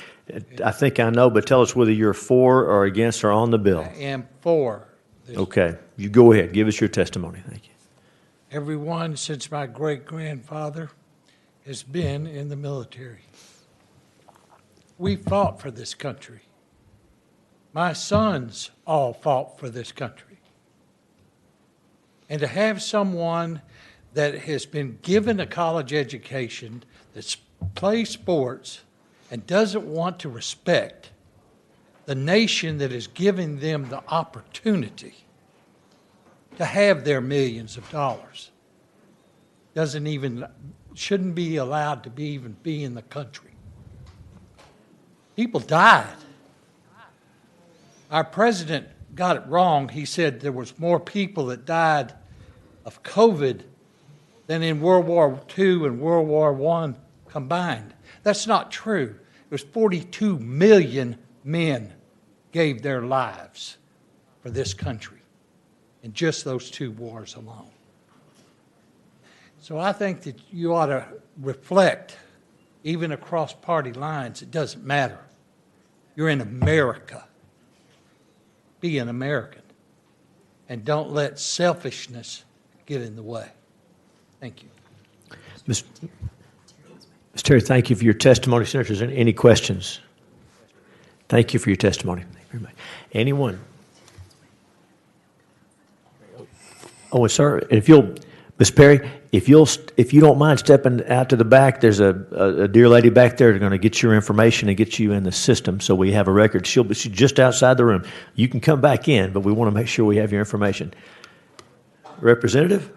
I think I know, but tell us whether you're for or against or on the bill. I am for this. Okay, you go ahead. Give us your testimony. Thank you. Everyone since my great-grandfather has been in the military. We fought for this country. My sons all fought for this country. And to have someone that has been given a college education, that's plays sports, and doesn't want to respect the nation that is giving them the opportunity to have their millions of dollars, shouldn't be allowed to be even be in the country. People died. Our president got it wrong. He said there was more people that died of COVID than in World War II and World War I combined. That's not true. It was 42 million men gave their lives for this country in just those two wars alone. So I think that you ought to reflect, even across party lines, it doesn't matter. You're in America. Be an American. And don't let selfishness get in the way. Thank you. Ms. Terry, thank you for your testimony. Senators, any questions? Thank you for your testimony. Thank you very much. Anyone? Oh, and sir, if you'll, Ms. Perry, if you don't mind stepping out to the back, there's a dear lady back there going to get your information and get you in the system so we have a record. She's just outside the room. You can come back in, but we want to make sure we have your information. Representative?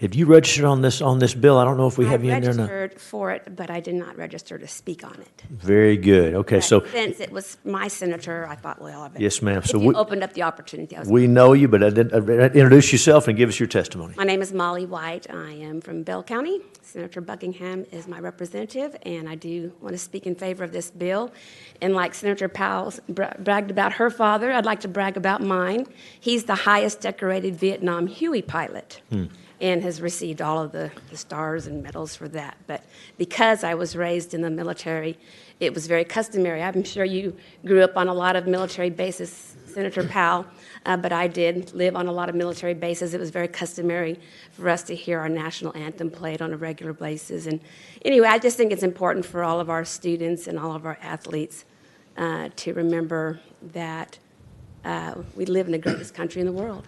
Have you registered on this bill? I don't know if we have you in there or not. I registered for it, but I did not register to speak on it. Very good. Okay, so Since it was my senator, I thought, well, yes, ma'am. If So you opened up the opportunity, we know you, but introduce yourself and give us your testimony. My name is Molly White. I am from Bell County. Senator Buckingham is my representative, and I do want to speak in favor of this bill. And like Senator Powell bragged about her father, I'd like to brag about mine. He's the highest decorated Vietnam Huey pilot. And has received all of the stars and medals for that. But because I was raised in the military, it was very customary. I'm sure you grew up on a lot of military bases, Senator Powell, but I did live on a lot of military bases. It was very customary for us to hear our national anthem played on a regular basis. And anyway, I just think it's important for all of our students and all of our athletes to remember that we live in the greatest country in the world.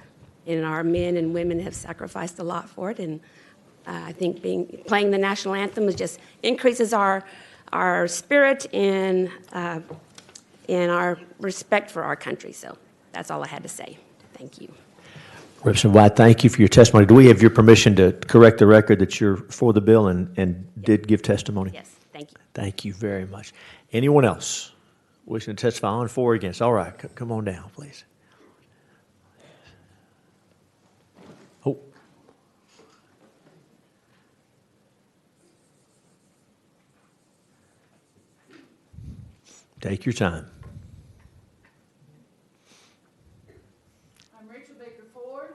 And our men and women have sacrificed a lot for it. And I think playing the national anthem just increases our spirit and our respect for our country. So that's all I had to say. Thank you. Representative White, thank you for your testimony. Do we have your permission to correct the record that you're for the bill and did give testimony? Yes, thank you. Thank you very much. Anyone else wishing to testify on, for, or against? All right, come on down, please. Take your time. I'm Rachel Baker Ford,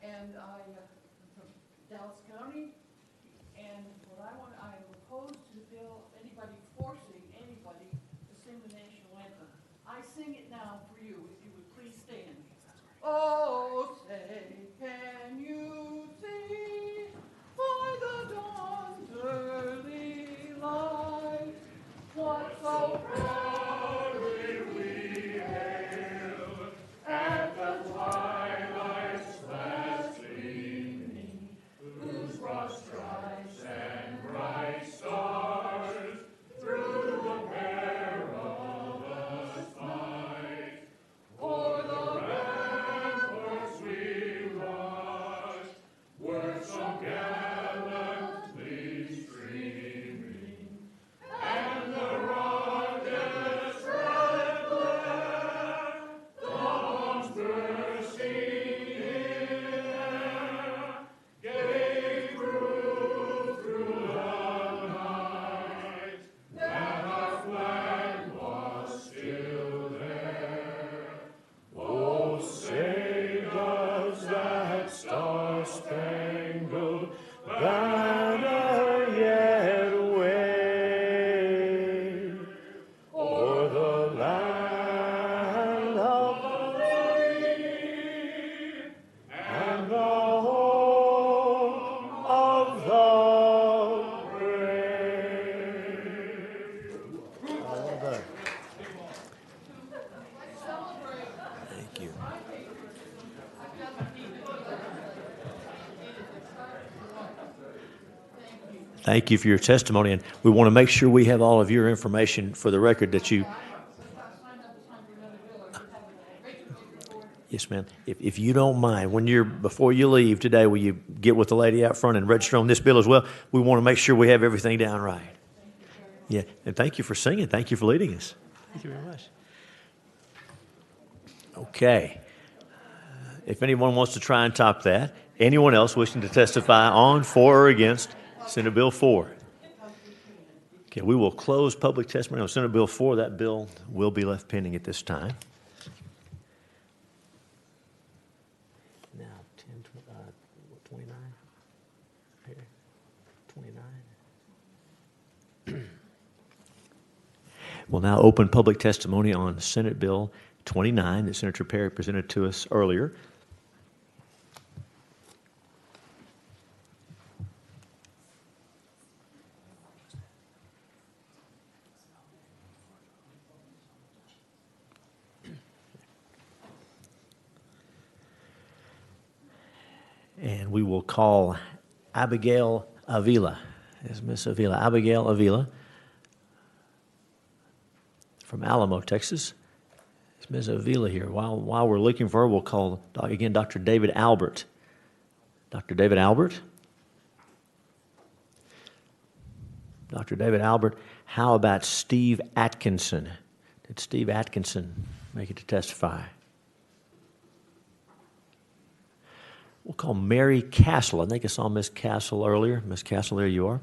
and I'm from Dallas County. And I am opposed to the bill, anybody forcing anybody to sing the national anthem. I sing it now for you, if you would please stand. Oh, say, can you see by the dawn's early light what so proudly we hailed at the twilight's last gleaming, whose broad stripes and bright stars through the perilous fight o'er the ramparts we rushed, were so gallantly streaming, and the rocket's red glare, dawn's bursting air, gave proof through the night that our flag was still there. Oh, say does that star-spangled banner yet wave o'er the land of the free and the home of the brave? Well done. Thank you. Thank you for your testimony, and we want to make sure we have all of your information for the record that you... Yes, ma'am. If you don't mind, before you leave today, will you get with the lady out front and register on this bill as well? We want to make sure we have everything down right. Yeah, and thank you for singing. Thank you for leading us. Thank you very much. Okay. If anyone wants to try and top that, anyone else wishing to testify on, for, or against Senate Bill 4? Okay, we will close public testimony on Senate Bill 4. That bill will be left pending at this time. Now, 29? 29. We'll now open public testimony on Senate Bill 29 that Senator Perry presented to us earlier. And we will call Abigail Avila. Is Miss Avila, Abigail Avila from Alamo, Texas. Is Ms. Avila here? While we're looking for her, we'll call again Dr. David Albert. Dr. David Albert? Dr. David Albert, how about Steve Atkinson? Did Steve Atkinson make it to testify? We'll call Mary Castle. I think I saw Miss Castle earlier. Miss Castle, there you are.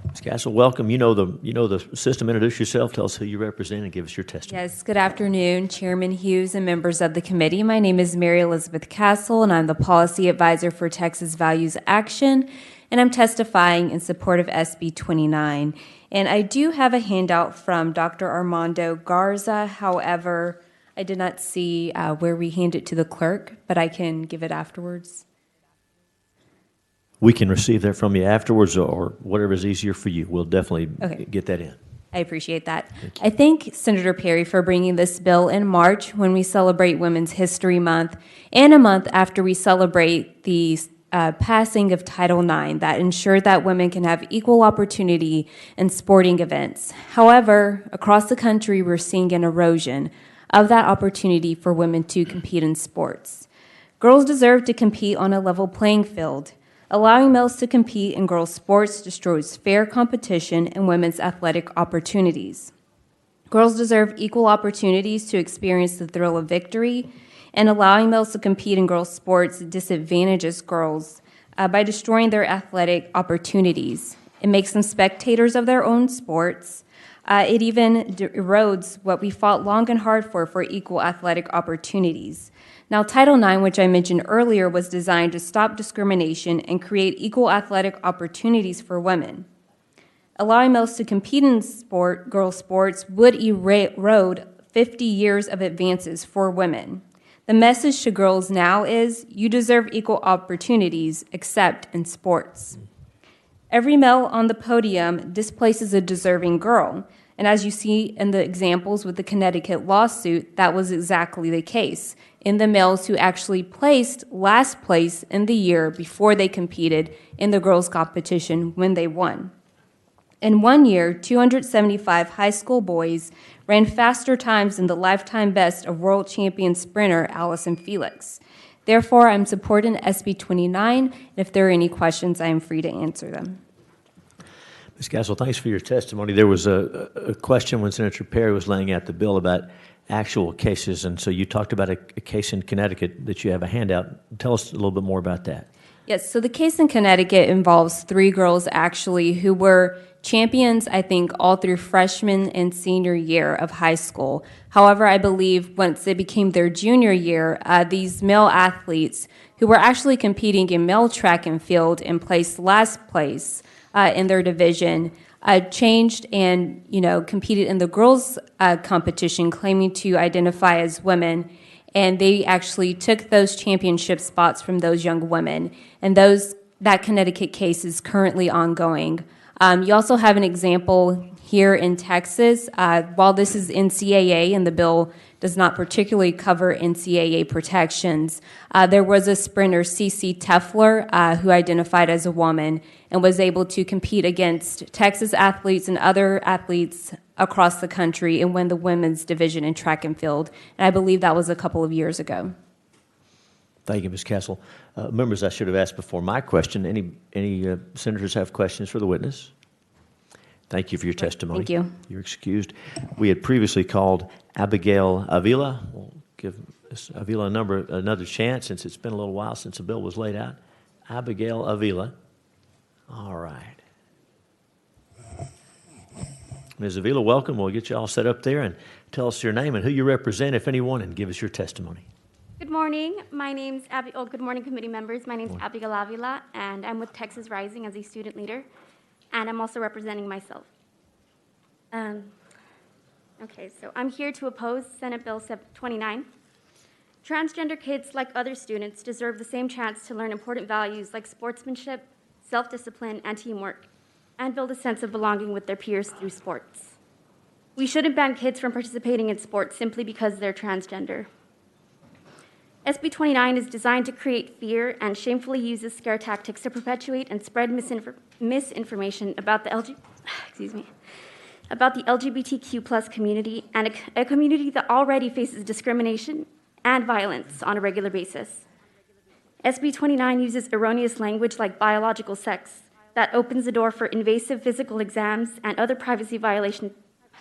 Ms. Castle, welcome. You know the system. Introduce yourself. Tell us who you represent and give us your testimony. Yes, good afternoon, Chairman Hughes and members of the committee. My name is Mary Elizabeth Castle, and I'm the Policy Advisor for Texas Values Action, and I'm testifying in support of SB 29. And I do have a handout from Dr. Armando Garza. However, I did not see where we hand it to the clerk, but I can give it afterwards. We can receive that from you afterwards or whatever is easier for you. We'll definitely get that in. I appreciate that. I thank Senator Perry for bringing this bill in March when we celebrate Women's History Month and a month after we celebrate the passing of Title IX that ensured that women can have equal opportunity in sporting events. However, across the country, we're seeing an erosion of that opportunity for women to compete in sports. Girls deserve to compete on a level playing field. Allowing males to compete in girls' sports destroys fair competition and women's athletic opportunities. Girls deserve equal opportunities to experience the thrill of victory, and allowing males to compete in girls' sports disadvantages girls by destroying their athletic opportunities. It makes them spectators of their own sports. It even erodes what we fought long and hard for equal athletic opportunities. Now, Title IX, which I mentioned earlier, was designed to stop discrimination and create equal athletic opportunities for women. Allowing males to compete in girls' sports would erode 50 years of advances for women. The message to girls now is, you deserve equal opportunities, except in sports. Every male on the podium displaces a deserving girl. And as you see in the examples with the Connecticut lawsuit, that was exactly the case in the males who actually placed last place in the year before they competed in the girls' competition when they won. In 1 year, 275 high school boys ran faster times than the lifetime best of world champion sprinter Allison Felix. Therefore, I'm supporting SB 29. If there are any questions, I am free to answer them. Ms. Castle, thanks for your testimony. There was a question when Senator Perry was laying out the bill about actual cases, and so you talked about a case in Connecticut that you have a handout. Tell us a little bit more about that. Yes, so the case in Connecticut involves 3 girls actually who were champions, I think, all through freshman and senior year of high school. However, I believe once it became their junior year, these male athletes who were actually competing in male track and field and placed last place in their division changed and competed in the girls' competition, claiming to identify as women. And they actually took those championship spots from those young women. And that Connecticut case is currently ongoing. You also have an example here in Texas. While this is NCAA and the bill does not particularly cover NCAA protections, there was a sprinter, CC Teffler, who identified as a woman and was able to compete against Texas athletes and other athletes across the country and win the women's division in track and field. And I believe that was a couple of years ago. Thank you, Ms. Castle. Members, I should have asked before my question. Any senators have questions for the witness? Thank you for your testimony. Thank you. You're excused. We had previously called Abigail Avila. We'll give Ms. Avila another chance since it's been a little while since the bill was laid out. Abigail Avila. All right. Ms. Avila, welcome. We'll get you all set up there and tell us your name and who you represent, if anyone, and give us your testimony. Good morning. My name's good morning, committee members. My name's Abigail Avila, and I'm with Texas Rising as a student leader, and I'm also representing myself. Okay, so I'm here to oppose Senate Bill 29. Transgender kids, like other students, deserve the same chance to learn important values like sportsmanship, self-discipline, and teamwork, and build a sense of belonging with their peers through sports. We shouldn't ban kids from participating in sports simply because they're transgender. SB 29 is designed to create fear and shamefully uses scare tactics to perpetuate and spread misinformation about the LGBTQ+ community, and a community that already faces discrimination and violence on a regular basis. SB 29 uses erroneous language like biological sex that opens the door for invasive physical exams and other privacy violation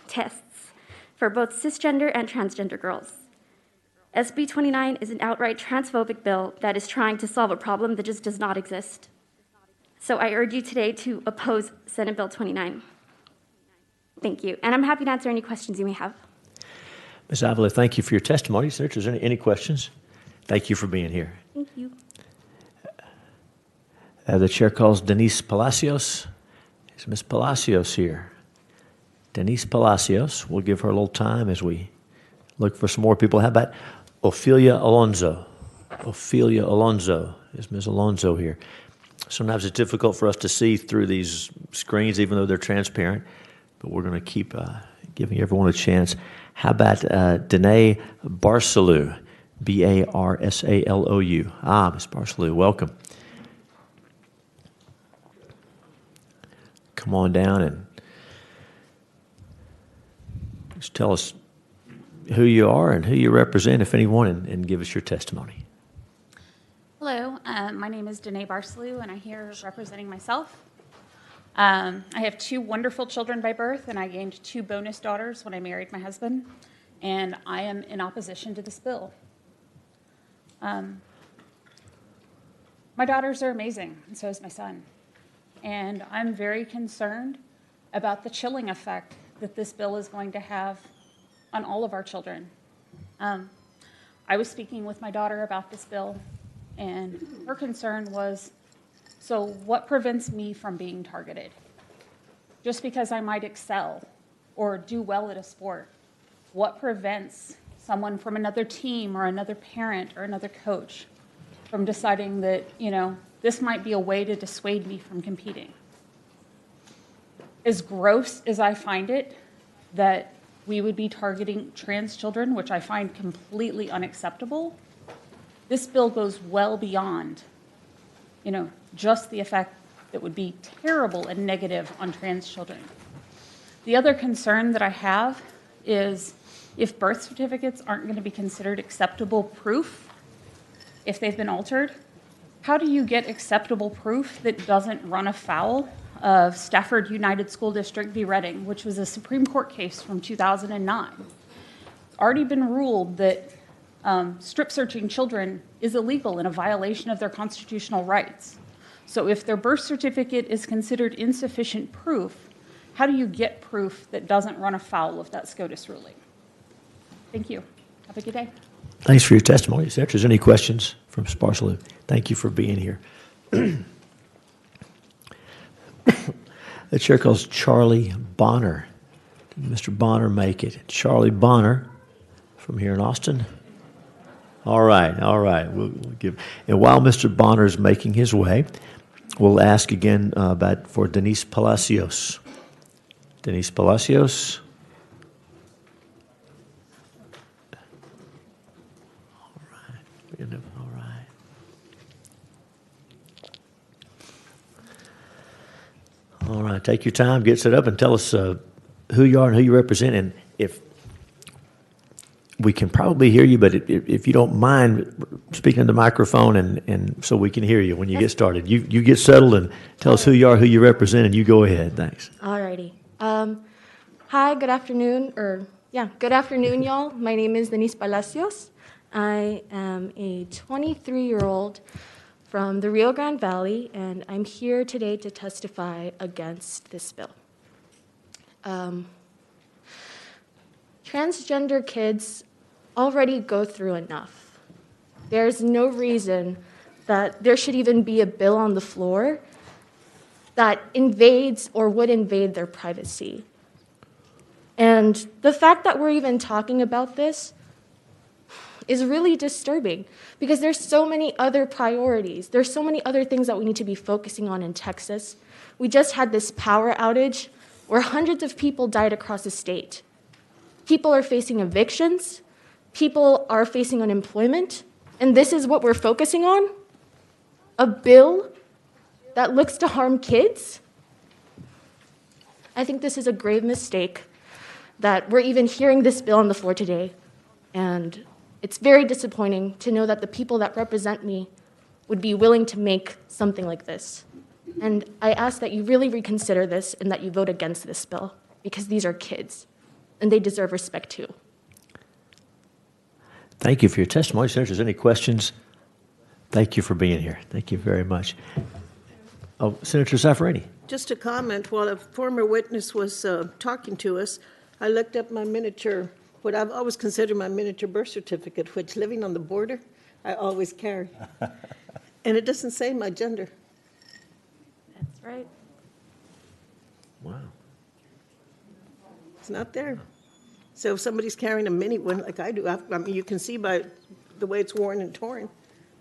tests for both cisgender and transgender girls. SB 29 is an outright transphobic bill that is trying to solve a problem that just does not exist. So I urge you today to oppose Senate Bill 29. Thank you. And I'm happy to answer any questions you may have. Ms. Avila, thank you for your testimony. Senators, any questions? Thank you for being here. Thank you. The chair calls Denise Palacios. Is Ms. Palacios here? Denise Palacios. We'll give her a little time as we look for some more people. How about Ophelia Alonso? Ophelia Alonso. Is Ms. Alonso here? Sometimes it's difficult for us to see through these screens, even though they're transparent, but we're going to keep giving everyone a chance. How about Danae Barsalou? Barsalou. Ms. Barsalou, welcome. Come on down and just tell us who you are and who you represent, if anyone, and give us your testimony. Hello, my name is Danae Barsalou, and I'm here representing myself. I have 2 wonderful children by birth, and I gained 2 bonus daughters when I married my husband, and I am in opposition to this bill. My daughters are amazing, and so is my son. And I'm very concerned about the chilling effect that this bill is going to have on all of our children. I was speaking with my daughter about this bill, and her concern was, so what prevents me from being targeted? Just because I might excel or do well at a sport, what prevents someone from another team or another parent or another coach from deciding that, this might be a way to dissuade me from competing? As gross as I find it that we would be targeting trans children, which I find completely unacceptable, this bill goes well beyond, just the effect that would be terrible and negative on trans children. The other concern that I have is if birth certificates aren't going to be considered acceptable proof if they've been altered, how do you get acceptable proof that doesn't run afoul of Stafford United School District v. Reading, which was a Supreme Court case from 2009? It's already been ruled that strip searching children is illegal and a violation of their constitutional rights. So if their birth certificate is considered insufficient proof, how do you get proof that doesn't run afoul of that SCOTUS ruling? Thank you. Have a good day. Thanks for your testimony. If there's any questions from Sparsalou, thank you for being here. The chair calls Charlie Bonner. Did Mr. Bonner make it? Charlie Bonner from here in Austin. All right. We'll give. And while Mr. Bonner is making his way, we'll ask again for Denise Palacios. Denise Palacios. All right. All right. Take your time, get set up, and tell us who you are and who you represent, and if we can probably hear you, but if you don't mind speaking to the microphone and so we can hear you when you get started. You get settled and tell us who you are, who you represent, and you go ahead. Thanks. Alrighty. Hi, good afternoon, good afternoon, y'all. My name is Denise Palacios. I am a 23-year-old from the Rio Grande Valley, and I'm here today to testify against this bill. Transgender kids already go through enough. There's no reason that there should even be a bill on the floor that invades or would invade their privacy. And the fact that we're even talking about this is really disturbing because there's so many other priorities. There's so many other things that we need to be focusing on in Texas. We just had this power outage where hundreds of people died across the state. People are facing evictions. People are facing unemployment. And this is what we're focusing on? A bill that looks to harm kids? I think this is a grave mistake that we're even hearing this bill on the floor today. And it's very disappointing to know that the people that represent me would be willing to make something like this. And I ask that you really reconsider this and that you vote against this bill because these are kids and they deserve respect too. Thank you for your testimony. Senator, if there's any questions, thank you for being here. Thank you very much. Oh, Senator Zaffarani. Just a comment, while a former witness was talking to us, I looked up my miniature, what I've always considered my miniature birth certificate, which living on the border, I always carry. And it doesn't say my gender. That's right. Wow. It's not there. So if somebody's carrying a mini one like I do, I mean, you can see by the way it's worn and torn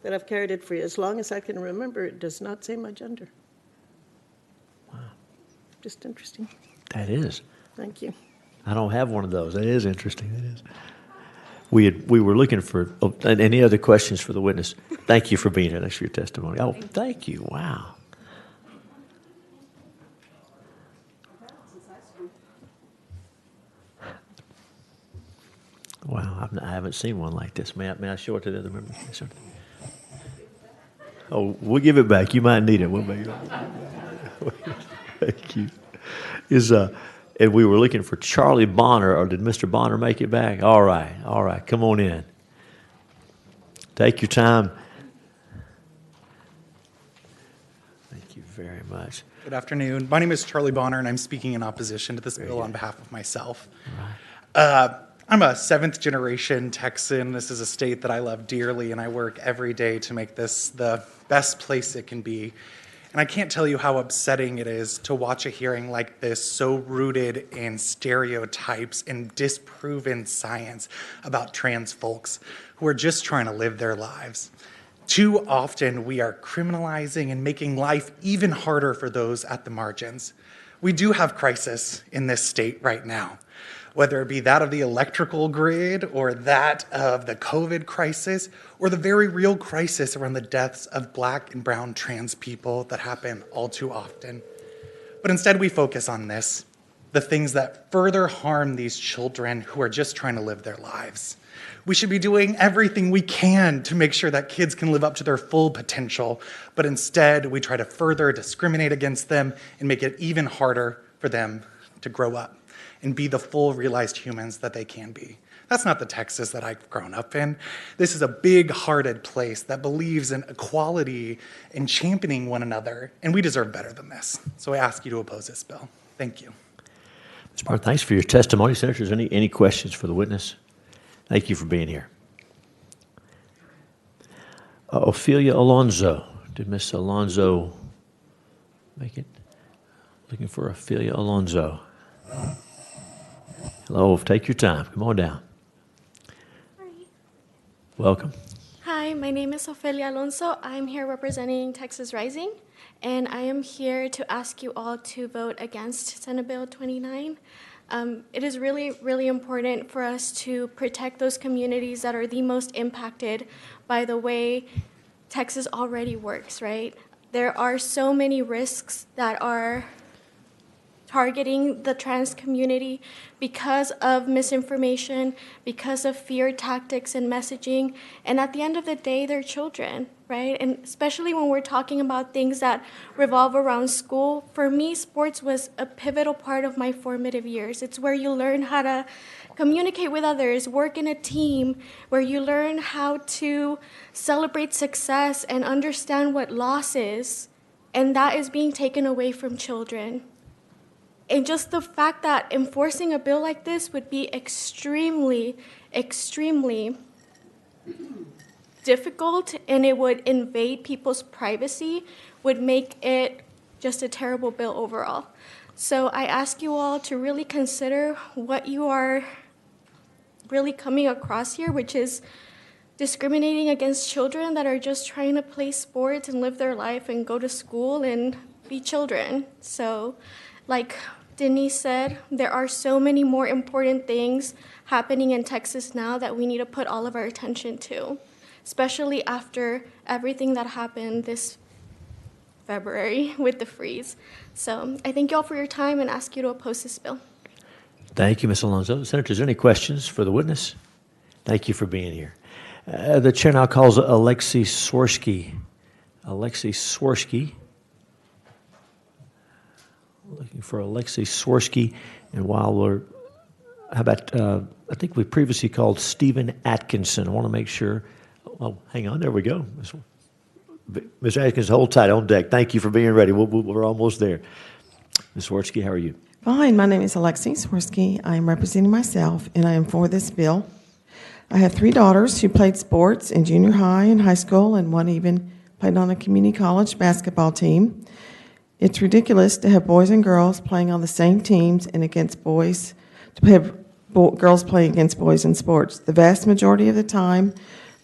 that I've carried it for as long as I can remember. It does not say my gender. Wow. Just interesting. That is. Thank you. I don't have one of those. That is interesting. That is. We were looking for any other questions for the witness. Thank you for being here. Thanks for your testimony. Oh, thank you. Wow. Wow, I haven't seen one like this. May I show it to the other members? Oh, we'll give it back. You might need it. We'll make it. Thank you. And we were looking for Charlie Bonner, or did Mr. Bonner make it back? All right. Come on in. Take your time. Thank you very much. Good afternoon. My name is Charlie Bonner, and I'm speaking in opposition to this bill on behalf of myself. I'm a seventh-generation Texan. This is a state that I love dearly, and I work every day to make this the best place it can be. And I can't tell you how upsetting it is to watch a hearing like this so rooted in stereotypes and disproven science about trans folks who are just trying to live their lives. Too often, we are criminalizing and making life even harder for those at the margins. We do have crisis in this state right now, whether it be that of the electrical grid or that of the COVID crisis or the very real crisis around the deaths of Black and brown trans people that happen all too often. But instead we focus on this, the things that further harm these children who are just trying to live their lives. We should be doing everything we can to make sure that kids can live up to their full potential, but instead we try to further discriminate against them and make it even harder for them to grow up and be the full realized humans that they can be. That's not the Texas that I've grown up in. This is a big-hearted place that believes in equality and championing one another, and we deserve better than this. So I ask you to oppose this bill. Thank you. Mr. Barr, thanks for your testimony. Senators, any questions for the witness? Thank you for being here. Ophelia Alonzo. Did Miss Alonzo make it? Looking for Ophelia Alonzo. Hello, take your time. Come on down. Hi. Welcome. Hi, my name is Ophelia Alonso. I'm here representing Texas Rising, and I am here to ask you all to vote against Senate Bill 29. It is really, really important for us to protect those communities that are the most impacted by the way Texas already works, right? There are so many risks that are targeting the trans community because of misinformation, because of fear tactics and messaging. And at the end of the day, they're children, right? And especially when we're talking about things that revolve around school, for me, sports was a pivotal part of my formative years. It's where you learn how to communicate with others, work in a team, where you learn how to celebrate success and understand what loss is. And that is being taken away from children. And just the fact that enforcing a bill like this would be extremely, extremely difficult, and it would invade people's privacy, would make it just a terrible bill overall. So I ask you all to really consider what you are really coming across here, which is discriminating against children that are just trying to play sports and live their life and go to school and be children. So, like Denise said, there are so many more important things happening in Texas now that we need to put all of our attention to, especially after everything that happened this February with the freeze. So I thank you all for your time and ask you to oppose this bill. Thank you, Ms. Alonso. Senators, any questions for the witness? Thank you for being here. The chair now calls Alexei Swirsky. Alexei Swirsky. Looking for Alexei Swirsky. And while we're, how about, I think we previously called Stephen Atkinson. I want to make sure. Oh, hang on. There we go. Ms. Atkinson, hold tight on deck. Thank you for being ready. We're almost there. Ms. Swirsky, how are you? Fine. My name is Alexei Swirsky. I am representing myself, and I am for this bill. I have 3 daughters who played sports in junior high and high school, and one even played on a community college basketball team. It's ridiculous to have boys and girls playing on the same teams and against boys, to have girls playing against boys in sports. The vast majority of the time,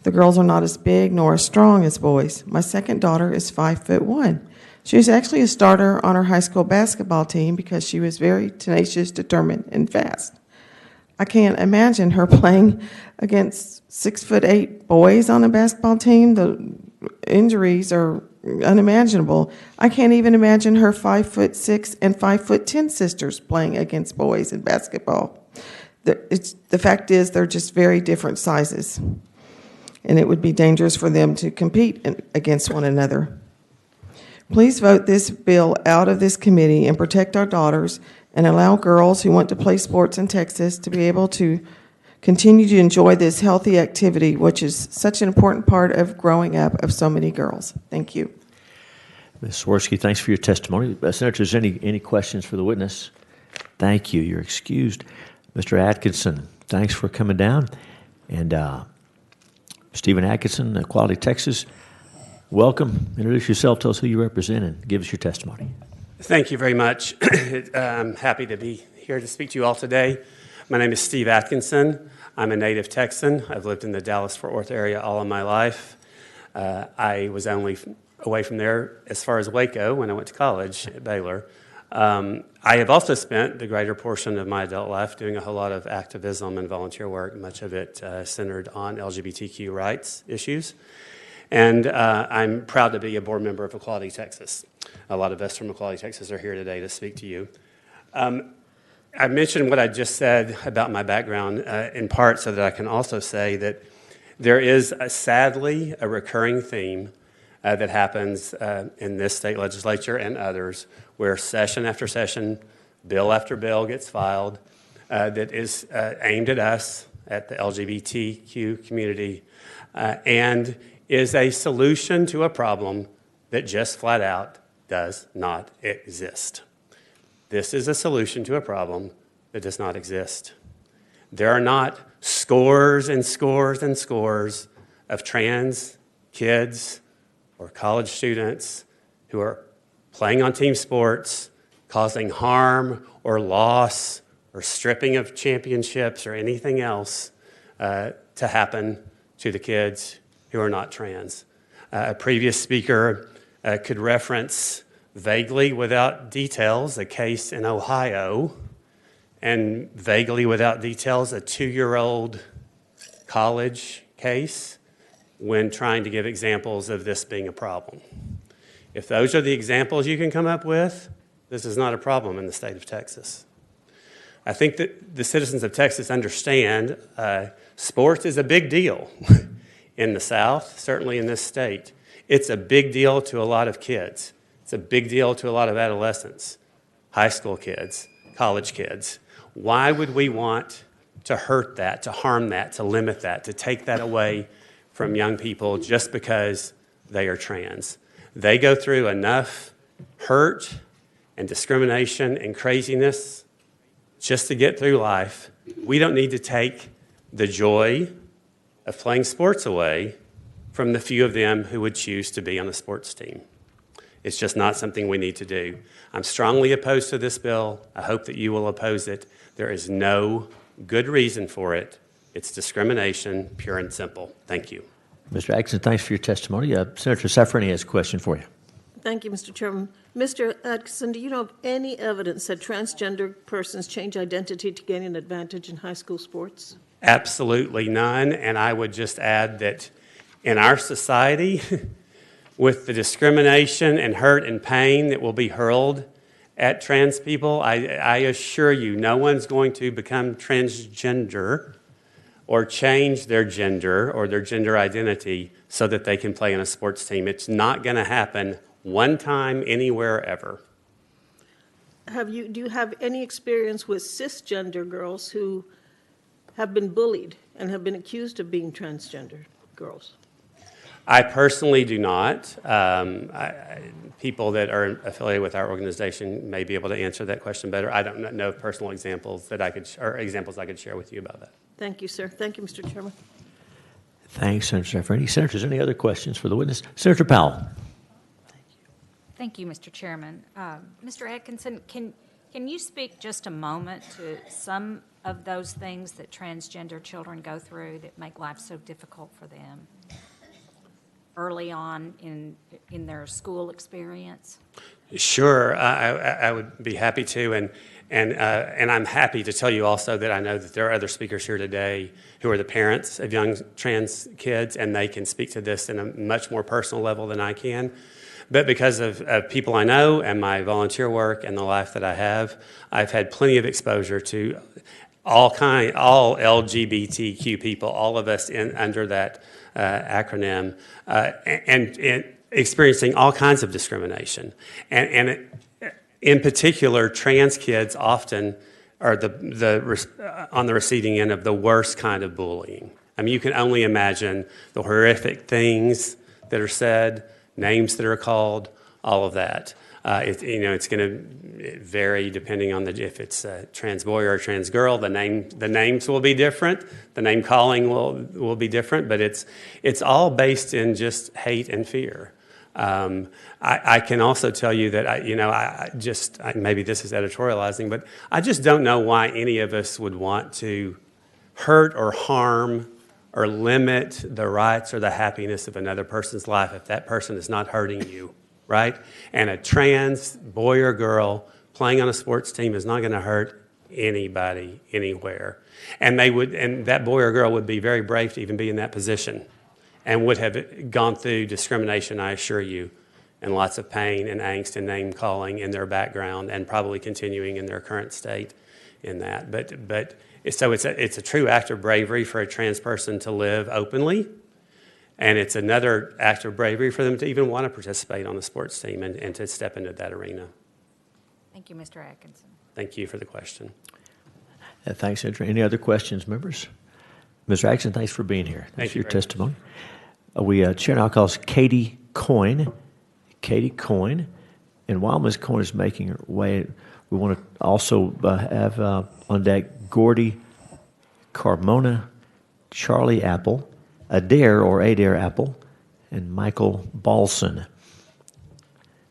the girls are not as big nor as strong as boys. My second daughter is 5'1". She was actually a starter on her high school basketball team because she was very tenacious, determined, and fast. I can't imagine her playing against 6'8" boys on a basketball team. The injuries are unimaginable. I can't even imagine her 5'6" and 5'10" sisters playing against boys in basketball. The fact is, they're just very different sizes, and it would be dangerous for them to compete against one another. Please vote this bill out of this committee and protect our daughters and allow girls who want to play sports in Texas to be able to continue to enjoy this healthy activity, which is such an important part of growing up of so many girls. Thank you. Ms. Swirsky, thanks for your testimony. Senators, any questions for the witness? Thank you. You're excused. Mr. Atkinson, thanks for coming down. And Stephen Atkinson, Equality Texas, welcome. Introduce yourself. Tell us who you represent and give us your testimony. Thank you very much. I'm happy to be here to speak to you all today. My name is Steve Atkinson. I'm a native Texan. I've lived in the Dallas-Fort Worth area all of my life. I was only away from there as far as Waco when I went to college at Baylor. I have also spent the greater portion of my adult life doing a whole lot of activism and volunteer work, much of it centered on LGBTQ rights issues. And I'm proud to be a board member of Equality Texas. A lot of us from Equality Texas are here today to speak to you. I mentioned what I just said about my background in part so that I can also say that there is sadly a recurring theme that happens in this state legislature and others where session after session, bill after bill gets filed that is aimed at us, at the LGBTQ community, and is a solution to a problem that just flat out does not exist. This is a solution to a problem that does not exist. There are not scores and scores and scores of trans kids or college students who are playing on team sports, causing harm or loss or stripping of championships or anything else to happen to the kids who are not trans. A previous speaker could reference vaguely without details a case in Ohio, and vaguely without details a 2-year-old college case when trying to give examples of this being a problem. If those are the examples you can come up with, This is not a problem in the state of Texas. I think that the citizens of Texas understand sports is a big deal in the South, certainly in this state. It's a big deal to a lot of kids. It's a big deal to a lot of adolescents, high school kids, college kids. Why would we want to hurt that, to harm that, to limit that, to take that away from young people just because they are trans? They go through enough hurt and discrimination and craziness just to get through life. We don't need to take the joy of playing sports away from the few of them who would choose to be on a sports team. It's just not something we need to do. I'm strongly opposed to this bill. I hope that you will oppose it. There is no good reason for it. It's discrimination, pure and simple. Thank you. Mr. Atkinson, thanks for your testimony. Senator Safferini has a question for you. Thank you, Mr. Chairman. Mr. Atkinson, do you know of any evidence that transgender persons change identity to gain an advantage in high school sports? Absolutely none. And I would just add that in our society, with the discrimination and hurt and pain that will be hurled at trans people, I assure you, no one's going to become transgender or change their gender or their gender identity so that they can play on a sports team. It's not going to happen one time, anywhere, ever. Do you have any experience with cisgender girls who have been bullied and have been accused of being transgender girls? I personally do not. People that are affiliated with our organization may be able to answer that question better. I don't know personal examples that I could share with you about that. Thank you, sir. Thank you, Mr. Chairman. Thanks, Senator Safferini. Senators, any other questions for the witness? Senator Powell. Thank you, Mr. Chairman. Mr. Atkinson, can you speak just a moment to some of those things that transgender children go through that make life so difficult for them early on in their school experience? Sure, I would be happy to, and I'm happy to tell you also that I know that there are other speakers here today who are the parents of young trans kids, and they can speak to this in a much more personal level than I can. But because of people I know and my volunteer work and the life that I have, I've had plenty of exposure to all LGBTQ people, all of us under that acronym, and experiencing all kinds of discrimination. And in particular, trans kids often are on the receiving end of the worst kind of bullying. I mean, you can only imagine the horrific things that are said, names that are called, all of that. It's going to vary depending on if it's a trans boy or a trans girl. The names will be different. The name calling will be different. But it's all based in just hate and fear. I can also tell you that maybe this is editorializing, but I just don't know why any of us would want to hurt or harm or limit the rights or the happiness of another person's life if that person is not hurting you, right? And a trans boy or girl playing on a sports team is not going to hurt anybody anywhere. And that boy or girl would be very brave to even be in that position and would have gone through discrimination, I assure you, and lots of pain and angst and name calling in their background and probably continuing in their current state in that. But so it's a true act of bravery for a trans person to live openly, and it's another act of bravery for them to even want to participate on the sports team and to step into that arena. Thank you, Mr. Atkinson. Thank you for the question. Thanks, Senator. Any other questions, members? Mr. Atkinson, thanks for being here. Thanks for your testimony. Chair now calls Katie Coyne. Katie Coyne. And while Ms. Coyne is making her way, we want to also have on deck Gordy Carmona, Charlie Apple, Adair Apple, and Michael Balson.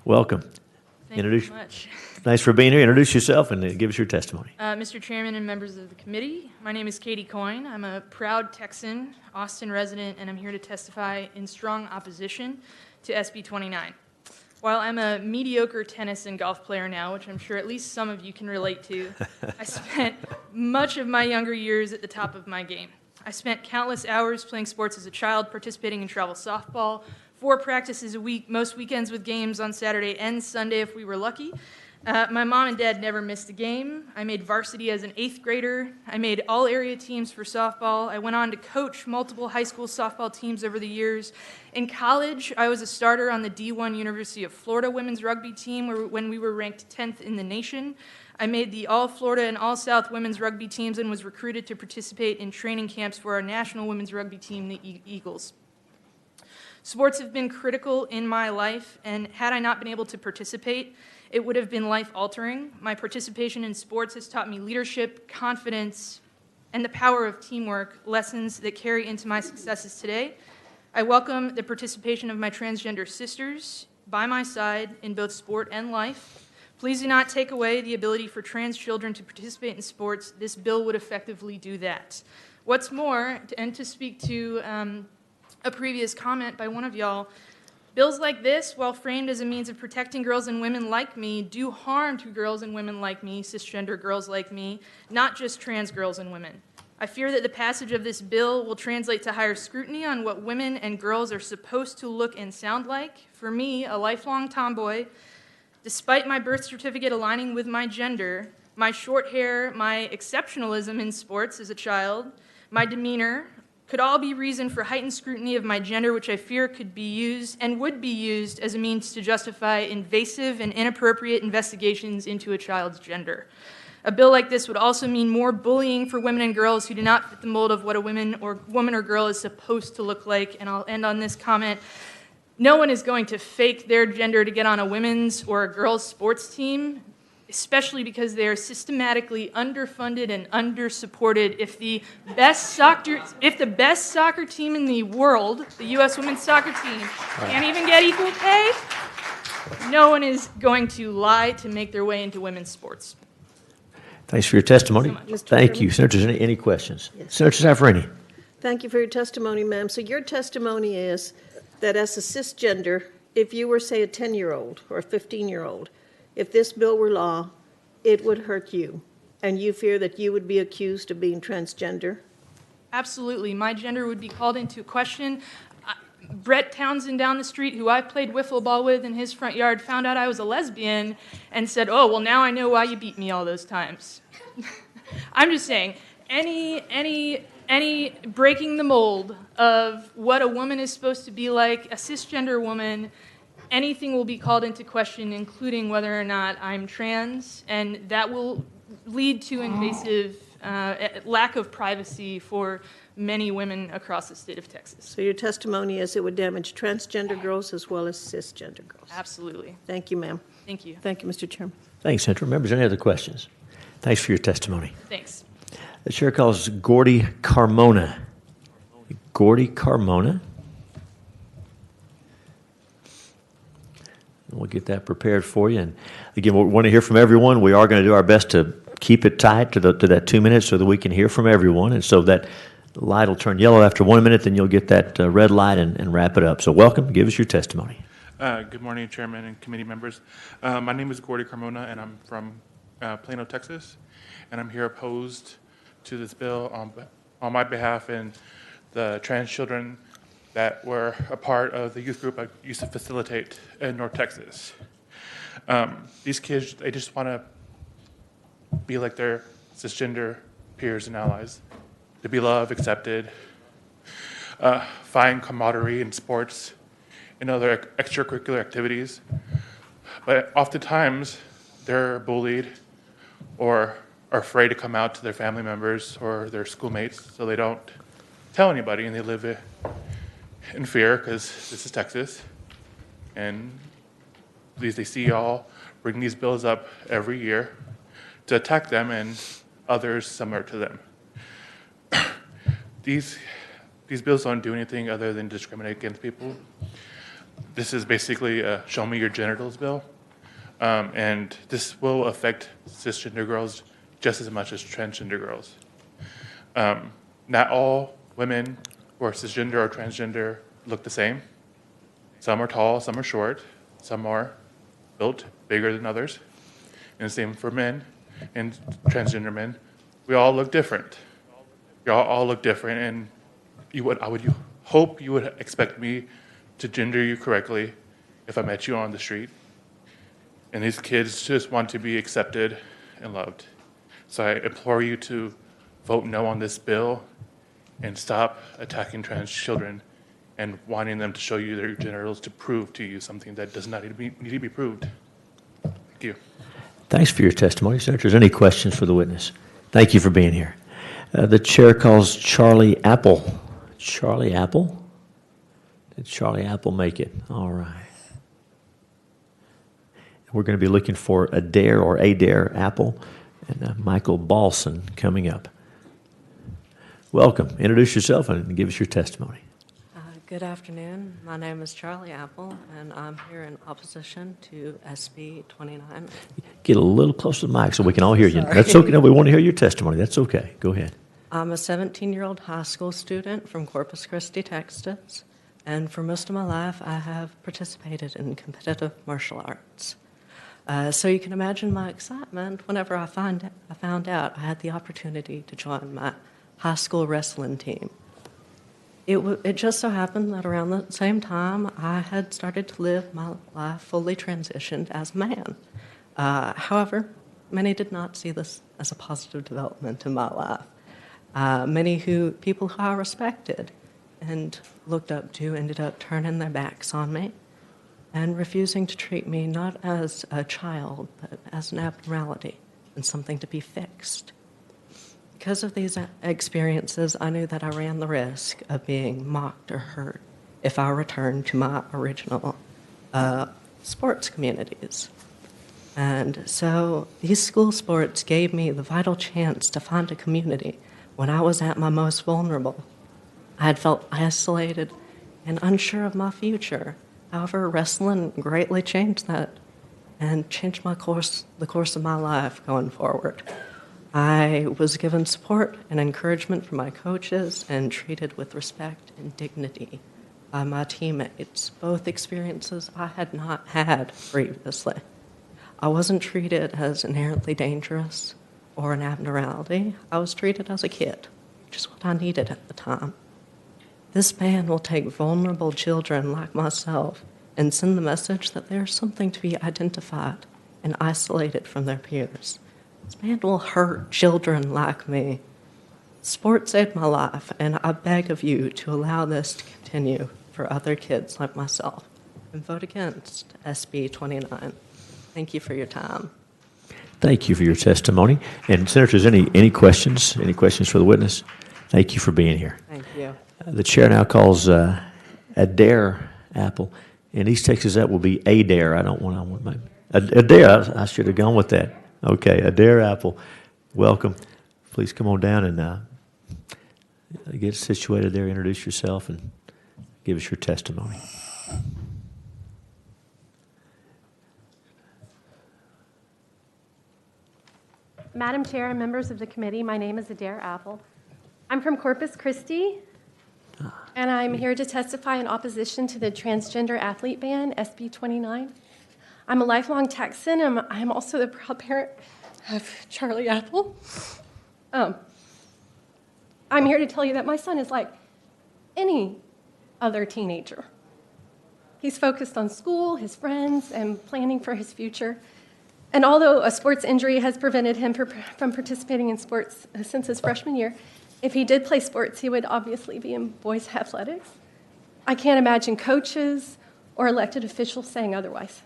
Welcome. Thank you so much. Thanks for being here. Introduce yourself and give us your testimony. Mr. Chairman and members of the committee, my name is Katie Coyne. I'm a proud Texan, Austin resident, and I'm here to testify in strong opposition to SB 29. While I'm a mediocre tennis and golf player now, which I'm sure at least some of you can relate to, I spent much of my younger years at the top of my game. I spent countless hours playing sports as a child, participating in travel softball, 4 practices a week, most weekends with games on Saturday and Sunday if we were lucky. My mom and dad never missed a game. I made varsity as an 8th grader. I made all area teams for softball. I went on to coach multiple high school softball teams over the years. In college, I was a starter on the D1 University of Florida women's rugby team when we were ranked 10th in the nation. I made the All-Florida and All-South women's rugby teams and was recruited to participate in training camps for our national women's rugby team, the Eagles. Sports have been critical in my life, and had I not been able to participate, it would have been life-altering. My participation in sports has taught me leadership, confidence, and the power of teamwork, lessons that carry into my successes today. I welcome the participation of my transgender sisters by my side in both sport and life. Please do not take away the ability for trans children to participate in sports. This bill would effectively do that. What's more, and to speak to a previous comment by one of y'all, bills like this, while framed as a means of protecting girls and women like me, do harm to girls and women like me, cisgender girls like me, not just trans girls and women. I fear that the passage of this bill will translate to higher scrutiny on what women and girls are supposed to look and sound like. For me, a lifelong tomboy, despite my birth certificate aligning with my gender, my short hair, my exceptionalism in sports as a child, my demeanor, could all be reason for heightened scrutiny of my gender, which I fear could be used and would be used as a means to justify invasive and inappropriate investigations into a child's gender. A bill like this would also mean more bullying for women and girls who do not fit the mold of what a woman or girl is supposed to look like. And I'll end on this comment. No one is going to fake their gender to get on a women's or a girls' sports team, especially because they are systematically underfunded and undersupported. If the best soccer team in the world, the U.S. women's soccer team, can't even get equal pay, no one is going to lie to make their way into women's sports. Thanks for your testimony. Thank you so much. Mr. Thank Chairman? you. Senators, any questions? Yes. Senator Zaffarini. Thank you for your testimony, ma'am. So your testimony is that as a cisgender, if you were, say, a 10-year-old or a 15-year-old, if this bill were law, it would hurt you, and you fear that you would be accused of being transgender? Absolutely. My gender would be called into question. Brett Townsend down the street, who I played wiffle ball with in his front yard, found out I was a lesbian and said, "Oh, well, now I know why you beat me all those times." I'm just saying, any breaking the mold of what a woman is supposed to be like, a cisgender woman, anything will be called into question, including whether or not I'm trans, and that will lead to invasive lack of privacy for many women across the state of Texas. So your testimony is it would damage transgender girls as well as cisgender girls? Absolutely. Thank you, ma'am. Thank you. Thank you, Mr. Chairman. Thanks, Senator. Members, any other questions? Thanks for your testimony. Thanks. The chair calls Gordy Carmona. Gordy Carmona. We'll get that prepared for you. And again, we want to hear from everyone. We are going to do our best to keep it tight to that 2 minutes so that we can hear from everyone. And so that light will turn yellow after 1 minute, then you'll get that red light and wrap it up. So welcome. Give us your testimony. Good morning, Chairman and committee members. My name is Gordy Carmona, and I'm from Plano, Texas. And I'm here opposed to this bill on my behalf and the trans children that were a part of the youth group I used to facilitate in North Texas. These kids, they just want to be like their cisgender peers and allies, to be loved, accepted, find camaraderie in sports and other extracurricular activities. But oftentimes, they're bullied or are afraid to come out to their family members or their schoolmates, so they don't tell anybody, and they live in fear because this is Texas. And they see y'all bring these bills up every year to attack them and others similar to them. These bills don't do anything other than discriminate against people. This is basically a show me your genitals bill. And this will affect cisgender girls just as much as transgender girls. Not all women who are cisgender or transgender look the same. Some are tall, some are short, some are built bigger than others. And the same for men and transgender men. We all look different. We all look different, and I would hope you would expect me to gender you correctly if I met you on the street. And these kids just want to be accepted and loved. So I implore you to vote no on this bill and stop attacking trans children and wanting them to show you their genitals to prove to you something that does not need to be proved. Thank you. Thanks for your testimony, Senators. Any questions for the witness? Thank you for being here. The chair calls Charlie Apple. Charlie Apple? Did Charlie Apple make it? All right. We're going to be looking for Adair Apple and Michael Balson coming up. Welcome. Introduce yourself and give us your testimony. Good afternoon. My name is Charlie Apple, and I'm here in opposition to SB 29. Get a little closer to the mic so we can all hear you. Sorry. That's okay. No, we want to hear your testimony. That's okay. Go ahead. I'm a 17-year-old high school student from Corpus Christi, Texas, and for most of my life I have participated in competitive martial arts. So you can imagine my excitement whenever I found out I had the opportunity to join my high school wrestling team. It just so happened that around the same time I had started to live my life fully transitioned as a man. However, many did not see this as a positive development in my life. People who I respected and looked up to ended up turning their backs on me and refusing to treat me not as a child, but as an abnormality and something to be fixed. Because of these experiences, I knew that I ran the risk of being mocked or hurt if I returned to my original sports communities. And so these school sports gave me the vital chance to find a community when I was at my most vulnerable. I had felt isolated and unsure of my future. However, wrestling greatly changed that and changed the course of my life going forward. I was given support and encouragement from my coaches and treated with respect and dignity by my teammates, both experiences I had not had previously. I wasn't treated as inherently dangerous or an abnormality. I was treated as a kid, which is what I needed at the time. This ban will take vulnerable children like myself and send the message that there's something to be identified and isolated from their peers. This ban will hurt children like me. Sports saved my life, and I beg of you to allow this to continue for other kids like myself and vote against SB 29. Thank you for your time. Thank you for your testimony. And Senators, any questions? Any questions for the witness? Thank you for being here. Thank you. The chair now calls Adair Apple. In East Texas, that will be Adair. Adair, I should have gone with that. Okay, Adair Apple, welcome. Please come on down and get situated there, introduce yourself, and give us your testimony. Madam Chair and members of the committee, my name is Adair Apple. I'm from Corpus Christi, and I'm here to testify in opposition to the transgender athlete ban, SB 29. I'm a lifelong Texan, and I'm also the proud parent of Charlie Apple. I'm here to tell you that my son is like any other teenager. He's focused on school, his friends, and planning for his future. And although a sports injury has prevented him from participating in sports since his freshman year, if he did play sports, he would obviously be in boys' athletics. I can't imagine coaches or elected officials saying otherwise.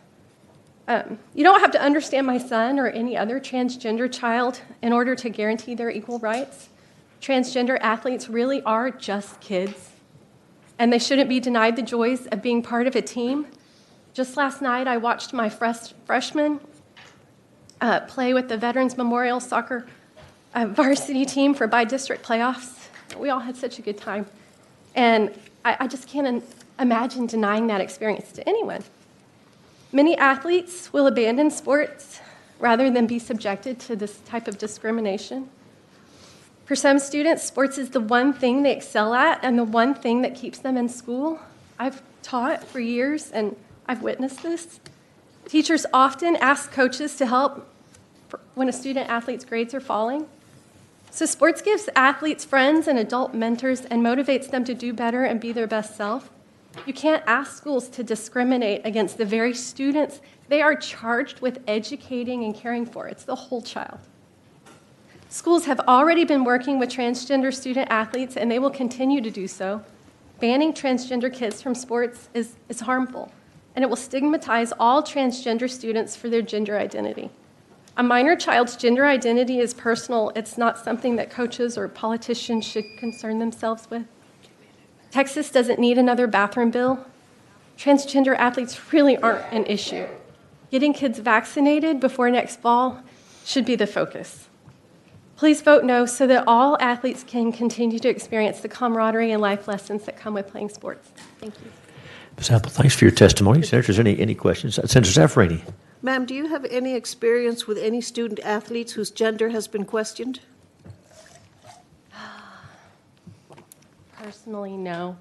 You don't have to understand my son or any other transgender child in order to guarantee their equal rights. Transgender athletes really are just kids, and they shouldn't be denied the joys of being part of a team. Just last night, I watched my freshman play with the Veterans Memorial Soccer varsity team for by-district playoffs. We all had such a good time. And I just can't imagine denying that experience to anyone. Many athletes will abandon sports rather than be subjected to this type of discrimination. For some students, sports is the one thing they excel at and the one thing that keeps them in school. I've taught for years, and I've witnessed this. Teachers often ask coaches to help when a student athlete's grades are falling. So sports gives athletes friends and adult mentors and motivates them to do better and be their best self. You can't ask schools to discriminate against the very students they are charged with educating and caring for. It's the whole child. Schools have already been working with transgender student athletes, and they will continue to do so. Banning transgender kids from sports is harmful, and it will stigmatize all transgender students for their gender identity. A minor child's gender identity is personal. It's not something that coaches or politicians should concern themselves with. Texas doesn't need another bathroom bill. Transgender athletes really aren't an issue. Getting kids vaccinated before next fall should be the focus. Please vote no so that all athletes can continue to experience the camaraderie and life lessons that come with playing sports. Thank you. Ms. Apple, thanks for your testimony. Senators, any questions? Senator Zaffarini. Ma'am, do you have any experience with any student athletes whose gender has been questioned? Personally, no.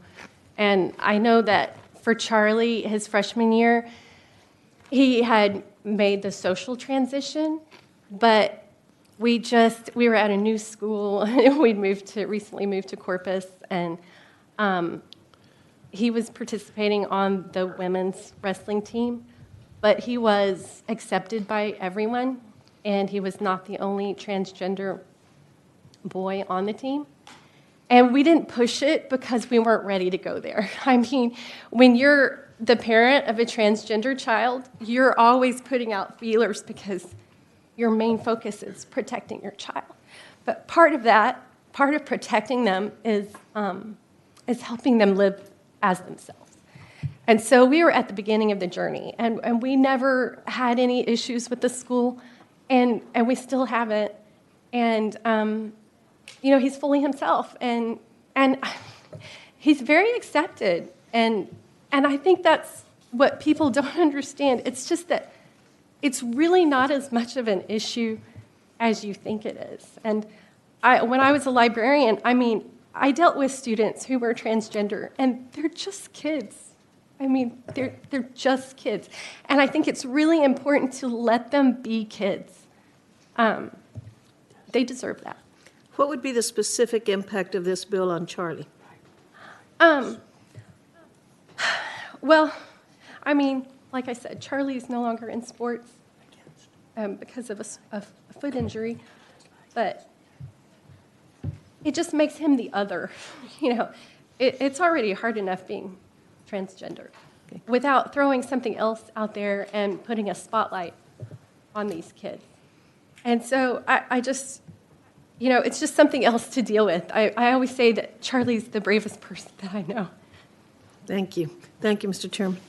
And I know that for Charlie, his freshman year, he had made the social transition, but we were at a new school. We'd recently moved to Corpus, and he was participating on the women's wrestling team, but he was accepted by everyone, and he was not the only transgender boy on the team. And we didn't push it because we weren't ready to go there. I mean, when you're the parent of a transgender child, you're always putting out feelers because your main focus is protecting your child. But part of protecting them is helping them live as themselves. And so we were at the beginning of the journey, and we never had any issues with the school, and we still haven't. And he's fully himself, and he's very accepted, and I think that's what people don't understand. It's just that it's really not as much of an issue as you think it is. And when I was a librarian, I dealt with students who were transgender, and they're just kids. They're just kids, and I think it's really important to let them be kids. They deserve that. What would be the specific impact of this bill on Charlie? Well, like I said, Charlie is no longer in sports because of a foot injury, but it just makes him the other. It's already hard enough being transgender without throwing something else out there and putting a spotlight on these kids. And so I just... it's just something else to deal with. I always say that Charlie's the bravest person that I know. Thank you. Thank you, Mr. Chairman.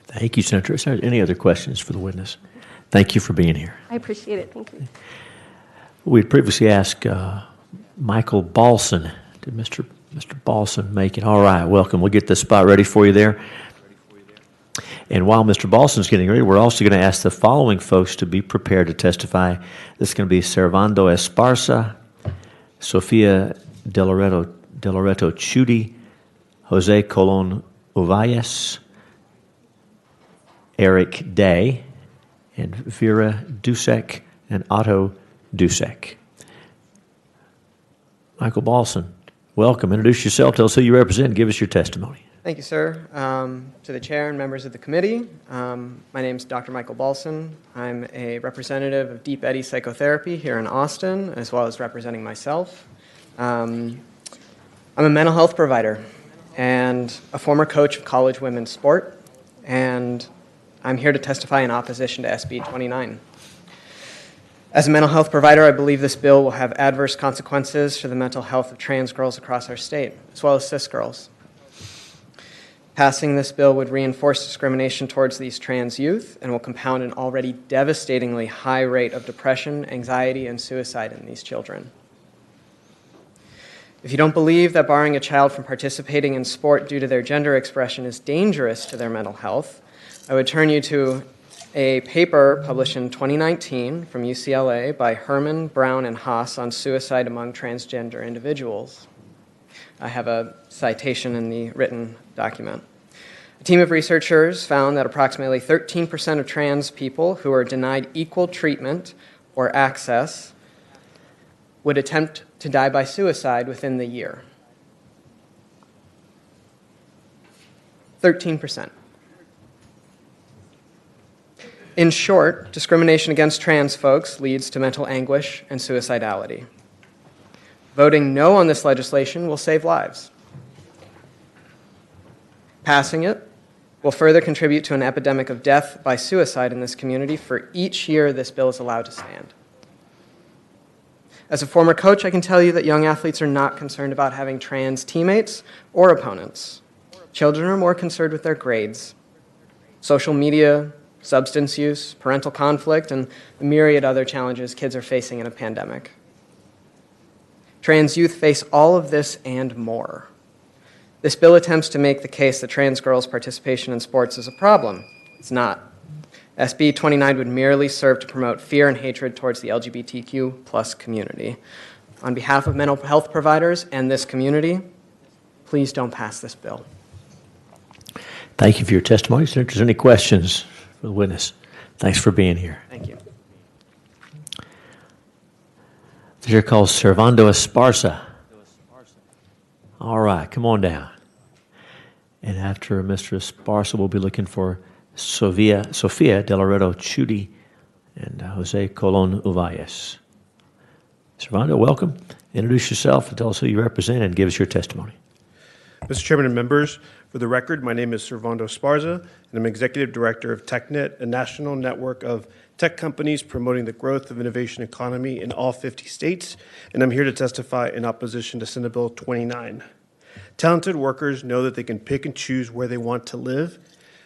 Thank you, Senator. Is there any other questions for the witness? Thank you for being here. I appreciate it. Thank you. We had previously asked Michael Balson. Did Mr. Balson make it? All right, welcome. We'll get the spot ready for you there. And while Mr. Balson's getting ready, we're also going to ask the following folks to be prepared to testify. This is going to be Servando Esparza, Sofia De Loreto Chudi, Jose Colon Uvalles, Eric Day, and Vera Dusek and Otto Dusek. Michael Balson, welcome. Introduce yourself. Tell us who you represent and give us your testimony. Thank you, sir. To the chair and members of the committee, my name is Dr. Michael Balson. I'm a representative of Deep Eddy Psychotherapy here in Austin, as well as representing myself. I'm a mental health provider and a former coach of college women's sport, and I'm here to testify in opposition to SB 29. As a mental health provider, I believe this bill will have adverse consequences for the mental health of trans girls across our state, as well as cis girls. Passing this bill would reinforce discrimination towards these trans youth and will compound an already devastatingly high rate of depression, anxiety, and suicide in these children. If you don't believe that barring a child from participating in sport due to their gender expression is dangerous to their mental health, I would turn you to a paper published in 2019 from UCLA by Herman, Brown, and Haas on suicide among transgender individuals. I have a citation in the written document. A team of researchers found that approximately 13% of trans people who are denied equal treatment or access would attempt to die by suicide within the year. 13%. In short, discrimination against trans folks leads to mental anguish and suicidality. Voting no on this legislation will save lives. Passing it will further contribute to an epidemic of death by suicide in this community for each year this bill is allowed to stand. As a former coach, I can tell you that young athletes are not concerned about having trans teammates or opponents. Children are more concerned with their grades, social media, substance use, parental conflict, and the myriad other challenges kids are facing in a pandemic. Trans youth face all of this and more. This bill attempts to make the case that trans girls' participation in sports is a problem. It's not. SB 29 would merely serve to promote fear and hatred towards the LGBTQ plus community. On behalf of mental health providers and this community, please don't pass this bill. Thank you for your testimony. If there's any questions for the witness, thanks for being here. Thank you. The chair calls Servando Esparza. All right, come on down. And after Mr. Esparza, we'll be looking for Sofia De Loreto Chudi and Jose Colon Uvalles. Servando, welcome. Introduce yourself and tell us who you represent and give us your testimony. Mr. Chairman and members, for the record, my name is Servando Esparza, and I'm Executive Director of TechNet, a national network of tech companies promoting the growth of innovation economy in all 50 states, and I'm here to testify in opposition to Senate Bill 29. Talented workers know that they can pick and choose where they want to live,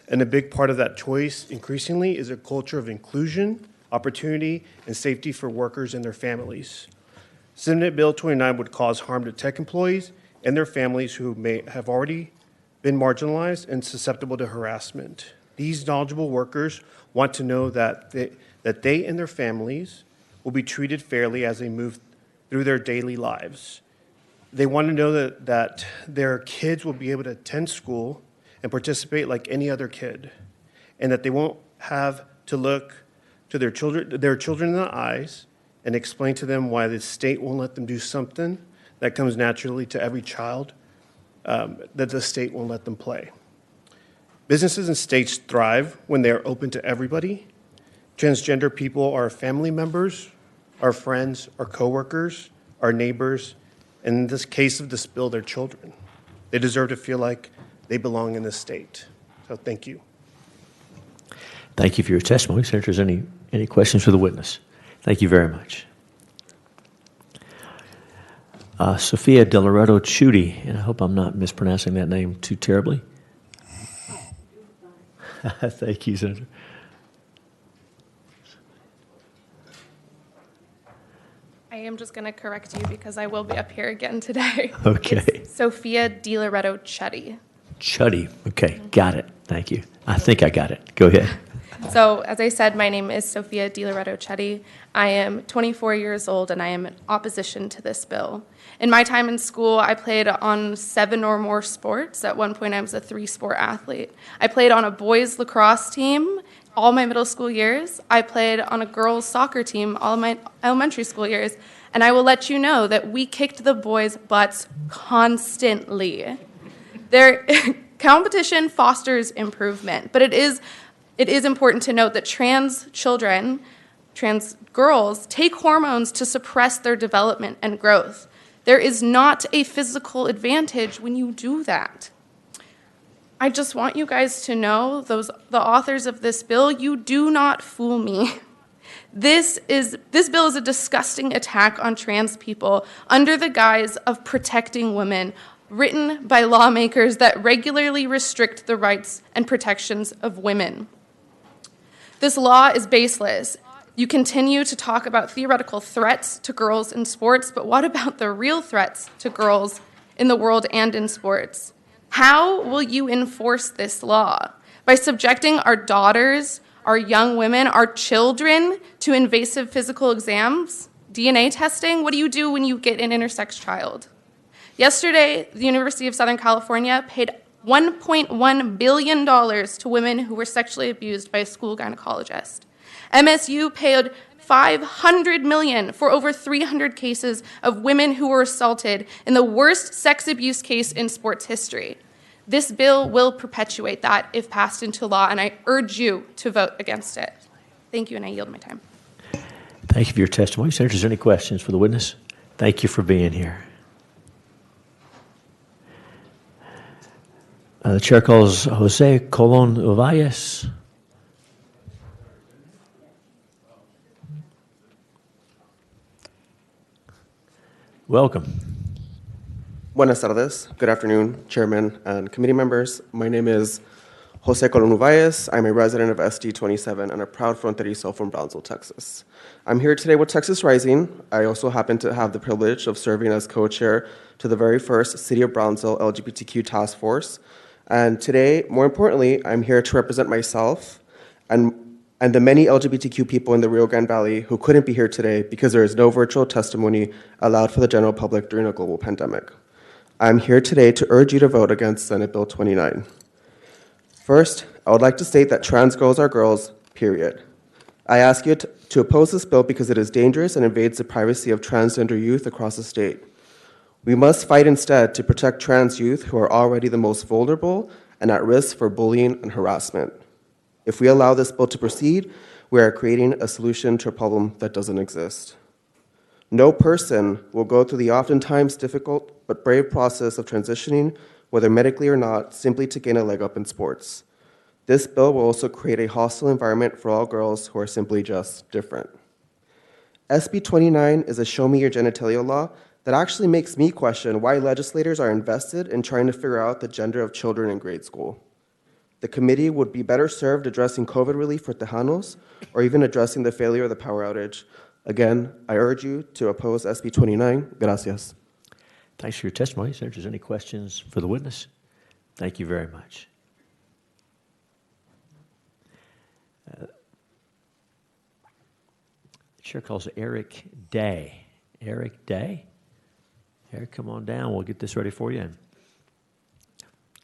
and a big part of that choice, increasingly, is a culture of inclusion, opportunity, and safety for workers and their families. Senate Bill 29 would cause harm to tech employees and their families who may have already been marginalized and susceptible to harassment. These knowledgeable workers want to know that they and their families will be treated fairly as they move through their daily lives. They want to know that their kids will be able to attend school and participate like any other kid, and that they won't have to look to their children in the eyes and explain to them why the state won't let them do something that comes naturally to every child, that the state won't let them play. Businesses and states thrive when they are open to everybody. Transgender people are family members, our friends, our coworkers, our neighbors, and in this case of this bill, their children. They deserve to feel like they belong in this state. So thank you. Thank you for your testimony. Senator, is there any questions for the witness? Thank you very much. Sofia De Loreto Chudi, and I hope I'm not mispronouncing that name too terribly. Thank you, Senator. I am just going to correct you because I will be up here again today. Okay. It's Sofia De Loreto Chudi. Chuddy. Okay, got it. Thank you. I think I got it. Go ahead. So, as I said, my name is Sofia De Loreto Chudi. I am 24 years old, and I am in opposition to this bill. In my time in school, I played on 7 or more sports. At one point, I was a 3-sport athlete. I played on a boys' lacrosse team all my middle school years. I played on a girls' soccer team all my elementary school years. And I will let you know that we kicked the boys' butts constantly. Competition fosters improvement, but it is important to note that trans children, trans girls, take hormones to suppress their development and growth. There is not a physical advantage when you do that. I just want you guys to know, the authors of this bill, you do not fool me. This bill is a disgusting attack on trans people under the guise of protecting women, written by lawmakers that regularly restrict the rights and protections of women. This law is baseless. You continue to talk about theoretical threats to girls in sports, but what about the real threats to girls in the world and in sports? How will you enforce this law? By subjecting our daughters, our young women, our children to invasive physical exams, DNA testing? What do you do when you get an intersex child? Yesterday, the University of Southern California paid $1.1 billion to women who were sexually abused by a school gynecologist. MSU paid $500 million for over 300 cases of women who were assaulted in the worst sex abuse case in sports history. This bill will perpetuate that if passed into law, and I urge you to vote against it. Thank you, and I yield my time. Thank you for your testimony. Senators, any questions for the witness? Thank you for being here. The chair calls Jose Colon Uvalles. Welcome. Buenas tardes. Good afternoon, Chairman and committee members. My name is Jose Colon Uvalles. I'm a resident of SD 27 and a proud fronterizo from Brownsville, Texas. I'm here today with Texas Rising. I also happen to have the privilege of serving as co-chair to the very first City of Brownsville LGBTQ task force. And today, more importantly, I'm here to represent myself and the many LGBTQ people in the Rio Grande Valley who couldn't be here today because there is no virtual testimony allowed for the general public during a global pandemic. I'm here today to urge you to vote against Senate Bill 29. First, I would like to state that trans girls are girls, period. I ask you to oppose this bill because it is dangerous and invades the privacy of transgender youth across the state. We must fight instead to protect trans youth who are already the most vulnerable and at risk for bullying and harassment. If we allow this bill to proceed, we are creating a solution to a problem that doesn't exist. No person will go through the oftentimes difficult but brave process of transitioning, whether medically or not, simply to gain a leg up in sports. This bill will also create a hostile environment for all girls who are simply just different. SB 29 is a show me your genitalia law that actually makes me question why legislators are invested in trying to figure out the gender of children in grade school. The committee would be better served addressing COVID relief for Tejanos or even addressing the failure of the power outage. Again, I urge you to oppose SB 29. Gracias. Thanks for your testimony. Senators, any questions for the witness? Thank you very much. The chair calls Eric Day. Eric Day? Eric, come on down. We'll get this ready for you. And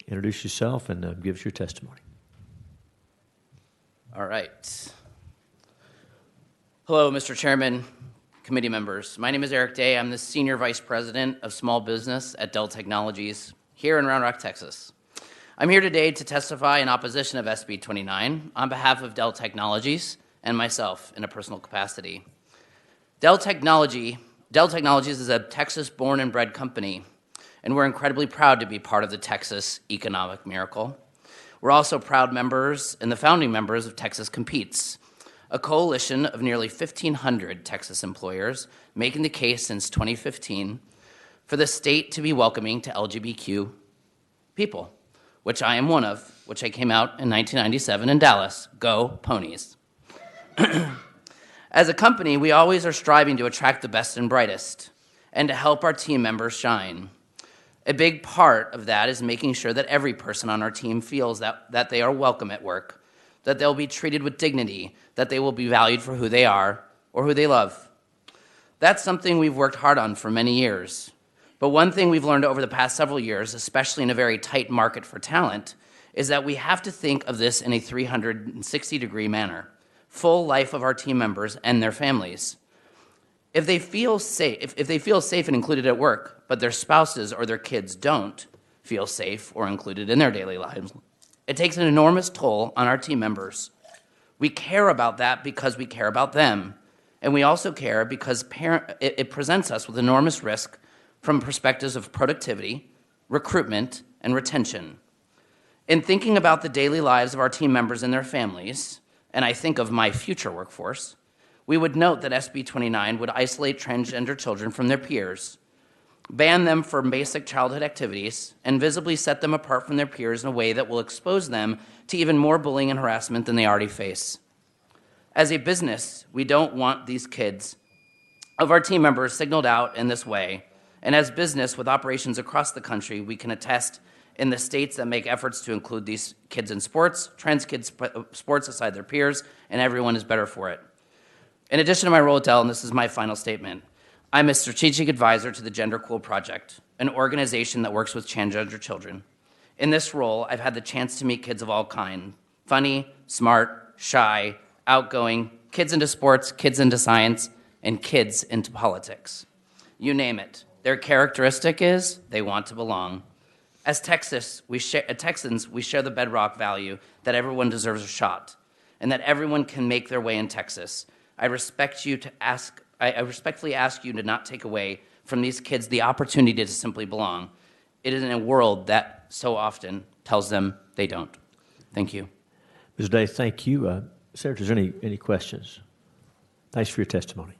introduce yourself and give us your testimony. All right. Hello, Mr. Chairman, committee members. My name is Eric Day. I'm the Senior Vice President of Small Business at Dell Technologies here in Round Rock, Texas. I'm here today to testify in opposition of SB 29 on behalf of Dell Technologies and myself in a personal capacity. Dell Technologies is a Texas-born and bred company, and we're incredibly proud to be part of the Texas economic miracle. We're also proud members and the founding members of Texas Competes, a coalition of nearly 1,500 Texas employers making the case since 2015 for the state to be welcoming to LGBTQ people, which I am one of, which I came out in 1997 in Dallas. Go Ponies. As a company, we always are striving to attract the best and brightest and to help our team members shine. A big part of that is making sure that every person on our team feels that they are welcome at work, that they'll be treated with dignity, that they will be valued for who they are or who they love. That's something we've worked hard on for many years. But one thing we've learned over the past several years, especially in a very tight market for talent, is that we have to think of this in a 360-degree manner. Full life of our team members and their families. If they feel safe and included at work, but their spouses or their kids don't feel safe or included in their daily lives, it takes an enormous toll on our team members. We care about that because we care about them, and we also care because it presents us with enormous risk from perspectives of productivity, recruitment, and retention. In thinking about the daily lives of our team members and their families, and I think of my future workforce, we would note that SB 29 would isolate transgender children from their peers, ban them from basic childhood activities, and visibly set them apart from their peers in a way that will expose them to even more bullying and harassment than they already face. As a business, we don't want these kids of our team members signaled out in this way, and as business with operations across the country, we can attest in the states that make efforts to include these kids in sports, trans kids sports aside their peers, and everyone is better for it. In addition to my role at Dell, and this is my final statement, I'm a strategic advisor to the Gender Cool Project, an organization that works with transgender children. In this role, I've had the chance to meet kids of all kinds, funny, smart, shy, outgoing, kids into sports, kids into science, and kids into politics. You name it. Their characteristic is they want to belong. As Texans, we share the bedrock value that everyone deserves a shot and that everyone can make their way in Texas. I respectfully ask you to not take away from these kids the opportunity to simply belong. It is in a world that so often tells them they don't. Thank you. Ms. Day, thank you. Senator, is there any questions? Thanks for your testimony.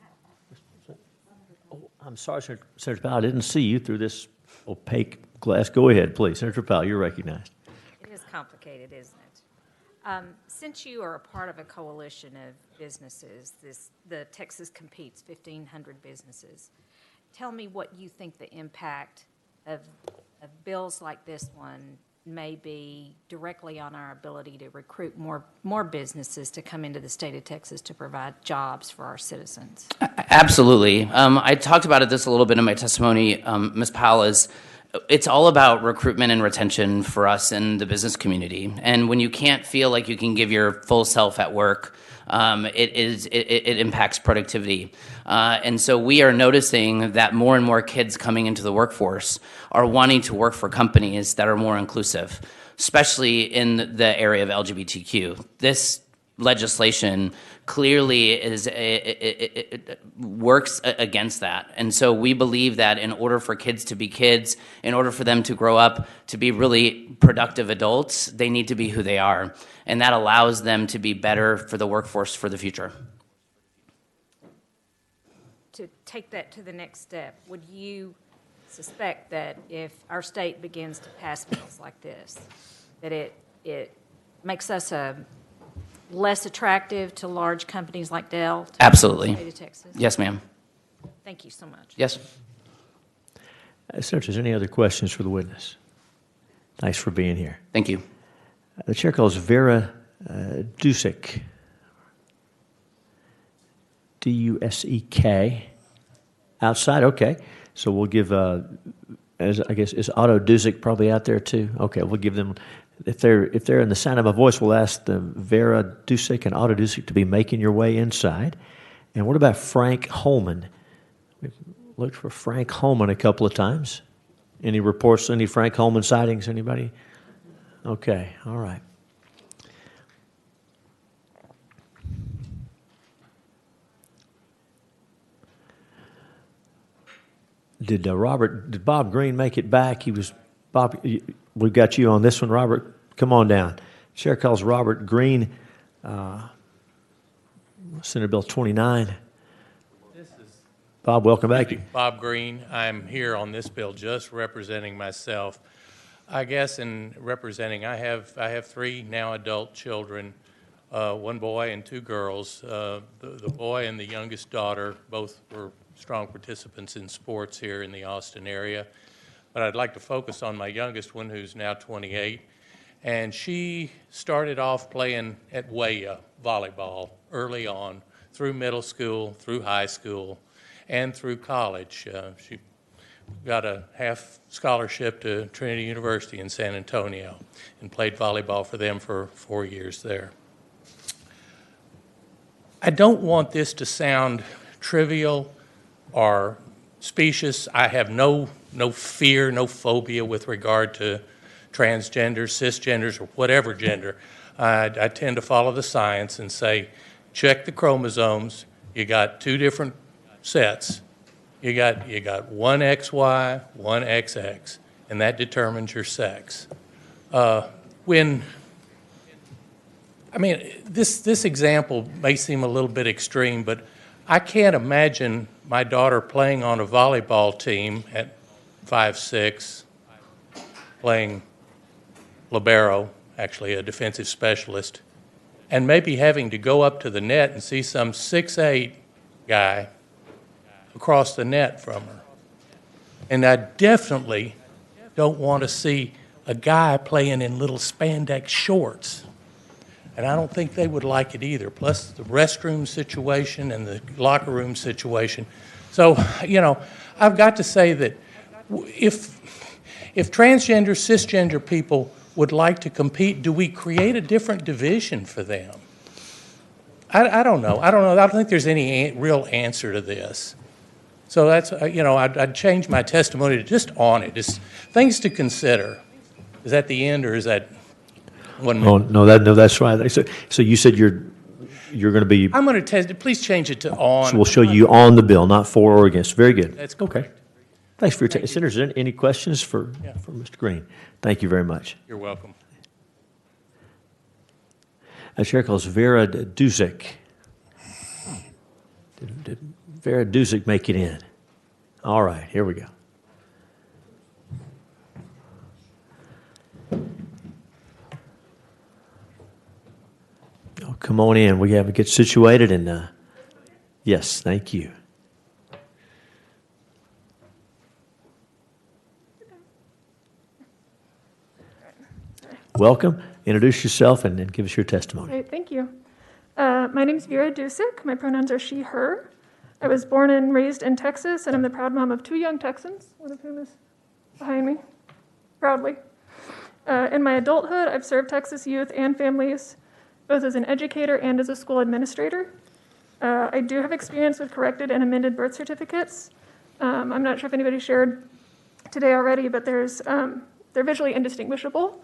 Oh, I'm sorry, Senator Powell, I didn't see you through this opaque glass. Go ahead, please. Senator Powell, you're recognized. It is complicated, isn't it? Since you are a part of a coalition of businesses, the Texas Competes, 1,500 businesses, tell me what you think the impact of bills like this one may be directly on our ability to recruit more businesses to come into the state of Texas to provide jobs for our citizens. Absolutely. I talked about this a little bit in my testimony, Ms. Powell, it's all about recruitment and retention for us in the business community. And when you can't feel like you can give your full self at work, it impacts productivity. And so we are noticing that more and more kids coming into the workforce are wanting to work for companies that are more inclusive, especially in the area of LGBTQ. This legislation clearly it works against that. And so we believe that in order for kids to be kids, in order for them to grow up to be really productive adults, they need to be who they are. And that allows them to be better for the workforce for the future. To take that to the next step, would you suspect that if our state begins to pass bills like this, that it makes us less attractive to large companies like Dell? Absolutely. In the state of Texas? Yes, ma'am. Thank you so much. Yes. Senator, is there any other questions for the witness? Thanks for being here. Thank you. The chair calls Vera Dusek. D-U-S-E-K. Outside, okay. So we'll give, is Otto Dusek probably out there too? Okay, we'll give them, if they're in the sound of my voice, we'll ask the Vera Dusek and Otto Dusek to be making your way inside. And what about Frank Holman? We've looked for Frank Holman a couple of times. Any reports, any Frank Holman sightings, anybody? Okay, all right. Did Bob Green make it back? Bob, we've got you on this one, Robert. Come on down. Chair calls Robert Green, Senate Bill 29. Bob, welcome back. Bob Green. I'm here on this bill just representing myself. I guess in representing, I have three now adult children, one boy and two girls. The boy and the youngest daughter both were strong participants in sports here in the Austin area. But I'd like to focus on my youngest one, who's now 28. And she started off playing at Weah volleyball early on, through middle school, through high school, and through college. She got a half scholarship to Trinity University in San Antonio and played volleyball for them for 4 years there. I don't want this to sound trivial or specious. I have no fear, no phobia with regard to transgenders, cisgenders, or whatever gender. I tend to follow the science and say, check the chromosomes. You got two different sets. You got one XY, one XX, and that determines your sex. This example may seem a little bit extreme, but I can't imagine my daughter playing on a volleyball team at 5'6", playing libero, actually a defensive specialist, and maybe having to go up to the net and see some 6'8" guy across the net from her. And I definitely don't want to see a guy playing in little spandex shorts. And I don't think they would like it either, plus the restroom situation and the locker room situation. So, I've got to say that if transgender, cisgender people would like to compete, do we create a different division for them? I don't know. I don't think there's any real answer to this. So that's, I'd change my testimony to just on it. Just things to consider. Is that the end, or is that 1 Oh, minute? no, that's right. So you said you're going to be, I'm going to test it. Please change it to on. so we'll show you on the bill, not for or against. Very good. That's okay. Thanks for your time. Senators, any questions for Mr. Green? Thank you very much. You're welcome. Chair calls Vera Duzick. Did Vera Duzick make it in? All right, here we go. Oh, come on in. We have to get situated, and yes, thank you. Welcome. Introduce yourself and then give us your testimony. Great, thank you. My name is Vera Dusick. My pronouns are she, her. I was born and raised in Texas, and I'm the proud mom of 2 young Texans, one of whom is behind me, proudly. In my adulthood, I've served Texas youth and families, both as an educator and as a school administrator. I do have experience with corrected and amended birth certificates. I'm not sure if anybody shared today already, but they're visually indistinguishable.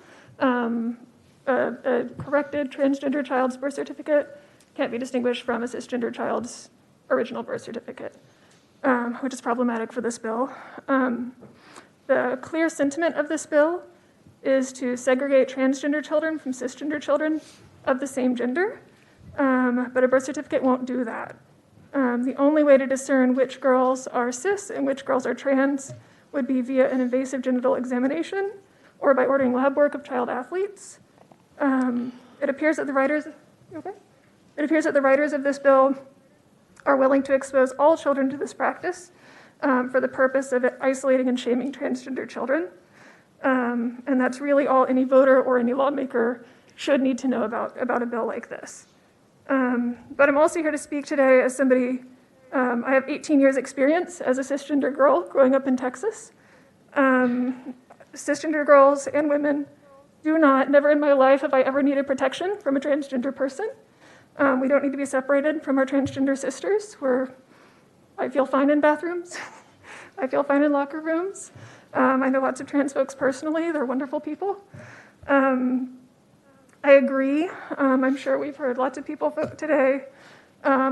A corrected transgender child's birth certificate can't be distinguished from a cisgender child's original birth certificate, which is problematic for this bill. The clear sentiment of this bill is to segregate transgender children from cisgender children of the same gender, but a birth certificate won't do that. The only way to discern which girls are cis and which girls are trans would be via an invasive genital examination or by ordering lab work of child athletes. It appears that the writers of this bill are willing to expose all children to this practice for the purpose of isolating and shaming transgender children. And that's really all any voter or any lawmaker should need to know about a bill like this. But I'm also here to speak today as somebody, I have 18 years experience as a cisgender girl growing up in Texas. Cisgender girls and women never in my life have I ever needed protection from a transgender person. We don't need to be separated from our transgender sisters, where I feel fine in bathrooms. I feel fine in locker rooms. I know lots of trans folks personally. They're wonderful people. I agree. I'm sure we've heard lots of people today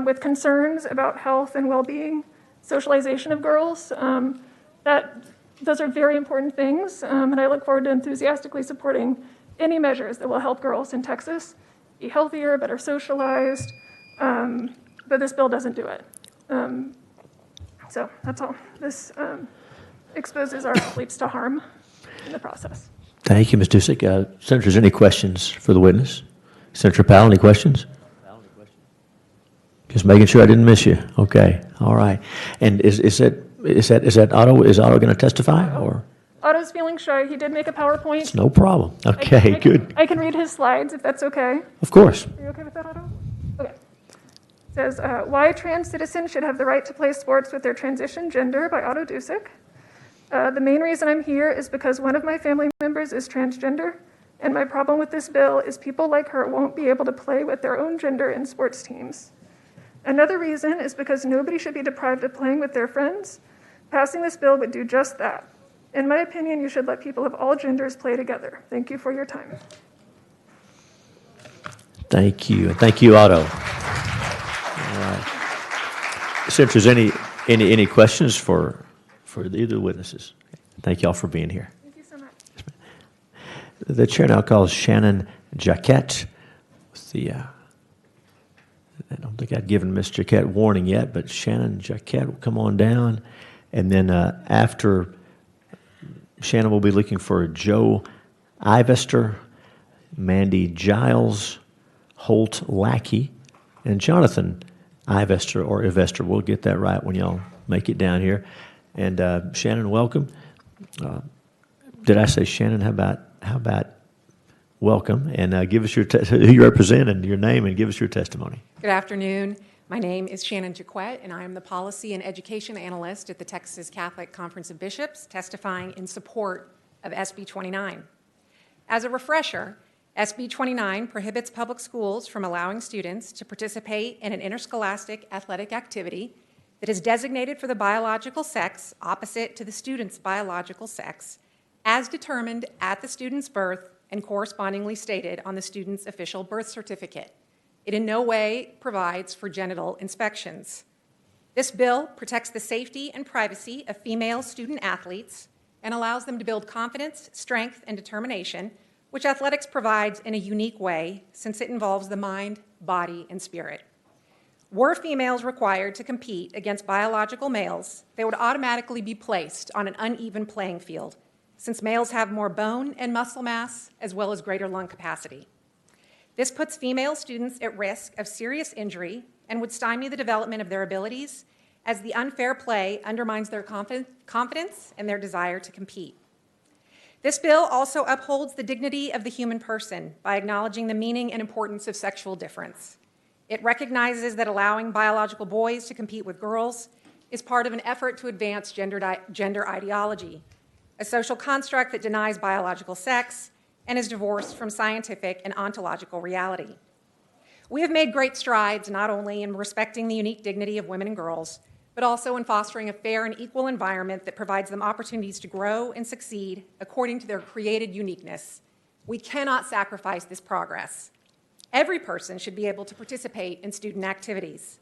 with concerns about health and well-being, socialization of girls. Those are very important things, and I look forward to enthusiastically supporting any measures that will help girls in Texas be healthier, better socialized, but this bill doesn't do it. So that's all. This exposes our athletes to harm in the process. Thank you, Ms. Dusick. Senators, any questions for the witness? Senator Powell, any questions? Just making sure I didn't miss you. Okay, all right. And is that Otto? Is Otto going to testify or? Otto's feeling shy. He did make a PowerPoint. It's no problem. Okay, good. I can read his slides if that's okay. Of course. Are you okay with that, Otto? Okay. It says, Why Trans Citizens Should Have the Right to Play Sports with Their Transition Gender by Otto Dusick. The main reason I'm here is because one of my family members is transgender, and my problem with this bill is people like her won't be able to play with their own gender in sports teams. Another reason is because nobody should be deprived of playing with their friends. Passing this bill would do just that. In my opinion, you should let people of all genders play together. Thank you for your time. Thank you. And thank you, Otto. All right. Senators, any questions for either of the witnesses? Thank you all for being here. Thank you so much. The chair now calls Shannon Jaquette. I don't think I'd given Ms. Jaquette warning yet, but Shannon Jaquette will come on down. And then after Shannon will be looking for Joe Ivester, Mandy Giles, Holt Lackey, and Jonathan Ivester or Ivester. We'll get that right when y'all make it down here. And Shannon, welcome. Did I say Shannon? How about welcome? And give us who you represent and your name, and give us your testimony. Good afternoon. My name is Shannon Jaquette, and I am the Policy and Education Analyst at the Texas Catholic Conference of Bishops, testifying in support of SB 29. As a refresher, SB 29 prohibits public schools from allowing students to participate in an interscholastic athletic activity that is designated for the biological sex opposite to the student's biological sex as determined at the student's birth and correspondingly stated on the student's official birth certificate. It in no way provides for genital inspections. This bill protects the safety and privacy of female student athletes and allows them to build confidence, strength, and determination, which athletics provides in a unique way since it involves the mind, body, and spirit. Were females required to compete against biological males, they would automatically be placed on an uneven playing field, since males have more bone and muscle mass as well as greater lung capacity. This puts female students at risk of serious injury and would stymie the development of their abilities, as the unfair play undermines their confidence and their desire to compete. This bill also upholds the dignity of the human person by acknowledging the meaning and importance of sexual difference. It recognizes that allowing biological boys to compete with girls is part of an effort to advance gender ideology, a social construct that denies biological sex and is divorced from scientific and ontological reality. We have made great strides not only in respecting the unique dignity of women and girls, but also in fostering a fair and equal environment that provides them opportunities to grow and succeed according to their created uniqueness. We cannot sacrifice this progress. Every person should be able to participate in student activities.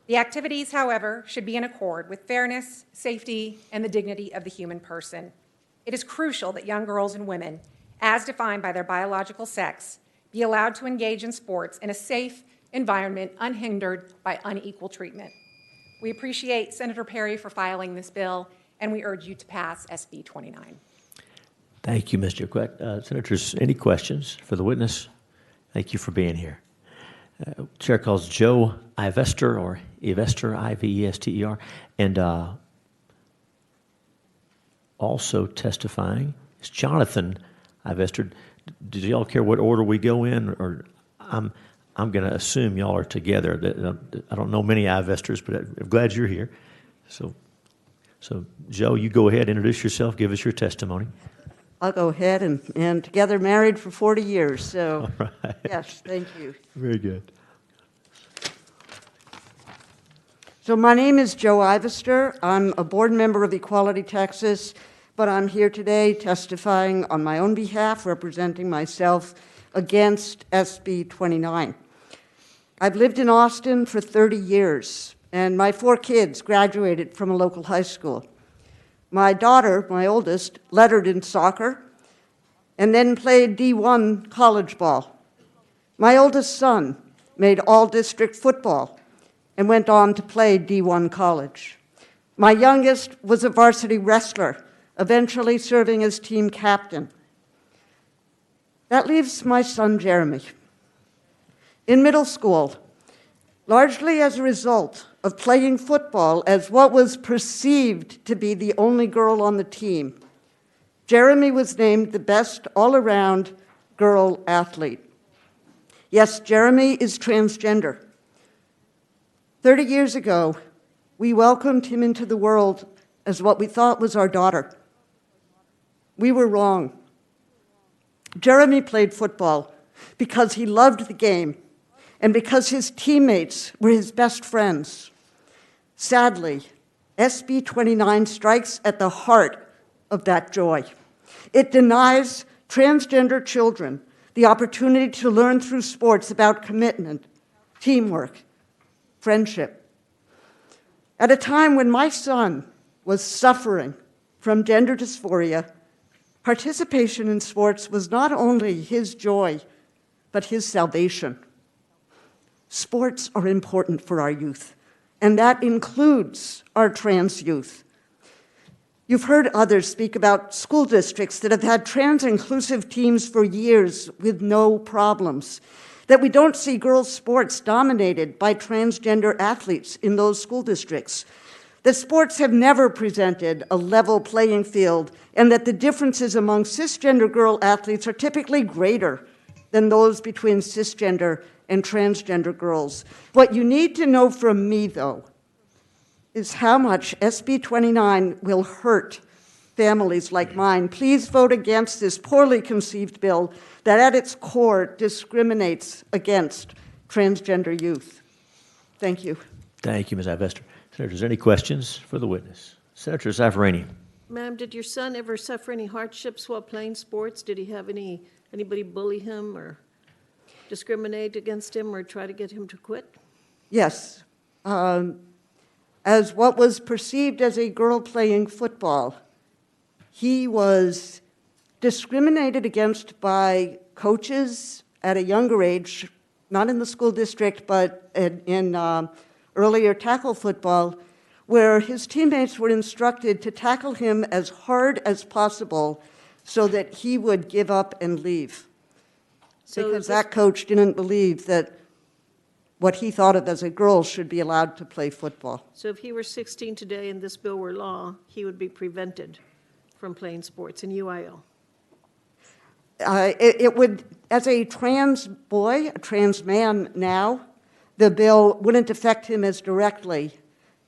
The activities, however, should be in accord with fairness, safety, and the dignity of the human person. It is crucial that young girls and women, as defined by their biological sex, be allowed to engage in sports in a safe environment unhindered by unequal treatment. We appreciate Senator Perry for filing this bill, and we urge you to pass SB 29. Thank you, Mr. Quett. Senators, any questions for the witness? Thank you for being here. Chair calls Joe Ivester, or Ivester, I-V-E-S-T-E-R, and also testifying is Jonathan Ivester. Did y'all care what order we go in, or I'm going to assume y'all are together. I don't know many Ivesters, but I'm glad you're here. So Joe, you go ahead, introduce yourself, give us your testimony. I'll go ahead, and together married for 40 years, so All right. yes, thank you. Very good. So my name is Joe Ivester. I'm a board member of Equality Texas, but I'm here today testifying on my own behalf, representing myself against SB 29. I've lived in Austin for 30 years, and my 4 kids graduated from a local high school. My daughter, my oldest, lettered in soccer and then played D1 college ball. My oldest son made all-district football and went on to play D1 college. My youngest was a varsity wrestler, eventually serving as team captain. That leaves my son, Jeremy. In middle school, largely as a result of playing football as what was perceived to be the only girl on the team, Jeremy was named the best all-around girl athlete. Yes, Jeremy is transgender. 30 years ago, we welcomed him into the world as what we thought was our daughter. We were wrong. Jeremy played football because he loved the game and because his teammates were his best friends. Sadly, SB 29 strikes at the heart of that joy. It denies transgender children the opportunity to learn through sports about commitment, teamwork, friendship. At a time when my son was suffering from gender dysphoria, participation in sports was not only his joy, but his salvation. Sports are important for our youth, and that includes our trans youth. You've heard others speak about school districts that have had trans-inclusive teams for years with no problems, that we don't see girls' sports dominated by transgender athletes in those school districts, that sports have never presented a level playing field, and that the differences among cisgender girl athletes are typically greater than those between cisgender and transgender girls. What you need to know from me, though, is how much SB 29 will hurt families like mine. Please vote against this poorly conceived bill that at its core discriminates against transgender youth. Thank you. Thank you, Ms. Ivester. Senators, any questions for the witness? Senator Zaffarani. Ma'am, did your son ever suffer any hardships while playing sports? Did he have anybody bully him or discriminate against him or try to get him to quit? Yes. As what was perceived as a girl playing football, he was discriminated against by coaches at a younger age, not in the school district, but in earlier tackle football, where his teammates were instructed to tackle him as hard as possible so that he would give up and leave. Because that coach didn't believe that what he thought of as a girl should be allowed to play football. So if he were 16 today and this bill were law, he would be prevented from playing sports in UIL? It would, as a trans boy, a trans man now, the bill wouldn't affect him as directly,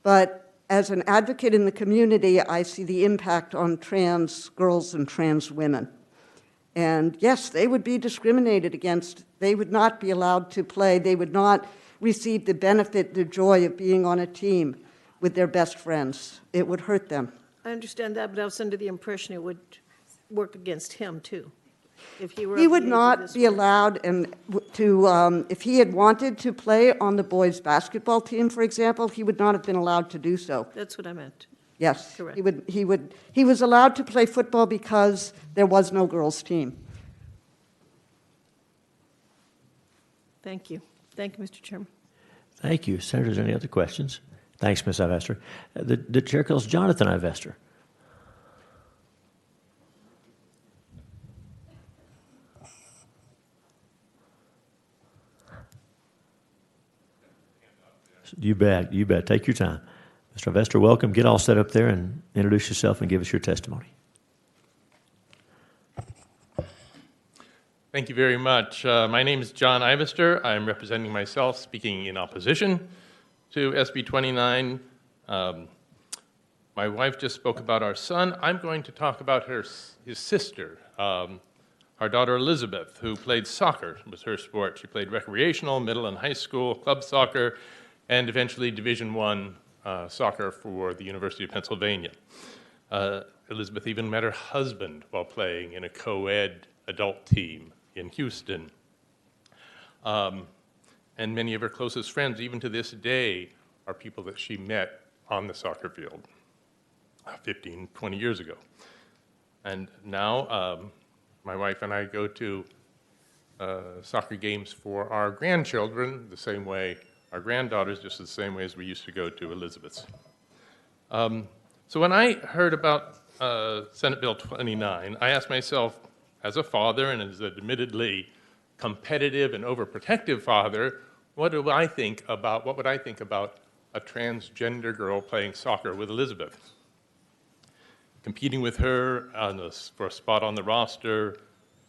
but as an advocate in the community, I see the impact on trans girls and trans women. And yes, they would be discriminated against. They would not be allowed to play. They would not receive the benefit, the joy of being on a team with their best friends. It would hurt them. I understand that, but I was under the impression it would work against him, too. If he were He of would the age of not this be allowed to, if he had wanted to play on the boys' basketball team, for example, he would not have been allowed to do so. That's what I meant. Yes, Correct. he was allowed to play football because there was no girls' team. Thank you. Thank you, Mr. Chairman. Thank you. Senators, any other questions? Thanks, Ms. Ivester. The chair calls Jonathan Ivester. You bet. You bet. Take your time. Mr. Ivester, welcome. Get all set up there and introduce yourself and give us your testimony. Thank you very much. My name is John Ivester. I'm representing myself, speaking in opposition to SB 29. My wife just spoke about our son. I'm going to talk about his sister, our daughter Elizabeth, who played soccer, was her sport. She played recreational, middle and high school, club soccer, and eventually Division I soccer for the University of Pennsylvania. Elizabeth even met her husband while playing in a co-ed adult team in Houston. And many of her closest friends, even to this day, are people that she met on the soccer field 15, 20 years ago. And now my wife and I go to soccer games for our grandchildren the same way, our granddaughters just the same way as we used to go to Elizabeth's. So when I heard about Senate Bill 29, I asked myself, as a father and as an admittedly competitive and overprotective father, what would I think about a transgender girl playing soccer with Elizabeth? Competing with her for a spot on the roster,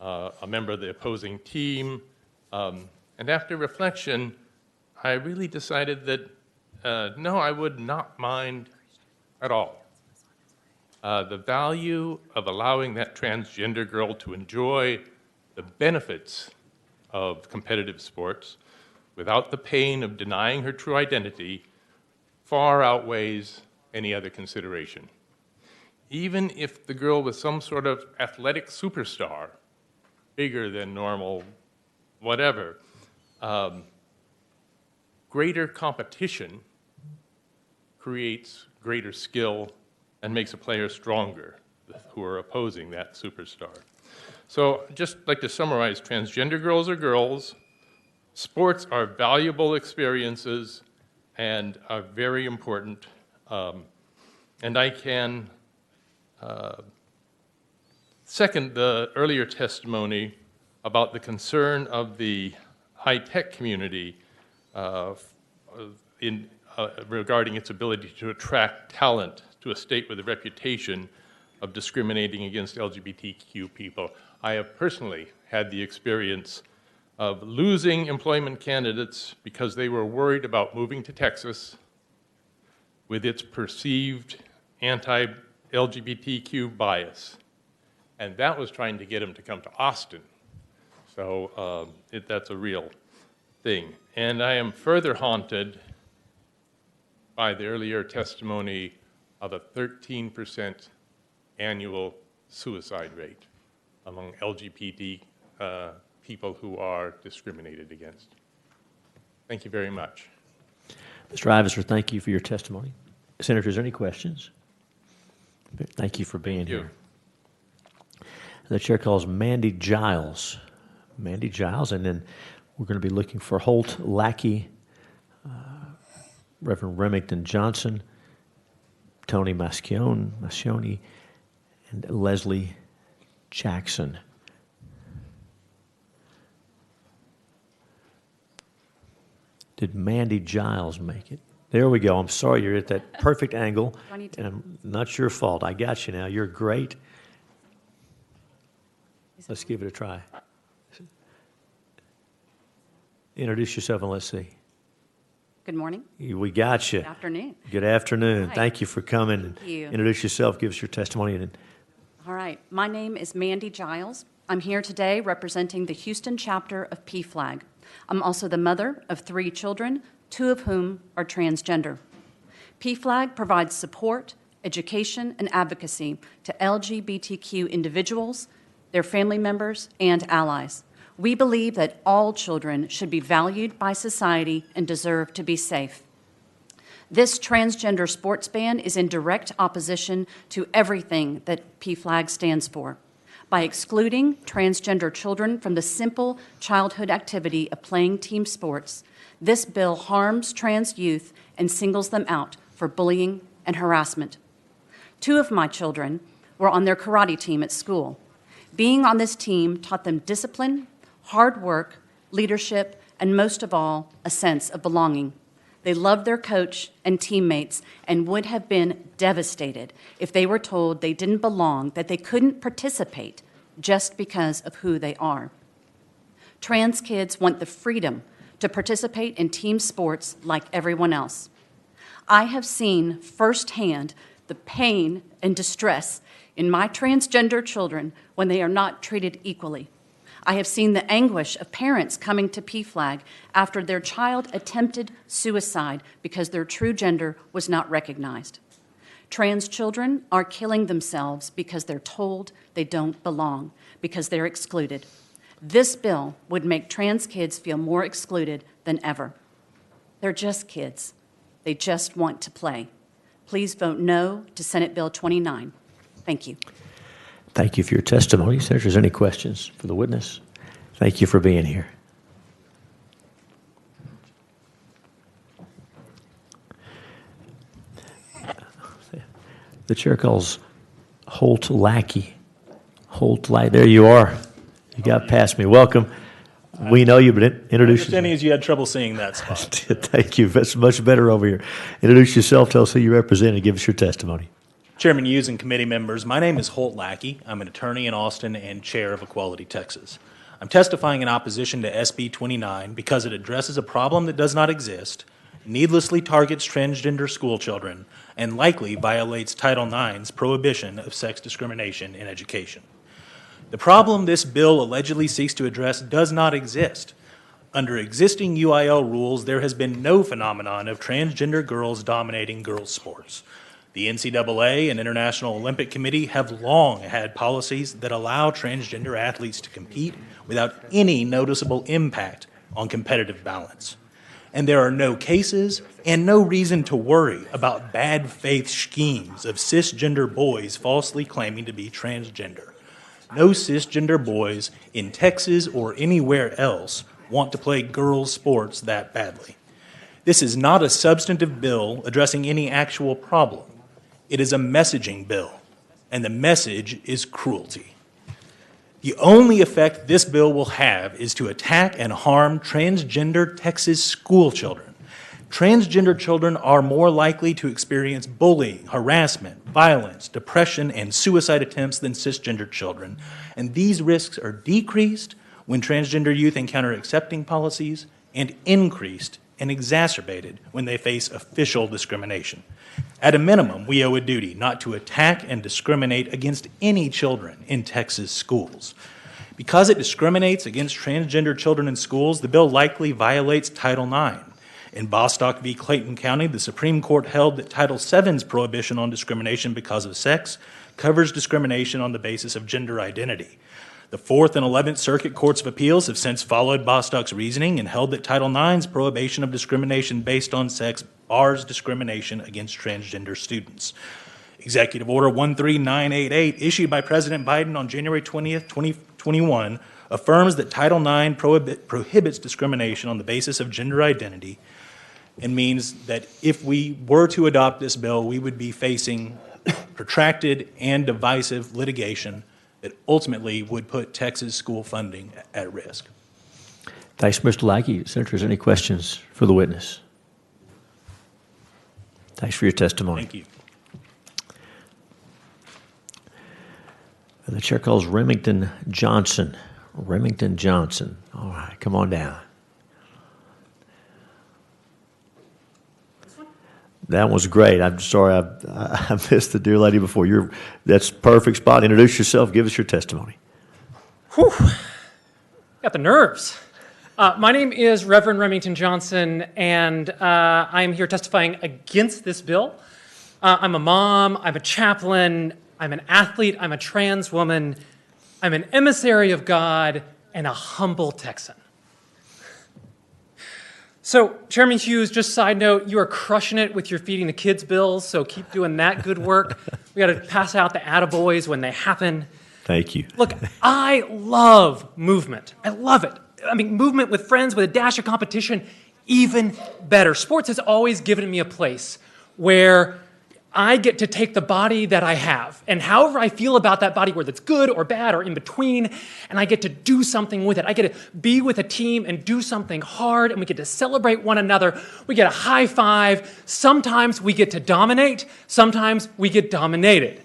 a member of the opposing team. And after reflection, I really decided that no, I would not mind at all. The value of allowing that transgender girl to enjoy the benefits of competitive sports without the pain of denying her true identity far outweighs any other consideration. Even if the girl was some sort of athletic superstar, bigger than normal, whatever, greater competition creates greater skill and makes a player stronger who are opposing that superstar. So just like to summarize, transgender girls are girls, sports are valuable experiences and are very important. And I can second the earlier testimony about the concern of the high-tech community regarding its ability to attract talent to a state with a reputation of discriminating against LGBTQ people. I have personally had the experience of losing employment candidates because they were worried about moving to Texas with its perceived anti-LGBTQ bias. And that was trying to get them to come to Austin. So that's a real thing. And I am further haunted by the earlier testimony of a 13% annual suicide rate among LGBT people who are discriminated against. Thank you very much. Mr. Ivester, thank you for your testimony. Senators, any questions? Thank you for being here. The chair calls Mandy Giles. Mandy Giles, and then we're going to be looking for Holt Lackey, Reverend Remington Johnson, Tony Mascioni, and Leslie Jackson. Did Mandy Giles make it? There we go. I'm sorry, you're at that perfect angle, and I'm not your fault. I got you now. You're great. Let's give it a try. Introduce yourself and let's see. Good morning. We got you. Good afternoon. Good afternoon. Hi. Thank you for coming. Thank you. Introduce yourself, give us your testimony. And All right. My name is Mandy Giles. I'm here today representing the Houston chapter of PFLAG. I'm also the mother of 3 children, 2 of whom are transgender. PFLAG provides support, education, and advocacy to LGBTQ individuals, their family members, and allies. We believe that all children should be valued by society and deserve to be safe. This transgender sports ban is in direct opposition to everything that PFLAG stands for. By excluding transgender children from the simple childhood activity of playing team sports, this bill harms trans youth and singles them out for bullying and harassment. 2 of my children were on their karate team at school. Being on this team taught them discipline, hard work, leadership, and most of all, a sense of belonging. They loved their coach and teammates and would have been devastated if they were told they didn't belong, that they couldn't participate just because of who they are. Trans kids want the freedom to participate in team sports like everyone else. I have seen firsthand the pain and distress in my transgender children when they are not treated equally. I have seen the anguish of parents coming to PFLAG after their child attempted suicide because their true gender was not recognized. Trans children are killing themselves because they're told they don't belong, because they're excluded. This bill would make trans kids feel more excluded than ever. They're just kids. They just want to play. Please vote no to Senate Bill 29. Thank you. thank you for your testimony. Senators, any questions for the witness? Thank you for being here. The chair calls Holt Lackey. Holt Lackey, there you are. You got past me. Welcome. We know you, but introduce yourself. My understanding is you had trouble seeing that spot. Thank you. That's much better over here. Introduce yourself. Tell us who you represent and give us your testimony. Chairman Hughes and committee members, my name is Holt Lackey. I'm an attorney in Austin and chair of Equality Texas. I'm testifying in opposition to SB 29 because it addresses a problem that does not exist, needlessly targets transgender school children, and likely violates Title IX's prohibition of sex discrimination in education. The problem this bill allegedly seeks to address does not exist. Under existing UIL rules, there has been no phenomenon of transgender girls dominating girls' sports. The NCAA and International Olympic Committee have long had policies that allow transgender athletes to compete without any noticeable impact on competitive balance. And there are no cases and no reason to worry about bad faith schemes of cisgender boys falsely claiming to be transgender. No cisgender boys in Texas or anywhere else want to play girls' sports that badly. This is not a substantive bill addressing any actual problem. It is a messaging bill, and the message is cruelty. The only effect this bill will have is to attack and harm transgender Texas school children. Transgender children are more likely to experience bullying, harassment, violence, depression, and suicide attempts than cisgender children, and these risks are decreased when transgender youth encounter accepting policies and increased and exacerbated when they face official discrimination. At a minimum, we owe a duty not to attack and discriminate against any children in Texas schools. Because it discriminates against transgender children in schools, the bill likely violates Title IX. In Bostock v. Clayton County, the Supreme Court held that Title VII's prohibition on discrimination because of sex covers discrimination on the basis of gender identity. The 4th and 11th Circuit Courts of Appeals have since followed Bostock's reasoning and held that Title IX's prohibition of discrimination based on sex bars discrimination against transgender students. Executive Order 13988, issued by President Biden on January 20th, 2021, affirms that Title IX prohibits discrimination on the basis of gender identity and means that if we were to adopt this bill, we would be facing protracted and divisive litigation that ultimately would put Texas school funding at risk. Thanks, Mr. Lackey. Senators, any questions for the witness? Thanks for your testimony. Thank you. The chair calls Remington Johnson. Remington Johnson. All right, come on down. That was great. I'm sorry I missed the dear lady before. That's perfect spot. Introduce yourself. Give us your testimony. Whew. Got the nerves. My name is Reverend Remington Johnson, and I am here testifying against this bill. I'm a mom. I'm a chaplain. I'm an athlete. I'm a trans woman. I'm an emissary of God and a humble Texan. So, Chairman Hughes, just side note, you are crushing it with your feeding the kids bills, so keep doing that good work. We got to pass out the attaboys when they happen. Thank you. Look, I love movement. I love it. I mean, movement with friends, with a dash of competition, even better. Sports has always given me a place where I get to take the body that I have, and however I feel about that body, whether it's good or bad or in between, and I get to do something with it. I get to be with a team and do something hard, and we get to celebrate one another. We get a high five. Sometimes we get to dominate. Sometimes we get dominated.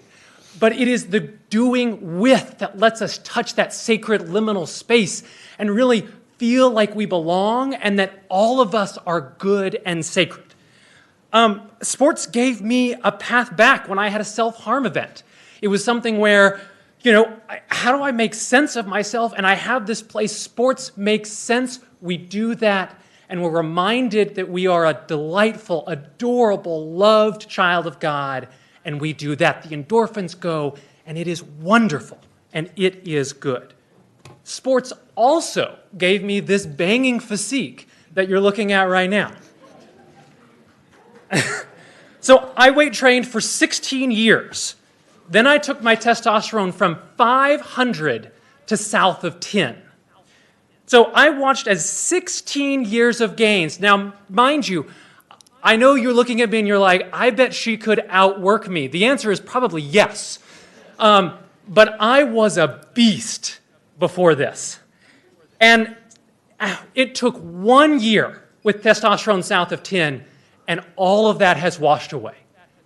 But it is the doing with that lets us touch that sacred liminal space and really feel like we belong and that all of us are good and sacred. Sports gave me a path back when I had a self-harm event. It was something where, how do I make sense of myself? And I have this place. Sports makes sense. We do that. And we're reminded that we are a delightful, adorable, loved child of God. And we do that. The endorphins go, and it is wonderful. And it is good. Sports also gave me this banging physique that you're looking at right now. So I weight trained for 16 years. Then I took my testosterone from 500 to south of 10. So I watched as 16 years of gains. Now, mind you, I know you're looking at me and you're like, I bet she could outwork me. The answer is probably yes. But I was a beast before this. And it took 1 year with testosterone south of 10, and all of that has washed away.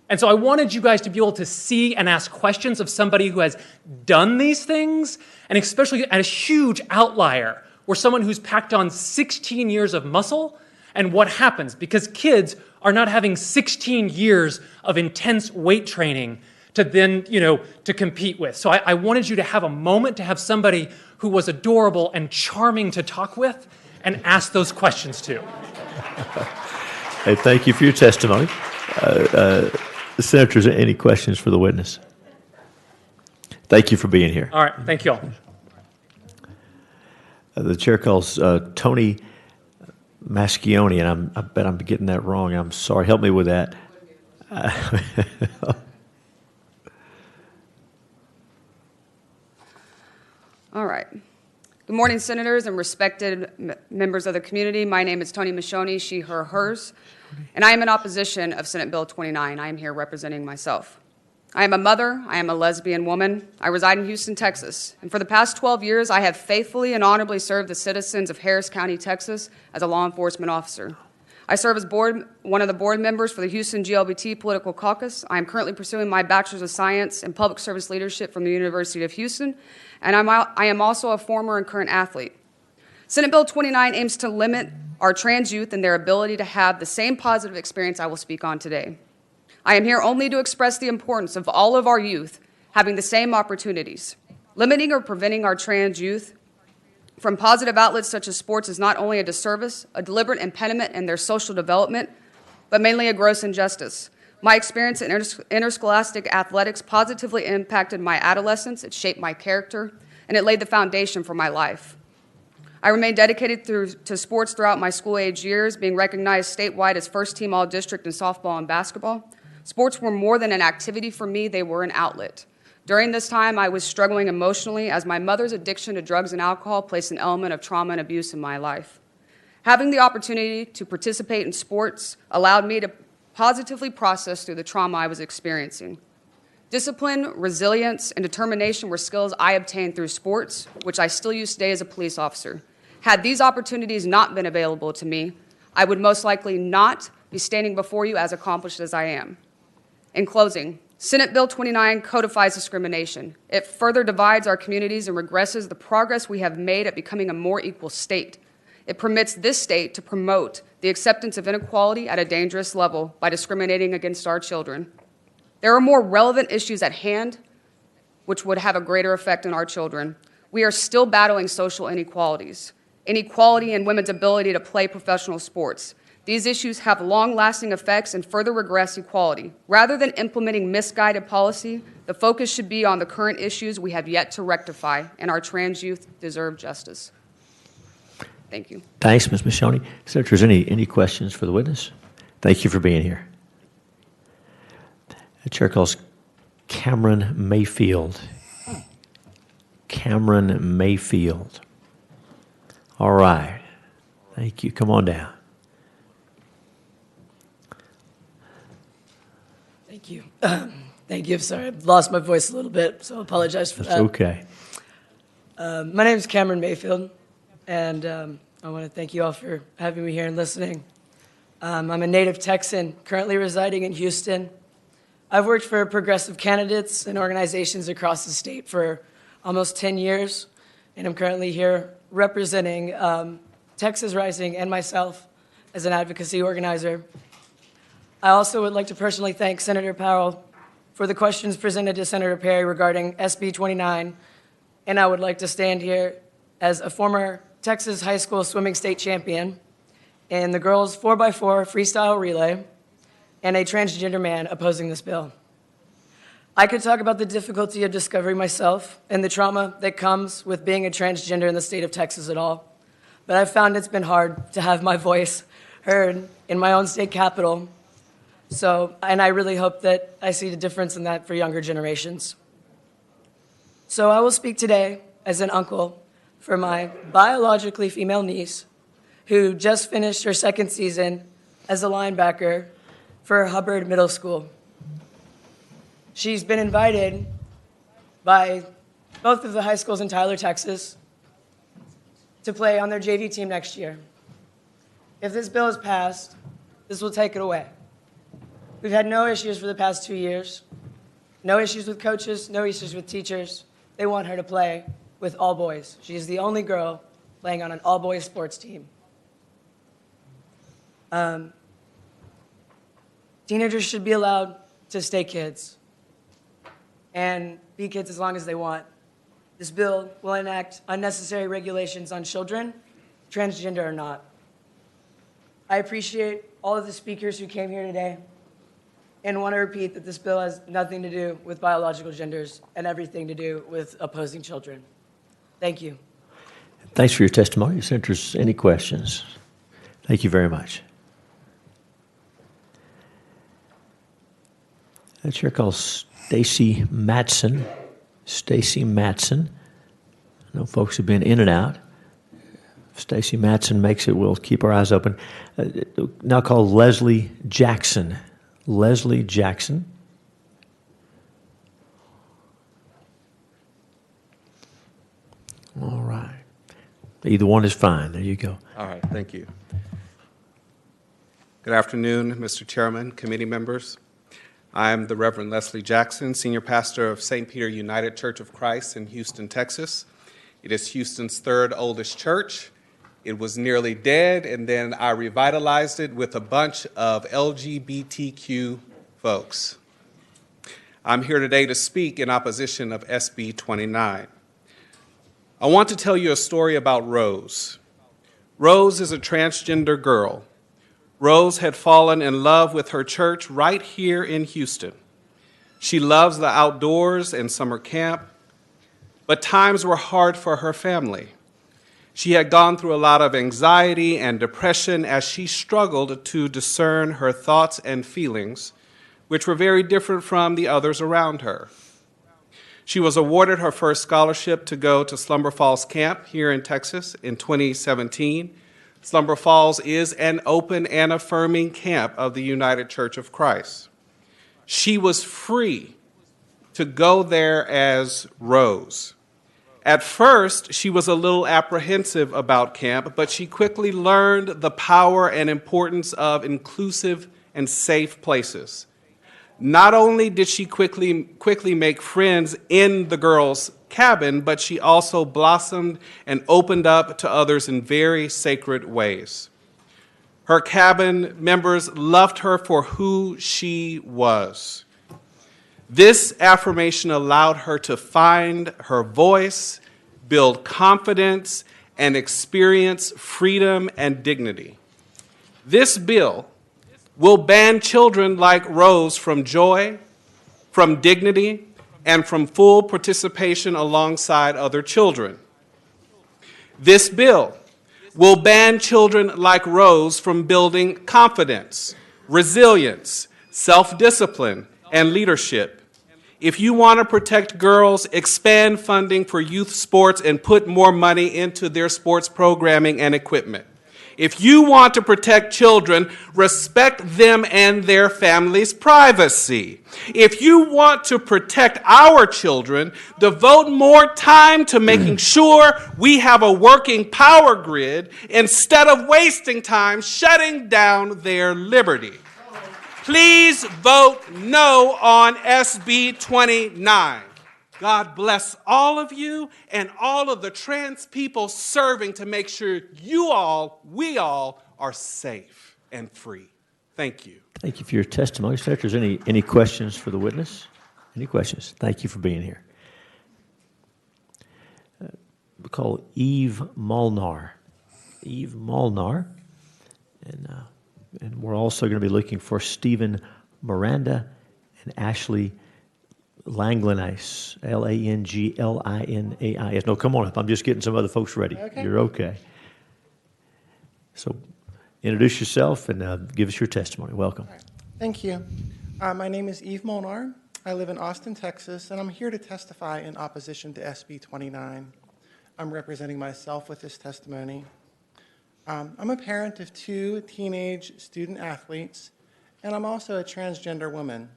And so I wanted you guys to be able to see and ask questions of somebody who has done these things, and especially a huge outlier, where someone who's packed on 16 years of muscle, and what happens, because kids are not having 16 years of intense weight training to then, to compete with. So I wanted you to have a moment to have somebody who was adorable and charming to talk with and ask those questions to. Hey, thank you for your testimony. Senators, any questions for the witness? Thank you for being here. All right, thank you all. The chair calls Tony Mascioni, and I bet I'm getting that wrong. I'm sorry. Help me with that. All right. Good morning, Senators and respected members of the community. My name is Tony Mascioni, she, her, hers, and I am in opposition of Senate Bill 29. I am here representing myself. I am a mother. I am a lesbian woman. I reside in Houston, Texas, and for the past 12 years, I have faithfully and honorably served the citizens of Harris County, Texas, as a law enforcement officer. I serve as one of the board members for the Houston GLBT Political Caucus. I am currently pursuing my Bachelor's of Science in Public Service Leadership from the University of Houston, and I am also a former and current athlete. Senate Bill 29 aims to limit our trans youth and their ability to have the same positive experience I will speak on today. I am here only to express the importance of all of our youth having the same opportunities. Limiting or preventing our trans youth from positive outlets such as sports is not only a disservice, a deliberate impediment in their social development, but mainly a gross injustice. My experience in interscholastic athletics positively impacted my adolescence, it shaped my character, and it laid the foundation for my life. I remained dedicated to sports throughout my school-age years, being recognized statewide as first-team all-district in softball and basketball. Sports were more than an activity for me, they were an outlet. During this time, I was struggling emotionally as my mother's addiction to drugs and alcohol placed an element of trauma and abuse in my life. Having the opportunity to participate in sports allowed me to positively process through the trauma I was experiencing. Discipline, resilience, and determination were skills I obtained through sports, which I still use today as a police officer. Had these opportunities not been available to me, I would most likely not be standing before you as accomplished as I am. In closing, Senate Bill 29 codifies discrimination. It further divides our communities and regresses the progress we have made at becoming a more equal state. It permits this state to promote the acceptance of inequality at a dangerous level by discriminating against our children. There are more relevant issues at hand which would have a greater effect on our children. We are still battling social inequalities, inequality in women's ability to play professional sports. These issues have long-lasting effects and further regress equality. Rather than implementing misguided policy, the focus should be on the current issues we have yet to rectify, and our trans youth deserve justice. Thank you. Thanks, Ms. Michoni. Senators, any questions for the witness? Thank you for being here. The chair calls Cameron Mayfield. Cameron Mayfield. All right. Thank you. Come on down. Thank you. Thank you. Sorry, I've lost my voice a little bit, so I apologize for that. It's okay. My name is Cameron Mayfield, and I want to thank you all for having me here and listening. I'm a native Texan, currently residing in Houston. I've worked for progressive candidates and organizations across the state for almost 10 years, and I'm currently here representing Texas Rising and myself as an advocacy organizer. I also would like to personally thank Senator Powell for the questions presented to Senator Perry regarding SB 29, and I would like to stand here as a former Texas high school swimming state champion in the girls 4x4 freestyle relay and a transgender man opposing this bill. I could talk about the difficulty of discovering myself and the trauma that comes with being a transgender in the state of Texas at all, but I've found it's been hard to have my voice heard in my own state capital. And I really hope that I see the difference in that for younger generations. So I will speak today as an uncle for my biologically female niece, who just finished her second season as a linebacker for Hubbard Middle School. She's been invited by both of the high schools in Tyler, Texas, to play on their JV team next year. If this bill is passed, this will take it away. We've had no issues for the past 2 years. No issues with coaches, no issues with teachers. They want her to play with all boys. She is the only girl playing on an all-boys sports team. Teenagers should be allowed to stay kids and be kids as long as they want. This bill will enact unnecessary regulations on children, transgender or not. I appreciate all of the speakers who came here today and want to repeat that this bill has nothing to do with biological genders and everything to do with opposing children. Thank you. Thanks for your testimony. Senators, any questions? Thank you very much. The chair calls Stacy Matson. Stacy Matson. I know folks have been in and out. If Stacy Matson makes it, we'll keep our eyes open. Now call Leslie Jackson. Leslie Jackson. All right. Either one is fine. There you go. All right. Thank you. Good afternoon, Mr. Chairman, committee members. I'm the Reverend Leslie Jackson, Senior Pastor of St. Peter United Church of Christ in Houston, Texas. It is Houston's third oldest church. It was nearly dead, and then I revitalized it with a bunch of LGBTQ folks. I'm here today to speak in opposition of SB 29. I want to tell you a story about Rose. Rose is a transgender girl. Rose had fallen in love with her church right here in Houston. She loves the outdoors and summer camp, but times were hard for her family. She had gone through a lot of anxiety and depression as she struggled to discern her thoughts and feelings, which were very different from the others around her. She was awarded her first scholarship to go to Slumber Falls Camp here in Texas in 2017. Slumber Falls is an open and affirming camp of the United Church of Christ. She was free to go there as Rose. At first, she was a little apprehensive about camp, but she quickly learned the power and importance of inclusive and safe places. Not only did she quickly make friends in the girls' cabin, but she also blossomed and opened up to others in very sacred ways. Her cabin members loved her for who she was. This affirmation allowed her to find her voice, build confidence, and experience freedom and dignity. This bill will ban children like Rose from joy, from dignity, and from full participation alongside other children. This bill will ban children like Rose from building confidence, resilience, self-discipline, and leadership. If you want to protect girls, expand funding for youth sports and put more money into their sports programming and equipment. If you want to protect children, respect them and their families' privacy. If you want to protect our children, devote more time to making sure we have a working power grid instead of wasting time shutting down their liberty. Please vote no on SB 29. God bless all of you and all of the trans people serving to make sure we all are safe and free. Thank you. Thank you for your testimony. Senators, any questions for the witness? Any questions? Thank you for being here. We call Eve Molnar. Eve Molnar. And we're also going to be looking for Stephen Miranda and Ashley Langlinais, Langlinais. No, come on up. I'm just getting some other folks ready. Okay. You're okay. So introduce yourself and give us your testimony. Welcome. Right. Thank you. My name is Eve Molnar. I live in Austin, Texas, and I'm here to testify in opposition to SB 29. I'm representing myself with this testimony. I'm a parent of 2 teenage student athletes, and I'm also a transgender woman.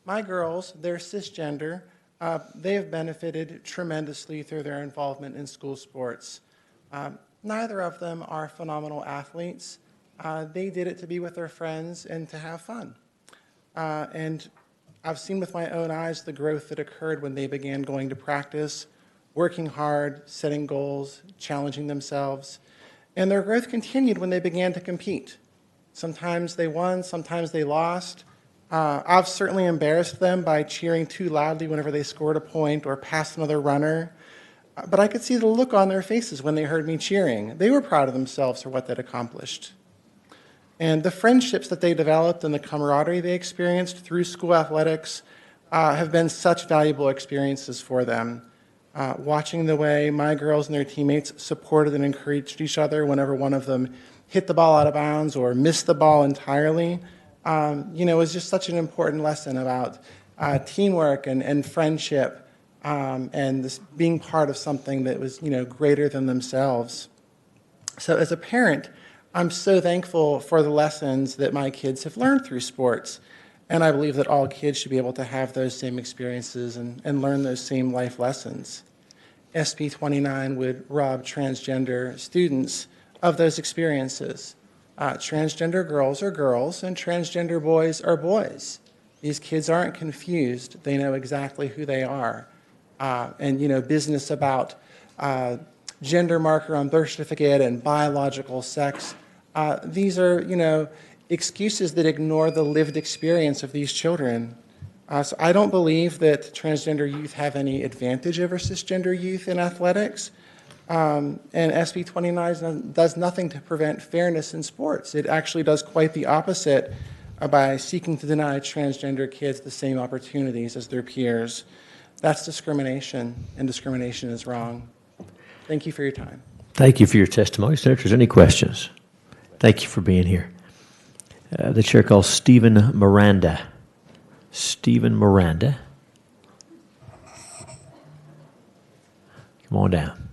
My girls, they're cisgender. They have benefited tremendously through their involvement in school sports. Neither of them are phenomenal athletes. They did it to be with their friends and to have fun. And I've seen with my own eyes the growth that occurred when they began going to practice, working hard, setting goals, challenging themselves. And their growth continued when they began to compete. Sometimes they won, sometimes they lost. I've certainly embarrassed them by cheering too loudly whenever they scored a point or passed another runner. But I could see the look on their faces when they heard me cheering. They were proud of themselves for what they'd accomplished. And the friendships that they developed and the camaraderie they experienced through school athletics have been such valuable experiences for them. Watching the way my girls and their teammates supported and encouraged each other whenever one of them hit the ball out of bounds or missed the ball entirely, was just such an important lesson about teamwork and friendship and this being part of something that was, greater than themselves. So as a parent, I'm so thankful for the lessons that my kids have learned through sports. And I believe that all kids should be able to have those same experiences and learn those same life lessons. SB 29 would rob transgender students of those experiences. Transgender girls are girls and transgender boys are boys. These kids aren't confused. They know exactly who they are. Business about gender marker on birth certificate and biological sex, these are, excuses that ignore the lived experience of these children. So I don't believe that transgender youth have any advantage over cisgender youth in athletics. And SB 29 does nothing to prevent fairness in sports. It actually does quite the opposite by seeking to deny transgender kids the same opportunities as their peers. That's discrimination, and discrimination is wrong. Thank you for your time. Thank you for your testimony. Senators, any questions? Thank you for being here. The chair calls Stephen Miranda. Stephen Miranda. Come on down.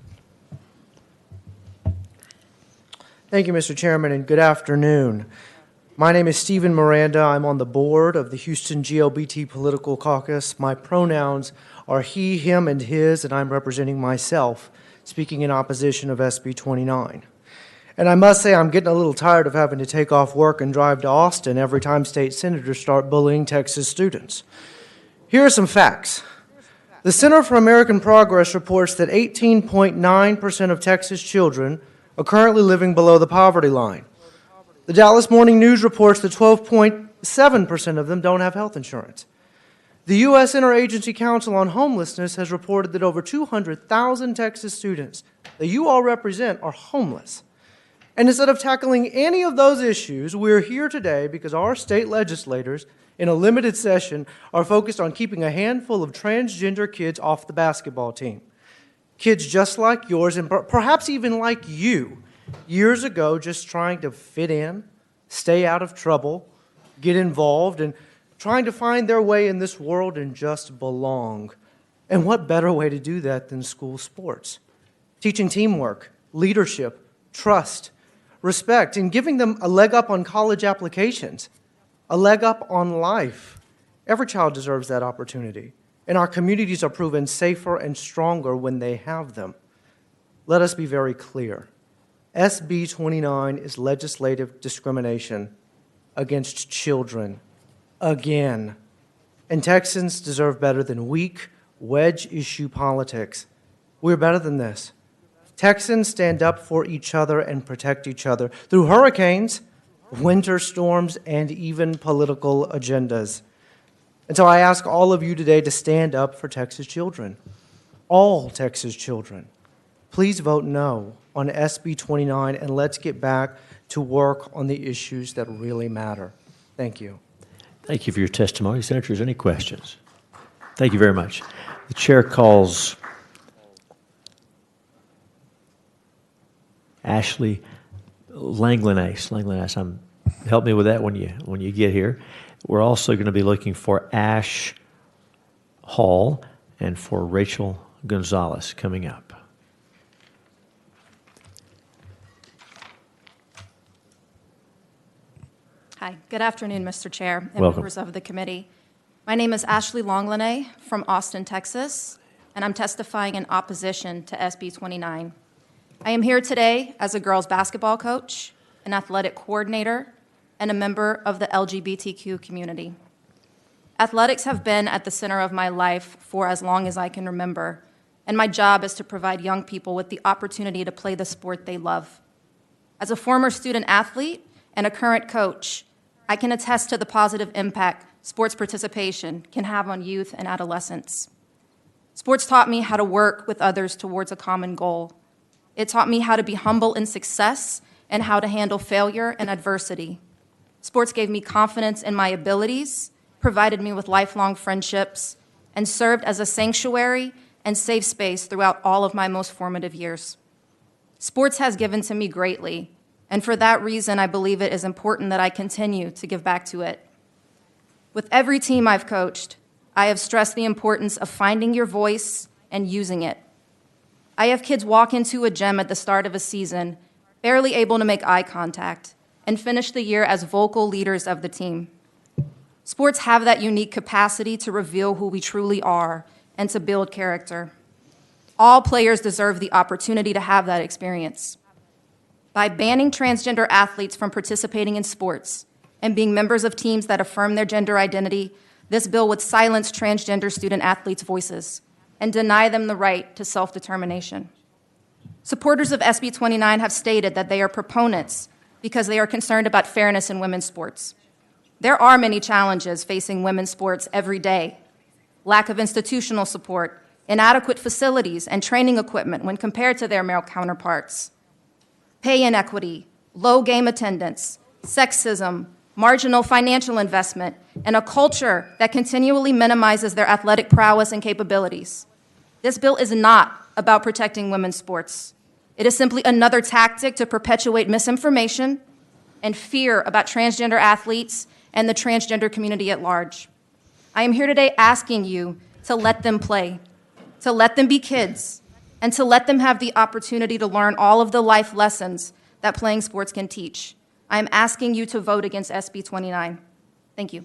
Thank you, Mr. Chairman, and good afternoon. My name is Stephen Miranda. I'm on the board of the Houston GLBT Political Caucus. My pronouns are he, him, and his, and I'm representing myself, speaking in opposition of SB 29. And I must say I'm getting a little tired of having to take off work and drive to Austin every time state senators start bullying Texas students. Here are some facts. The Center for American Progress reports that 18.9% of Texas children are currently living below the poverty line. The Dallas Morning News reports that 12.7% of them don't have health insurance. The U.S. Interagency Council on Homelessness has reported that over 200,000 Texas students that you all represent are homeless. And instead of tackling any of those issues, we're here today because our state legislators, in a limited session, are focused on keeping a handful of transgender kids off the basketball team. Kids just like yours, and perhaps even like you, years ago just trying to fit in, stay out of trouble, get involved, and trying to find their way in this world and just belong. And what better way to do that than school sports? Teaching teamwork, leadership, trust, respect, and giving them a leg up on college applications, a leg up on life. Every child deserves that opportunity, and our communities are proven safer and stronger when they have them. Let us be very clear. SB 29 is legislative discrimination against children, again. And Texans deserve better than weak, wedge-issue politics. We're better than this. Texans stand up for each other and protect each other through hurricanes, winter storms, and even political agendas. And so I ask all of you today to stand up for Texas children, all Texas children. Please vote no on SB 29, and let's get back to work on the issues that really matter. Thank you. Thank you for your testimony. Senators, any questions? Thank you very much. The chair calls Ashley Langlenace. Help me with that when you get here. We're also going to be looking for Ash Hall and for Rachel Gonzalez coming up. Hi, good afternoon, Mr. Chair and Welcome. members of the committee. My name is Ashley Longlenay from Austin, Texas, and I'm testifying in opposition to SB 29. I am here today as a girls' basketball coach, an athletic coordinator, and a member of the LGBTQ community. Athletics have been at the center of my life for as long as I can remember, and my job is to provide young people with the opportunity to play the sport they love. As a former student athlete and a current coach, I can attest to the positive impact sports participation can have on youth and adolescents. Sports taught me how to work with others towards a common goal. It taught me how to be humble in success and how to handle failure and adversity. Sports gave me confidence in my abilities, provided me with lifelong friendships, and served as a sanctuary and safe space throughout all of my most formative years. Sports has given to me greatly, and for that reason, I believe it is important that I continue to give back to it. With every team I've coached, I have stressed the importance of finding your voice and using it. I have kids walk into a gym at the start of a season, barely able to make eye contact, and finish the year as vocal leaders of the team. Sports have that unique capacity to reveal who we truly are and to build character. All players deserve the opportunity to have that experience. By banning transgender athletes from participating in sports and being members of teams that affirm their gender identity, this bill would silence transgender student athletes' voices and deny them the right to self-determination. Supporters of SB 29 have stated that they are proponents because they are concerned about fairness in women's sports. There are many challenges facing women's sports every day. Lack of institutional support, inadequate facilities and training equipment when compared to their male counterparts, pay inequity, low game attendance, sexism, marginal financial investment, and a culture that continually minimizes their athletic prowess and capabilities. This bill is not about protecting women's sports. It is simply another tactic to perpetuate misinformation and fear about transgender athletes and the transgender community at large. I am here today asking you to let them play, to let them be kids, and to let them have the opportunity to learn all of the life lessons that playing sports can teach. I am asking you to vote against SB 29. Thank you.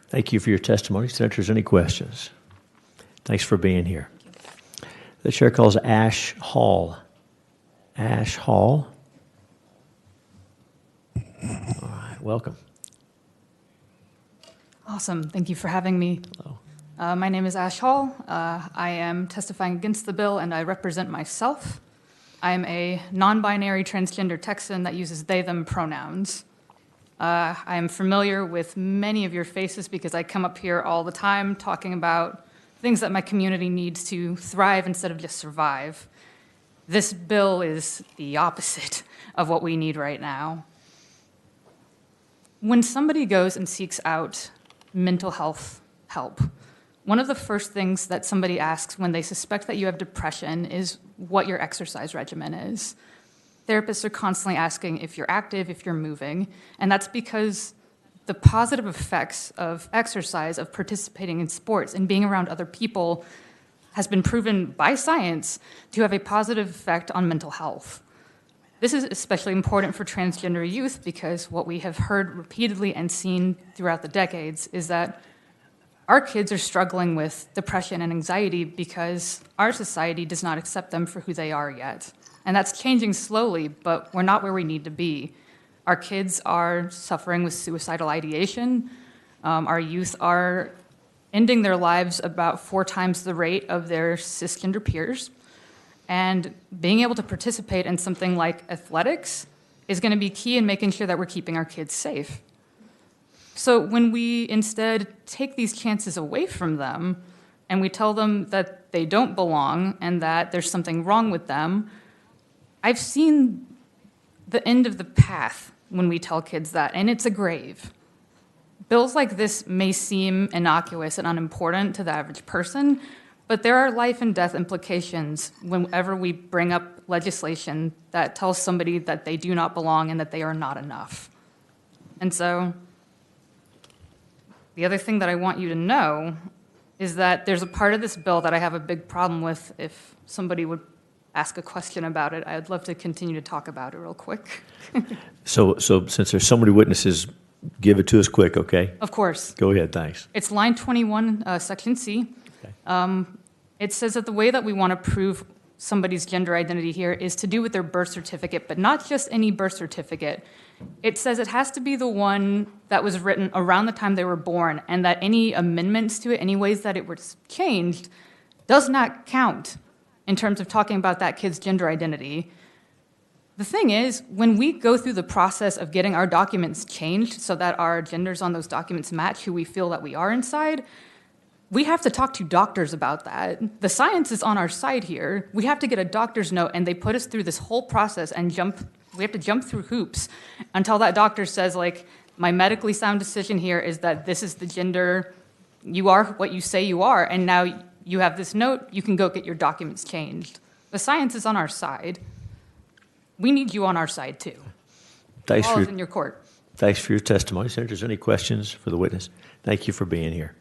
Thank you for your testimony. Senators, any questions? Thanks for being here. The chair calls Ash Hall. Ash Hall. All right, welcome. Awesome. Thank you for having me. Hello. My name is Ash Hall. I am testifying against the bill, and I represent myself. I am a non-binary transgender Texan that uses they, them pronouns. I am familiar with many of your faces because I come up here all the time talking about things that my community needs to thrive instead of just survive. This bill is the opposite of what we need right now. When somebody goes and seeks out mental health help, one of the first things that somebody asks when they suspect that you have depression is what your exercise regimen is. Therapists are constantly asking if you're active, if you're moving, and that's because the positive effects of exercise, of participating in sports, and being around other people has been proven by science to have a positive effect on mental health. This is especially important for transgender youth because what we have heard repeatedly and seen throughout the decades is that our kids are struggling with depression and anxiety because our society does not accept them for who they are yet. And that's changing slowly, but we're not where we need to be. Our kids are suffering with suicidal ideation. Our youth are ending their lives about 4 times the rate of their cisgender peers. And being able to participate in something like athletics is going to be key in making sure that we're keeping our kids safe. So when we instead take these chances away from them and we tell them that they don't belong and that there's something wrong with them, I've seen the end of the path when we tell kids that, and it's a grave. Bills like this may seem innocuous and unimportant to the average person, but there are life and death implications whenever we bring up legislation that tells somebody that they do not belong and that they are not enough. And so the other thing that I want you to know is that there's a part of this bill that I have a big problem with. If somebody would ask a question about it, I'd love to continue to talk about it real quick. So since there's so many witnesses, give it to us quick, okay? Of course. Go ahead, thanks. It's line 21, section C. Okay. It says that the way that we want to prove somebody's gender identity here is to do with their birth certificate, but not just any birth certificate. It says it has to be the one that was written around the time they were born, and that any amendments to it, any ways that it was changed, does not count in terms of talking about that kid's gender identity. The thing is, when we go through the process of getting our documents changed so that our genders on those documents match who we feel that we are inside, we have to talk to doctors about that. The science is on our side here. We have to get a doctor's note, and they put us through this whole process and we have to jump through hoops until that doctor says, like, my medically sound decision here is that this is the gender, you are what you say you are, and now you have this note, you can go get your documents changed. The science is on our side. We need you on our side, too. Thanks All for is in your court. Thanks for your testimony. Senators, any questions for the witness? Thank you for being here.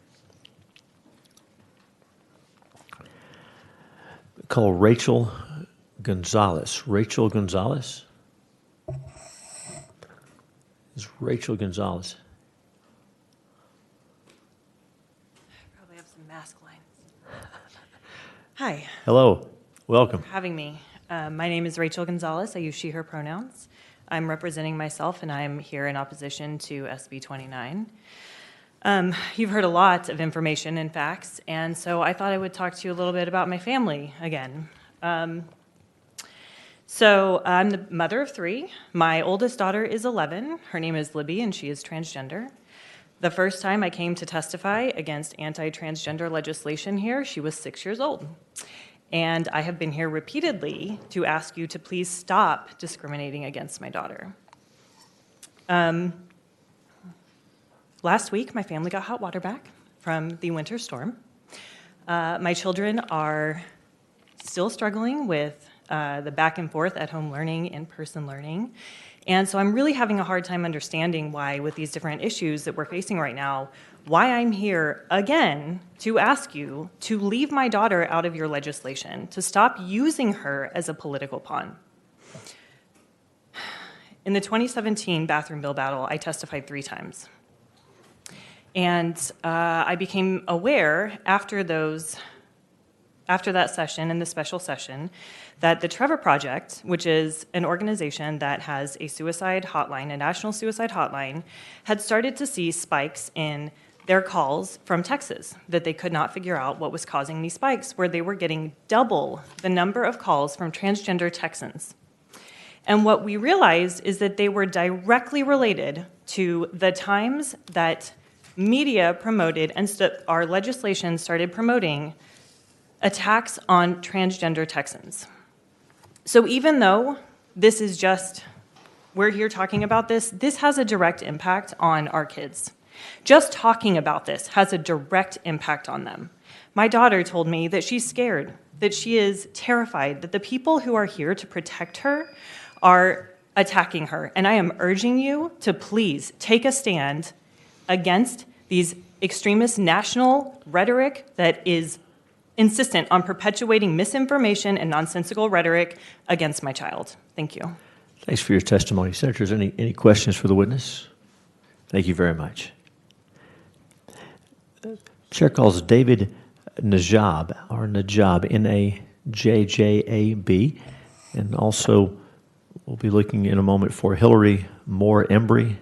Call Rachel Gonzalez. Rachel Gonzalez? Is Rachel Gonzalez? Probably have some mask lines. Hi. Hello. Welcome. Thank you for having me. My name is Rachel Gonzalez. I use she, her pronouns. I'm representing myself, and I'm here in opposition to SB 29. You've heard a lot of information and facts, and so I thought I would talk to you a little bit about my family again. So I'm the mother of 3. My oldest daughter is 11. Her name is Libby, and she is transgender. The first time I came to testify against anti-transgender legislation here, she was 6 years old. And I have been here repeatedly to ask you to please stop discriminating against my daughter. Last week, my family got hot water back from the winter storm. My children are still struggling with the back and forth at home learning, in-person learning. And so I'm really having a hard time understanding why, with these different issues that we're facing right now, why I'm here again to ask you to leave my daughter out of your legislation, to stop using her as a political pawn. In the 2017 bathroom bill battle, I testified 3 times. And I became aware after that session, in the special session, that the Trevor Project, which is an organization that has a suicide hotline, a national suicide hotline, had started to see spikes in their calls from Texas, that they could not figure out what was causing these spikes, where they were getting double the number of calls from transgender Texans. And what we realized is that they were directly related to the times that media promoted and our legislation started promoting attacks on transgender Texans. So even though this is just, we're here talking about this has a direct impact on our kids. Just talking about this has a direct impact on them. My daughter told me that she's scared, that she is terrified, that the people who are here to protect her are attacking her. And I am urging you to please take a stand against these extremist national rhetoric that is insistent on perpetuating misinformation and nonsensical rhetoric against my child. Thank you. Thanks for your testimony. Senators, any questions for the witness? Thank you very much. Chair calls David Najab, or Najab, N-A-J-J-A-B, and also we'll be looking in a moment for Hillary Moore Embry.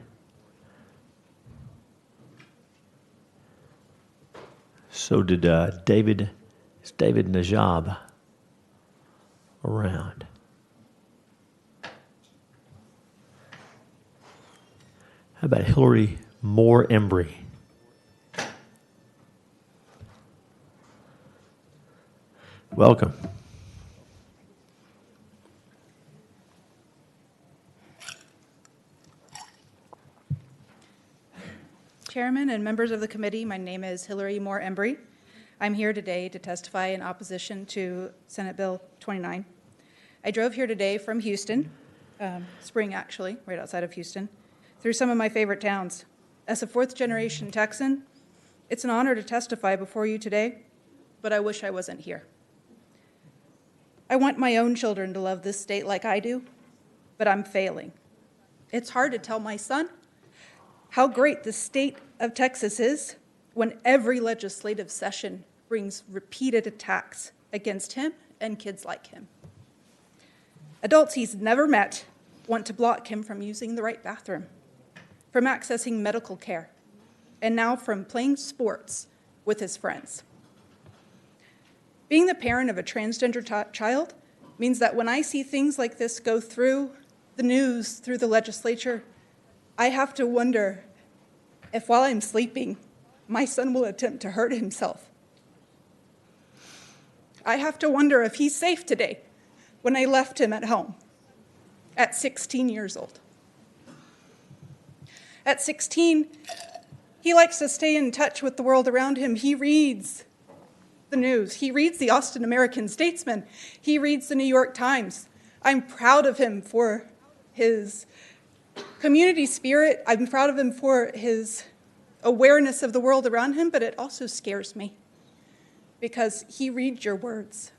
So did David Najab around? How about Hillary Moore Embry? Welcome. Chairman and members of the committee, my name is Hillary Moore Embry. I'm here today to testify in opposition to Senate Bill 29. I drove here today from Houston, Spring actually, right outside of Houston, through some of my favorite towns. As a fourth-generation Texan, it's an honor to testify before you today, but I wish I wasn't here. I want my own children to love this state like I do, but I'm failing. It's hard to tell my son how great the state of Texas is when every legislative session brings repeated attacks against him and kids like him. Adults he's never met want to block him from using the right bathroom, from accessing medical care, and now from playing sports with his friends. Being the parent of a transgender child means that when I see things like this go through the news, through the legislature, I have to wonder if while I'm sleeping, my son will attempt to hurt himself. I have to wonder if he's safe today when I left him at home at 16 years old. At 16, he likes to stay in touch with the world around him. He reads the news. He reads the Austin American-Statesman. He reads the New York Times. I'm proud of him for his community spirit. I'm proud of him for his awareness of the world around him, but it also scares me because he reads your words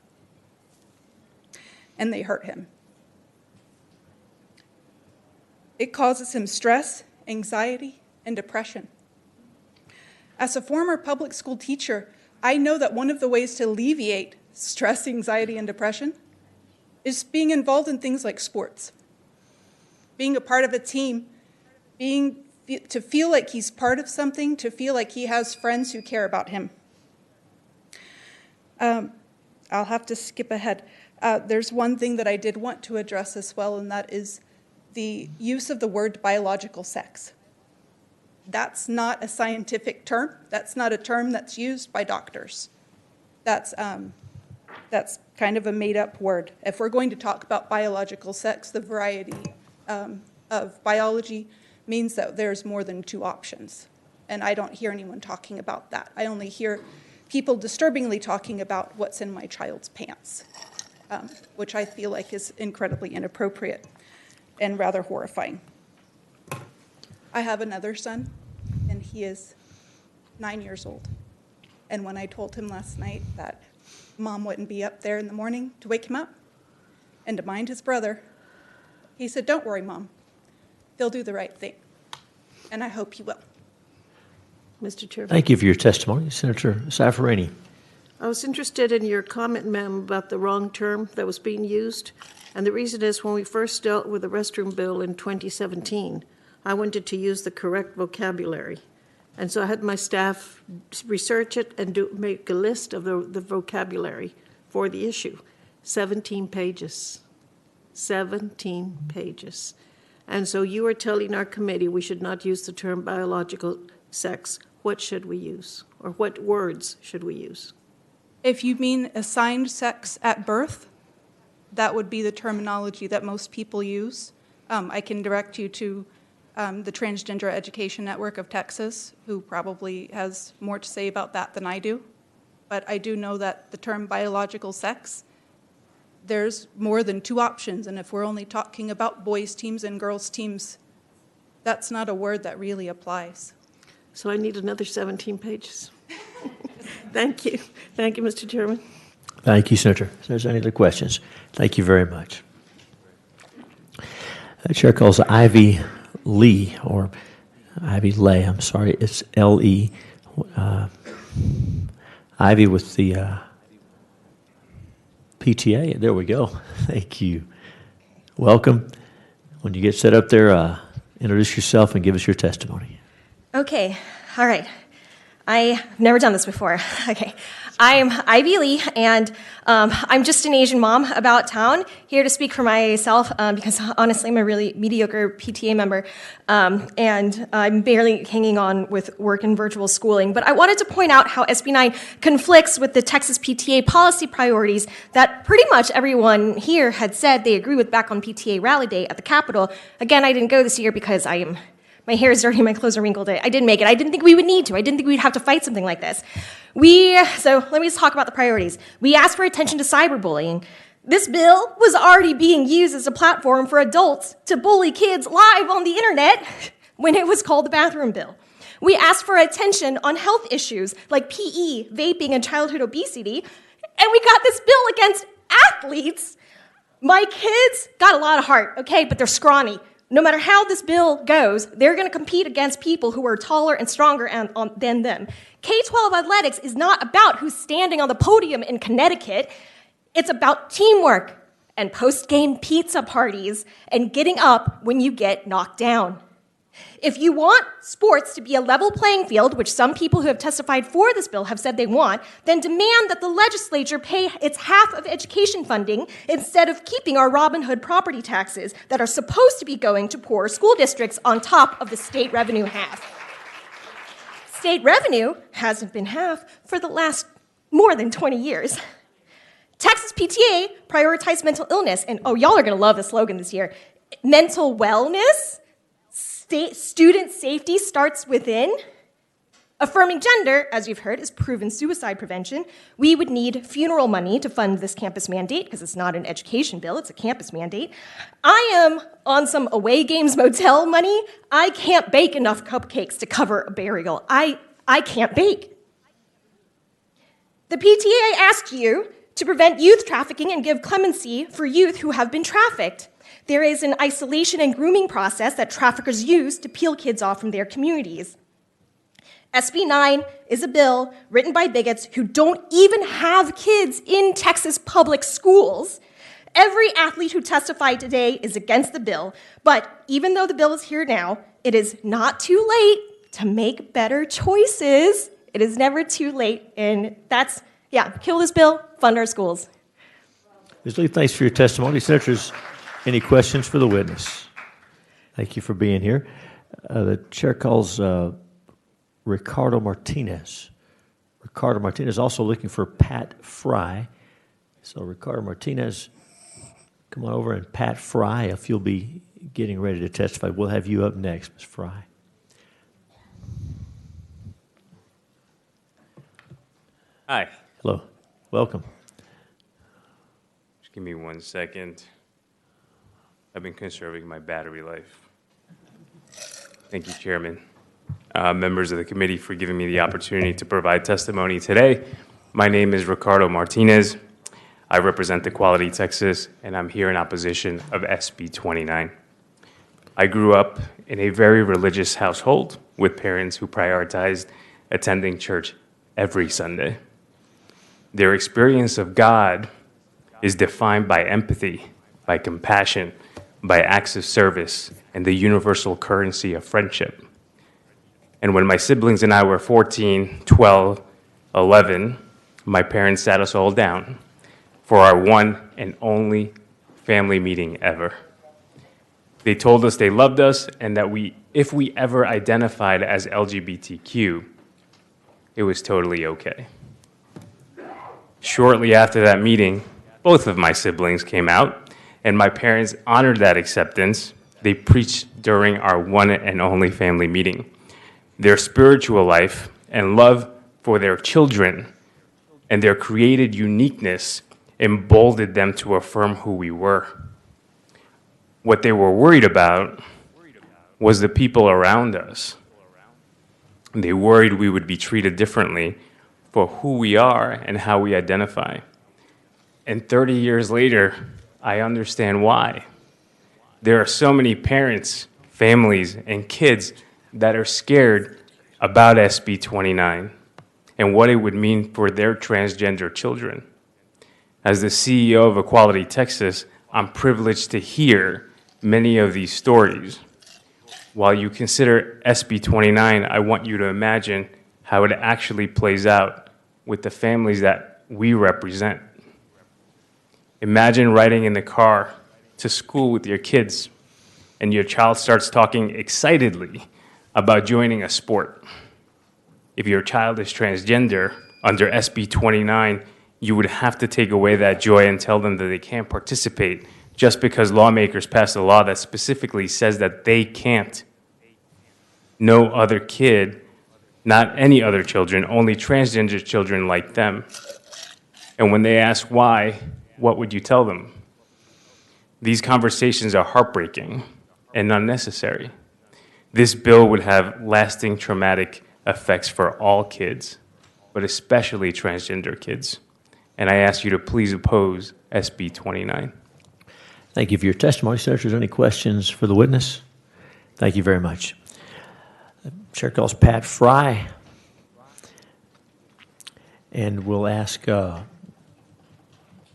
and they hurt him. It causes him stress, anxiety, and depression. As a former public school teacher, I know that one of the ways to alleviate stress, anxiety, and depression is being involved in things like sports, being a part of a team, to feel like he's part of something, to feel like he has friends who care about him. I'll have to skip ahead. There's one thing that I did want to address as well, and that is the use of the word biological sex. That's not a scientific term. That's not a term that's used by doctors. That's kind of a made-up word. If we're going to talk about biological sex, the variety of biology means that there's more than two options. And I don't hear anyone talking about that. I only hear people disturbingly talking about what's in my child's pants, which I feel like is incredibly inappropriate and rather horrifying. I have another son, and he is 9 years old. And when I told him last night that Mom wouldn't be up there in the morning to wake him up and to mind his brother, he said, "Don't worry, Mom. They'll do the right thing." And I hope he will. Mr. Chairman. Thank you for your testimony. Senator Saffarini. I was interested in your comment, ma'am, about the wrong term that was being used. And the reason is when we first dealt with the restroom bill in 2017, I wanted to use the correct vocabulary. And so I had my staff research it and make a list of the vocabulary for the issue. 17 pages. 17 pages. And so you are telling our committee we should not use the term biological sex. What should we use? Or what words should we use? If you mean assigned sex at birth, that would be the terminology that most people use. I can direct you to the Transgender Education Network of Texas, who probably has more to say about that than I do. But I do know that the term biological sex, there's more than two options. And if we're only talking about boys' teams and girls' teams, that's not a word that really applies. So I need another 17 pages. Thank you. Thank you, Mr. Chairman. Thank you, Senator. If there's any other questions, thank you very much. The chair calls Ivy Lee, or Ivy Lay, I'm sorry, it's L-E. Ivy with the PTA. There we go. Thank you. Welcome. When you get set up there, introduce yourself and give us your testimony. Okay, all right. I've never done this before. Okay, I'm Ivy Lee, and I'm just an Asian mom about town, here to speak for myself, because honestly, I'm a really mediocre PTA member, and I'm barely hanging on with work and virtual schooling. But I wanted to point out how SB 9 conflicts with the Texas PTA policy priorities that pretty much everyone here had said they agree with back on PTA Rally Day at the Capitol. Again, I didn't go this year because my hair is dirty, my clothes are wrinkled. I didn't make it. I didn't think we would need to. I didn't think we'd have to fight something like this. So let me just talk about the priorities. We asked for attention to cyberbullying. This bill was already being used as a platform for adults to bully kids live on the internet when it was called the bathroom bill. We asked for attention on health issues like PE, vaping, and childhood obesity, and we got this bill against athletes. My kids got a lot of heart, okay, but they're scrawny. No matter how this bill goes, they're going to compete against people who are taller and stronger than them. K-12 athletics is not about who's standing on the podium in Connecticut. It's about teamwork and post-game pizza parties and getting up when you get knocked down. If you want sports to be a level playing field, which some people who have testified for this bill have said they want, then demand that the legislature pay its half of education funding instead of keeping our Robin Hood property taxes that are supposed to be going to poor school districts on top of the state revenue half. State revenue hasn't been half for the last more than 20 years. Texas PTA prioritized mental illness, and y'all are going to love the slogan this year. Mental wellness? Student safety starts within. Affirming gender, as you've heard, is proven suicide prevention. We would need funeral money to fund this campus mandate because it's not an education bill, it's a campus mandate. I am on some away games motel money. I can't bake enough cupcakes to cover a burial. I can't bake. The PTA asked you to prevent youth trafficking and give clemency for youth who have been trafficked. There is an isolation and grooming process that traffickers use to peel kids off from their communities. SB 9 is a bill written by bigots who don't even have kids in Texas public schools. Every athlete who testified today is against the bill, but even though the bill is here now, it is not too late to make better choices. It is never too late, and that's, kill this bill, fund our schools. Ms. Lee, thanks for your testimony. Senators, any questions for the witness? Thank you for being here. The chair calls Ricardo Martinez. Ricardo Martinez also looking for Pat Fry. So Ricardo Martinez, come on over, and Pat Fry, if you'll be getting ready to testify. We'll have you up next, Ms. Fry. Hi. Hello. Welcome. Just give me 1 second. I've been conserving my battery life. Thank you, Chairman. Members of the committee, for giving me the opportunity to provide testimony today. My name is Ricardo Martinez. I represent Equality Texas, and I'm here in opposition of SB 29. I grew up in a very religious household with parents who prioritized attending church every Sunday. Their experience of God is defined by empathy, by compassion, by acts of service, and the universal currency of friendship. And when my siblings and I were 14, 12, 11, my parents sat us all down for our one and only family meeting ever. They told us they loved us and that if we ever identified as LGBTQ, it was totally okay. Shortly after that meeting, both of my siblings came out, and my parents honored that acceptance. They preached during our one and only family meeting. Their spiritual life and love for their children and their created uniqueness emboldened them to affirm who we were. What they were worried about was the people around us. They worried we would be treated differently for who we are and how we identify. And 30 years later, I understand why. There are so many parents, families, and kids that are scared about SB 29 and what it would mean for their transgender children. As the CEO of Equality Texas, I'm privileged to hear many of these stories. While you consider SB 29, I want you to imagine how it actually plays out with the families that we represent. Imagine riding in the car to school with your kids, and your child starts talking excitedly about joining a sport. If your child is transgender, under SB 29, you would have to take away that joy and tell them that they can't participate just because lawmakers passed a law that specifically says that they can't. No other kid, not any other children, only transgender children like them. And when they ask why, what would you tell them? These conversations are heartbreaking and unnecessary. This bill would have lasting traumatic effects for all kids, but especially transgender kids. And I ask you to please oppose SB 29. Thank you for your testimony, sir. If there's any questions for the witness, thank you very much. The chair calls Pat Fry, and we'll ask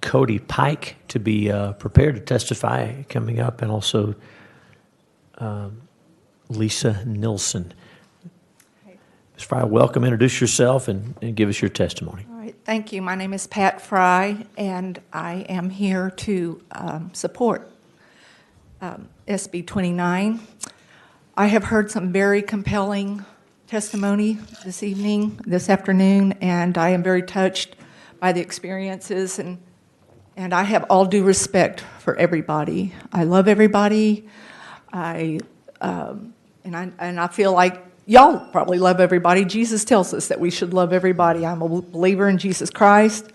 Cody Pike to be prepared to testify coming up, and also Lisa Nilsson. Ms. Fry, welcome. Introduce yourself and give us your testimony. All right, thank you. My name is Pat Fry, and I am here to support SB 29. I have heard some very compelling testimony this afternoon, and I am very touched by the experiences, and I have all due respect for everybody. I love everybody. I feel like y'all probably love everybody. Jesus tells us that we should love everybody. I'm a believer in Jesus Christ.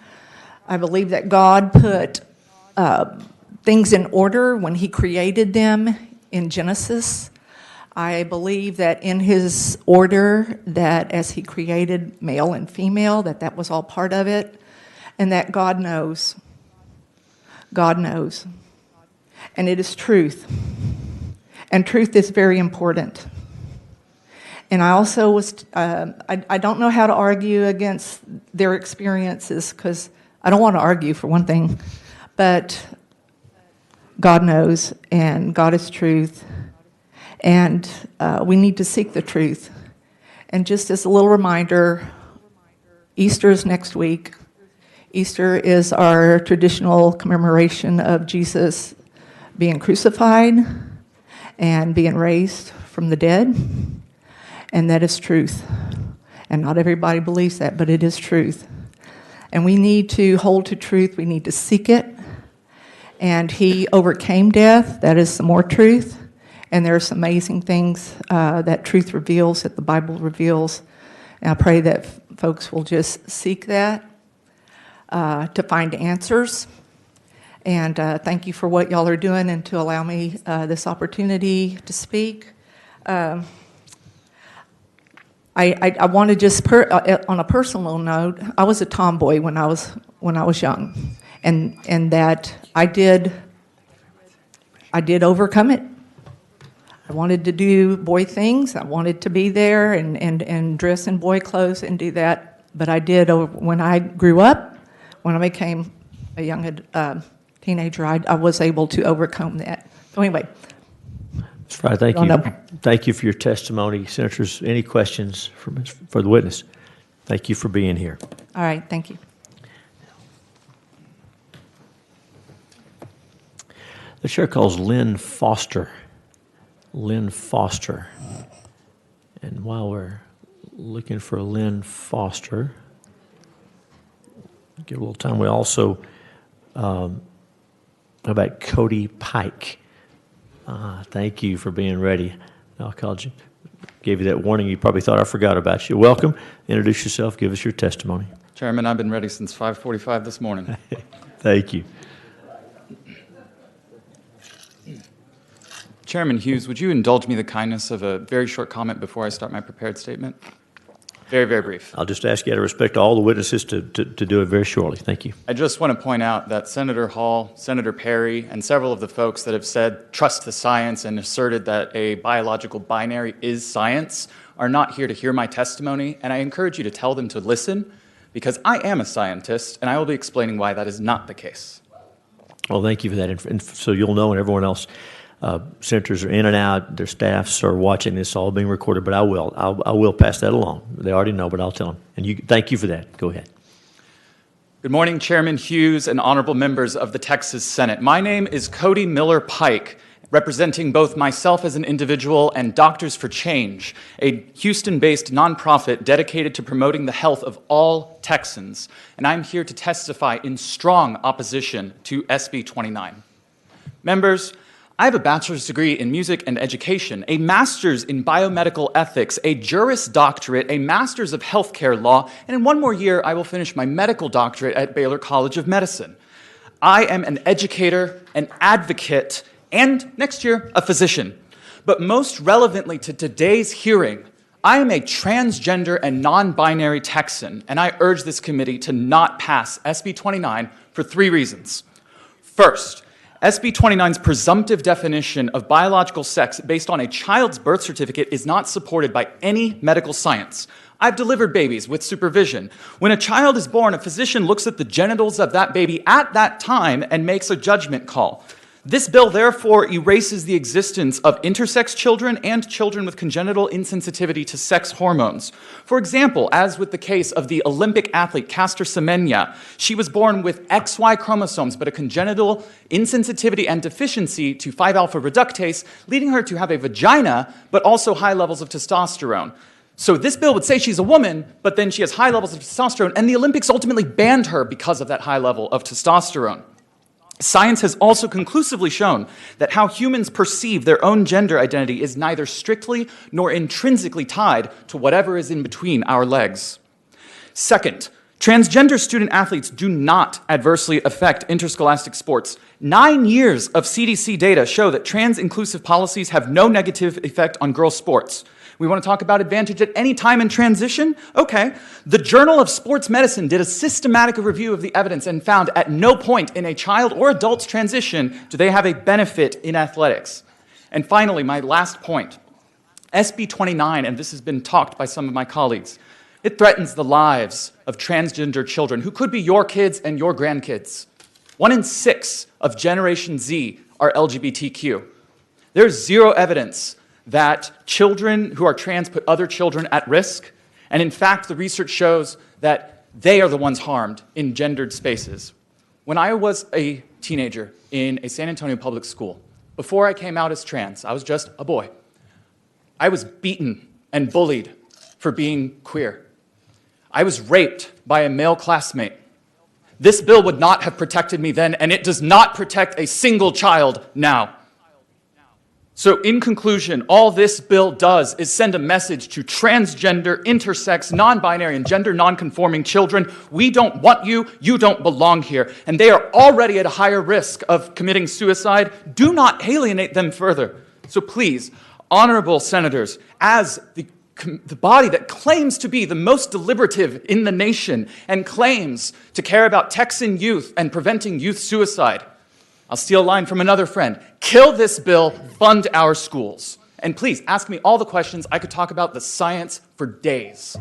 I believe that God put things in order when He created them in Genesis. I believe that in His order, that as He created male and female, that was all part of it, and that God knows. God knows. And it is truth. And truth is very important. And I also was, I don't know how to argue against their experiences, because I don't want to argue, for one thing, but God knows, and God is truth, and we need to seek the truth. And just as a little reminder, Easter is next week. Easter is our traditional commemoration of Jesus being crucified and being raised from the dead, and that is truth. And not everybody believes that, but it is truth. And we need to hold to truth. We need to seek it. And he overcame death. That is some more truth. And there are some amazing things that truth reveals, that the Bible reveals. And I pray that folks will just seek that to find answers. And thank you for what y'all are doing and to allow me this opportunity to speak. I want to just, on a personal note, I was a tomboy when I was young, and that I did overcome it. I wanted to do boy things. I wanted to be there and dress in boy clothes and do that. But I did when I grew up, when I became a young teenager, I was able to overcome that. So anyway. Ms. Fry, thank you. Thank you for your testimony. Senators, any questions for the witness? Thank you for being here. All right, thank you. The chair calls Lynn Foster. Lynn Foster. And while we're looking for Lynn Foster, give a little time. We also, how about Cody Pike? Thank you for being ready. I called you, gave you that warning. You probably thought I forgot about you. Welcome. Introduce yourself. Give us your testimony. Chairman, I've been ready since 5:45 this morning. Thank you. Chairman Hughes, would you indulge me the kindness of a very short comment before I start my prepared statement? Very, very brief. I'll just ask you out of respect to all the witnesses to do it very shortly. Thank you. I just want to point out that Senator Hall, Senator Perry, and several of the folks that have said trust the science and asserted that a biological binary is science are not here to hear my testimony, and I encourage you to tell them to listen, because I am a scientist, and I will be explaining why that is not the case. Well, thank you for that. And so you'll know, and everyone else, senators are in and out. Their staffs are watching this all being recorded, but I will pass that along. They already know, but I'll tell them. And thank you for that. Go ahead. Good morning, Chairman Hughes and honorable members of the Texas Senate. My name is Cody Miller Pike, representing both myself as an individual and Doctors for Change, a Houston-based nonprofit dedicated to promoting the health of all Texans. And I'm here to testify in strong opposition to SB 29. Members, I have a bachelor's degree in music and education, a master's in biomedical ethics, a Juris Doctorate, a master's of healthcare law, and in one more year, I will finish my medical doctorate at Baylor College of Medicine. I am an educator, an advocate, and next year, a physician. But most relevantly to today's hearing, I am a transgender and non-binary Texan, and I urge this committee to not pass SB 29 for 3 reasons. First, SB 29's presumptive definition of biological sex based on a child's birth certificate is not supported by any medical science. I've delivered babies with supervision. When a child is born, a physician looks at the genitals of that baby at that time and makes a judgment call. This bill therefore erases the existence of intersex children and children with congenital insensitivity to sex hormones. For example, as with the case of the Olympic athlete Caster Semenya, she was born with XY chromosomes but a congenital insensitivity and deficiency to 5-alpha reductase, leading her to have a vagina but also high levels of testosterone. So this bill would say she's a woman, but then she has high levels of testosterone, and the Olympics ultimately banned her because of that high level of testosterone. Science has also conclusively shown that how humans perceive their own gender identity is neither strictly nor intrinsically tied to whatever is in between our legs. Second, transgender student athletes do not adversely affect interscholastic sports. 9 years of CDC data show that trans-inclusive policies have no negative effect on girls' sports. We want to talk about advantage at any time in transition? Okay. The Journal of Sports Medicine did a systematic review of the evidence and found at no point in a child or adult's transition do they have a benefit in athletics. And finally, my last point, SB 29, and this has been talked by some of my colleagues, it threatens the lives of transgender children who could be your kids and your grandkids. 1 in 6 of Generation Z are LGBTQ. There's zero evidence that children who are trans put other children at risk, and in fact, the research shows that they are the ones harmed in gendered spaces. When I was a teenager in a San Antonio public school, before I came out as trans, I was just a boy. I was beaten and bullied for being queer. I was raped by a male classmate. This bill would not have protected me then, and it does not protect a single child now. So in conclusion, all this bill does is send a message to transgender, intersex, non-binary, and gender non-conforming children. We don't want you. You don't belong here. And they are already at a higher risk of committing suicide. Do not alienate them further. So please, honorable senators, as the body that claims to be the most deliberative in the nation and claims to care about Texan youth and preventing youth suicide, I'll steal a line from another friend. Kill this bill, fund our schools. And please, ask me all the questions. I could talk about the science for days.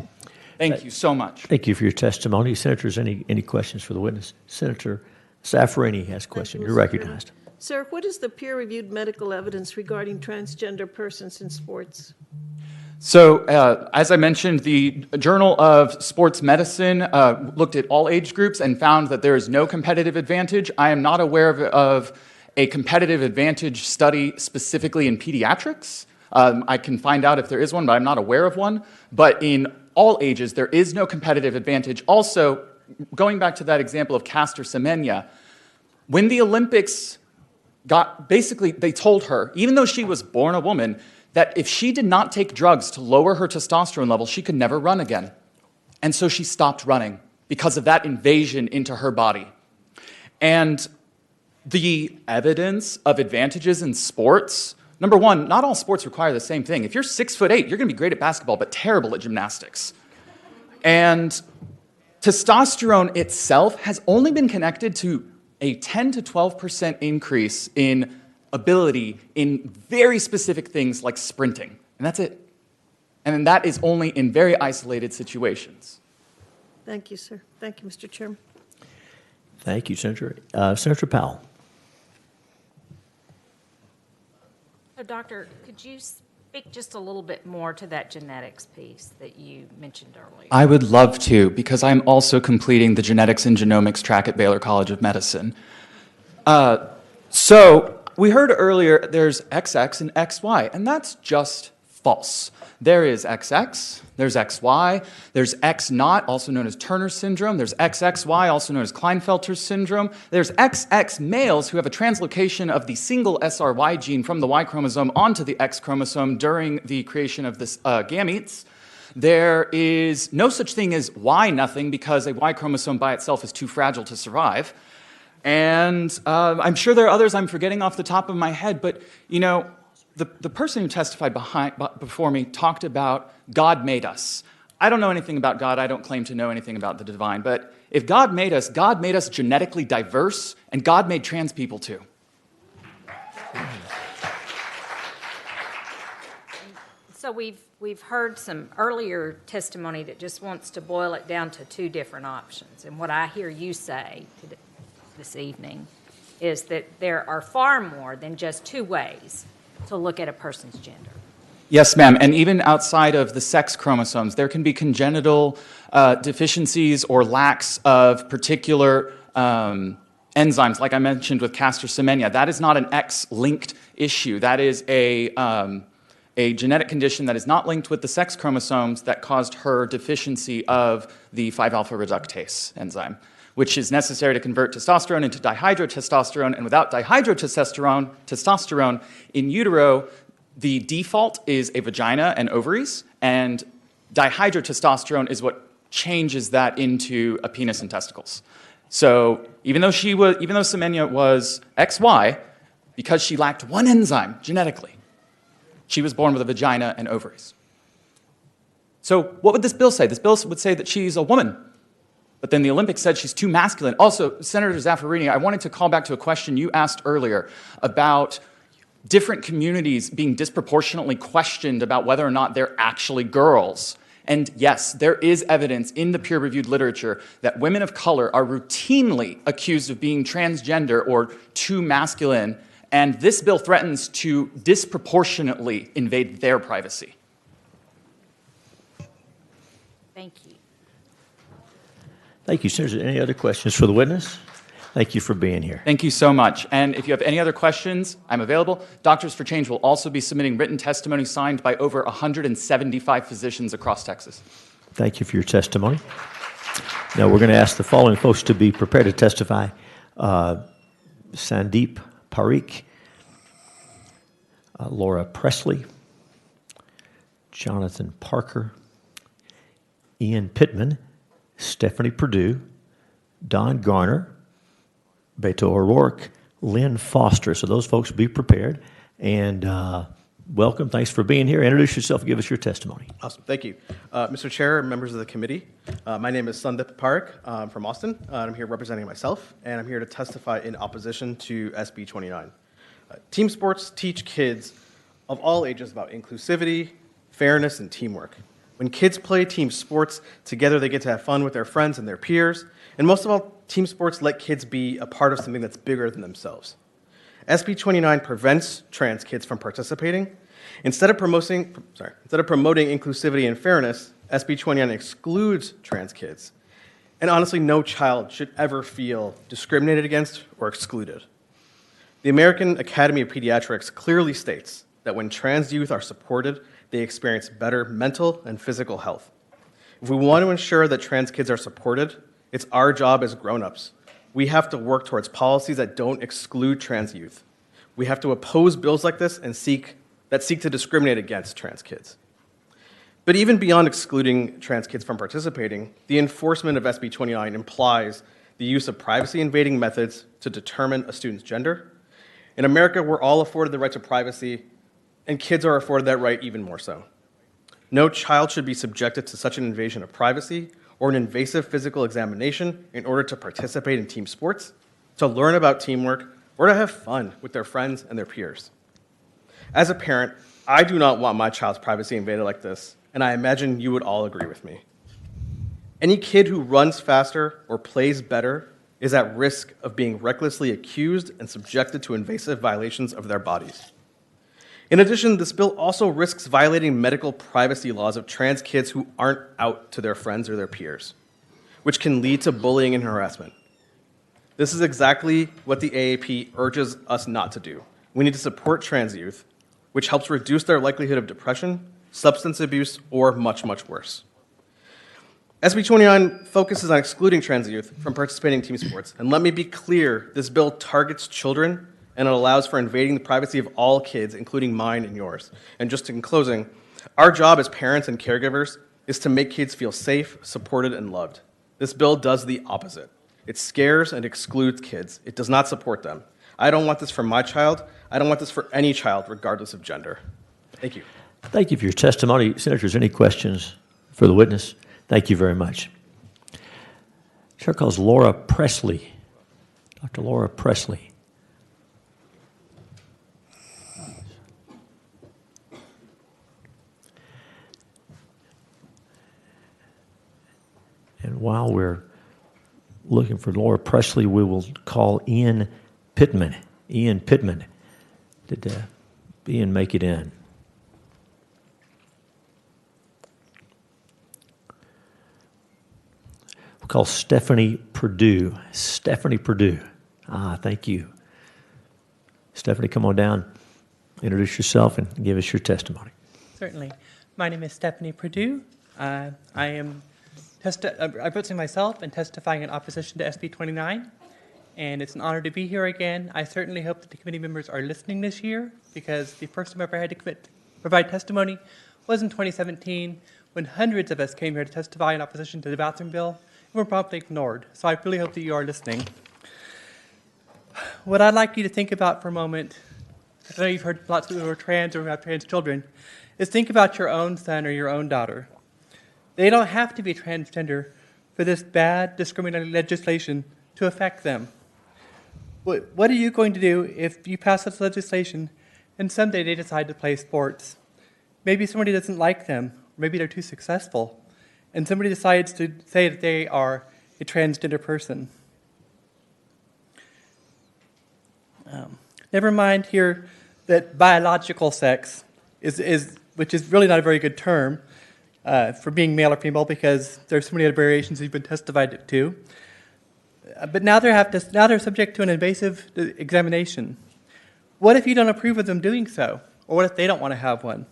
Thank you so much. Thank you for your testimony. Senators, any questions for the witness? Senator Saffarini has a question. You're recognized. Sir, what is the peer-reviewed medical evidence regarding transgender persons in sports? So, as I mentioned, the Journal of Sports Medicine looked at all age groups and found that there is no competitive advantage. I am not aware of a competitive advantage study specifically in pediatrics. I can find out if there is one, but I'm not aware of one. But in all ages, there is no competitive advantage. Also, going back to that example of Caster Semenya, when the Olympics basically, they told her, even though she was born a woman, that if she did not take drugs to lower her testosterone level, she could never run again. And so she stopped running because of that invasion into her body. And the evidence of advantages in sports, number one, not all sports require the same thing. If you're 6'8", you're going to be great at basketball, but terrible at gymnastics. And testosterone itself has only been connected to a 10 to 12% increase in ability in very specific things like sprinting. And that's it. And that is only in very isolated situations. Thank you, sir. Thank you, Mr. Chairman. Thank you, Senator. Senator Powell. So, Doctor, could you speak just a little bit more to that genetics piece that you mentioned earlier? I would love to, because I'm also completing the genetics and genomics track at Baylor College of Medicine. So, we heard earlier there's XX and XY, and that's just false. There is XX, there's XY, there's X naught, also known as Turner syndrome, there's XXY, also known as Klinefelter syndrome, there's XX males who have a translocation of the single SRY gene from the Y chromosome onto the X chromosome during the creation of this gametes. There is no such thing as Y nothing because a Y chromosome by itself is too fragile to survive. And I'm sure there are others I'm forgetting off the top of my head, but, you know, the person who testified before me talked about God made us. I don't know anything about God. I don't claim to know anything about the divine. But if God made us genetically diverse, and God made trans people too. So we've heard some earlier testimony that just wants to boil it down to two different options. And what I hear you say this evening is that there are far more than just two ways to look at a person's gender. Yes, ma'am. And even outside of the sex chromosomes, there can be congenital deficiencies or lacks of particular enzymes, like I mentioned with Caster Semenya. That is not an X-linked issue. That is a genetic condition that is not linked with the sex chromosomes that caused her deficiency of the 5-alpha reductase enzyme, which is necessary to convert testosterone into dihydrotestosterone. And without dihydrotestosterone in utero, the default is a vagina and ovaries, and dihydrotestosterone is what changes that into a penis and testicles. So even though Semenya was XY, because she lacked one enzyme genetically, she was born with a vagina and ovaries. So what would this bill say? This bill would say that she's a woman. But then the Olympics said she's too masculine. Also, Senator Zaffarini, I wanted to call back to a question you asked earlier about different communities being disproportionately questioned about whether or not they're actually girls. And yes, there is evidence in the peer-reviewed literature that women of color are routinely accused of being transgender or too masculine, and this bill threatens to disproportionately invade their privacy. Thank you. Thank you, Senator. Any other questions for the witness? Thank you for being here. Thank you so much. And if you have any other questions, I'm available. Doctors for Change will also be submitting written testimony signed by over 175 physicians across Texas. Thank you for your testimony. Now, we're going to ask the following folks to be prepared to testify. Sandeep Parikh, Laura Presley, Jonathan Parker, Ian Pittman, Stephanie Perdue, Don Garner, Beto O'Rourke, Lynn Foster. So those folks be prepared. And welcome. Thanks for being here. Introduce yourself. Give us your testimony. Awesome. Thank you. Mr. Chair, members of the committee, my name is Sandeep Parikh. I'm from Austin. I'm here representing myself, and I'm here to testify in opposition to SB 29. Team sports teach kids of all ages about inclusivity, fairness, and teamwork. When kids play team sports together, they get to have fun with their friends and their peers. And most of all, team sports let kids be a part of something that's bigger than themselves. SB 29 prevents trans kids from participating. Instead of promoting inclusivity and fairness, SB 29 excludes trans kids. And honestly, no child should ever feel discriminated against or excluded. The American Academy of Pediatrics clearly states that when trans youth are supported, they experience better mental and physical health. If we want to ensure that trans kids are supported, it's our job as grown-ups. We have to work towards policies that don't exclude trans youth. We have to oppose bills like this and seek to discriminate against trans kids. But even beyond excluding trans kids from participating, the enforcement of SB 29 implies the use of privacy-invading methods to determine a student's gender. In America, we're all afforded the right to privacy, and kids are afforded that right even more so. No child should be subjected to such an invasion of privacy or an invasive physical examination in order to participate in team sports, to learn about teamwork, or to have fun with their friends and their peers. As a parent, I do not want my child's privacy invaded like this, and I imagine you would all agree with me. Any kid who runs faster or plays better is at risk of being recklessly accused and subjected to invasive violations of their bodies. In addition, this bill also risks violating medical privacy laws of trans kids who aren't out to their friends or their peers, which can lead to bullying and harassment. This is exactly what the AAP urges us not to do. We need to support trans youth, which helps reduce their likelihood of depression, substance abuse, or much, much worse. SB 29 focuses on excluding trans youth from participating in team sports. And let me be clear, this bill targets children, and it allows for invading the privacy of all kids, including mine and yours. And just in closing, our job as parents and caregivers is to make kids feel safe, supported, and loved. This bill does the opposite. It scares and excludes kids. It does not support them. I don't want this for my child. I don't want this for any child, regardless of gender. Thank you. Thank you for your testimony. Senators, any questions for the witness? Thank you very much. Chair calls Laura Presley. Dr. Laura Presley. And while we're looking for Laura Presley, we will call Ian Pittman. Ian Pittman. Did Ian make it in? We'll call Stephanie Perdue. Stephanie Perdue. Thank you. Stephanie, come on down. Introduce yourself and give us your testimony. Certainly. My name is Stephanie Perdue. I am representing myself and testifying in opposition to SB 29. And it's an honor to be here again. I certainly hope that the committee members are listening this year, because the first time I ever had to provide testimony was in 2017, when hundreds of us came here to testify in opposition to the bathroom bill and were promptly ignored. So I really hope that you are listening. What I'd like you to think about for a moment, I know you've heard lots of people who are trans or who have trans children, is think about your own son or your own daughter. They don't have to be transgender for this bad discriminatory legislation to affect them. What are you going to do if you pass this legislation and someday they decide to play sports? Maybe somebody doesn't like them, or maybe they're too successful, and somebody decides to say that they are a transgender person. Never mind here that biological sex which is really not a very good term for being male or female, because there's so many other variations you've been testified to. But now they're subject to an invasive examination. What if you don't approve of them doing so? Or what if they don't want to have one?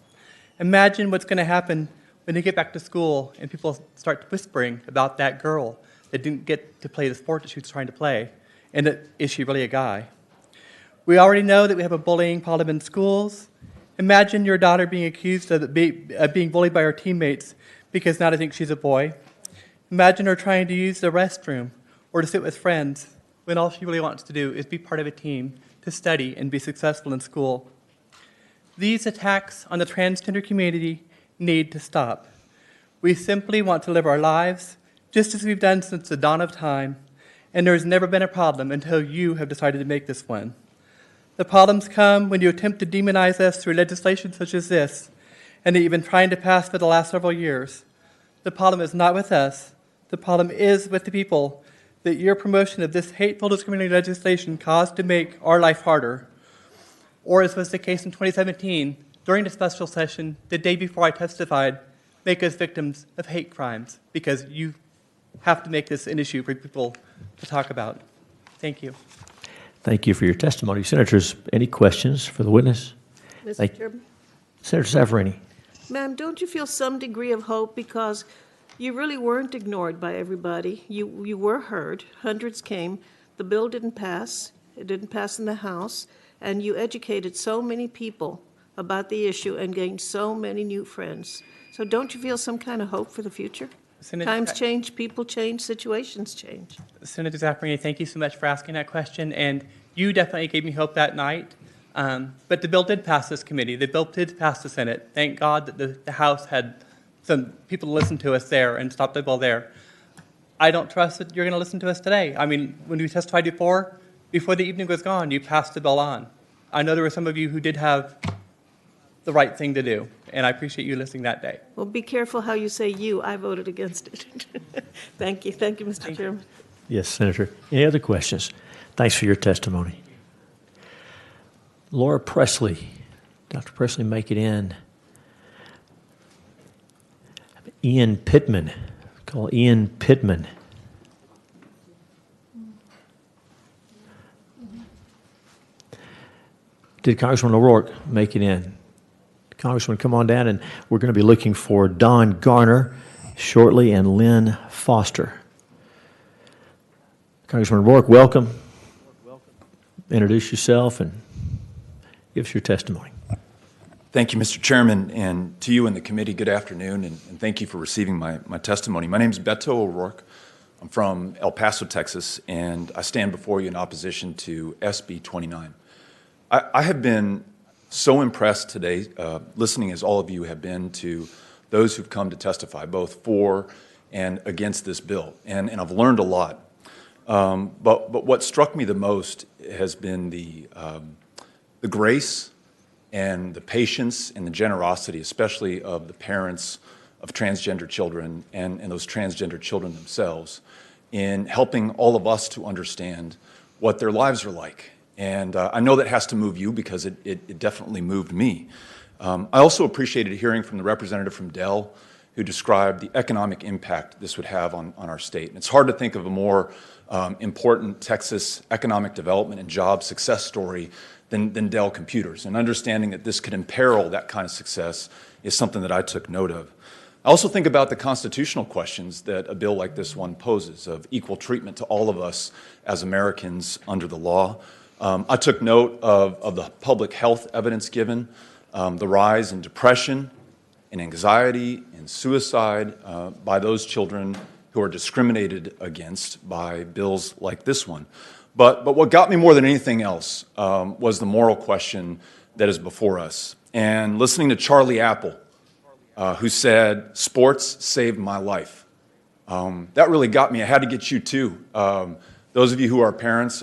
Imagine what's going to happen when they get back to school and people start whispering about that girl that didn't get to play the sport that she was trying to play, and that, is she really a guy? We already know that we have a bullying problem in schools. Imagine your daughter being accused of being bullied by her teammates because now they think she's a boy. Imagine her trying to use the restroom or to sit with friends when all she really wants to do is be part of a team, to study and be successful in school. These attacks on the transgender community need to stop. We simply want to live our lives just as we've done since the dawn of time, and there has never been a problem until you have decided to make this one. The problems come when you attempt to demonize us through legislation such as this, and that you've been trying to pass for the last several years. The problem is not with us. The problem is with the people that your promotion of this hateful discriminating legislation caused to make our life harder. Or, as was the case in 2017, during the special session, the day before I testified, make us victims of hate crimes, because you have to make this an issue for people to talk about. Thank you. Thank you for your testimony. Senators, any questions for the witness? Mr. Chairman? Senator Savarini. Ma'am, don't you feel some degree of hope because you really weren't ignored by everybody? You were heard. Hundreds came. The bill didn't pass. It didn't pass in the House. And you educated so many people about the issue and gained so many new friends. So don't you feel some kind of hope for the future? Times change, people change, situations change. Senator Zaffirini, thank you so much for asking that question, and you definitely gave me hope that night. But the bill did pass this committee. The bill did pass the Senate. Thank God that the House had some people to listen to us there and stop the bill there. I don't trust that you're going to listen to us today. I mean, when we testified before the evening was gone, you passed the bill on. I know there were some of you who did have the right thing to do, and I appreciate you listening that day. Well, be careful how you say you. I voted against it. Thank you. Thank you, Mr. Chairman. Yes, Senator. Any other questions? Thanks for your testimony. Laura Presley. Dr. Presley, make it in. Ian Pittman. Call Ian Pittman. Did Congressman O'Rourke make it in? Congressman, come on down, and we're going to be looking for Don Garner shortly and Lynn Foster. Congressman O'Rourke, welcome. Introduce yourself and give us your testimony. Thank you, Mr. Chairman, and to you and the committee, good afternoon, and thank you for receiving my testimony. My name is Beto O'Rourke. I'm from El Paso, Texas, and I stand before you in opposition to SB 29. I have been so impressed today, listening as all of you have been to those who've come to testify, both for and against this bill, and I've learned a lot. But what struck me the most has been the grace and the patience and the generosity, especially of the parents of transgender children and those transgender children themselves, in helping all of us to understand what their lives are like. And I know that has to move you because it definitely moved me. I also appreciated hearing from the representative from Dell who described the economic impact this would have on our state. And it's hard to think of a more important Texas economic development and job success story than Dell Computers. And understanding that this could imperil that kind of success is something that I took note of. I also think about the constitutional questions that a bill like this one poses of equal treatment to all of us as Americans under the law. I took note of the public health evidence given, the rise in depression and anxiety and suicide by those children who are discriminated against by bills like this one. But what got me more than anything else was the moral question that is before us. And listening to Charlie Apple, who said, "Sports saved my life." That really got me. I had to get you too. Those of you who are parents,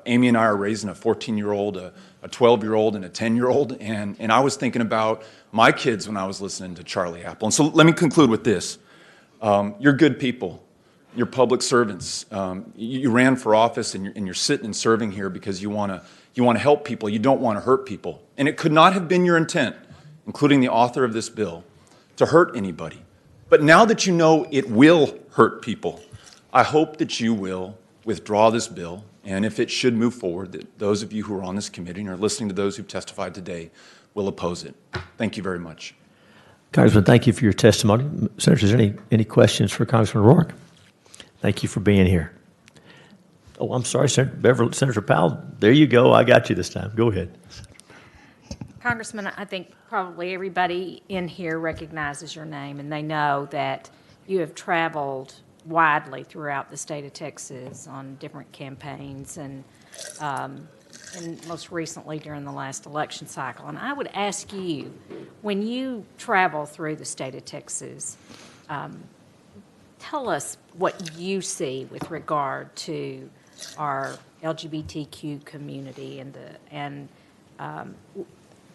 Amy and I are raising a 14-year-old, a 12-year-old, and a 10-year-old, and I was thinking about my kids when I was listening to Charlie Apple. And so let me conclude with this. You're good people. You're public servants. You ran for office, and you're sitting and serving here because you want to help people. You don't want to hurt people. And it could not have been your intent, including the author of this bill, to hurt anybody. But now that you know it will hurt people, I hope that you will withdraw this bill, and if it should move forward, that those of you who are on this committee and are listening to those who've testified today will oppose it. Thank you very much. Congressman, thank you for your testimony. Senators, any questions for Congressman O'Rourke? Thank you for being here. Oh, I'm sorry, Senator Powell. There you go. I got you this time. Go ahead. Congressman, I think probably everybody in here recognizes your name, and they know that you have traveled widely throughout the state of Texas on different campaigns and most recently during the last election cycle. And I would ask you, when you travel through the state of Texas, tell us what you see with regard to our LGBTQ community and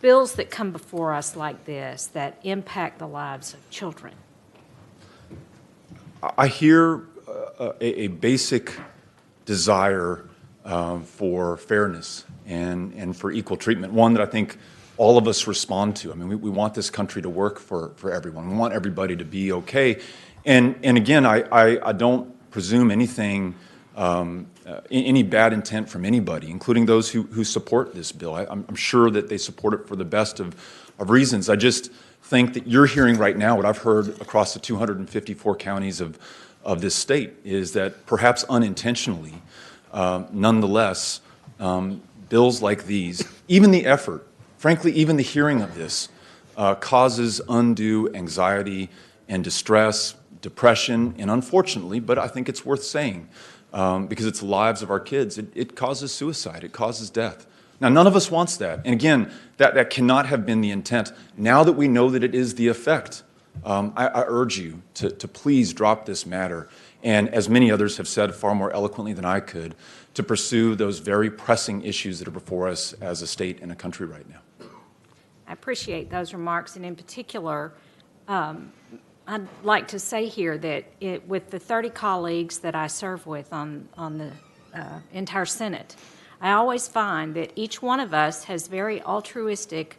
bills that come before us like this that impact the lives of children. I hear a basic desire for fairness and for equal treatment, one that I think all of us respond to. I mean, we want this country to work for everyone. We want everybody to be okay. And again, I don't presume anything, any bad intent from anybody, including those who support this bill. I'm sure that they support it for the best of reasons. I just think that you're hearing right now what I've heard across the 254 counties of this state is that perhaps unintentionally, nonetheless, bills like these, even the effort, frankly, even the hearing of this, causes undue anxiety and distress, depression, and unfortunately, but I think it's worth saying, because it's the lives of our kids, it causes suicide, it causes death. Now, none of us wants that. And again, that cannot have been the intent. Now that we know that it is the effect, I urge you to please drop this matter, and as many others have said far more eloquently than I could, to pursue those very pressing issues that are before us as a state and a country right now. I appreciate those remarks, and in particular, I'd like to say here that with the 30 colleagues that I serve with on the entire Senate, I always find that each one of us has very altruistic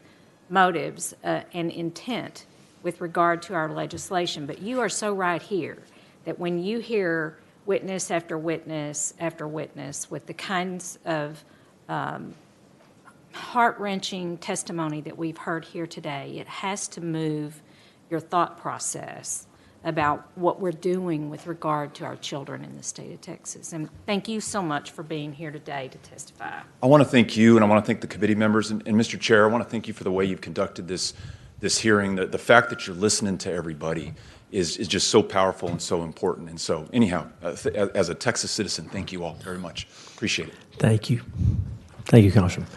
motives and intent with regard to our legislation. But you are so right here that when you hear witness after witness after witness with the kinds of heart-wrenching testimony that we've heard here today, it has to move your thought process about what we're doing with regard to our children in the state of Texas. And thank you so much for being here today to testify. I want to thank you, and I want to thank the committee members. And Mr. Chair, I want to thank you for the way you've conducted this hearing. The fact that you're listening to everybody is just so powerful and so important. And so anyhow, as a Texas citizen, thank you all very much. Appreciate it. Thank you. Thank you, Congressman.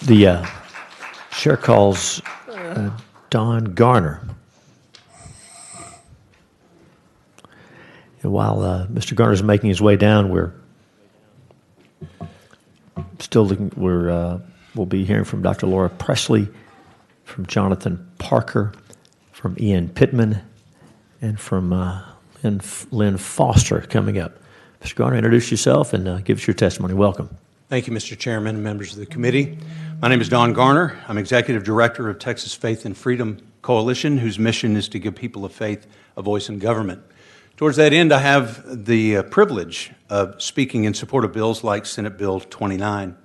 The chair calls Don Garner. And while Mr. Garner is making his way down, we're still looking. We'll be hearing from Dr. Laura Presley, from Jonathan Parker, from Ian Pittman, and from Lynn Foster coming up. Mr. Garner, introduce yourself and give us your testimony. Welcome. Thank you, Mr. Chairman and members of the committee. My name is Don Garner. I'm Executive Director of Texas Faith and Freedom Coalition, whose mission is to give people of faith a voice in government. Towards that end, I have the privilege of speaking in support of bills like Senate Bill 29.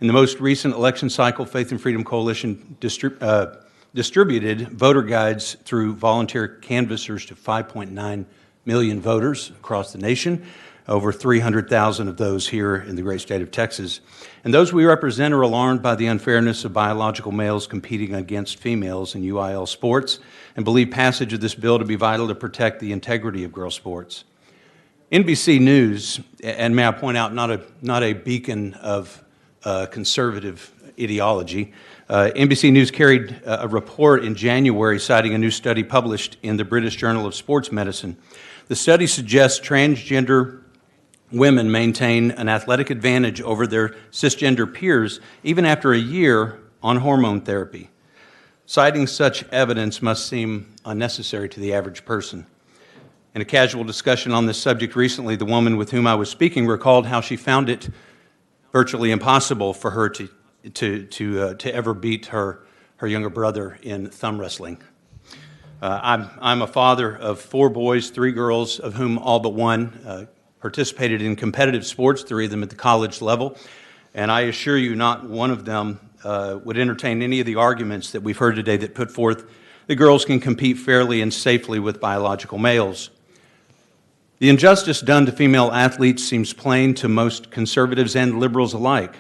In the most recent election cycle, Faith and Freedom Coalition distributed voter guides through volunteer canvassers to 5.9 million voters across the nation, over 300,000 of those here in the great state of Texas. And those we represent are alarmed by the unfairness of biological males competing against females in UIL sports and believe passage of this bill to be vital to protect the integrity of girls' sports. NBC News, and may I point out, not a beacon of conservative ideology, NBC News carried a report in January citing a new study published in the British Journal of Sports Medicine. The study suggests transgender women maintain an athletic advantage over their cisgender peers even after a year on hormone therapy. Citing such evidence must seem unnecessary to the average person. In a casual discussion on this subject recently, the woman with whom I was speaking recalled how she found it virtually impossible for her to ever beat her younger brother in thumb wrestling. I'm a father of 4 boys, 3 girls, of whom all but one, participated in competitive sports, three of them at the college level, and I assure you not one of them would entertain any of the arguments that we've heard today that put forth that girls can compete fairly and safely with biological males. The injustice done to female athletes seems plain to most conservatives and liberals alike.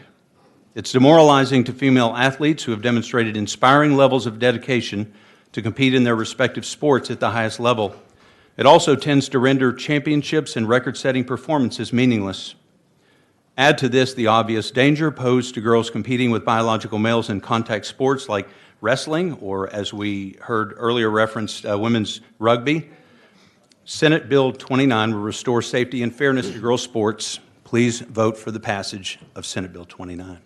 It's demoralizing to female athletes who have demonstrated inspiring levels of dedication to compete in their respective sports at the highest level. It also tends to render championships and record-setting performances meaningless. Add to this the obvious danger posed to girls competing with biological males in contact sports like wrestling, or as we heard earlier referenced, women's rugby. Senate Bill 29 will restore safety and fairness to girls' sports. Please vote for the passage of Senate Bill 29.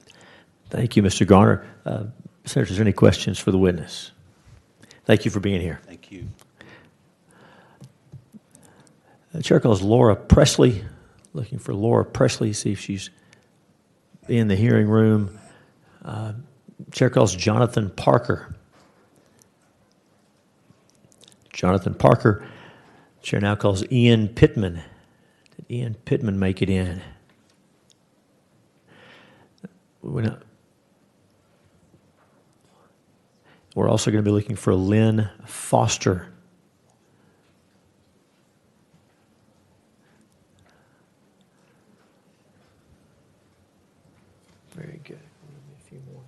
Thank you, Mr. Garner. Senators, any questions for the witness? Thank you for being here. Thank you. The chair calls Laura Presley. Looking for Laura Presley, see if she's in the hearing room. Chair calls Jonathan Parker. Jonathan Parker. Chair now calls Ian Pittman. Did Ian Pittman make it in? We're also going to be looking for Lynn Foster. Very good. A few more.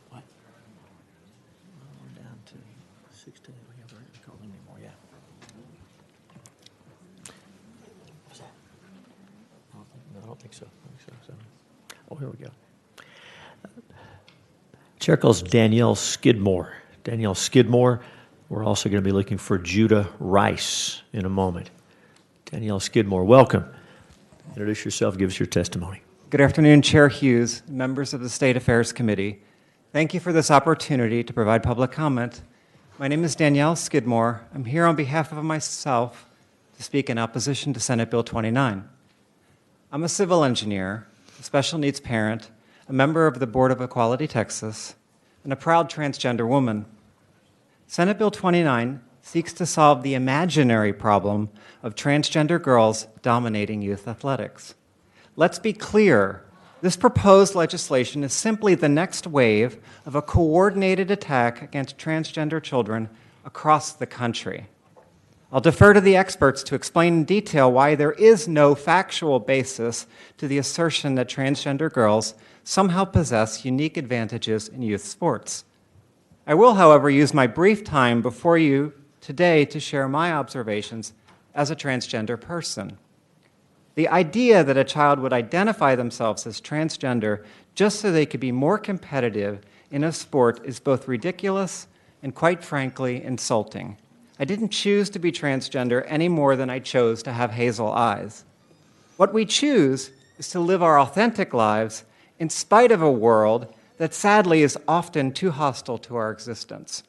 What? We're down to 16. We haven't called anymore yet. What's that? No, I don't think so. Oh, here we go. Chair calls Danielle Skidmore. Danielle Skidmore. We're also going to be looking for Judah Rice in a moment. Danielle Skidmore, welcome. Introduce yourself, give us your testimony. Good afternoon, Chair Hughes, members of the State Affairs Committee. Thank you for this opportunity to provide public comment. My name is Danielle Skidmore. I'm here on behalf of myself to speak in opposition to Senate Bill 29. I'm a civil engineer, a special needs parent, a member of the Board of Equality Texas, and a proud transgender woman. Senate Bill 29 seeks to solve the imaginary problem of transgender girls dominating youth athletics. Let's be clear, this proposed legislation is simply the next wave of a coordinated attack against transgender children across the country. I'll defer to the experts to explain in detail why there is no factual basis to the assertion that transgender girls somehow possess unique advantages in youth sports. I will, however, use my brief time before you today to share my observations as a transgender person. The idea that a child would identify themselves as transgender just so they could be more competitive in a sport is both ridiculous and, quite frankly, insulting. I didn't choose to be transgender any more than I chose to have hazel eyes. What we choose is to live our authentic lives in spite of a world that sadly is often too hostile to our existence.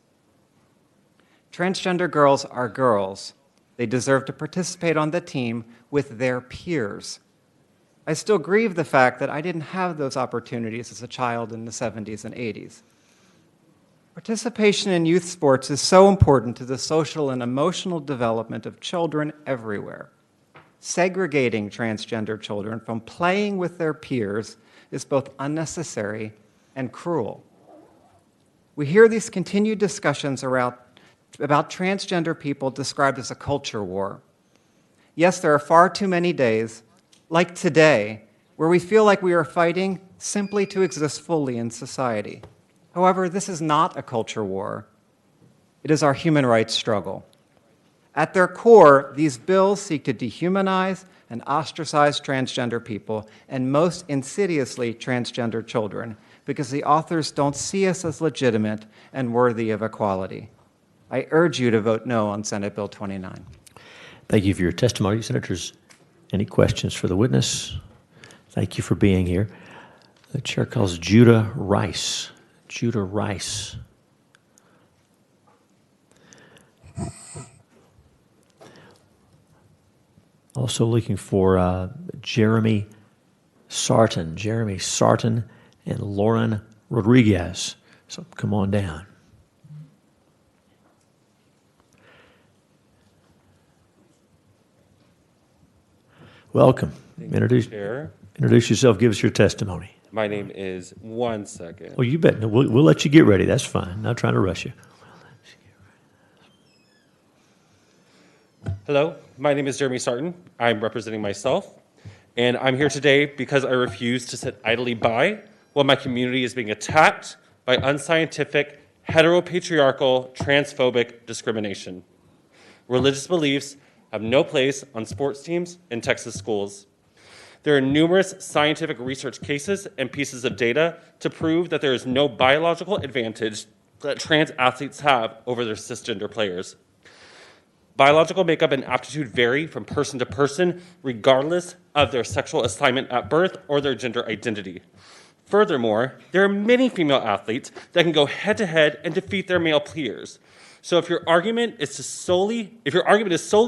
Transgender girls are girls. They deserve to participate on the team with their peers. I still grieve the fact that I didn't have those opportunities as a child in the 70s and 80s. Participation in youth sports is so important to the social and emotional development of children everywhere. Segregating transgender children from playing with their peers is both unnecessary and cruel. We hear these continued discussions about transgender people described as a culture war. Yes, there are far too many days, like today, where we feel like we are fighting simply to exist fully in society. However, this is not a culture war. It is our human rights struggle. At their core, these bills seek to dehumanize and ostracize transgender people, and most insidiously, transgender children, because the authors don't see us as legitimate and worthy of equality. I urge you to vote no on Senate Bill 29. Thank you for your testimony. Senators, any questions for the witness? Thank you for being here. The chair calls Judah Rice. Judah Rice. Also looking for Jeremy Sarton, Jeremy Sarton, and Lauren Rodriguez. So come on down. Welcome. Introduce yourself. Give us your testimony. My name is, one second. Oh, you bet. No, we'll let you get ready. That's fine. Not trying to rush you. Hello, my name is Jeremy Sarton. I'm representing myself, and I'm here today because I refuse to sit idly by while my community is being attacked by unscientific, heteropatriarchal, transphobic discrimination. Religious beliefs have no place on sports teams in Texas schools. There are numerous scientific research cases and pieces of data to prove that there is no biological advantage that trans athletes have over their cisgender players. Biological makeup and aptitude vary from person to person, regardless of their sexual assignment at birth or their gender identity. Furthermore, there are many female athletes that can go head-to-head and defeat their male peers. So if your argument is solely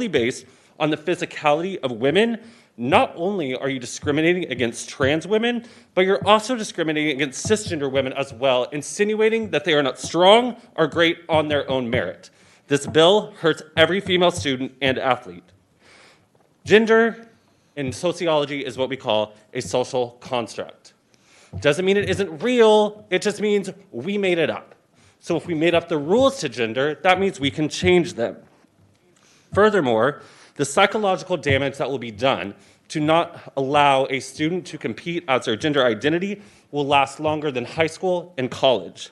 based on the physicality of women, not only are you discriminating against trans women, but you're also discriminating against cisgender women as well, insinuating that they are not strong or great on their own merit. This bill hurts every female student and athlete. Gender in sociology is what we call a social construct. Doesn't mean it isn't real, it just means we made it up. So if we made up the rules to gender, that means we can change them. Furthermore, the psychological damage that will be done to not allow a student to compete as their gender identity will last longer than high school and college.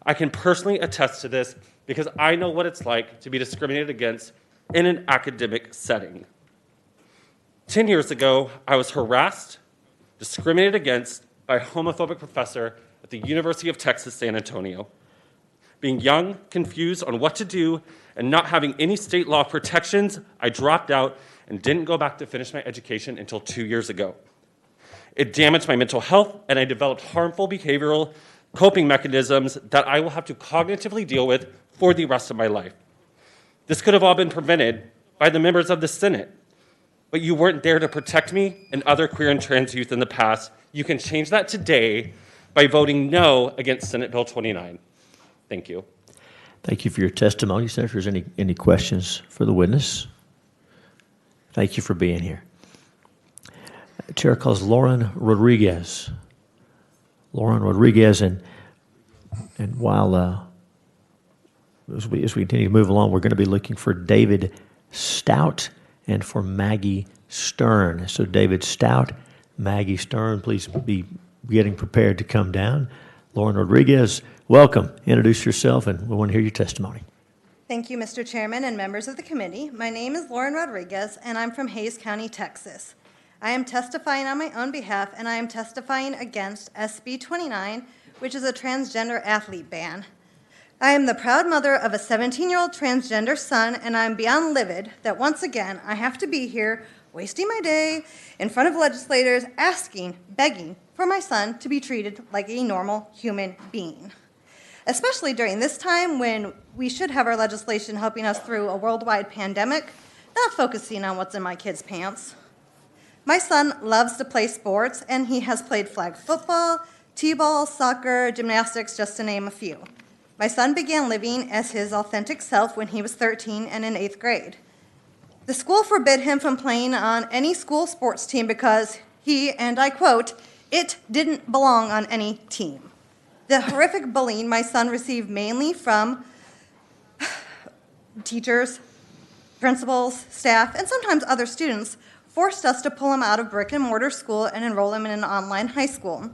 I can personally attest to this because I know what it's like to be discriminated against in an academic setting. 10 years ago, I was harassed, discriminated against by a homophobic professor at the University of Texas, San Antonio. Being young, confused on what to do, and not having any state law protections, I dropped out and didn't go back to finish my education until 2 years ago. It damaged my mental health, and I developed harmful behavioral coping mechanisms that I will have to cognitively deal with for the rest of my life. This could have all been prevented by the members of the Senate, but you weren't there to protect me and other queer and trans youth in the past. You can change that today by voting no against Senate Bill 29. Thank you. Thank you for your testimony. Senator, is there any questions for the witness? Thank you for being here. Chair calls Lauren Rodriguez. Lauren Rodriguez, and while as we continue to move along, we're going to be looking for David Stout and for Maggie Stern. So David Stout, Maggie Stern, please be getting prepared to come down. Lauren Rodriguez, welcome. Introduce yourself, and we want to hear your testimony. Thank you, Mr. Chairman and members of the committee. My name is Lauren Rodriguez, and I'm from Hays County, Texas. I am testifying on my own behalf, and I am testifying against SB 29, which is a transgender athlete ban. I am the proud mother of a 17-year-old transgender son, and I'm beyond livid that once again I have to be here wasting my day in front of legislators asking, begging for my son to be treated like a normal human being. Especially during this time when we should have our legislation helping us through a worldwide pandemic, not focusing on what's in my kid's pants. My son loves to play sports, and he has played flag football, t-ball, soccer, gymnastics, just to name a few. My son began living as his authentic self when he was 13 and in 8th grade. The school forbid him from playing on any school sports team because he, and I quote, "it didn't belong on any team." The horrific bullying my son received mainly from teachers, principals, staff, and sometimes other students forced us to pull him out of brick and mortar school and enroll him in an online high school.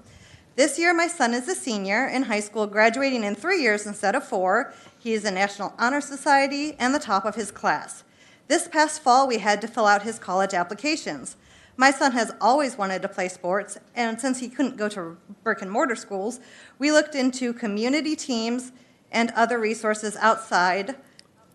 This year, my son is a senior in high school, graduating in 3 years instead of 4. He is in National Honor Society and the top of his class. This past fall, we had to fill out his college applications. My son has always wanted to play sports, and since he couldn't go to brick and mortar schools, we looked into community teams and other resources outside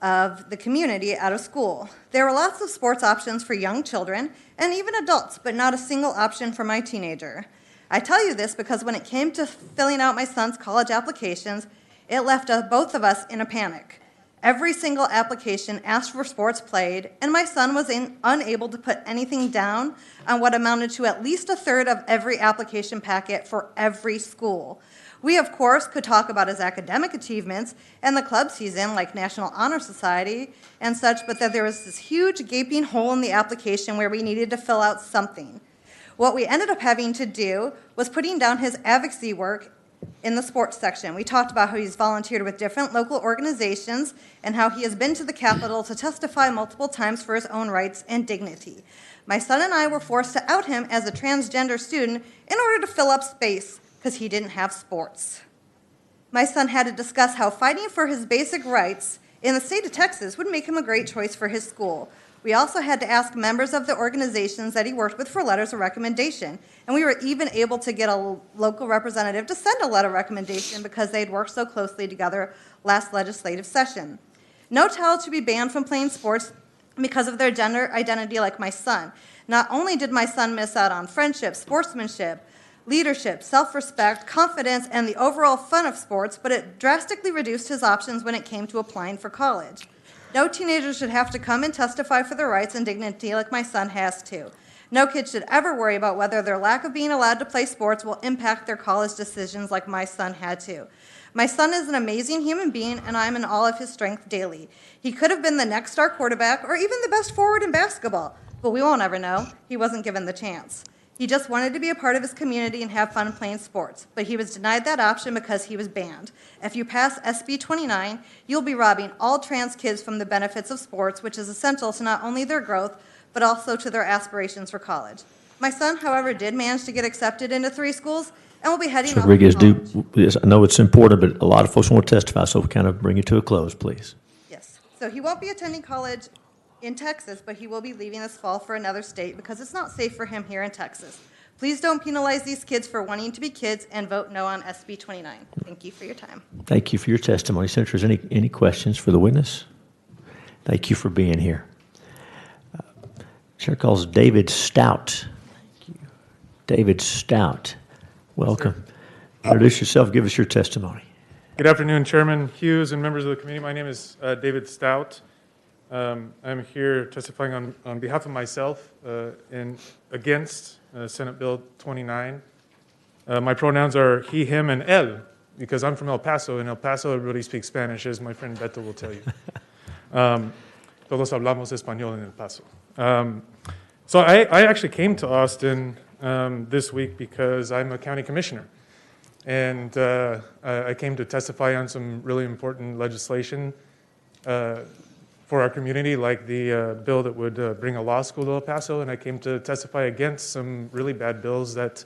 of the community out of school. There were lots of sports options for young children and even adults, but not a single option for my teenager. I tell you this because when it came to filling out my son's college applications, it left both of us in a panic. Every single application asked for sports played, and my son was unable to put anything down on what amounted to at least a third of every application packet for every school. We, of course, could talk about his academic achievements and the club season, like National Honor Society and such, but that there was this huge gaping hole in the application where we needed to fill out something. What we ended up having to do was putting down his advocacy work in the sports section. We talked about how he's volunteered with different local organizations and how he has been to the Capitol to testify multiple times for his own rights and dignity. My son and I were forced to out him as a transgender student in order to fill up space because he didn't have sports. My son had to discuss how fighting for his basic rights in the state of Texas would make him a great choice for his school. We also had to ask members of the organizations that he worked with for letters of recommendation, and we were even able to get a local representative to send a letter of recommendation because they'd worked so closely together last legislative session. No child should be banned from playing sports because of their gender identity like my son. Not only did my son miss out on friendship, sportsmanship, leadership, self-respect, confidence, and the overall fun of sports, but it drastically reduced his options when it came to applying for college. No teenager should have to come and testify for their rights and dignity like my son has to. No kid should ever worry about whether their lack of being allowed to play sports will impact their college decisions like my son had to. My son is an amazing human being, and I'm in awe of his strength daily. He could have been the next star quarterback or even the best forward in basketball, but we won't ever know. He wasn't given the chance. He just wanted to be a part of his community and have fun playing sports, but he was denied that option because he was banned. If you pass SB 29, you'll be robbing all trans kids from the benefits of sports, which is essential to not only their growth, but also to their aspirations for college. My son, however, did manage to get accepted into 3 schools and will be heading So off Rodriguez, to college. yes, I know it's important, but a lot of folks want to testify, so kind of bring it to a close, please. Yes. So he won't be attending college in Texas, but he will be leaving this fall for another state because it's not safe for him here in Texas. Please don't penalize these kids for wanting to be kids and vote no on SB 29. Thank you for your time. Thank you for your testimony. Senators, any questions for the witness? Thank you for being here. Chair calls David Stout. David Stout, welcome. Introduce yourself, give us your testimony. Good afternoon, Chairman Hughes and members of the committee. My name is David Stout. I'm here testifying on behalf of myself and against Senate Bill 29. My pronouns are he, him, and él, because I'm from El Paso. In El Paso, everybody speaks Spanish, as my friend Beto will tell you. Todos hablamos español en El Paso. So I actually came to Austin this week because I'm a county commissioner. And I came to testify on some really important legislation for our community, like the bill that would bring a law school to El Paso, and I came to testify against some really bad bills that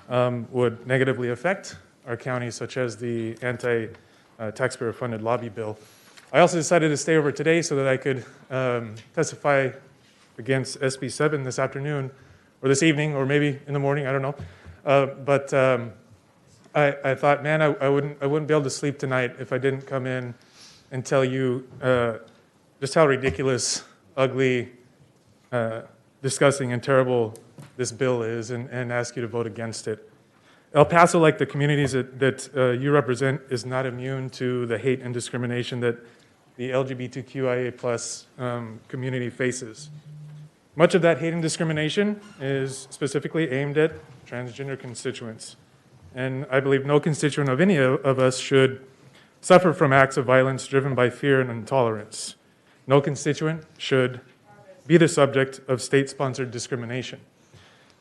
would negatively affect our county, such as the anti-taxpayer-funded lobby bill. I also decided to stay over today so that I could testify against SB 7 this afternoon, or this evening, or maybe in the morning, I don't know. But I thought, man, I wouldn't be able to sleep tonight if I didn't come in and tell you just how ridiculous, ugly, disgusting, and terrible this bill is, and ask you to vote against it. El Paso, like the communities that you represent, is not immune to the hate and discrimination that the LGBTQIA+ community faces. Much of that hate and discrimination is specifically aimed at transgender constituents. And I believe no constituent of any of us should suffer from acts of violence driven by fear and intolerance. No constituent should be the subject of state-sponsored discrimination.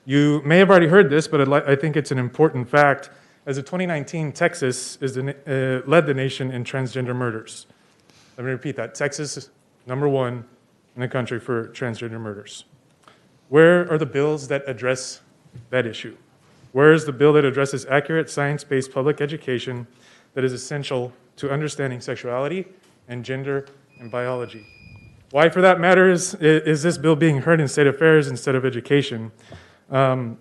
You may have already heard this, but I think it's an important fact. As of 2019, Texas led the nation in transgender murders. Let me repeat that. Texas is number 1 in the country for transgender murders. Where are the bills that address that issue? Where is the bill that addresses accurate science-based public education that is essential to understanding sexuality and gender and biology? Why, for that matter, is this bill being heard in state affairs instead of education? Why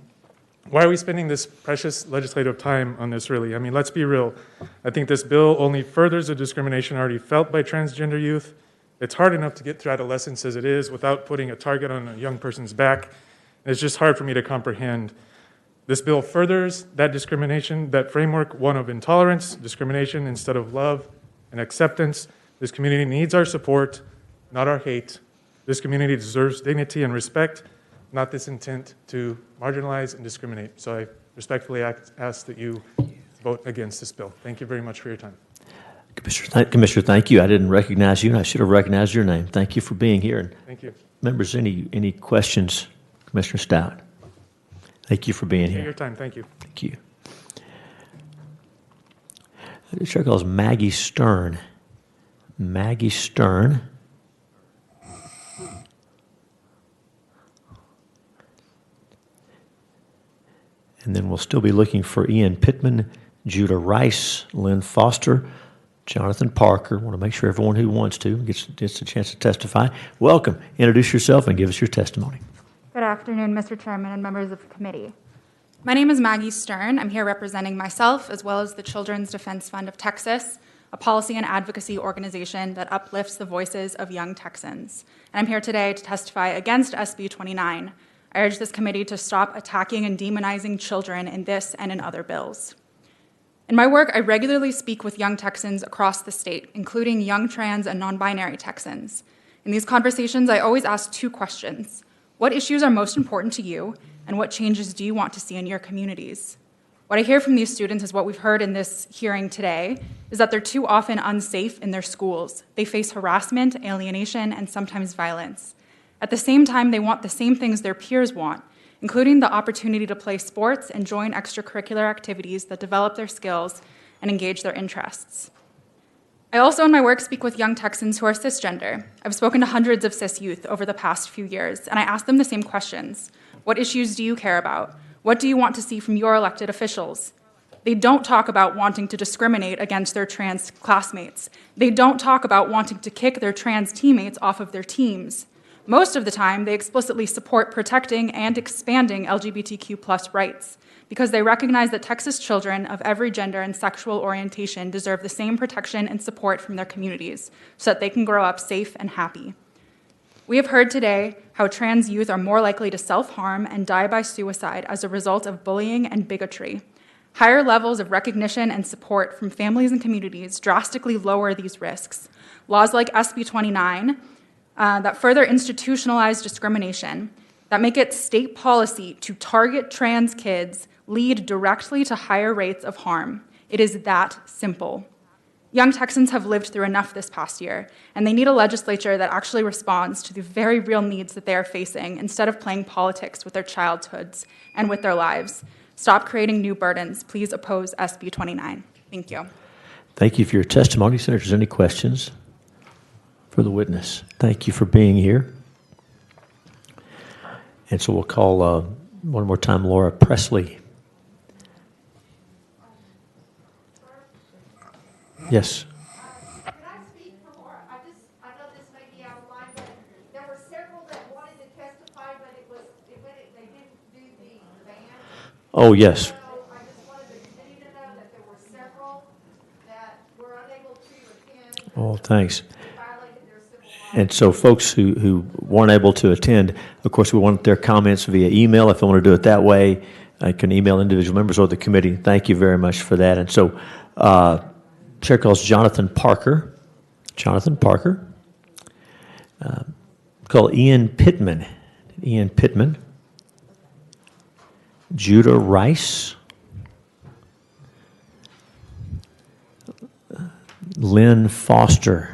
are we spending this precious legislative time on this, really? I mean, let's be real. I think this bill only furthers the discrimination already felt by transgender youth. It's hard enough to get through adolescence as it is without putting a target on a young person's back. It's just hard for me to comprehend. This bill furthers that discrimination, that framework, one of intolerance, discrimination instead of love and acceptance, This community needs our support, not our hate. This community deserves dignity and respect, not this intent to marginalize and discriminate. So I respectfully ask that you vote against this bill. Thank you very much for your time. Commissioner, thank you. I didn't recognize you, and I should have recognized your name. Thank you for being here. And thank you. Members, any questions? Commissioner Stout. Thank you for being here. Your time. Thank you. Thank you. The chair calls Maggie Stern. Maggie Stern. And then we'll still be looking for Ian Pittman, Judah Rice, Lynn Foster, Jonathan Parker. I want to make sure everyone who wants to gets a chance to testify. Welcome. Introduce yourself and give us your testimony. Good afternoon, Mr. Chairman and members of the committee. My name is Maggie Stern. I'm here representing myself as well as the Children's Defense Fund of Texas, a policy and advocacy organization that uplifts the voices of young Texans. And I'm here today to testify against SB 29. I urge this committee to stop attacking and demonizing children in this and in other bills. In my work, I regularly speak with young Texans across the state, including young trans and non-binary Texans. In these conversations, I always ask two questions. What issues are most important to you, and what changes do you want to see in your communities? What I hear from these students is what we've heard in this hearing today, is that they're too often unsafe in their schools. They face harassment, alienation, and sometimes violence. At the same time, they want the same things their peers want, including the opportunity to play sports and join extracurricular activities that develop their skills and engage their interests. I also, in my work, speak with young Texans who are cisgender. I've spoken to hundreds of cis youth over the past few years, and I ask them the same questions. What issues do you care about? What do you want to see from your elected officials? They don't talk about wanting to discriminate against their trans classmates. They don't talk about wanting to kick their trans teammates off of their teams. Most of the time, they explicitly support protecting and expanding LGBTQ+ rights because they recognize that Texas children of every gender and sexual orientation deserve the same protection and support from their communities so that they can grow up safe and happy. We have heard today how trans youth are more likely to self-harm and die by suicide as a result of bullying and bigotry. Higher levels of recognition and support from families and communities drastically lower these risks. Laws like SB 29 that further institutionalize discrimination, that make it state policy to target trans kids, lead directly to higher rates of harm. It is that simple. Young Texans have lived through enough this past year, and they need a legislature that actually responds to the very real needs that they are facing instead of playing politics with their childhoods and with their lives. Stop creating new burdens. Please oppose SB 29. Thank you. Thank you for your testimony. Senators, any questions for the witness? Thank you for being here. And so we'll call one more time Laura Presley. Yes. Can I speak for more? I know this may be out of line, but there were several that wanted to testify, but they didn't do the ban. Oh, yes. So I just wanted the committee to know that there were several that were unable to attend. Oh, thanks. And so folks who weren't able to attend, of course, we want their comments via email. If they want to do it that way, I can email individual members or the committee. Thank you very much for that. And so Chair calls Jonathan Parker. Jonathan Parker. Call Ian Pittman. Ian Pittman. Judah Rice. Lynn Foster.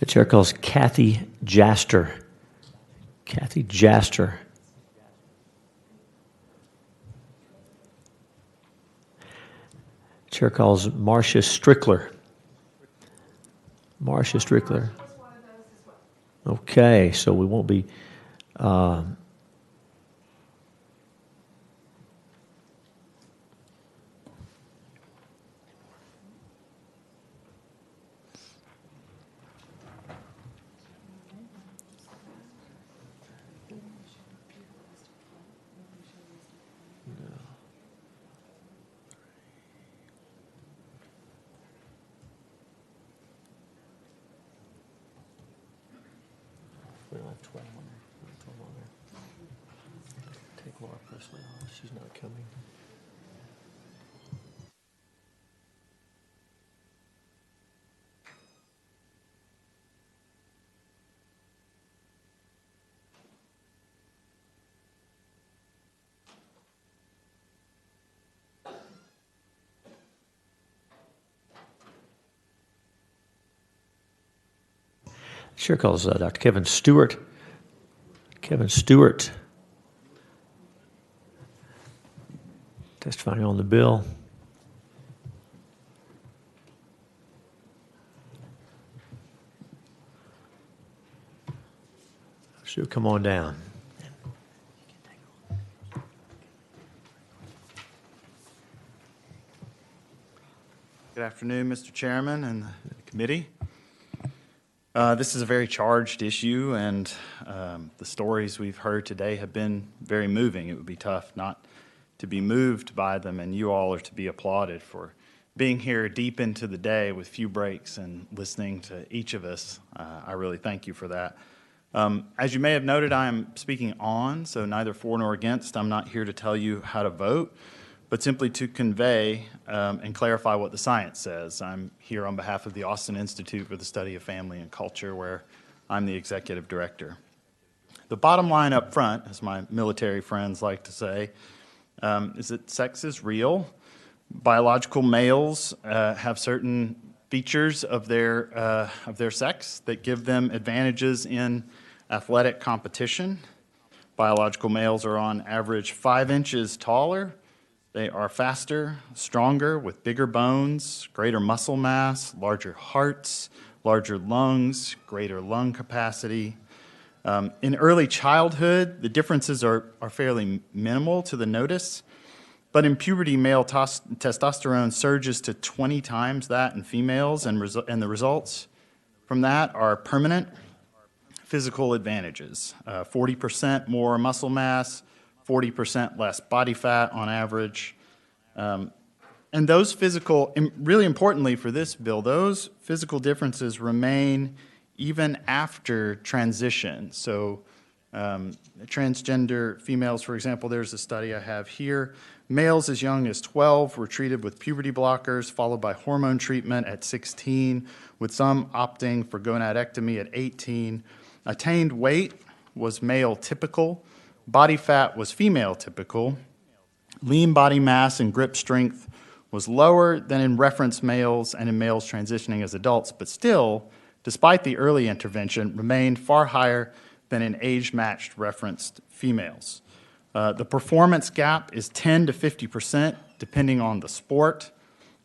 The chair calls Kathy Jaster. Kathy Jaster. Chair calls Marcia Strickler. Marcia Strickler. Okay, so we won't be... We don't have 12 on there. 12 on there. Take Laura Presley off. She's not coming. Chair calls Dr. Kevin Stewart. Kevin Stewart, testifying on the bill. Stewart, come on down. Good afternoon, Mr. Chairman and the committee. This is a very charged issue, and the stories we've heard today have been very moving. It would be tough not to be moved by them, and you all are to be applauded for being here deep into the day with few breaks and listening to each of us. I really thank you for that. As you may have noted, I am speaking on, so neither for nor against. I'm not here to tell you how to vote, but simply to convey and clarify what the science says. I'm here on behalf of the Austin Institute for the Study of Family and Culture, where I'm the executive director. The bottom line up front, as my military friends like to say, is that sex is real. Biological males have certain features of their sex that give them advantages in athletic competition. Biological males are on average 5 inches taller. They are faster, stronger, with bigger bones, greater muscle mass, larger hearts, larger lungs, greater lung capacity. In early childhood, the differences are fairly minimal to the notice, but in puberty, male testosterone surges to 20 times that in females, and the results from that are permanent physical advantages. 40% more muscle mass, 40% less body fat on average. And those physical, really importantly for this bill, those physical differences remain even after transition. So transgender females, for example, there's a study I have here. Males as young as 12 were treated with puberty blockers, followed by hormone treatment at 16, with some opting for gonadectomy at 18. Attained weight was male typical. Body fat was female typical. Lean body mass and grip strength was lower than in reference males and in males transitioning as adults, but still, despite the early intervention, remained far higher than in age-matched referenced females. The performance gap is 10 to 50%, depending on the sport.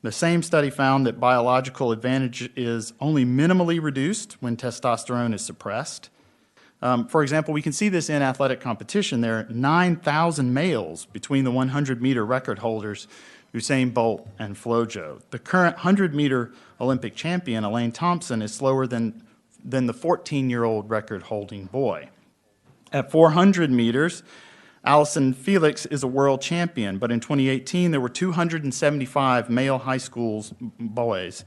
The same study found that biological advantage is only minimally reduced when testosterone is suppressed. For example, we can see this in athletic competition. There are 9,000 males between the 100-meter record holders, Usain Bolt and Flojo. The current 100-meter Olympic champion, Elaine Thompson, is slower than the 14-year-old record-holding boy. At 400 meters, Allison Felix is a world champion, but in 2018, there were 275 male high school boys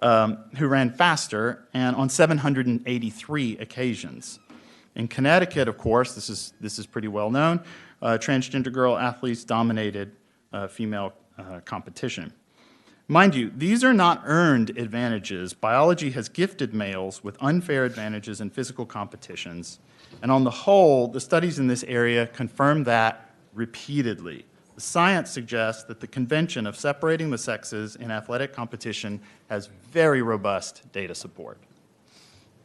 who ran faster, and on 783 occasions. In Connecticut, of course, this is pretty well known, transgender girl athletes dominated female competition. Mind you, these are not earned advantages. Biology has gifted males with unfair advantages in physical competitions, and on the whole, the studies in this area confirm that repeatedly. The science suggests that the convention of separating the sexes in athletic competition has very robust data support.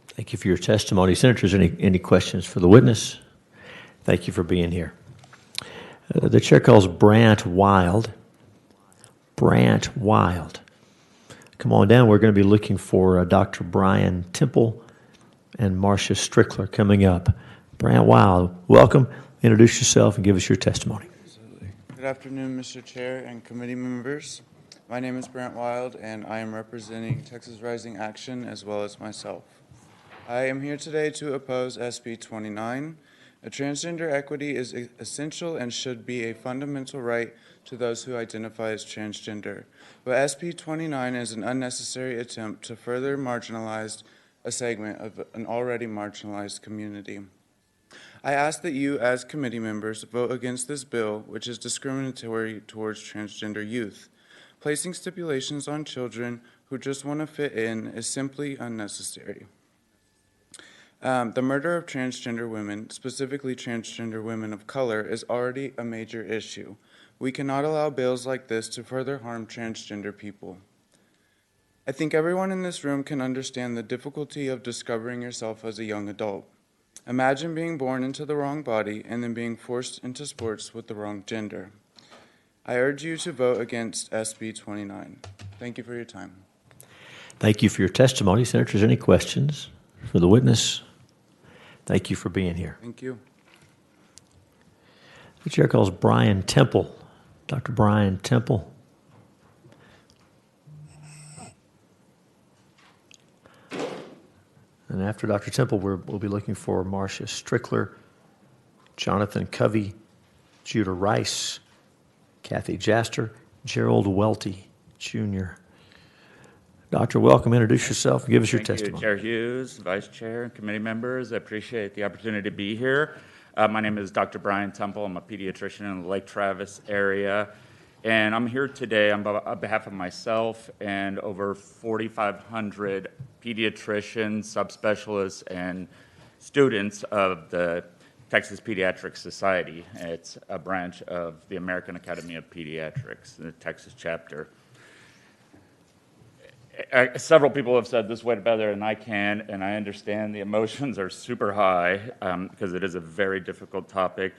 Thank you for your testimony. Senators, any questions for the witness? Thank you for being here. The chair calls Brant Wild. Brant Wild. Come on down. We're going to be looking for Dr. Brian Temple and Marcia Strickler coming up. Brant Wild, welcome. Introduce yourself and give us your testimony. Absolutely. Good afternoon, Mr. Chair and committee members. My name is Brant Wild, and I am representing Texas Rising Action as well as myself. I am here today to oppose SB 29. Transgender equity is essential and should be a fundamental right to those who identify as transgender. But SB 29 is an unnecessary attempt to further marginalize a segment of an already marginalized community. I ask that you, as committee members, vote against this bill, which is discriminatory towards transgender youth. Placing stipulations on children who just want to fit in is simply unnecessary. The murder of transgender women, specifically transgender women of color, is already a major issue. We cannot allow bills like this to further harm transgender people. I think everyone in this room can understand the difficulty of discovering yourself as a young adult. Imagine being born into the wrong body and then being forced into sports with the wrong gender. I urge you to vote against SB 29. Thank you for your time. Thank you for your testimony. Senators, any questions for the witness? Thank you for being here. Thank you. The chair calls Brian Temple. Dr. Brian Temple. And after Dr. Temple, we'll be looking for Marcia Strickler, Jonathan Covey, Judah Rice, Kathy Jaster, Gerald Welty, Jr. Doctor, welcome. Introduce yourself and give us your testimony. Thank you, Chair Hughes, Vice Chair, and committee members. I appreciate the opportunity to be here. My name is Dr. Brian Temple. I'm a pediatrician in the Lake Travis area. And I'm here today on behalf of myself and over 4,500 pediatricians, subspecialists, and students of the Texas Pediatric Society. It's a branch of the American Academy of Pediatrics, the Texas chapter. Several people have said this way better than I can, and I understand the emotions are super high because it is a very difficult topic.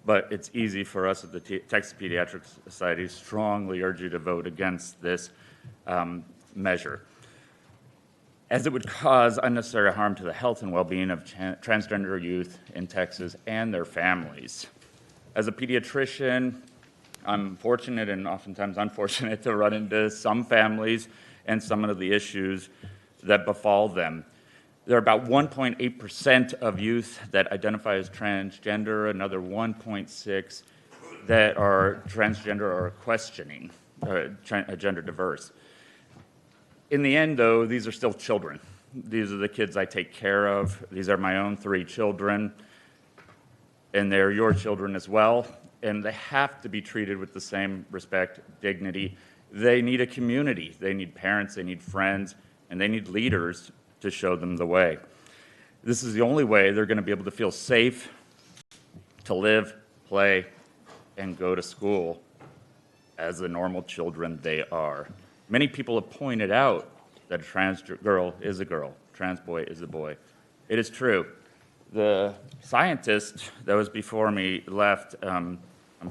But it's easy for us at the Texas Pediatric Society to strongly urge you to vote against this measure, as it would cause unnecessary harm to the health and well-being of transgender youth in Texas and their families. As a pediatrician, I'm fortunate and oftentimes unfortunate to run into some families and some of the issues that befall them. There are about 1.8% of youth that identify as transgender, another 1.6% that are transgender or questioning, gender diverse. In the end, though, these are still children. These are the kids I take care of. These are my own 3 children, and they're your children as well, and they have to be treated with the same respect, dignity. They need a community. They need parents, they need friends, and they need leaders to show them the way. This is the only way they're going to be able to feel safe to live, play, and go to school as the normal children they are. Many people have pointed out that a trans girl is a girl, trans boy is a boy. It is true. The scientist that was before me left. I'm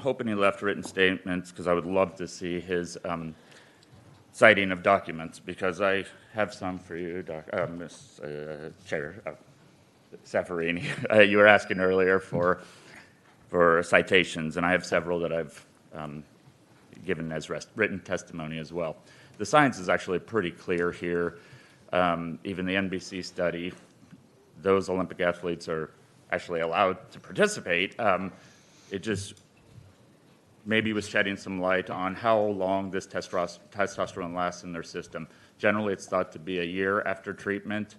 hoping he left written statements because I would love to see his citing of documents, because I have some for you, Ms. Chair Saffarini. You were asking earlier for citations, and I have several that I've given as written testimony as well. The science is actually pretty clear here. Even the NBC study, those Olympic athletes are actually allowed to participate. It just maybe was shedding some light on how long this testosterone lasts in their system. Generally, it's thought to be a year after treatment,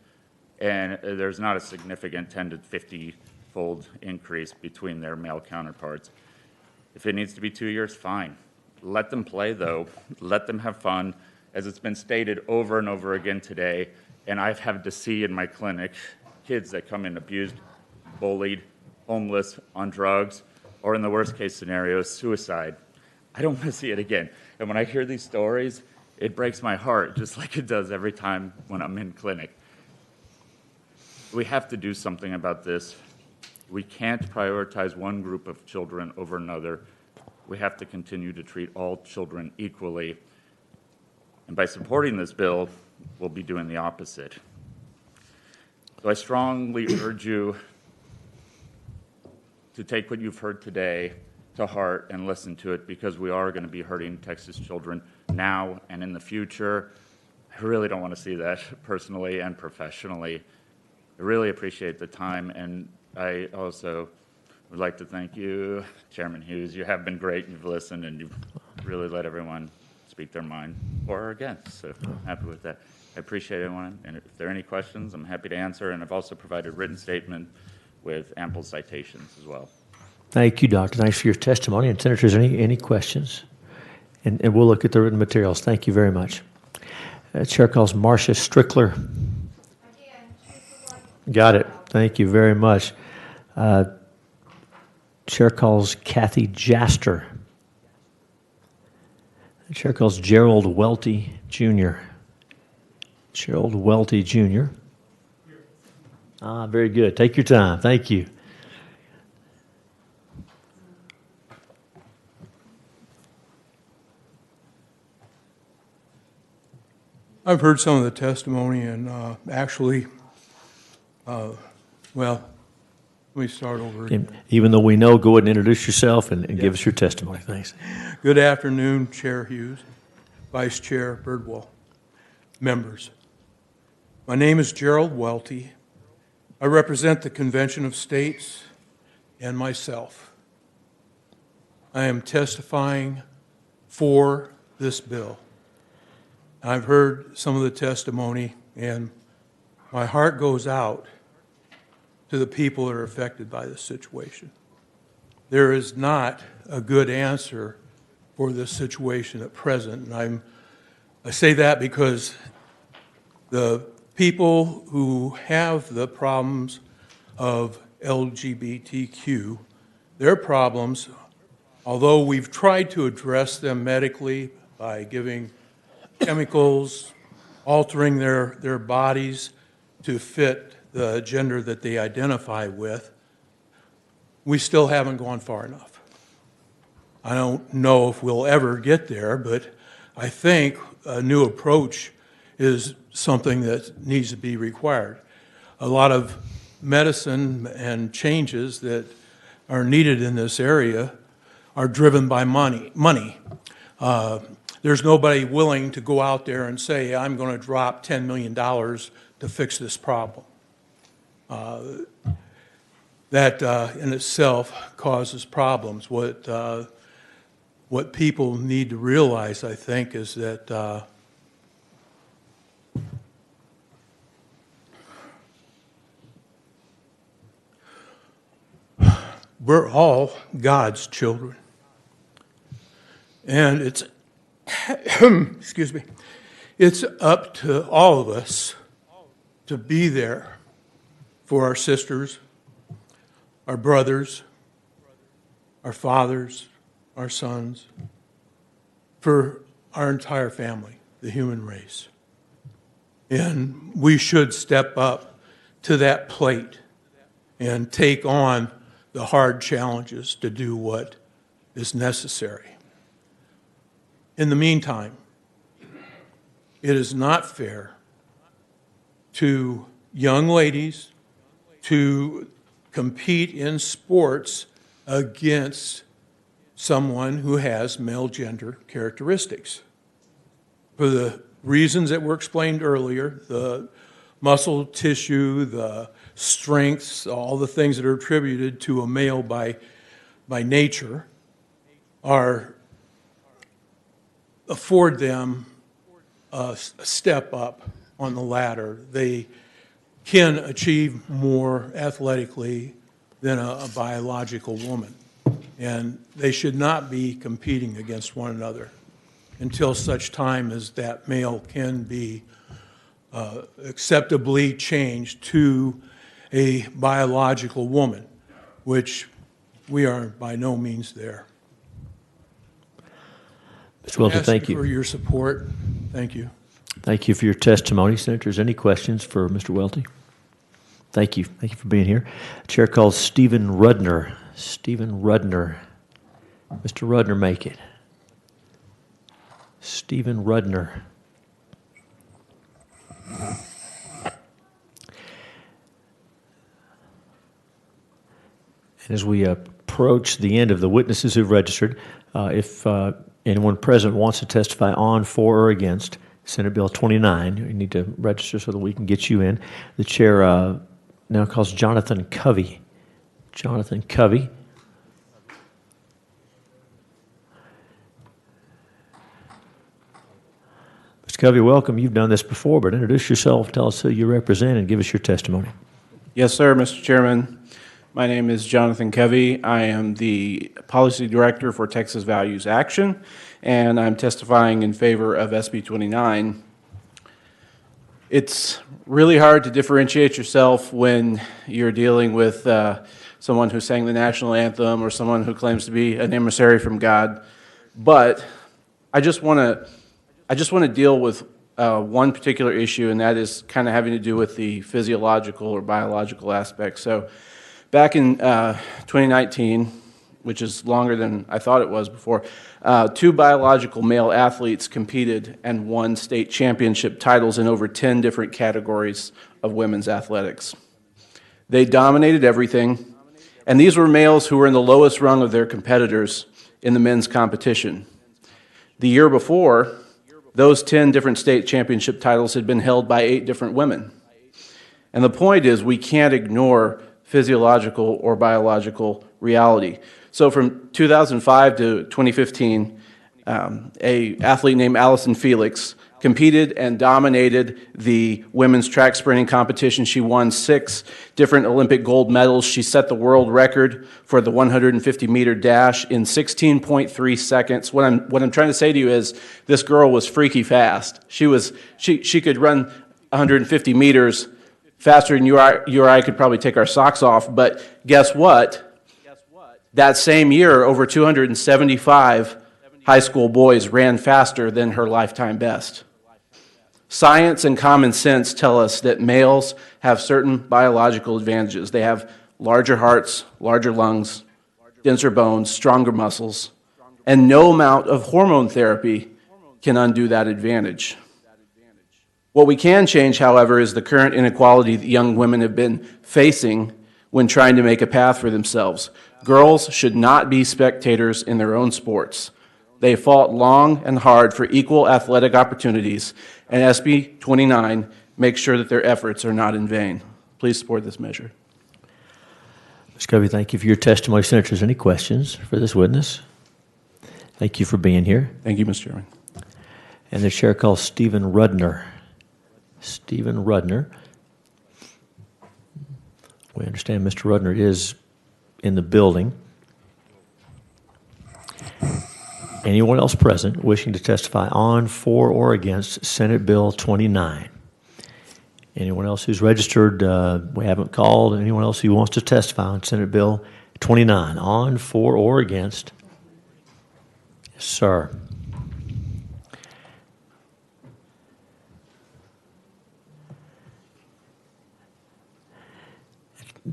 and there's not a significant 10 to 50-fold increase between their male counterparts. If it needs to be 2 years, fine. Let them play, though. Let them have fun. As it's been stated over and over again today, and I've had to see in my clinic kids that come in abused, bullied, homeless, on drugs, or in the worst case scenario, suicide. I don't want to see it again. And when I hear these stories, it breaks my heart, just like it does every time when I'm in clinic. We have to do something about this. We can't prioritize one group of children over another. We have to continue to treat all children equally. And by supporting this bill, we'll be doing the opposite. So I strongly urge you to take what you've heard today to heart and listen to it, because we are going to be hurting Texas children now and in the future. I really don't want to see that personally and professionally. I really appreciate the time, and I also would like to thank you, Chairman Hughes. You have been great. You've listened, and you've really let everyone speak their mind for or against, so I'm happy with that. I appreciate everyone, and if there are any questions, I'm happy to answer, and I've also provided a written statement with ample citations as well. Thank you, Doctor. Thanks for your testimony. And Senators, any questions? And we'll look at the written materials. Thank you very much. Chair calls Marcia Strickler. Got it. Thank you very much. Chair calls Kathy Jaster. Chair calls Gerald Welty Jr. Gerald Welty Jr. Very good. Take your time. Thank you. I've heard some of the testimony, and actually, well, let me start over again. Even though we know, go ahead and introduce yourself and give us your testimony. Thanks. Good afternoon, Chair Hughes, Vice Chair Birdwell, members. My name is Gerald Welty. I represent the Convention of States and myself. I am testifying for this bill. I've heard some of the testimony, and my heart goes out to the people that are affected by this situation. There is not a good answer for this situation at present, and I say that because the people who have the problems of LGBTQ, their problems, although we've tried to address them medically by giving chemicals, altering their bodies to fit the gender that they identify with, we still haven't gone far enough. I don't know if we'll ever get there, but I think a new approach is something that needs to be required. A lot of medicine and changes that are needed in this area are driven by money. There's nobody willing to go out there and say, I'm going to drop $10 million to fix this problem. That in itself causes problems. What people need to realize, I think, is that we're all God's children. And it's excuse me, it's up to all of us to be there for our sisters, our brothers, our fathers, our sons, for our entire family, the human race. And we should step up to that plate and take on the hard challenges to do what is necessary. In the meantime, it is not fair to young ladies to compete in sports against someone who has male gender characteristics. For the reasons that were explained earlier, the muscle tissue, the strengths, all the things that are attributed to a male by nature afford them a step up on the ladder. They can achieve more athletically than a biological woman. And they should not be competing against one another until such time as that male can be acceptably changed to a biological woman, which we are by no means there. Mr. Welty, thank you for your support. Thank you. Thank you for your testimony. Senators, any questions for Mr. Welty? Thank you. Thank you for being here. Chair calls Stephen Rudner. Stephen Rudner. Mr. Rudner, make it. Stephen Rudner. And as we approach the end of the witnesses who've registered, if anyone present wants to testify on, for, or against Senate Bill 29, you need to register so that we can get you in. The chair now calls Jonathan Covey. Jonathan Covey. Mr. Mr. Covey, welcome. You've done this before, but introduce yourself, tell us who you represent, and give us your testimony. Yes, sir, Mr. Chairman. My name is Jonathan Covey. I am the Policy Director for Texas Values Action, and I'm testifying in favor of SB 29. It's really hard to differentiate yourself when you're dealing with someone who sang the national anthem or someone who claims to be an emissary from God. But I just want to deal with one particular issue, and that is kind of having to do with the physiological or biological aspect. So back in 2019, which is longer than I thought it was before, 2 biological male athletes competed and won state championship titles in over 10 different categories of women's athletics. They dominated everything, and these were males who were in the lowest rung of their competitors in the men's competition. The year before, those 10 different state championship titles had been held by 8 different women. And the point is, we can't ignore physiological or biological reality. So from 2005 to 2015, a athlete named Allison Felix competed and dominated the women's track sprinting competition. She won 6 different Olympic gold medals. She set the world record for the 150-meter dash in 16.3 seconds. What I'm trying to say to you is, this girl was freaky fast. She could run 150 meters faster than you or I could probably take our socks off. But guess what? That same year, over 275 high school boys ran faster than her lifetime best. Science and common sense tell us that males have certain biological advantages. They have larger hearts, larger lungs, denser bones, stronger muscles, and no amount of hormone therapy can undo that advantage. What we can change, however, is the current inequality that young women have been facing when trying to make a path for themselves. Girls should not be spectators in their own sports. They fought long and hard for equal athletic opportunities, and SB 29 makes sure that their efforts are not in vain. Please support this measure. Ms. Covey, thank you for your testimony. Senators, any questions for this witness? Thank you for being here. Thank you, Mr. Chairman. And the chair calls Stephen Rudner. Stephen Rudner. We understand Mr. Rudner is in the building. Anyone else present wishing to testify on, for, or against Senate Bill 29? Anyone else who's registered, we haven't called? Anyone else who wants to testify on Senate Bill 29? On, for, or against? Yes, sir.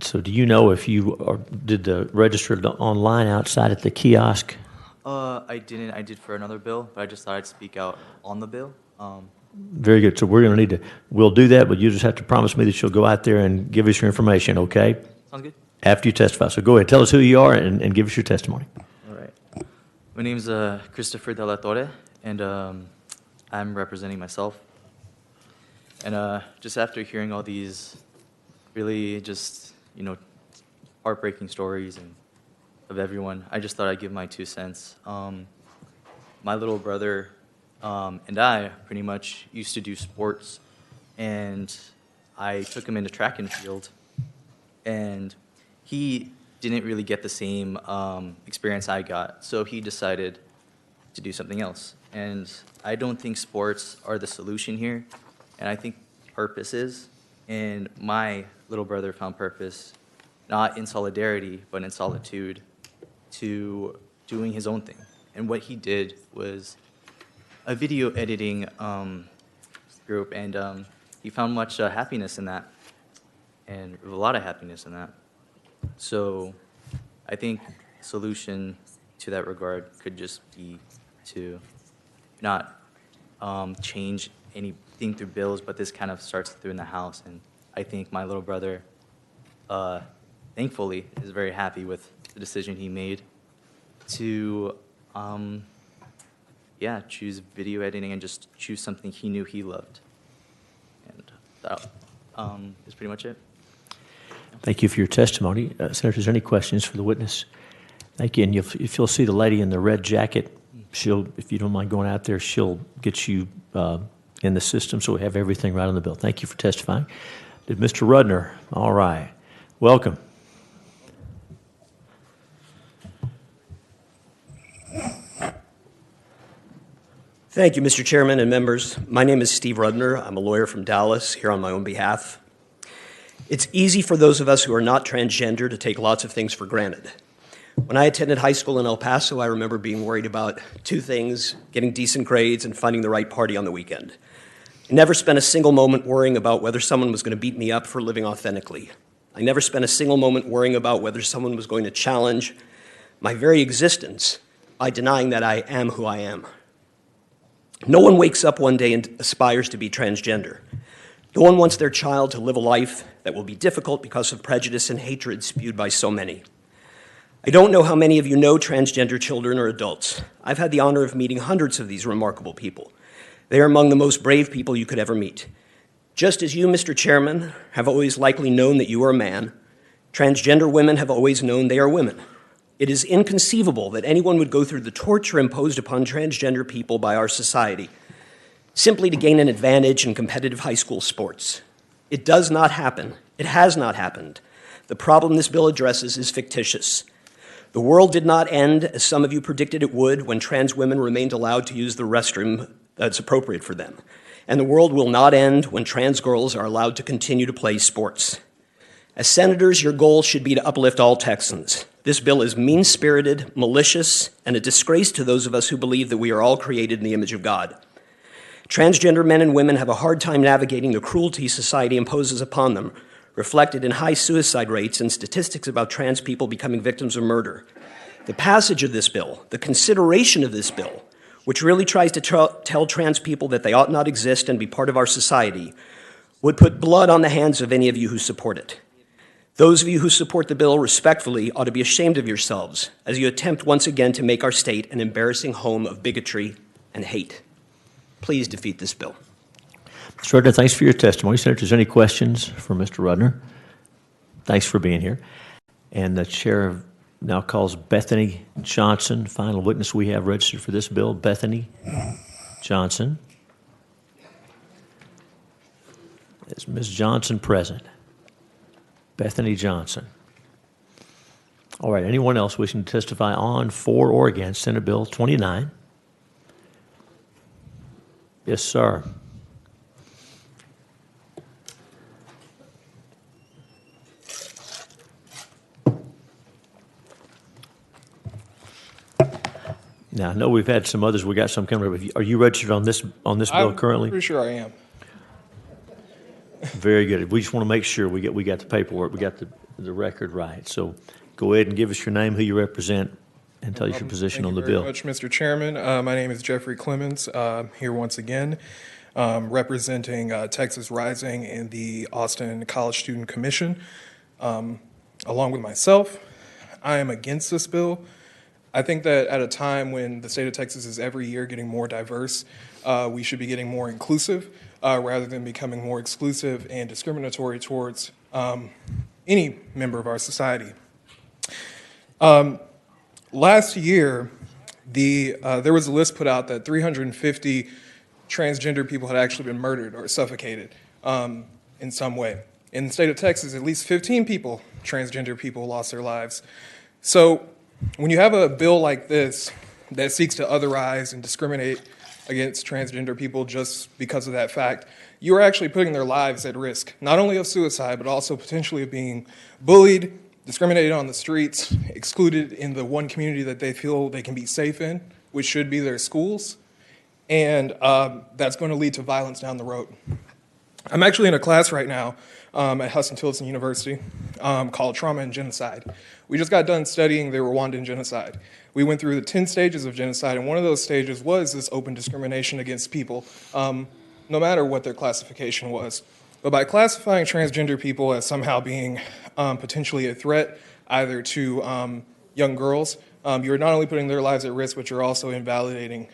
So do you know if you did the register online outside at the kiosk? I didn't. I did for another bill, but I just thought I'd speak out on the bill. Very good. So we're going to need to, we'll do that, but you just have to promise me that you'll go out there and give us your information, okay? Sounds good. After you testify. So go ahead, tell us who you are and give us your testimony. All right. My name's Christopher De La Torre, and I'm representing myself. And just after hearing all these really just, heartbreaking stories and of everyone, I just thought I'd give my 2 cents. My little brother and I pretty much used to do sports, and I took him into track and field, and he didn't really get the same experience I got, so he decided to do something else. And I don't think sports are the solution here, and I think purpose is, and my little brother found purpose not in solidarity, but in solitude, to doing his own thing. And what he did was a video editing group, and he found much happiness in that, and a lot of happiness in that. So I think the solution to that regard could just be to not change anything through bills, but this kind of starts through in the House. And I think my little brother, thankfully, is very happy with the decision he made to choose video editing and just choose something he knew he loved. And that is pretty much it. Thank you for your testimony. Senators, any questions for the witness? Thank you. And if you'll see the lady in the red jacket, she'll, if you don't mind going out there, she'll get you in the system, so we have everything right on the bill. Thank you for testifying. Did Mr. Rudner? All right. Welcome. Thank you, Mr. Chairman and members. My name is Steve Rudner. I'm a lawyer from Dallas, here on my own behalf. It's easy for those of us who are not transgender to take lots of things for granted. When I attended high school in El Paso, I remember being worried about two things: getting decent grades and finding the right party on the weekend. I never spent a single moment worrying about whether someone was going to beat me up for living authentically. I never spent a single moment worrying about whether someone was going to challenge my very existence by denying that I am who I am. No one wakes up one day and aspires to be transgender. No one wants their child to live a life that will be difficult because of prejudice and hatred spewed by so many. I don't know how many of you know transgender children or adults. I've had the honor of meeting hundreds of these remarkable people. They are among the most brave people you could ever meet. Just as you, Mr. Chairman, have always likely known that you are a man, transgender women have always known they are women. It is inconceivable that anyone would go through the torture imposed upon transgender people by our society simply to gain an advantage in competitive high school sports. It does not happen. It has not happened. The problem this bill addresses is fictitious. The world did not end, as some of you predicted it would, when trans women remained allowed to use the restroom that's appropriate for them. And the world will not end when trans girls are allowed to continue to play sports. As senators, your goal should be to uplift all Texans. This bill is mean-spirited, malicious, and a disgrace to those of us who believe that we are all created in the image of God. Transgender men and women have a hard time navigating the cruelty society imposes upon them, reflected in high suicide rates and statistics about trans people becoming victims of murder. The passage of this bill, the consideration of this bill, which really tries to tell trans people that they ought not exist and be part of our society, would put blood on the hands of any of you who support it. Those of you who support the bill respectfully ought to be ashamed of yourselves as you attempt once again to make our state an embarrassing home of bigotry and hate. Please defeat this bill. Mr. Rudner, thanks for your testimony. Senator, if there's any questions for Mr. Rudner, thanks for being here. And the chair now calls Bethany Johnson, final witness we have registered for this bill. Bethany Johnson. Is Ms. Johnson present? Bethany Johnson. All right, anyone else wishing to testify on, for, or against Senate Bill 29? Yes, sir. Now, I know we've had some others. We got some coming up. Are you registered on this bill currently? I'm pretty sure I am. Very good. We just want to make sure we got the paperwork, we got the record right. So go ahead and give us your name, who you represent, and tell us your position on the bill. Thank you very much, Mr. Chairman. My name is Jeffrey Clemens. Here once again, representing Texas Rising and the Austin College Student Commission. Along with myself, I am against this bill. I think that at a time when the state of Texas is every year getting more diverse, we should be getting more inclusive rather than becoming more exclusive and discriminatory towards any member of our society. Last year, there was a list put out that 350 transgender people had actually been murdered or suffocated in some way. In the state of Texas, at least 15 people, transgender people, lost their lives. So when you have a bill like this that seeks to otherize and discriminate against transgender people just because of that fact, you are actually putting their lives at risk, not only of suicide, but also potentially of being bullied, discriminated on the streets, excluded in the one community that they feel they can be safe in, which should be their schools, and that's going to lead to violence down the road. I'm actually in a class right now at Huston-Tillotson University called Trauma and Genocide. We just got done studying the Rwandan genocide. We went through the 10 stages of genocide, and one of those stages was this open discrimination against people, no matter what their classification was. But by classifying transgender people as somehow being potentially a threat either to young girls, you're not only putting their lives at risk, but you're also invalidating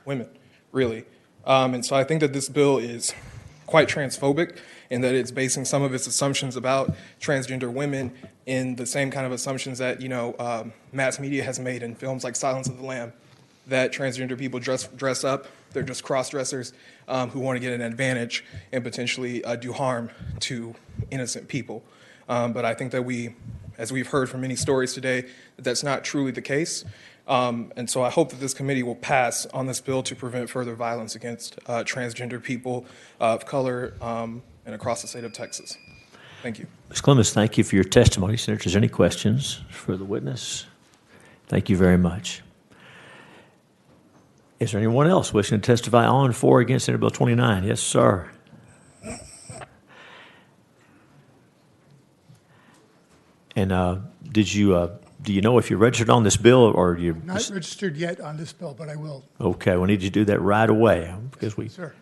women, really. And so I think that this bill is quite transphobic in that it's basing some of its assumptions about transgender women in the same kind of assumptions that, mass media has made in films like Silence of the Lamb, that transgender people dress up They're just cross-dressers who want to get an advantage and potentially do harm to innocent people. But I think that as we've heard from many stories today, that that's not truly the case. And so I hope that this committee will pass on this bill to prevent further violence against transgender people of color and across the state of Texas. Thank you. Ms. Clemens, thank you for your testimony. Senators, any questions for the witness? Thank you very much. Is there anyone else wishing to testify on, for, or against Senate Bill 29? Yes, sir. And do you know if you're registered on this bill, or you? Not registered yet on this bill, but I will. Okay, we need you to do that right away, because we. Sir.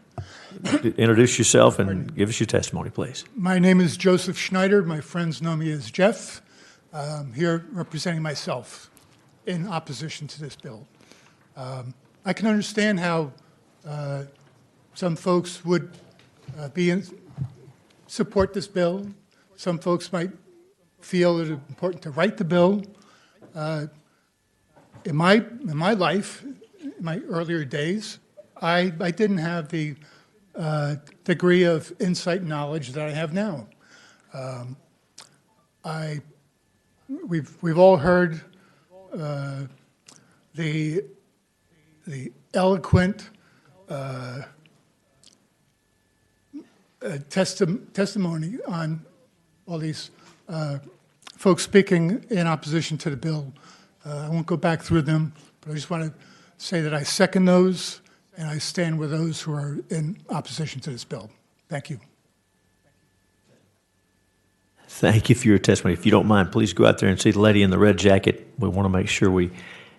Introduce yourself and give us your testimony, please. My name is Joseph Schneider. My friends know me as Jeff. I'm here representing myself in opposition to this bill. I can understand how some folks would support this bill. Some folks might feel it important to write the bill. In my life, in my earlier days, I didn't have the degree of insight and knowledge that I have now. We've all heard the eloquent testimony on all these folks speaking in opposition to the bill. I won't go back through them, but I just want to say that I second those, and I stand with those who are in opposition to this bill. Thank you. Thank you for your testimony. If you don't mind, please go out there and see the lady in the red jacket. We want to make sure we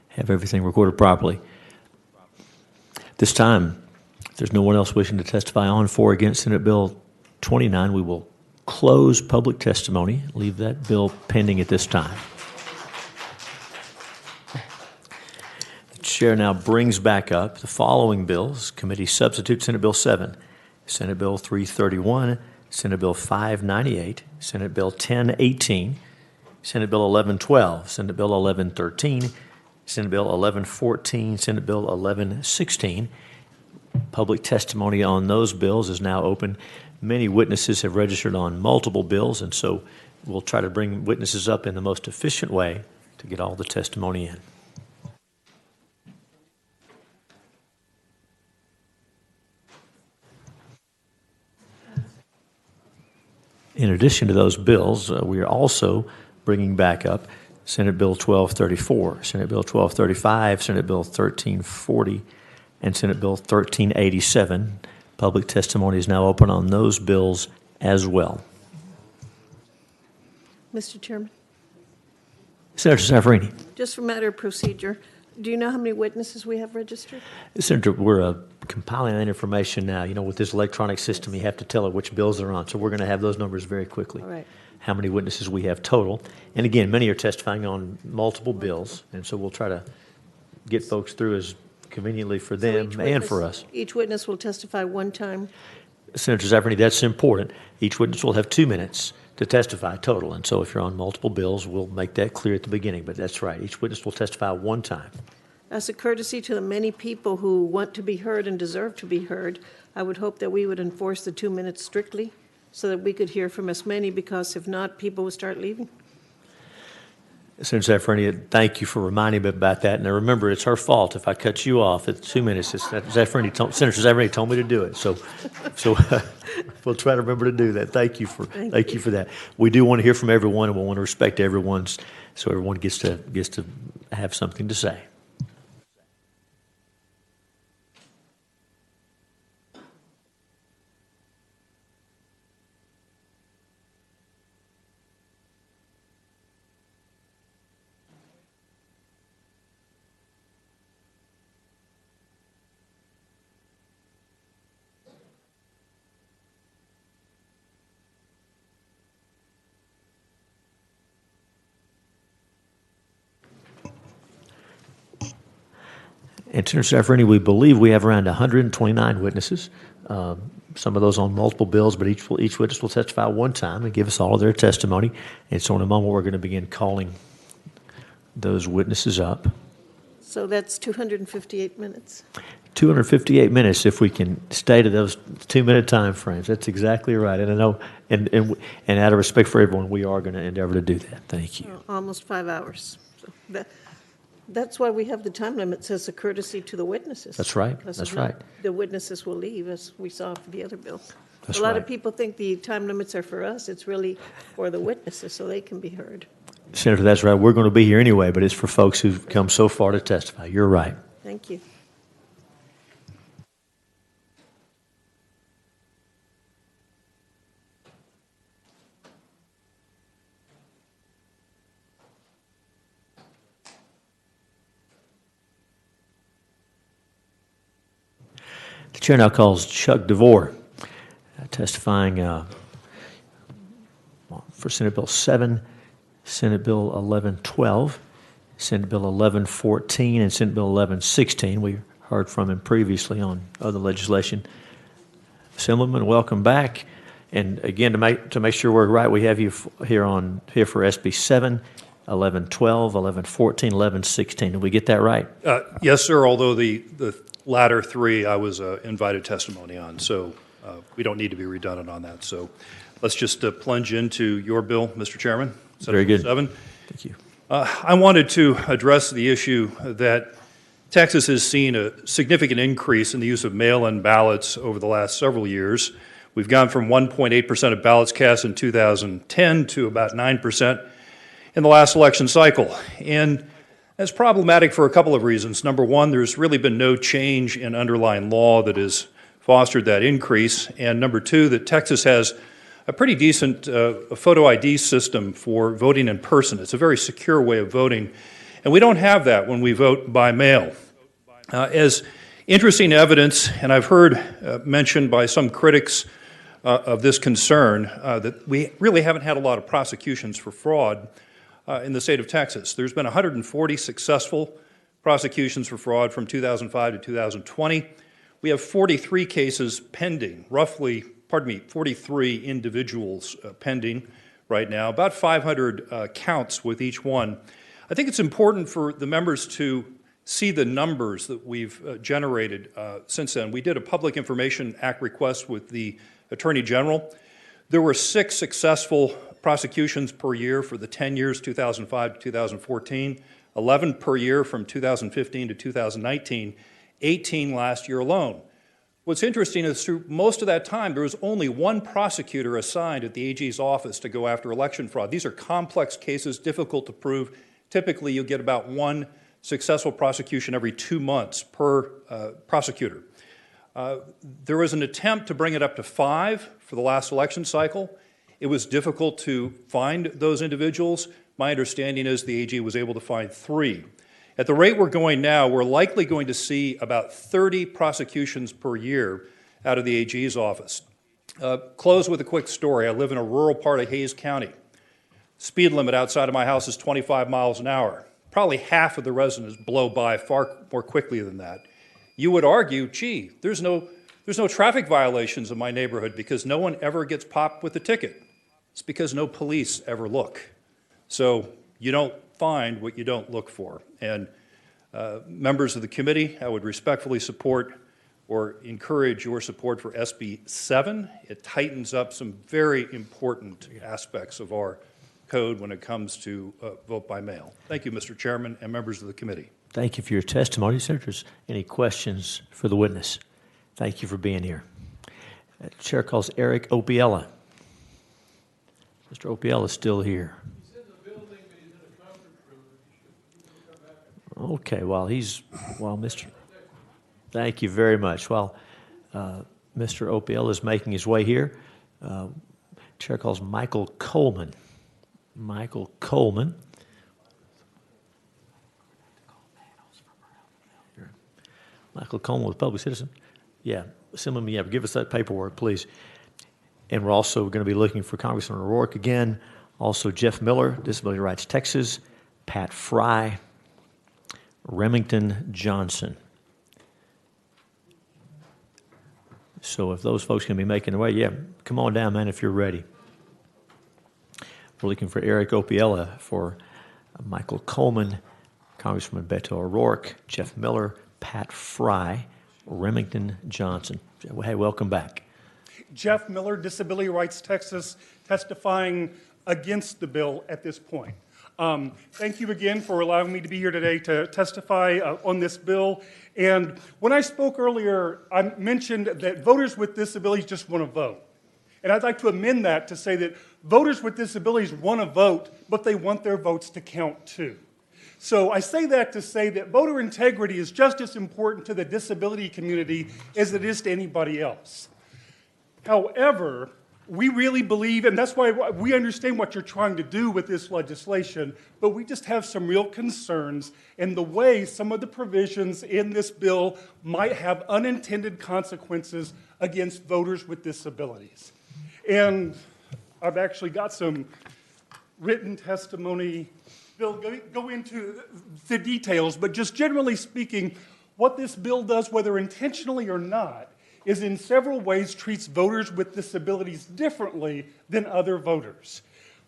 have everything recorded properly. This time, if there's no one else wishing to testify on, for, or against Senate Bill 29, we will close public testimony, leave that bill pending at this time. The chair now brings back up the following bills. Committee substitute: Senate Bill 7, Senate Bill 331, Senate Bill 598, Senate Bill 1018, Senate Bill 1112, Senate Bill 1113, Senate Bill 1114, Senate Bill 1116. Public testimony on those bills is now open. Many witnesses have registered on multiple bills, and so we'll try to bring witnesses up in the most efficient way to get all the testimony in. In addition to those bills, we are also bringing back up Senate Bill 1234, Senate Bill 1235, Senate Bill 1340, and Senate Bill 1387. Public testimony is now open on those bills as well. Mr. Chairman, Senator Zaffarini. just for matter of procedure, do you know how many witnesses we have registered? Senator, we're compiling that information now. You know, with this electronic system, you have to tell it which bills they're on. So we're going to have those numbers very quickly. All right. How many witnesses we have total. And again, many are testifying on multiple bills. And so we'll try to get folks through as conveniently for them and for us. Each witness will testify one time. Senator Zaffarini, that's important. Each witness will have 2 minutes to testify total. And so if you're on multiple bills, we'll make that clear at the beginning. But that's right. Each witness will testify one time. As a courtesy to the many people who want to be heard and deserve to be heard, I would hope that we would enforce the 2 minutes strictly so that we could hear from as many, because if not, people will start leaving. Senator Zaffarini, thank you for reminding me about that. And remember, it's her fault if I cut you off at 2 minutes. Senator Zaffarini told me to do it. So we'll try to remember to do that. Thank you for that. We do want to hear from everyone, and we want to respect everyone's, so everyone gets to have something to say. And Senator Zaffarini, we believe we have around 129 witnesses, some of those on multiple bills, but each witness will testify one time and give us all of their testimony. And so in a moment, we're going to begin calling those witnesses up. So that's 258 minutes. 258 minutes if we can stay to those 2-minute time frames. That's exactly right. And I know, and out of respect for everyone, we are going to endeavor to do that. Thank you. Almost 5 hours. So that's why we have the time limits as a courtesy to the witnesses. That's right. Because That's if not, right. the witnesses will leave, as we saw for the other bill. That's A lot of right. people think the time limits are for us. It's really for the witnesses, so they can be heard. Senator, that's right. We're going to be here anyway, but it's for folks who've come so far to testify. You're right. Thank you. The chair now calls Chuck DeVore, testifying for Senate Bill 7, Senate Bill 1112, Senate Bill 1114, and Senate Bill 1116. We heard from him previously on other legislation. Assemblyman, welcome back. And again, to make sure we're right, we have you here for SB 7, 1112, 1114, 1116. Did we get that right? Yes, sir, although the latter three I was invited testimony on, so we don't need to be redundant on that. So let's just plunge into your bill, Mr. Chairman. Very good. 7. Thank you. I wanted to address the issue that Texas has seen a significant increase in the use of mail-in ballots over the last several years. We've gone from 1.8% of ballots cast in 2010 to about 9% in the last election cycle. And that's problematic for a couple of reasons. Number one, there's really been no change in underlying law that has fostered that increase. And number two, that Texas has a pretty decent photo ID system for voting in person. It's a very secure way of voting. And we don't have that when we vote by mail. As interesting evidence, and I've heard mentioned by some critics of this concern, that we really haven't had a lot of prosecutions for fraud in the state of Texas. There's been 140 successful prosecutions for fraud from 2005 to 2020. We have 43 cases pending, 43 individuals pending right now, about 500 counts with each one. I think it's important for the members to see the numbers that we've generated since then. We did a Public Information Act request with the Attorney General. There were 6 successful prosecutions per year for the 10 years, 2005 to 2014, 11 per year from 2015 to 2019, 18 last year alone. What's interesting is through most of that time, there was only one prosecutor assigned at the AG's office to go after election fraud. These are complex cases, difficult to prove. Typically, you get about one successful prosecution every 2 months per prosecutor. There was an attempt to bring it up to 5 for the last election cycle. It was difficult to find those individuals. My understanding is the AG was able to find 3. At the rate we're going now, we're likely going to see about 30 prosecutions per year out of the AG's office. Close with a quick story. I live in a rural part of Hayes County. Speed limit outside of my house is 25 miles an hour. Probably half of the residents blow by far more quickly than that. You would argue, gee, there's no traffic violations in my neighborhood because no one ever gets popped with a ticket. It's because no police ever look. So you don't find what you don't look for. And members of the committee, I would respectfully support or encourage your support for SB 7. It tightens up some very important aspects of our code when it comes to vote by mail. Thank you, Mr. Chairman and members of the committee. Thank you for your testimony. Senators, any questions for the witness? Thank you for being here. Chair calls Eric Opiella. Mr. Opiella is still here. He's in the building, but he's in a conference room. He should come back. Okay, thank you very much. While Mr. Opiella is making his way here, Chair calls Michael Coleman. Michael Coleman. Michael Coleman was a public citizen. Yeah, Assemblyman, yeah, give us that paperwork, please. And we're also going to be looking for Congressman O'Rourke again. Also Jeff Miller, Disability Rights Texas. Pat Fry. Remington Johnson. So if those folks can be making their way, yeah, come on down, man, if you're ready. We're looking for Eric Opiella, for Michael Coleman, Congressman Beto O'Rourke, Jeff Miller, Pat Fry, Remington Johnson. Hey, welcome back. Jeff Miller, Disability Rights Texas, testifying against the bill at this point. Thank you again for allowing me to be here today to testify on this bill. And when I spoke earlier, I mentioned that voters with disabilities just want to vote. And I'd like to amend that to say that voters with disabilities want to vote, but they want their votes to count too. So I say that to say that voter integrity is just as important to the disability community as it is to anybody else. However, we really believe, and that's why we understand what you're trying to do with this legislation, but we just have some real concerns in the way some of the provisions in this bill might have unintended consequences against voters with disabilities. And I've actually got some written testimony. They'll go into the details, but just generally speaking, what this bill does, whether intentionally or not, is in several ways treats voters with disabilities differently than other voters,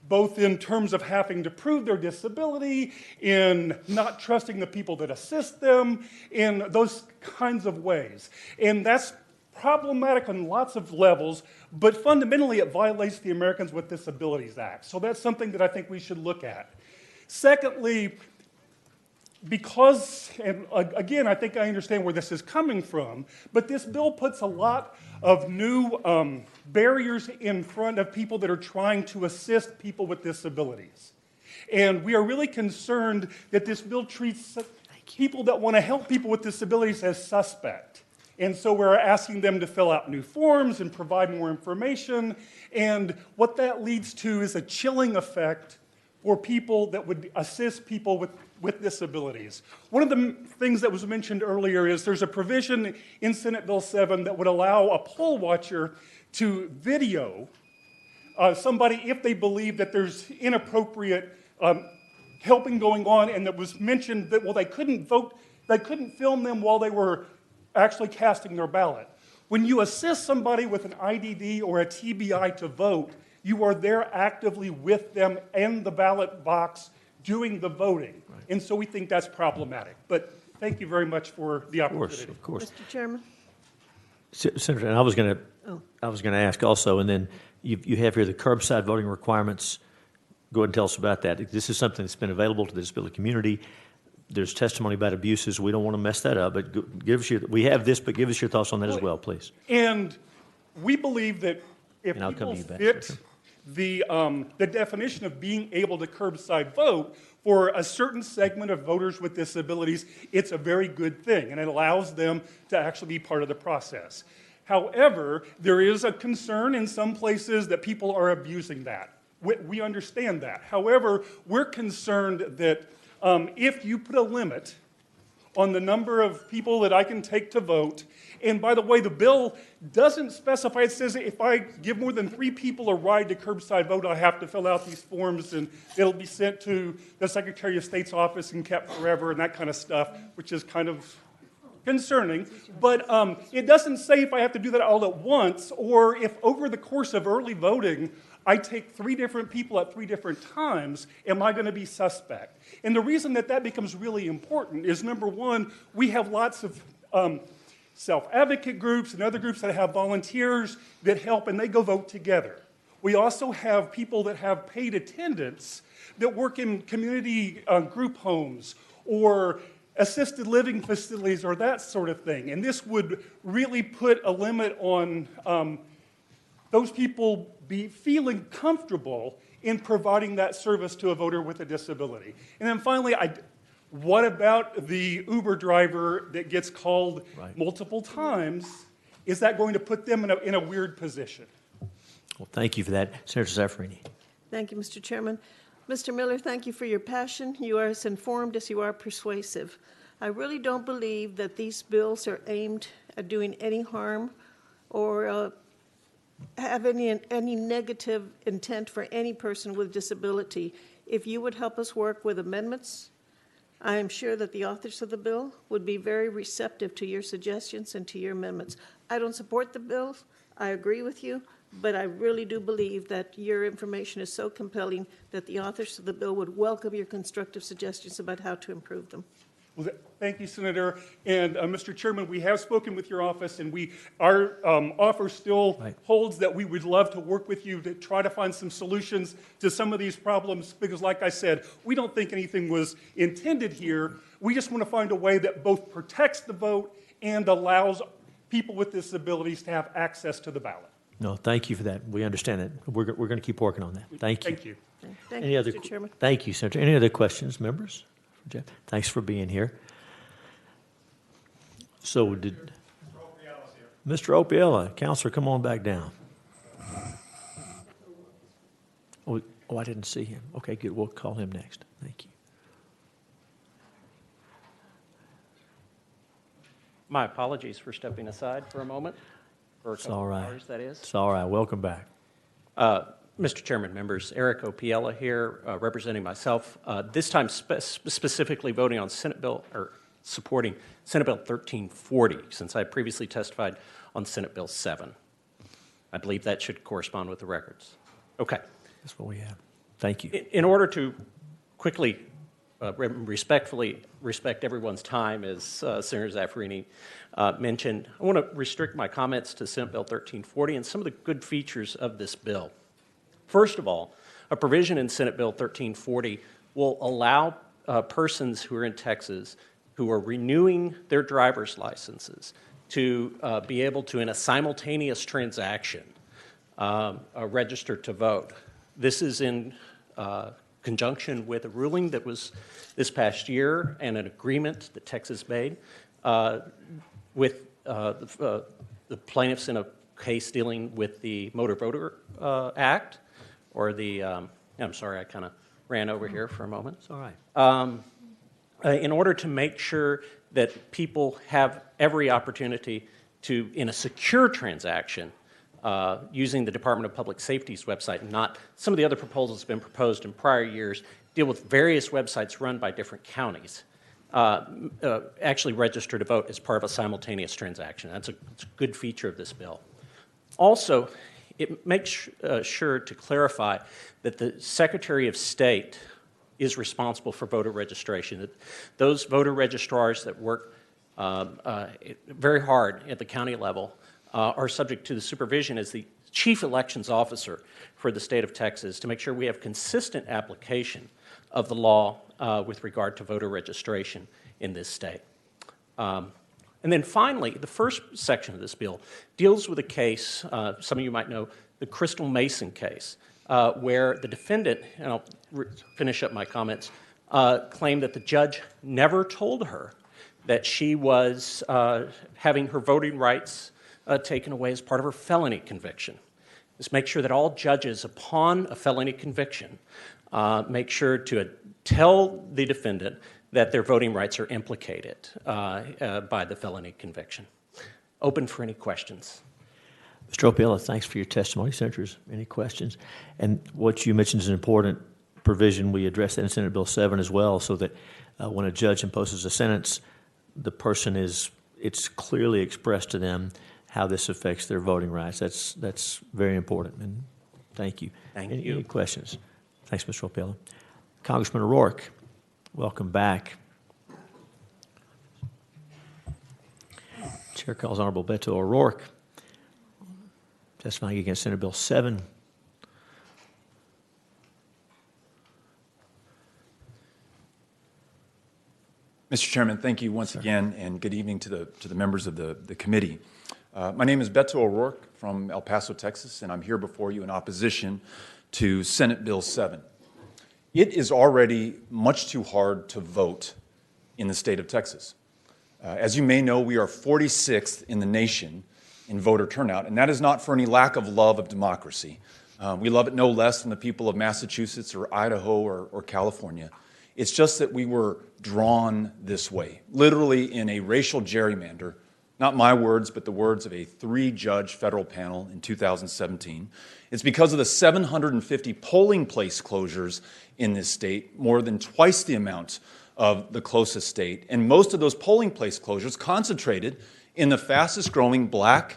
both in terms of having to prove their disability, in not trusting the people that assist them, in those kinds of ways. And that's problematic on lots of levels, but fundamentally it violates the Americans with Disabilities Act. So that's something that I think we should look at. Secondly, because, and again, I think I understand where this is coming from, but this bill puts a lot of new barriers in front of people that are trying to assist people with disabilities. And we are really concerned that this bill treats people that want to help people with disabilities as suspect. And so we're asking them to fill out new forms and provide more information. And what that leads to is a chilling effect for people that would assist people with disabilities. One of the things that was mentioned earlier is there's a provision in Senate Bill 7 that would allow a poll watcher to video somebody if they believe that there's inappropriate helping going on, and that was mentioned that, well, they couldn't vote, they couldn't film them while they were actually casting their ballot. When you assist somebody with an IDD or a TBI to vote, you are there actively with them in the ballot box doing the voting. Right. And so we think that's problematic. But thank you very much for the opportunity. Of course. Mr. Chairman? Senator, and I was going to ask also, and then you have here the curbside voting requirements. Go ahead and tell us about that. This is something that's been available to the disability community. There's testimony about abuses. We don't want to mess that up, but give us we have this, but give us your thoughts on that as well, please. And we believe that if people fit the definition of being able to curbside vote for a certain segment of voters with disabilities, it's a very good thing, and it allows them to actually be part of the process. However, there is a concern in some places that people are abusing that. We understand that. However, we're concerned that if you put a limit on the number of people that I can take to vote, and by the way, the bill doesn't specify, it says if I give more than 3 people a ride to curbside vote, I have to fill out these forms, and it'll be sent to the Secretary of State's office and kept forever and that kind of stuff, which is kind of concerning. But it doesn't say if I have to do that all at once, or if over the course of early voting, I take 3 different people at 3 different times, am I going to be suspect? And the reason that that becomes really important is, number one, we have lots of self-advocate groups and other groups that have volunteers that help, and they go vote together. We also have people that have paid attendants that work in community group homes or assisted living facilities or that sort of thing. And this would really put a limit on those people be feeling comfortable in providing that service to a voter with a disability. And then finally, what about the Uber driver that gets called multiple times? Is that going to put them in a weird position? Well, thank you for that. Senator Zaffarini. Thank you, Mr. Chairman. Mr. Miller, thank you for your passion. You are as informed as you are persuasive. I really don't believe that these bills are aimed at doing any harm or have any negative intent for any person with disability. If you would help us work with amendments, I am sure that the authors of the bill would be very receptive to your suggestions and to your amendments. I don't support the bill. I agree with you, but I really do believe that your information is so compelling that the authors of the bill would welcome your constructive suggestions about how to improve them. Well, thank you, Senator. And Mr. Chairman, we have spoken with your office, and our offer still holds that we would love to work with you to try to find some solutions to some of these problems, because like I said, we don't think anything was intended here. We just want to find a way that both protects the vote and allows people with disabilities to have access to the ballot. No, thank you for that. We understand it. We're going to keep working on that. Thank you. Thank you. Thank you, Mr. Chairman. Thank you, Senator. Any other questions, members? Jeff, thanks for being here. So did Mr. Opiella, Counselor, come on back down. Oh, I didn't see him. Okay, good. We'll call him next. Thank you. My apologies for stepping aside for a moment. For a It's couple all of right. hours, that is. It's all right. Welcome back. Mr. Chairman, members, Eric Opiella here, representing myself. This time specifically voting on Senate Bill, or supporting Senate Bill 1340, since I previously testified on Senate Bill 7. I believe that should correspond with the records. Okay. That's what we have. Thank you. In order to quickly, respectfully respect everyone's time, as Senator Zaffirini mentioned, I want to restrict my comments to Senate Bill 1340 and some of the good features of this bill. First of all, a provision in Senate Bill 1340 will allow persons who are in Texas who are renewing their driver's licenses to be able to, in a simultaneous transaction, register to vote. This is in conjunction with a ruling that was this past year and an agreement that Texas made with the plaintiffs in a case dealing with the Motor Voter Act, or the, I'm sorry, I kind of ran over here for a moment. It's all right. In order to make sure that people have every opportunity to, in a secure transaction, using the Department of Public Safety's website, and not some of the other proposals that have been proposed in prior years, deal with various websites run by different counties, actually register to vote as part of a simultaneous transaction. That's a good feature of this bill. Also, it makes sure to clarify that the Secretary of State is responsible for voter registration, that those voter registrars that work very hard at the county level are subject to the supervision as the chief elections officer for the state of Texas to make sure we have consistent application of the law with regard to voter registration in this state. And then finally, the first section of this bill deals with a case, some of you might know, the Crystal Mason case, where the defendant, and I'll finish up my comments, claimed that the judge never told her that she was having her voting rights taken away as part of her felony conviction. Just make sure that all judges, upon a felony conviction, make sure to tell the defendant that their voting rights are implicated by the felony conviction. Open for any questions. Mr. Opiella, thanks for your testimony. Senators, any questions? And what you mentioned is an important provision. We addressed that in Senate Bill 7 as well, so that when a judge imposes a sentence, the person it's clearly expressed to them how this affects their voting rights. That's very important, and thank you. Thank you. you. Any questions? Thanks, Mr. Opiella. Congressman O'Rourke, welcome back. Chair calls Honorable Beto O'Rourke, testifying against Senate Bill 7. Mr. Chairman, thank you once again, and good evening to the members of the committee. My name is Beto O'Rourke from El Paso, Texas, and I'm here before you in opposition to Senate Bill 7. It is already much too hard to vote in the state of Texas. As you may know, we are 46th in the nation in voter turnout, and that is not for any lack of love of democracy. We love it no less than the people of Massachusetts or Idaho or California. It's just that we were drawn this way, literally in a racial gerrymander, not my words, but the words of a 3-judge federal panel in 2017. It's because of the 750 polling place closures in this state, more than twice the amount of the closest state. And most of those polling place closures concentrated in the fastest growing Black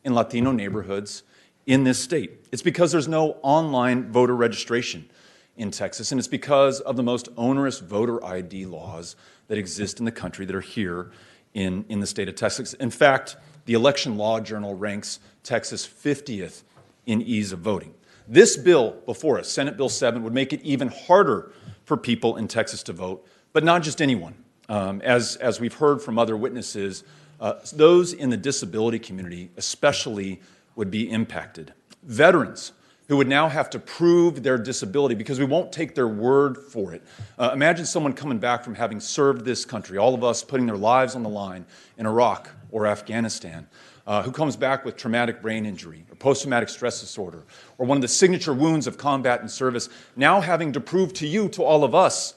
and Latino neighborhoods in this state. It's because there's no online voter registration in Texas, and it's because of the most onerous voter ID laws that exist in the country that are here in the state of Texas. In fact, the Election Law Journal ranks Texas 50th in ease of voting. This bill before us, Senate Bill 7, would make it even harder for people in Texas to vote, but not just anyone. As we've heard from other witnesses, those in the disability community especially would be impacted. Veterans who would now have to prove their disability because we won't take their word for it. Imagine someone coming back from having served this country, all of us putting their lives on the line in Iraq or Afghanistan, who comes back with traumatic brain injury or post-traumatic stress disorder or one of the signature wounds of combat and service, now having to prove to you, to all of us,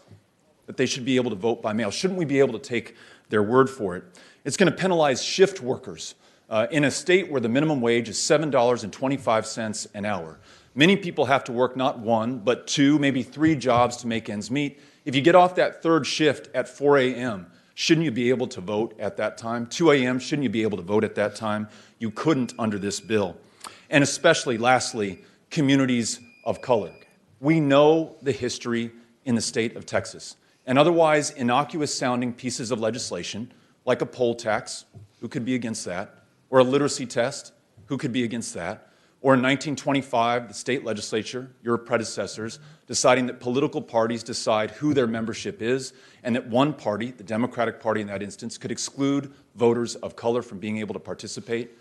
that they should be able to vote by mail. Shouldn't we be able to take their word for it? It's going to penalize shift workers in a state where the minimum wage is $7.25 an hour. Many people have to work not one, but two, maybe three jobs to make ends meet. If you get off that third shift at 4 a.m., shouldn't you be able to vote at that time? 2 a.m., shouldn't you be able to vote at that time? You couldn't under this bill. And especially, lastly, communities of color. We know the history in the state of Texas. And otherwise innocuous-sounding pieces of legislation, like a poll tax, who could be against that? Or a literacy test, who could be against that? Or in 1925, the state legislature, your predecessors, deciding that political parties decide who their membership is, and that one party, the Democratic Party in that instance, could exclude voters of color from being able to participate.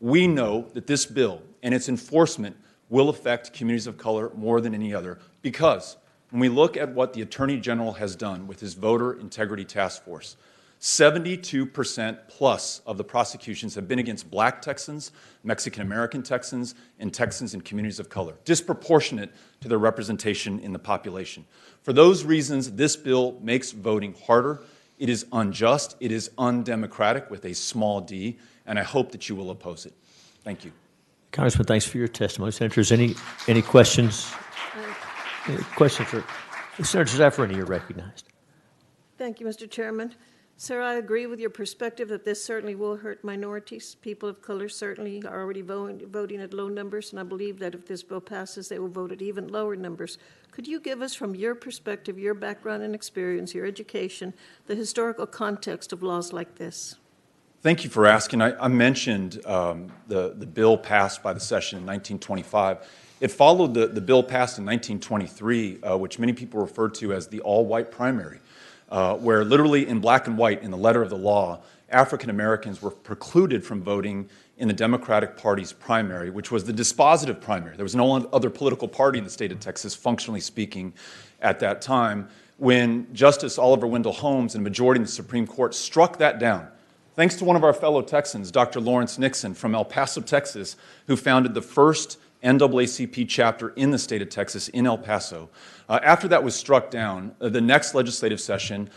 We know that this bill and its enforcement will affect communities of color more than any other, because when we look at what the Attorney General has done with his Voter Integrity Task Force, 72% plus of the prosecutions have been against black Texans, Mexican-American Texans, and Texans in communities of color, disproportionate to their representation in the population. For those reasons, this bill makes voting harder. It is unjust. It is undemocratic with a small d, and I hope that you will oppose it. Thank you. Congressman, thanks for your testimony. Senators, any questions? Any questions for Senator Zaffarani? You're recognized. Thank you, Mr. Chairman. Sir, I agree with your perspective that this certainly will hurt minorities. People of color certainly are already voting at low numbers, and I believe that if this bill passes, they will vote at even lower numbers. Could you give us, from your perspective, your background and experience, your education, the historical context of laws like this? Thank you for asking. I mentioned the bill passed by the session in 1925. It followed the bill passed in 1923, which many people refer to as the all-white primary. Where literally in black and white, in the letter of the law, African Americans were precluded from voting in the Democratic Party's primary, which was the dispositive primary. There was no other political party in the state of Texas, functionally speaking, at that time, when Justice Oliver Wendell Holmes and a majority in the Supreme Court struck that down, thanks to one of our fellow Texans, Dr. Lawrence Nixon from El Paso, Texas, who founded the first NAACP chapter in the state of Texas, in El Paso. After that was struck down, the next legislative session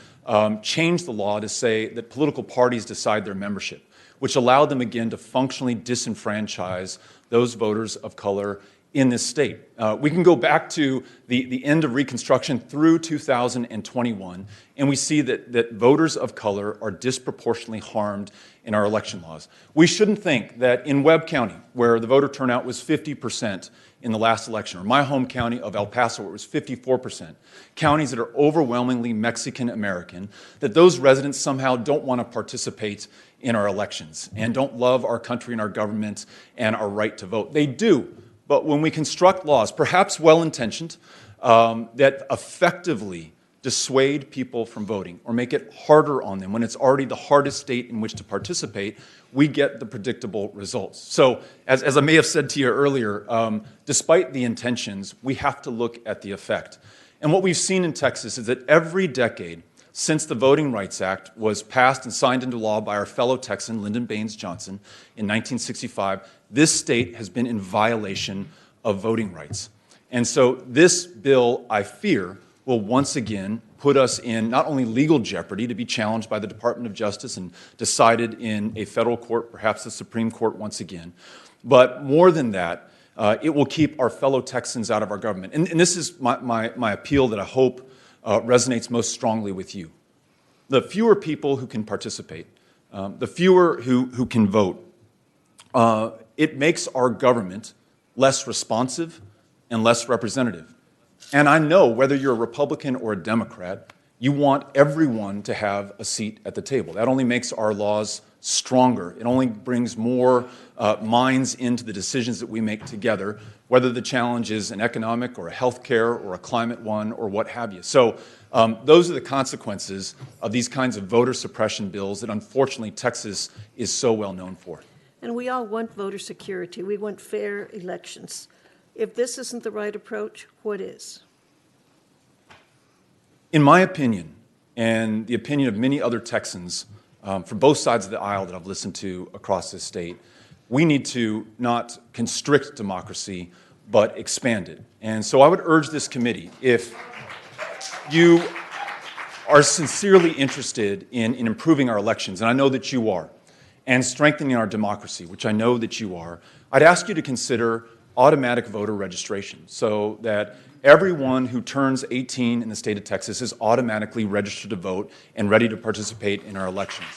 changed the law to say that political parties decide their membership, which allowed them again to functionally disenfranchise those voters of color in this state. We can go back to the end of Reconstruction through 2021, and we see that voters of color are disproportionately harmed in our election laws. We shouldn't think that in Webb County, where the voter turnout was 50% in the last election, or my home county of El Paso, where it was 54%, counties that are overwhelmingly Mexican-American, that those residents somehow don't want to participate in our elections and don't love our country and our government and our right to vote. They do. But when we construct laws, perhaps well-intentioned, that effectively dissuade people from voting or make it harder on them when it's already the hardest state in which to participate, we get the predictable results. So, as I may have said to you earlier, despite the intentions, we have to look at the effect. And what we've seen in Texas is that every decade since the Voting Rights Act was passed and signed into law by our fellow Texan, Lyndon Baines Johnson, in 1965, this state has been in violation of voting rights. And so this bill, I fear, will once again put us in not only legal jeopardy to be challenged by the Department of Justice and decided in a federal court, perhaps the Supreme Court once again, but more than that, it will keep our fellow Texans out of our government. And this is my appeal that I hope resonates most strongly with you. The fewer people who can participate, the fewer who can vote, it makes our government less responsive, and less representative. And I know whether you're a Republican or a Democrat, you want everyone to have a seat at the table. That only makes our laws stronger. It only brings more minds into the decisions that we make together, whether the challenge is an economic or a healthcare or a climate one or what have you. So those are the consequences of these kinds of voter suppression bills that unfortunately Texas is so well known for. And we all want voter security. We want fair elections. If this isn't the right approach, what is? In my opinion, and the opinion of many other Texans from both sides of the aisle that I've listened to across this state, we need to not constrict democracy, but expand it. And so I would urge this committee, if you are sincerely interested in improving our elections, and I know that you are, and strengthening our democracy, which I know that you are, I'd ask you to consider automatic voter registration so that everyone who turns 18 in the state of Texas is automatically registered to vote and ready to participate in our elections.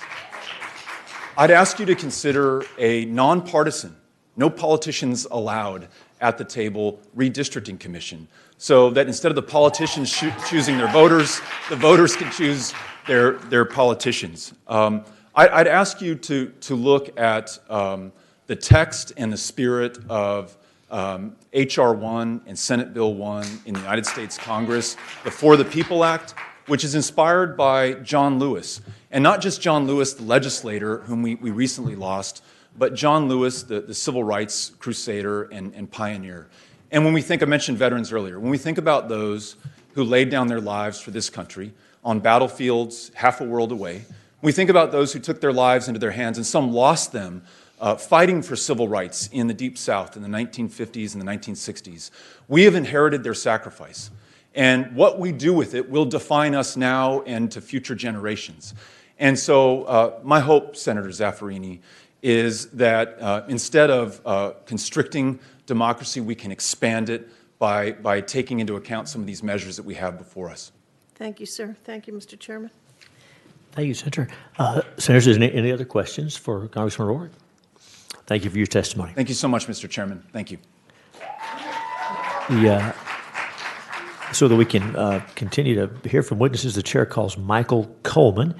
I'd ask you to consider a nonpartisan, no politicians allowed at the table redistricting commission so that instead of the politicians choosing their voters, the voters can choose their politicians. I'd ask you to look at the text and the spirit of H.R. 1 and Senate Bill 1 in the United States Congress, the For the People Act, which is inspired by John Lewis. And not just John Lewis, the legislator whom we recently lost, but John Lewis, the civil rights crusader and pioneer. And when we think, I mentioned veterans earlier, when we think about those who laid down their lives for this country on battlefields half a world away, we think about those who took their lives into their hands, and some lost them fighting for civil rights in the Deep South in the 1950s and the 1960s. We have inherited their sacrifice. And what we do with it will define us now and to future generations. And so my hope, Senator Zaffirini, is that instead of constricting democracy, we can expand it by taking into account some of these measures that we have before us. Thank you, sir. Thank you, Mr. Chairman. Thank you, Senator. Senators, any other questions for Congressman O'Rourke? Thank you for your testimony. Thank you so much, Mr. Chairman. Thank you. So that we can continue to hear from witnesses, the chair calls Michael Coleman,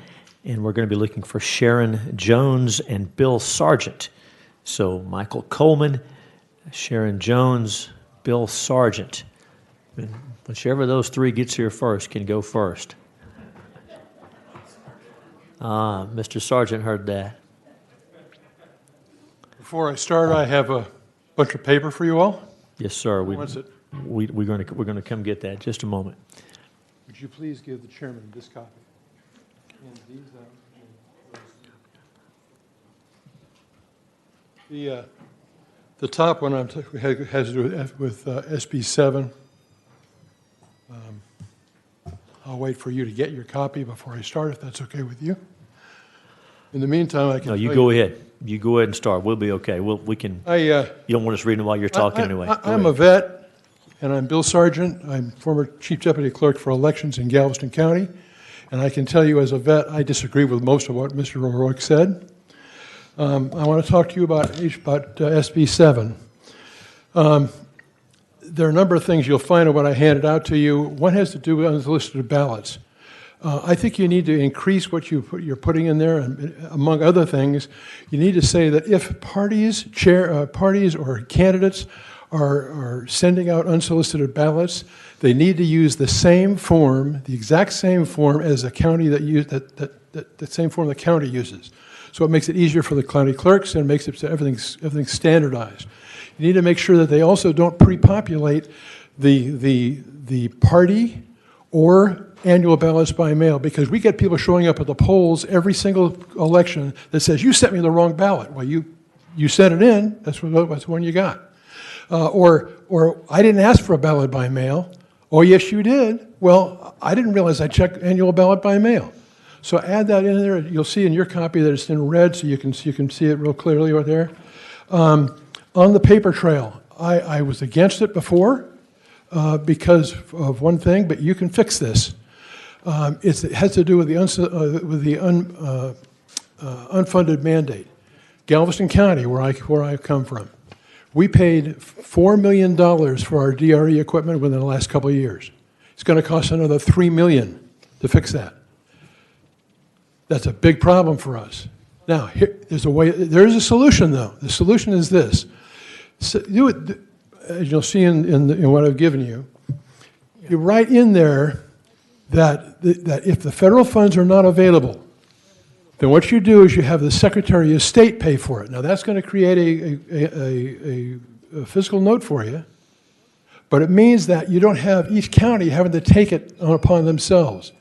and we're going to be looking for Sharon Jones and Bill Sargent. So Michael Coleman, Sharon Jones, Bill Sargent. And whichever of those three gets here first can go first. Mr. Sargent heard that. Before I start, I have a bunch of paper for you all. Yes, sir. What's it? We're going to come get that in just a moment. Would you please give the chairman this copy? And these, the top one has to do with SB 7. I'll wait for you to get your copy before I start, if that's okay with you. In the meantime, I can. No, you go ahead. You go ahead and start. We'll be okay. We can. You don't want us reading while you're talking anyway. I'm a vet, and I'm Bill Sargent. I'm former Chief Deputy Clerk for Elections in Galveston County, and I can tell you as a vet, I disagree with most of what Mr. O'Rourke said. I want to talk to you about SB 7. There are a number of things you'll find in what I handed out to you. One has to do with unsolicited ballots. I think you need to increase what you're putting in there, and among other things, you need to say that if parties or candidates are sending out unsolicited ballots, they need to use the same form, the exact same form as the county that same form the county uses. So it makes it easier for the county clerks and makes it so everything's standardized. You need to make sure that they also don't pre-populate the party or annual ballots by mail, because we get people showing up at the polls every single election that says, you sent me the wrong ballot. Well, you sent it in, that's the one you got. Or I didn't ask for a ballot by mail. Oh, yes, you did. Well, I didn't realize I checked annual ballot by mail. So add that in there. You'll see in your copy that it's in red, so you can see it real clearly right there. On the paper trail, I was against it before because of one thing, but you can fix this. It has to do with the unfunded mandate. Galveston County, where I come from, We paid $4 million for our DRE equipment within the last couple of years. It's going to cost another $3 million to fix that. That's a big problem for us. Now, there is a solution, though. The solution is this. So as you'll see in what I've given you, you write in there that if the federal funds are not available, then what you do is you have the Secretary of State pay for it. Now, that's going to create a fiscal note for you, but it means that you don't have each county having to take it upon themselves.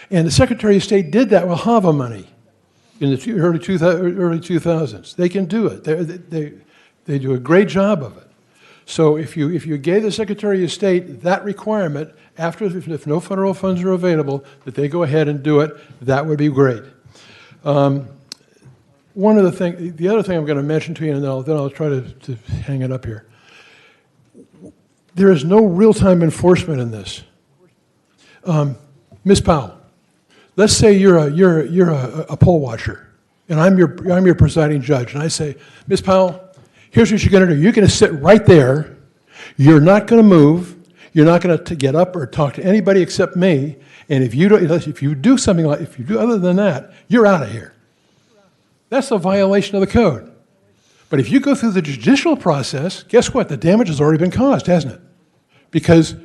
And the Secretary of State did that with HAVA money in the early 2000s. They can do it. They do a great job of it. So if you gave the Secretary of State that requirement, if no federal funds are available, that they go ahead and do it, that would be great. The other thing I'm going to mention to you, and then I'll try to hang it up here. There is no real-time enforcement in this. Ms. Powell, let's say you're a poll watcher, and I'm your presiding judge, and I say, Ms. Powell, here's what you're going to do. You're going to sit right there. You're not going to move. You're not going to get up or talk to anybody except me. And if you do other than that, you're out of here. That's a violation of the code. But if you go through the judicial process, guess what? The damage has already been caused, hasn't it? Because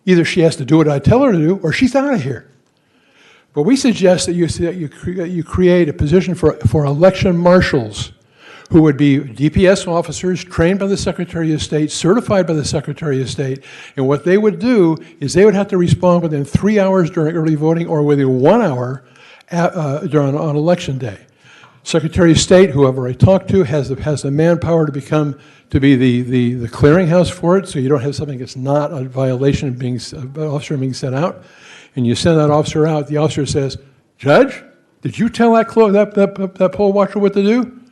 either she has to do what I tell her to do, or she's out of here. But we suggest that you create a position for election marshals, who would be DPS officers trained by the Secretary of State, certified by the Secretary of State, and what they would do is they would have to respond within 3 hours during early voting or within 1 hour on election day. Secretary of State, whoever I talk to, has the manpower to be the clearinghouse for it, so you don't have something that's not a violation of an officer being sent out. And you send that officer out, the officer says, Judge, did you tell that poll watcher what to do?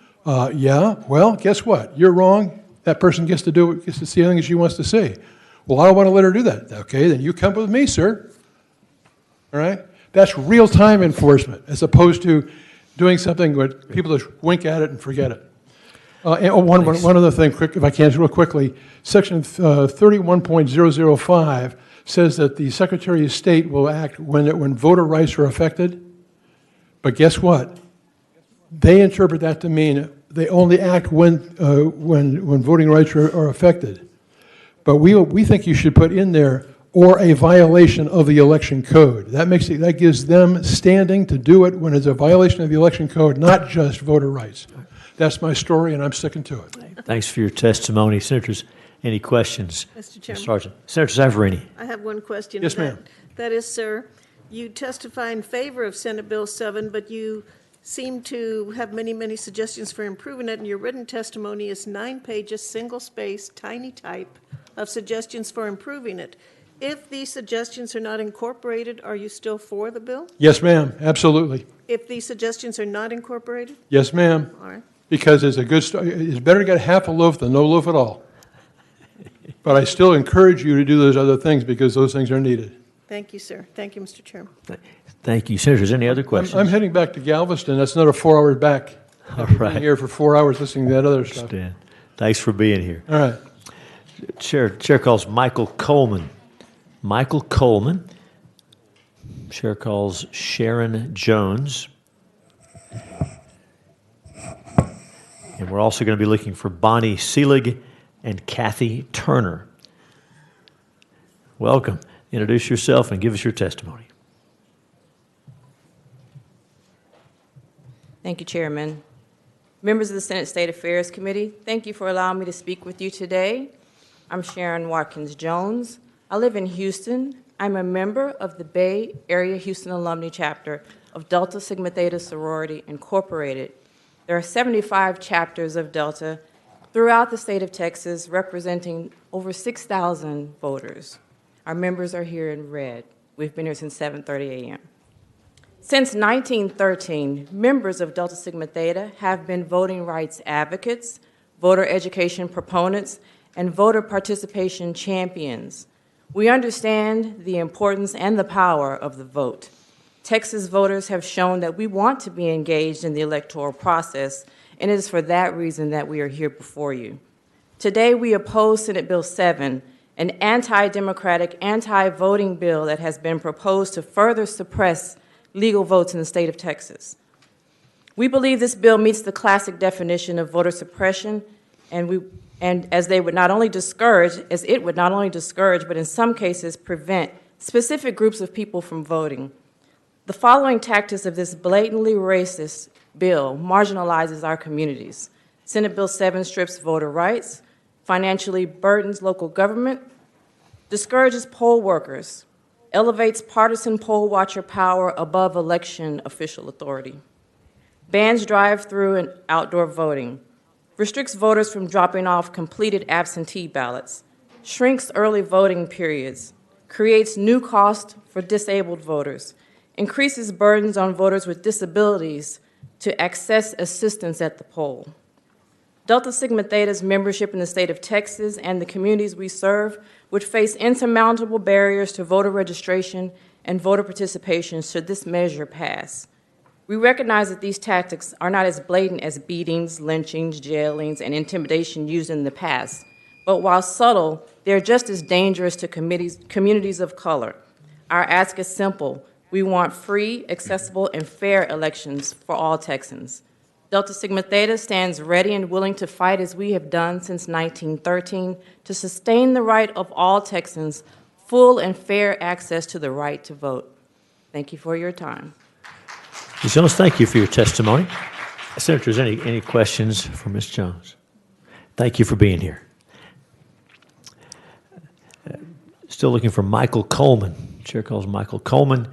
Yeah, well, guess what? You're wrong. That person gets to see anything she wants to see. Well, I don't want to let her do that. Okay, then you come with me, sir. All right? That's real-time enforcement, as opposed to doing something where people just wink at it and forget it. One other thing, quick, if I can, real quickly. Section 31.005 says that the Secretary of State will act when voter rights are affected. But guess what? They interpret that to mean they only act when voting rights are affected. But we think you should put in there, or a violation of the election code. That gives them standing to do it when it's a violation of the election code, not just voter rights. That's my story, and I'm sticking to it. Thanks for your testimony. Senators, any questions? Mr. Chairman. Sergeant. Senator Zaffarini. I have one question. Yes, ma'am. That is, sir, you testify in favor of Senate Bill 7, but you seem to have many, many suggestions for improving it, and your written testimony is 9 pages, single-space, tiny type of suggestions for improving it. If these suggestions are not incorporated, are you still for the bill? Yes, ma'am, absolutely. If these suggestions are not incorporated? Yes, ma'am. All right. Because it's it's better to get half a loaf than no loaf at all. But I still encourage you to do those other things because those things are needed. Thank you, sir. Thank you, Mr. Chairman. Thank you. Senators, any other questions? I'm heading back to Galveston. That's another 4 hours back. All I've right. been here for 4 hours listening to that other stuff. Understand. Thanks for being here. All right. Chair calls Michael Coleman. Michael Coleman. Chair calls Sharon Jones. And we're also going to be looking for Bonnie Seelig and Kathy Turner. Welcome. Introduce yourself and give us your testimony. Thank you, Chairman. Members of the Senate State Affairs Committee, thank you for allowing me to speak with you today. I'm Sharon Watkins Jones. I live in Houston. I'm a member of the Bay Area Houston Alumni Chapter of Delta Sigma Theta Sorority Incorporated. There are 75 chapters of Delta throughout the state of Texas, representing over 6,000 voters. Our members are here in red. We've been here since 7:30 a.m. Since 1913, members of Delta Sigma Theta have been voting rights advocates, voter education proponents, and voter participation champions. We understand the importance and the power of the vote. Texas voters have shown that we want to be engaged in the electoral process, and it is for that reason that we are here before you. Today, we oppose Senate Bill 7, an anti-democratic, anti-voting bill that has been proposed to further suppress legal votes in the state of Texas. We believe this bill meets the classic definition of voter suppression, and as it would not only discourage, but in some cases prevent specific groups of people from voting. The following tactics of this blatantly racist bill marginalizes our communities. Senate Bill 7 strips voter rights, financially burdens local government, discourages poll workers, elevates partisan poll watcher power above election official authority, bans drive-through and outdoor voting, restricts voters from dropping off completed absentee ballots, shrinks early voting periods, creates new costs for disabled voters, increases burdens on voters with disabilities to access assistance at the poll. Delta Sigma Theta's membership in the state of Texas and the communities we serve would face insurmountable barriers to voter registration and voter participation should this measure pass. We recognize that these tactics are not as blatant as beatings, lynchings, jailings, and intimidation used in the past, but while subtle, they're just as dangerous to communities of color. Our ask is simple. We want free, accessible, and fair elections for all Texans. Delta Sigma Theta stands ready and willing to fight as we have done since 1913 to sustain the right of all Texans full and fair access to the right to vote. Thank you for your time. Ms. Jones, thank you for your testimony. Senators, any questions for Ms. Jones? Thank you for being here. Still looking for Michael Coleman. Chair calls Michael Coleman.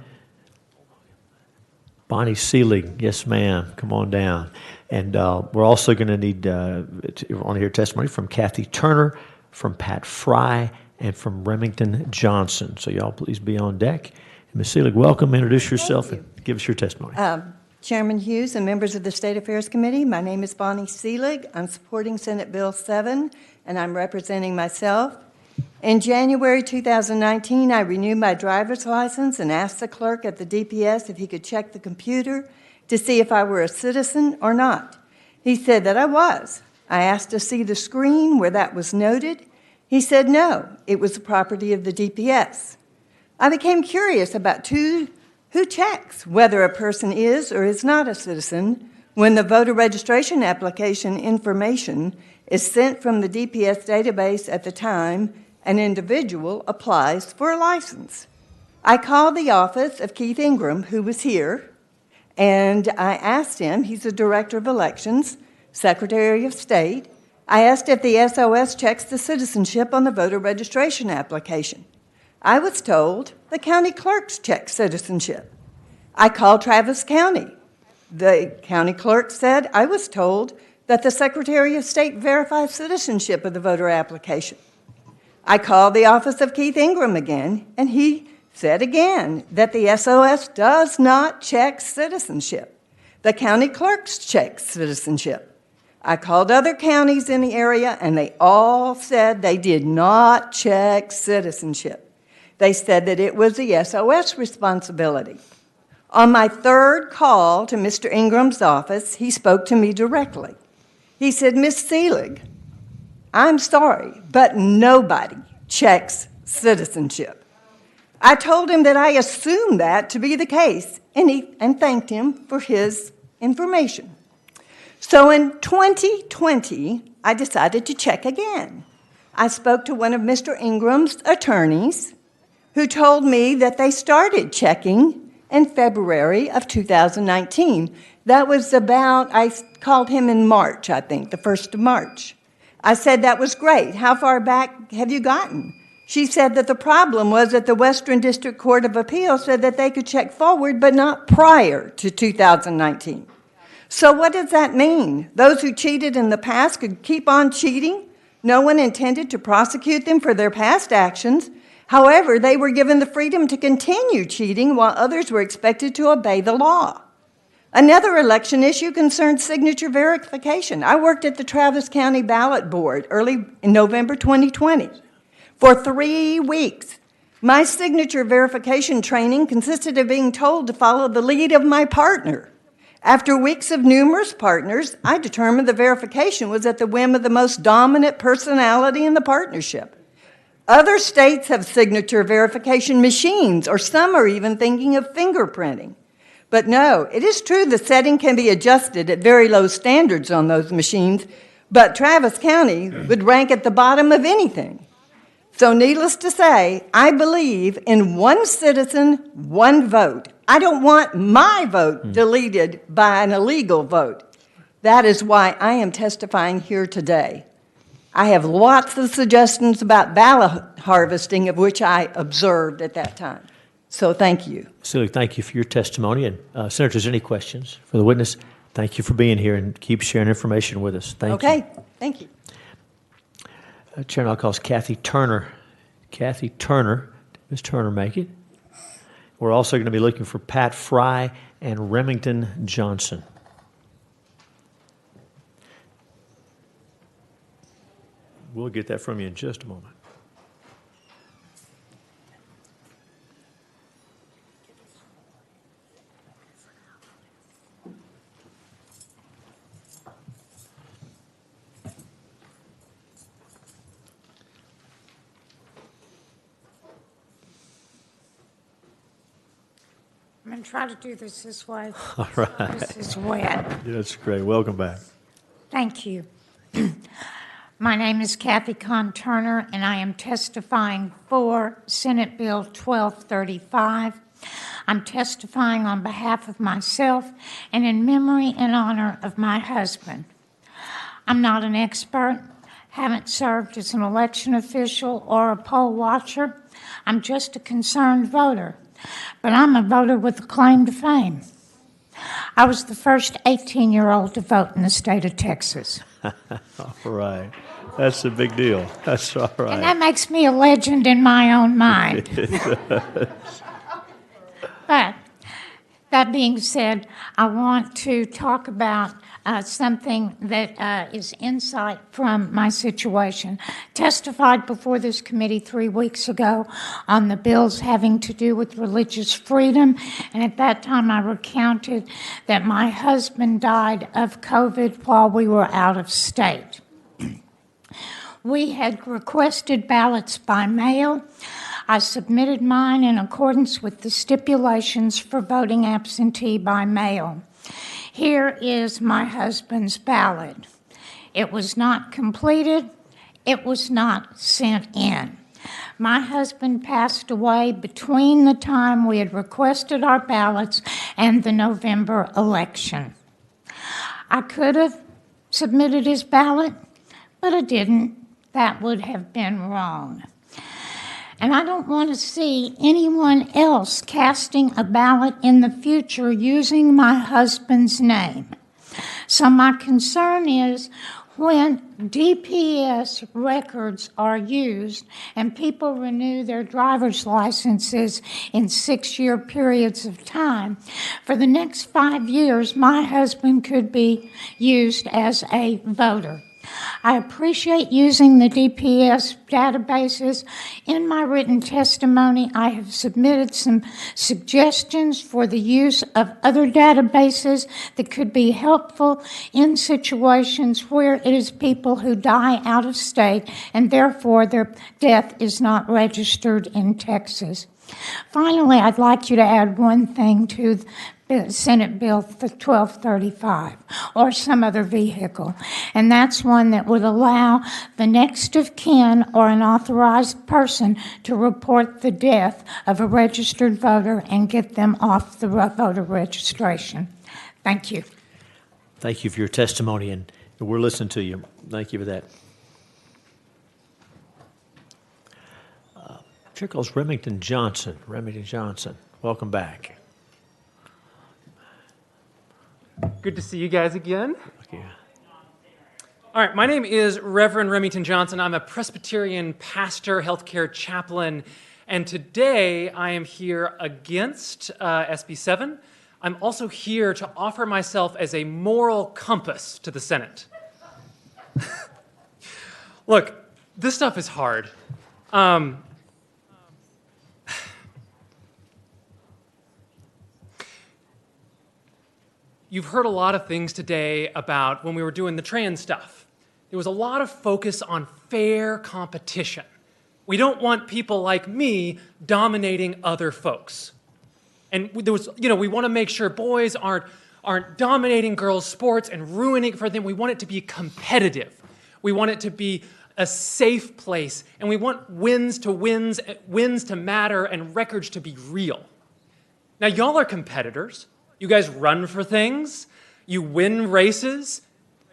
Bonnie Seelig, yes, ma'am. Come on down. And we're also going to need to hear testimony from Kathy Turner, from Pat Fry, and from Remington Johnson. So y'all please be on deck. And Ms. Seelig, welcome. Introduce yourself and give us your testimony. Chairman Hughes and members of the State Affairs Committee, my name is Bonnie Seelig. I'm supporting Senate Bill 7, and I'm representing myself. In January 2019, I renewed my driver's license and asked the clerk at the DPS if he could check the computer to see if I were a citizen or not. He said that I was. I asked to see the screen where that was noted. He said no, it was the property of the DPS. I became curious about who checks whether a person is or is not a citizen when the voter registration application information is sent from the DPS database at the time an individual applies for a license. I called the office of Keith Ingram, who was here, and I asked him, he's the Director of Elections, Secretary of State, I asked if the SOS checks the citizenship on the voter registration application. I was told the county clerks check citizenship. I called Travis County. The county clerk said I was told that the Secretary of State verifies citizenship of the voter application. I called the office of Keith Ingram again, and he said again that the SOS does not check citizenship. The county clerks check citizenship. I called other counties in the area, and they all said they did not check citizenship. They said that it was the SOS responsibility. On my third call to Mr. Ingram's office, he spoke to me directly. He said, Ms. Seelig, I'm sorry, but nobody checks citizenship. I told him that I assumed that to be the case, and thanked him for his information. So in 2020, I decided to check again. I spoke to one of Mr. Ingram's attorneys, who told me that they started checking in February of 2019. That was I called him in March, I think, the 1st of March. I said, that was great. How far back have you gotten? She said that the problem was that the Western District Court of Appeals said that they could check forward, but not prior to 2019. So what does that mean? Those who cheated in the past could keep on cheating? No one intended to prosecute them for their past actions. However, they were given the freedom to continue cheating while others were expected to obey the law. Another election issue concerns signature verification. I worked at the Travis County Ballot Board early in November 2020 for 3 weeks. My signature verification training consisted of being told to follow the lead of my partner After weeks of numerous partners, I determined the verification was at the whim of the most dominant personality in the partnership. Other states have signature verification machines, or some are even thinking of fingerprinting. But no, it is true the setting can be adjusted at very low standards on those machines, but Travis County would rank at the bottom of anything. So needless to say, I believe in one citizen, one vote. I don't want my vote deleted by an illegal vote. That is why I am testifying here today. I have lots of suggestions about ballot harvesting, of which I observed at that time. So thank you. Seelig, thank you for your testimony. And Senators, any questions for the witness? Thank you for being here and keep sharing information with us. Thank you. Okay, thank you. Chairman, I'll call Kathy Turner. Kathy Turner. Ms. Turner, make it. We're also going to be looking for Pat Fry and Remington Johnson. We'll get that from you in just a moment. I'm going to try to do this way. All right. This is wet. That's great. Welcome back. Thank you. My name is Kathy Kahn Turner, and I am testifying for Senate Bill 1235. I'm testifying on behalf of myself and in memory and honor of my husband. I'm not an expert, haven't served as an election official or a poll watcher. I'm just a concerned voter, but I'm a voter with a claim to fame. I was the first 18-year-old to vote in the state of Texas. All right. That's a big deal. That's all right. And that makes me a legend in my own mind. But that being said, I want to talk about something that is insight from my situation. Testified before this committee 3 weeks ago on the bills having to do with religious freedom, and at that time I recounted that my husband died of COVID while we were out of state. We had requested ballots by mail. I submitted mine in accordance with the stipulations for voting absentee by mail. Here is my husband's ballot. It was not completed. It was not sent in. My husband passed away between the time we had requested our ballots and the November election. I could have submitted his ballot, but I didn't. That would have been wrong. And I don't want to see anyone else casting a ballot in the future using my husband's name. So my concern is when DPS records are used and people renew their driver's licenses in 6-year periods of time, for the next 5 years, my husband could be used as a voter. I appreciate using the DPS databases. In my written testimony, I have submitted some suggestions for the use of other databases that could be helpful in situations where it is people who die out of state and therefore their death is not registered in Texas. Finally, I'd like you to add one thing to Senate Bill 1235 or some other vehicle, and that's one that would allow the next of kin or an authorized person to report the death of a registered voter and get them off the voter registration. Thank you. Thank you for your testimony, and we're listening to you. Thank you for that. Chair calls Remington Johnson. Remington Johnson, welcome back. Good to see you guys again. Yeah. All right, my name is Reverend Remington Johnson. I'm a Presbyterian pastor, healthcare chaplain, and today I am here against SB 7. I'm also here to offer myself as a moral compass to the Senate. Look, this stuff is hard. you've heard a lot of things today about when we were doing the trans stuff. There was a lot of focus on fair competition. We don't want people like me dominating other folks. And there was, we want to make sure boys aren't dominating girls' sports and ruining it for them. We want it to be competitive. We want it to be a safe place, and we want wins to matter, and records to be real. Now, y'all are competitors. You guys run for things. You win races.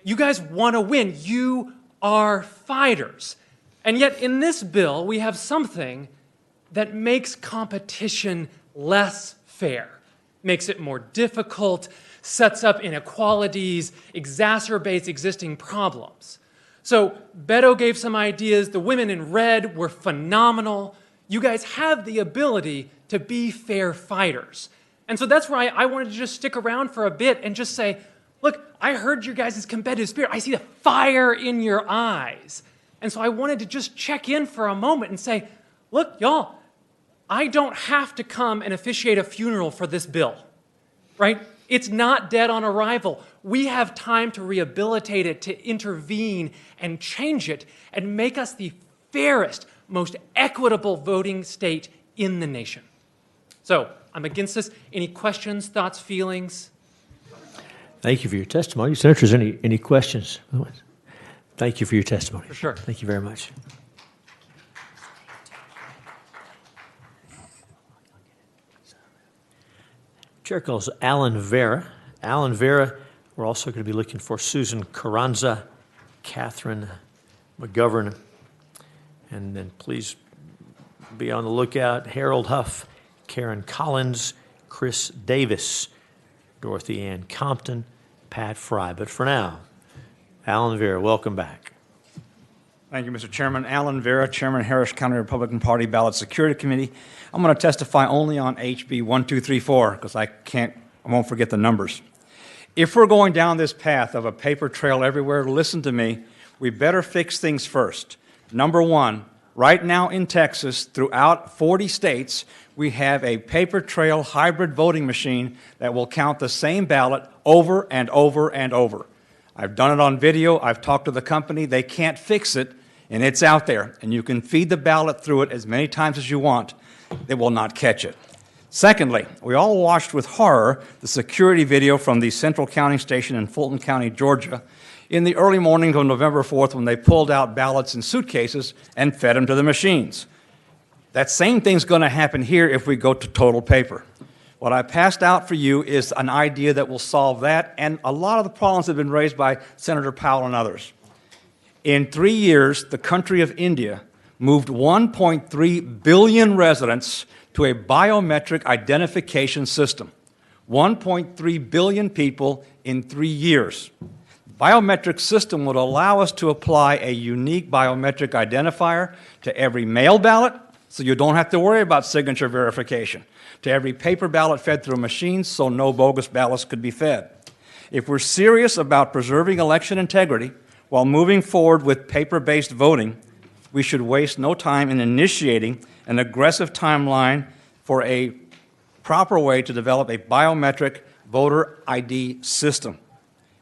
You guys want to win. You are fighters. And yet, in this bill, we have something that makes competition less fair, makes it more difficult, sets up inequalities, exacerbates existing problems. So Beto gave some ideas. The women in red were phenomenal. You guys have the ability to be fair fighters. And so that's why I wanted to just stick around for a bit and just say, look, I heard your guys' competitive spirit. I see the fire in your eyes. And so I wanted to just check in for a moment and say, look, y'all, I don't have to come and officiate a funeral for this bill, right? It's not dead on arrival. We have time to rehabilitate it, to intervene and change it and make us the fairest, most equitable voting state in the nation. So I'm against this. Any questions, thoughts, feelings? Thank you for your testimony. Senators, any questions? Thank you for your testimony. For sure. Thank you very much. Chair calls Alan Vera. Alan Vera, we're also going to be looking for Susan Carranza, Catherine McGovern, and then please be on the lookout, Harold Huff, Karen Collins, Chris Davis, Dorothy Ann Compton, Pat Fry. But for now, Alan Vera, welcome back. Thank you, Mr. Chairman. Alan Vera, Chairman, Harris County Republican Party Ballot Security Committee. I'm going to testify only on HB 1234 because I won't forget the numbers. If we're going down this path of a paper trail everywhere, listen to me, we better fix things first. Number one, right now in Texas, throughout 40 states, we have a paper trail hybrid voting machine that will count the same ballot over and over and over. I've done it on video. I've talked to the company. They can't fix it, and it's out there. And you can feed the ballot through it as many times as you want. It will not catch it. Secondly, we all watched with horror the security video from the Central Counting Station in Fulton County, Georgia, in the early morning of November 4th when they pulled out ballots in suitcases and fed them to the machines. That same thing's going to happen here if we go to total paper. What I passed out for you is an idea that will solve that, and a lot of the problems have been raised by Senator Powell and others. In 3 years, the country of India moved 1.3 billion residents to a biometric identification system. 1.3 billion people in 3 years. The biometric system would allow us to apply a unique biometric identifier to every mail ballot, so you don't have to worry about signature verification, to every paper ballot fed through a machine, so no bogus ballots could be fed. If we're serious about preserving election integrity while moving forward with paper-based voting, we should waste no time in initiating an aggressive timeline for a proper way to develop a biometric voter ID system.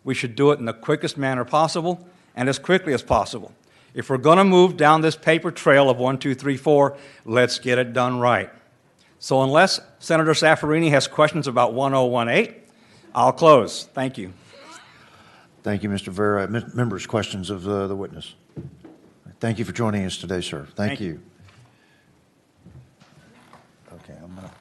We should do it in the quickest manner possible and as quickly as possible. If we're going to move down this paper trail of 1, 2, 3, 4, let's get it done right. So unless Senator Saffarini has questions about 1018, I'll close. Thank you. Thank you, Mr. Vera. Members, questions of the witness? Thank you for joining us today, sir. Thank you. Okay, I'm going to...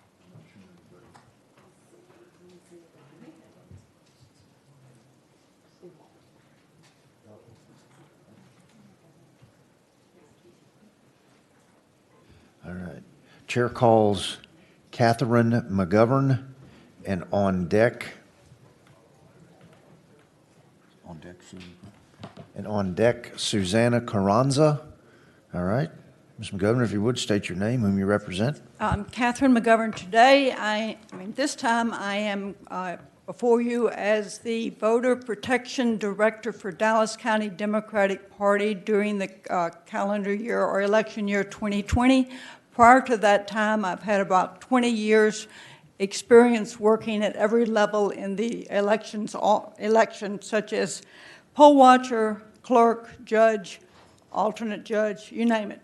All right. Chair calls Catherine McGovern, and on deck, Susanna Carranza. All right. Ms. McGovern, if you would, state your name, whom you represent. Catherine McGovern. Today, this time I am before you as the Voter Protection Director for Dallas County Democratic Party during the calendar year or election year 2020. Prior to that time, I've had about 20 years experience working at every level in the elections, such as poll watcher, clerk, judge, alternate judge, you name it.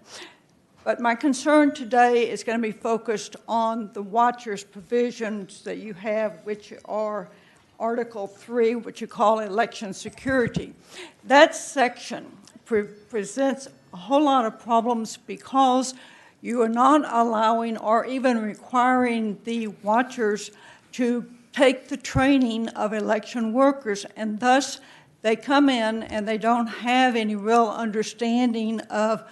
But my concern today is going to be focused on the watchers provisions that you have, which are Article 3, which you call election security. That section presents a whole lot of problems because you are not allowing or even requiring the watchers to take the training of election workers, and thus they come in and they don't have any real understanding of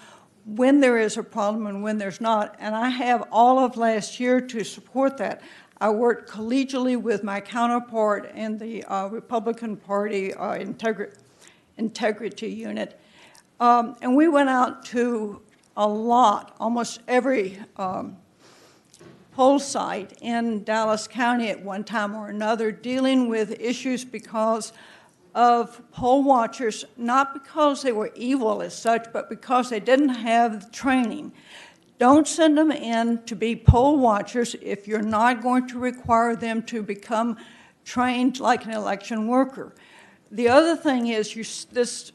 when there is a problem and when there's not. And I have all of last year to support that. I worked collegially with my counterpart in the Republican Party Integrity Unit. And we went out to almost every poll site in Dallas County at one time or another, dealing with issues because of poll watchers, not because they were evil as such, but because they didn't have the training. Don't send them in to be poll watchers if you're not going to require them to become trained like an election worker. The other thing is this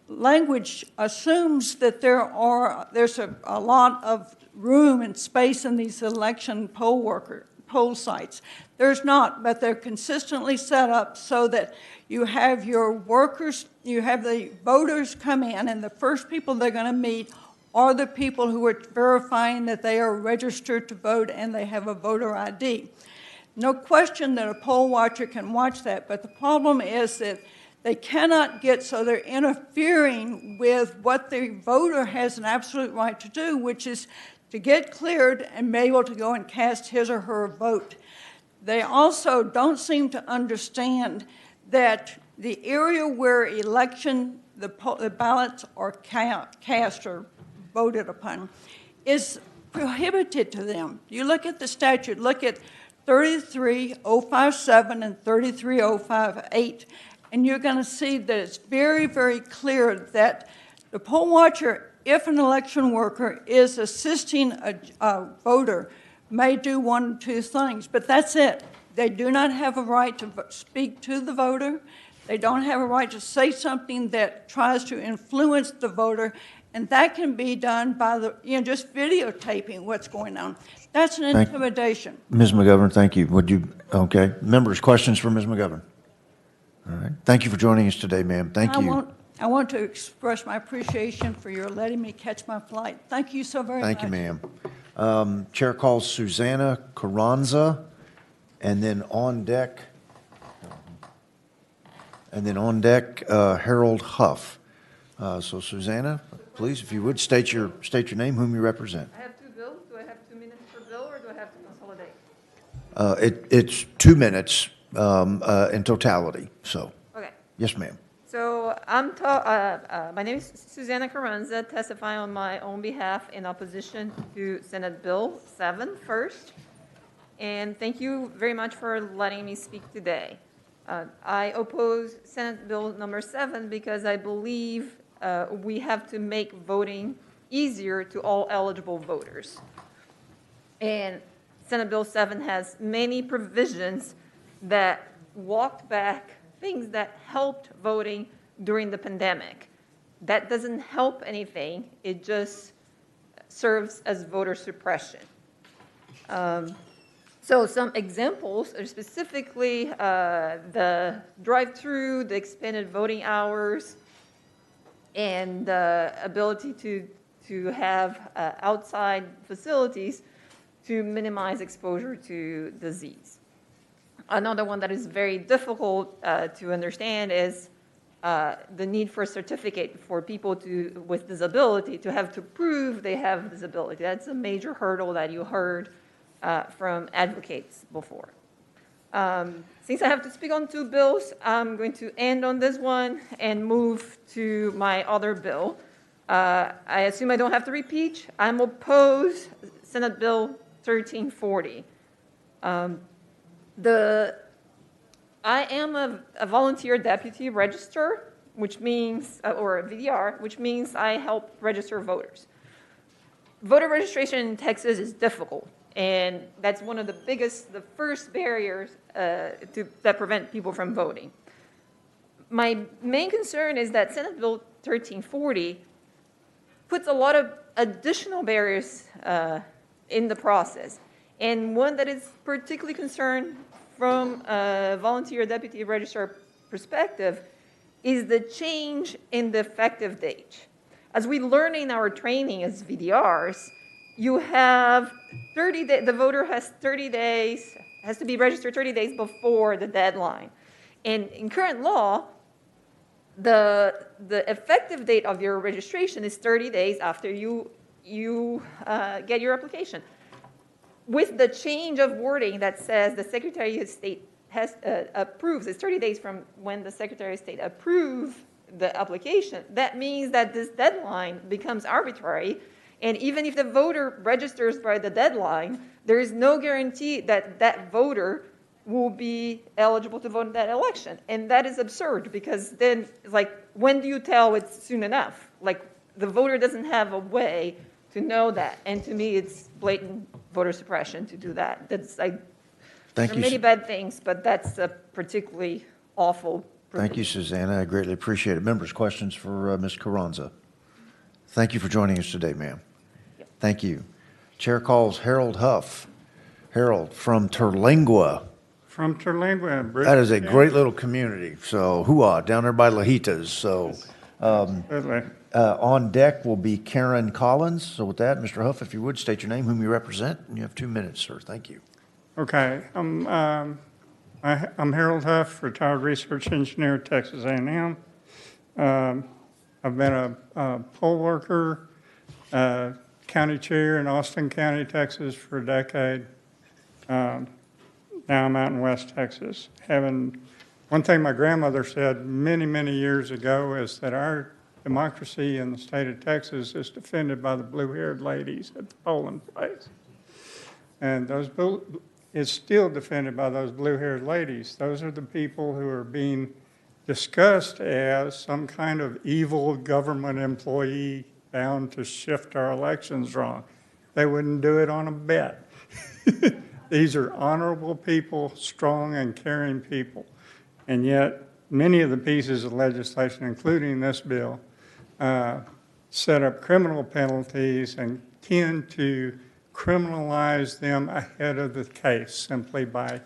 language assumes that there's a lot of room and space in these election poll sites. There's not, but they're consistently set up so that you have your workers, you have the voters come in, and the first people they're going to meet are the people who are verifying that they are registered to vote and they have a voter ID. No question that a poll watcher can watch that, but the problem is that they cannot get, so they're interfering with what the voter has an absolute right to do, which is to get cleared and be able to go and cast his or her vote. They also don't seem to understand that the area where the ballots are cast or voted upon is prohibited to them. You look at the statute, look at 33057 and 33058, and you're going to see that it's very, very clear that the poll watcher, if an election worker is assisting a voter, may do one or two things, but that's it. They do not have a right to speak to the voter. They don't have a right to say something that tries to influence the voter, and that can be done by just videotaping what's going on. That's an intimidation. Ms. McGovern, thank you. Okay. Members, questions for Ms. McGovern? All right. Thank you for joining us today, ma'am. Thank you. I want to express my appreciation for your letting me catch my flight. Thank you so very much. Thank you, ma'am. Chair calls Susanna Carranza, and then on deck, Harold Huff. So Susanna, please, if you would, state your name, whom you represent. I have two bills. Do I have 2 minutes per bill, or do I have to consolidate? It's 2 minutes in totality. So. Okay. Yes, ma'am. So my name is Susanna Carranza, testifying on my own behalf in opposition to Senate Bill 7 first. And thank you very much for letting me speak today. I oppose Senate Bill number 7 because I believe we have to make voting easier to all eligible voters. And Senate Bill 7 has many provisions that walked back things that helped voting during the pandemic. That doesn't help anything. It just serves as voter suppression. So some examples are specifically the drive-through, the expanded voting hours, and the ability to have outside facilities to minimize exposure to disease. Another one that is very difficult to understand is the need for a certificate for people with disability to have to prove they have disability. That's a major hurdle that you heard from advocates before. Since I have to speak on 2 bills, I'm going to end on this one and move to my other bill. I assume I don't have to repeat. I'm opposed Senate Bill 1340. I am a volunteer deputy registrar, which means, or a VDR, which means I help register voters. Voter registration in Texas is difficult, And that's one of the first barriers that prevent people from voting. My main concern is that Senate Bill 1340 puts a lot of additional barriers in the process. And one that is particularly concerned from a volunteer deputy registrar perspective is the change in the effective date. As we learn in our training as VDRs, you have 30 days, the voter has 30 days, has to be registered 30 days before the deadline. And in current law, the effective date of your registration is 30 days after you get your application. With the change of wording that says the Secretary of State approves, it's 30 days from when the Secretary of State approves the application, that means that this deadline becomes arbitrary. And even if the voter registers by the deadline, there is no guarantee that that voter will be eligible to vote in that election. And that is absurd, because then it's like, when do you tell it's soon enough? Like, the voter doesn't have a way to know that. And to me, it's blatant voter suppression to do that. That's like, there are many bad things, but that's a particularly awful provision. Thank you, Susanna. I greatly appreciate it. Members, questions for Ms. Carranza? Thank you for joining us today, ma'am. Yep. Thank you. Chair calls Harold Huff. Harold from Terlingua. From Terlingua. That is a great little community. So, hooah, down there by Lajitas. So, on deck will be Karen Collins. So with that, Mr. Huff, if you would, state your name, whom you represent, and you have 2 minutes, sir. Thank you. Okay. I'm Harold Huff, retired research engineer at Texas A&M. I've been a poll worker, county chair in Austin County, Texas for a decade. Now I'm out in West Texas. One thing my grandmother said many, many years ago is that our democracy in the state of Texas is defended by the blue-haired ladies at the polling place. And it's still defended by those blue-haired ladies. Those are the people who are being discussed as some kind of evil government employee bound to shift our elections wrong. They wouldn't do it on a bet. These are honorable people, strong and caring people. And yet, many of the pieces of legislation, including this bill, set up criminal penalties and tend to criminalize them ahead of the case simply by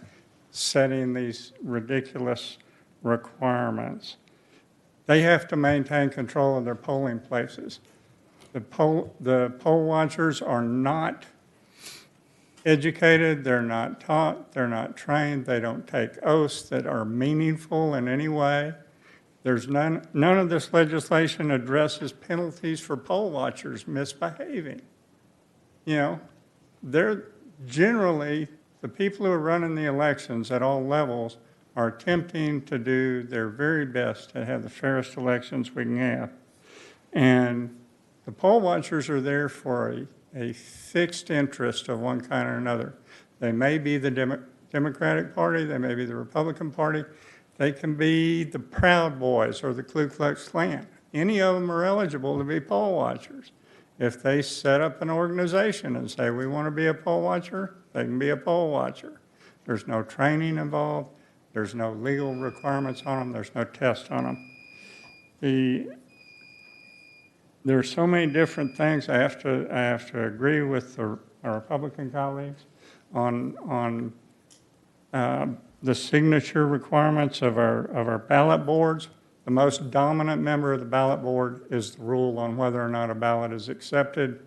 setting these ridiculous requirements. They have to maintain control of their polling places. The poll watchers are not educated, they're not taught, they're not trained, they don't take oaths that are meaningful in any way. There's none of this legislation addresses penalties for poll watchers misbehaving. You know, they're generally, the people who are running the elections at all levels are attempting to do their very best to have the fairest elections we can have. And the poll watchers are there for a fixed interest of one kind or another. They may be the Democratic Party, they may be the Republican Party, they can be the Proud Boys or the Ku Klux Klan. Any of them are eligible to be poll watchers. If they set up an organization and say, we want to be a poll watcher, they can be a poll watcher. There's no training involved, there's no legal requirements on them, there's no test on them. There are so many different things. I have to agree with our Republican colleagues on the signature requirements of our ballot boards. The most dominant member of the ballot board is the rule on whether or not a ballot is accepted.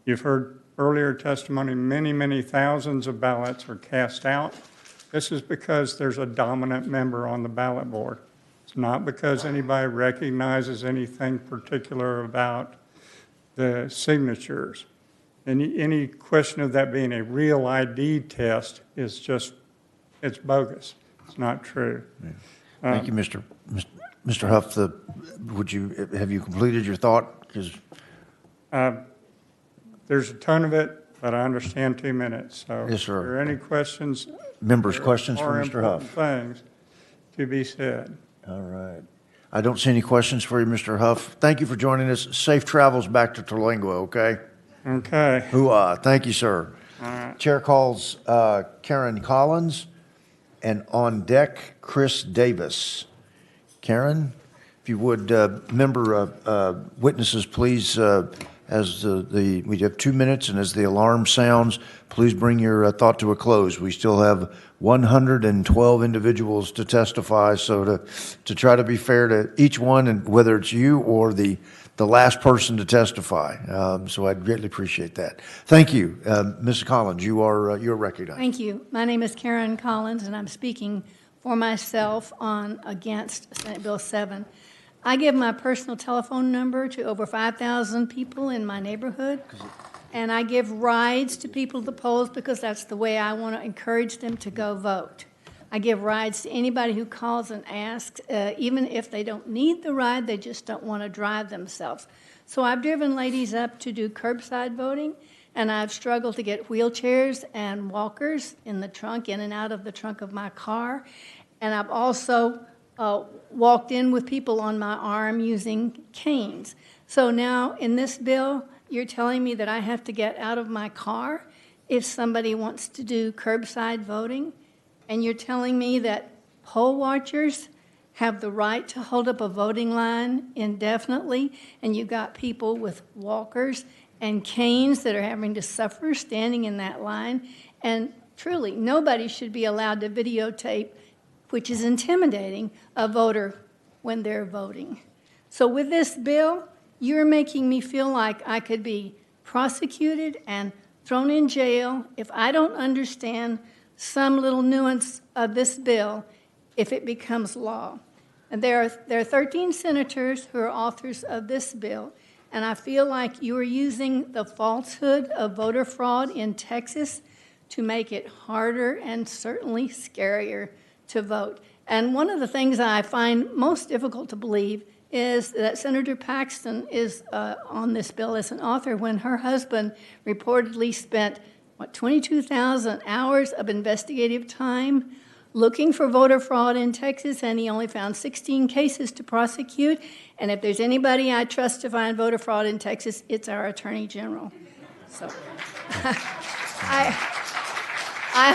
You've heard earlier testimony, many, many thousands of ballots are cast out. This is because there's a dominant member on the ballot board. It's not because anybody recognizes anything particular about the signatures. Any question of that being a real ID test is just, it's bogus. It's not true. Yeah. Thank you, Mr. Huff. Have you completed your thought? There's a ton of it, but I understand 2 minutes. So yes, sir. Are there any questions? Members' questions for Mr. Huff? Things to be said. All right. I don't see any questions for you, Mr. Huff. Thank you for joining us. Safe travels back to Terlingua, okay? Okay. Hooah. Thank you, sir. Chair calls Karen Collins, and on deck, Chris Davis. Karen, if you would, member witnesses, please, as we have 2 minutes, and as the alarm sounds, please bring your thought to a close. We still have 112 individuals to testify, so to try to be fair to each one, and whether it's you or the last person to testify. So I'd greatly appreciate that. Thank you. Ms. Collins, you're recognized. Thank you. My name is Karen Collins, and I'm speaking for myself against Senate Bill 7. I give my personal telephone number to over 5,000 people in my neighborhood, and I give rides to people at the polls because that's the way I want to encourage them to go vote. I give rides to anybody who calls and asks, even if they don't need the ride, they just don't want to drive themselves. So I've driven ladies up to do curbside voting, and I've struggled to get wheelchairs and walkers in the trunk, in and out of the trunk of my car. And I've also walked in with people on my arm using canes. So now in this bill, you're telling me that I have to get out of my car if somebody wants to do curbside voting? And you're telling me that poll watchers have the right to hold up a voting line indefinitely, and you've got people with walkers and canes that are having to suffer standing in that line. And truly, nobody should be allowed to videotape, which is intimidating, a voter when they're voting. So with this bill, you're making me feel like I could be prosecuted and thrown in jail if I don't understand some little nuance of this bill if it becomes law. And there are 13 senators who are authors of this bill, and I feel like you are using the falsehood of voter fraud in Texas to make it harder and certainly scarier to vote. And one of the things I find most difficult to believe is that Senator Paxton is on this bill as an author when her husband reportedly spent, 22,000 hours of investigative time looking for voter fraud in Texas, and he only found 16 cases to prosecute. And if there's anybody I trust to find voter fraud in Texas, it's our Attorney General. So I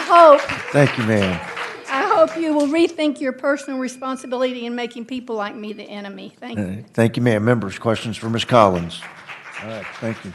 hope. Thank you, ma'am. I hope you will rethink your personal responsibility in making people like me the enemy. Thank you. Thank you, ma'am. Members, questions for Ms. Collins? All right, thank you.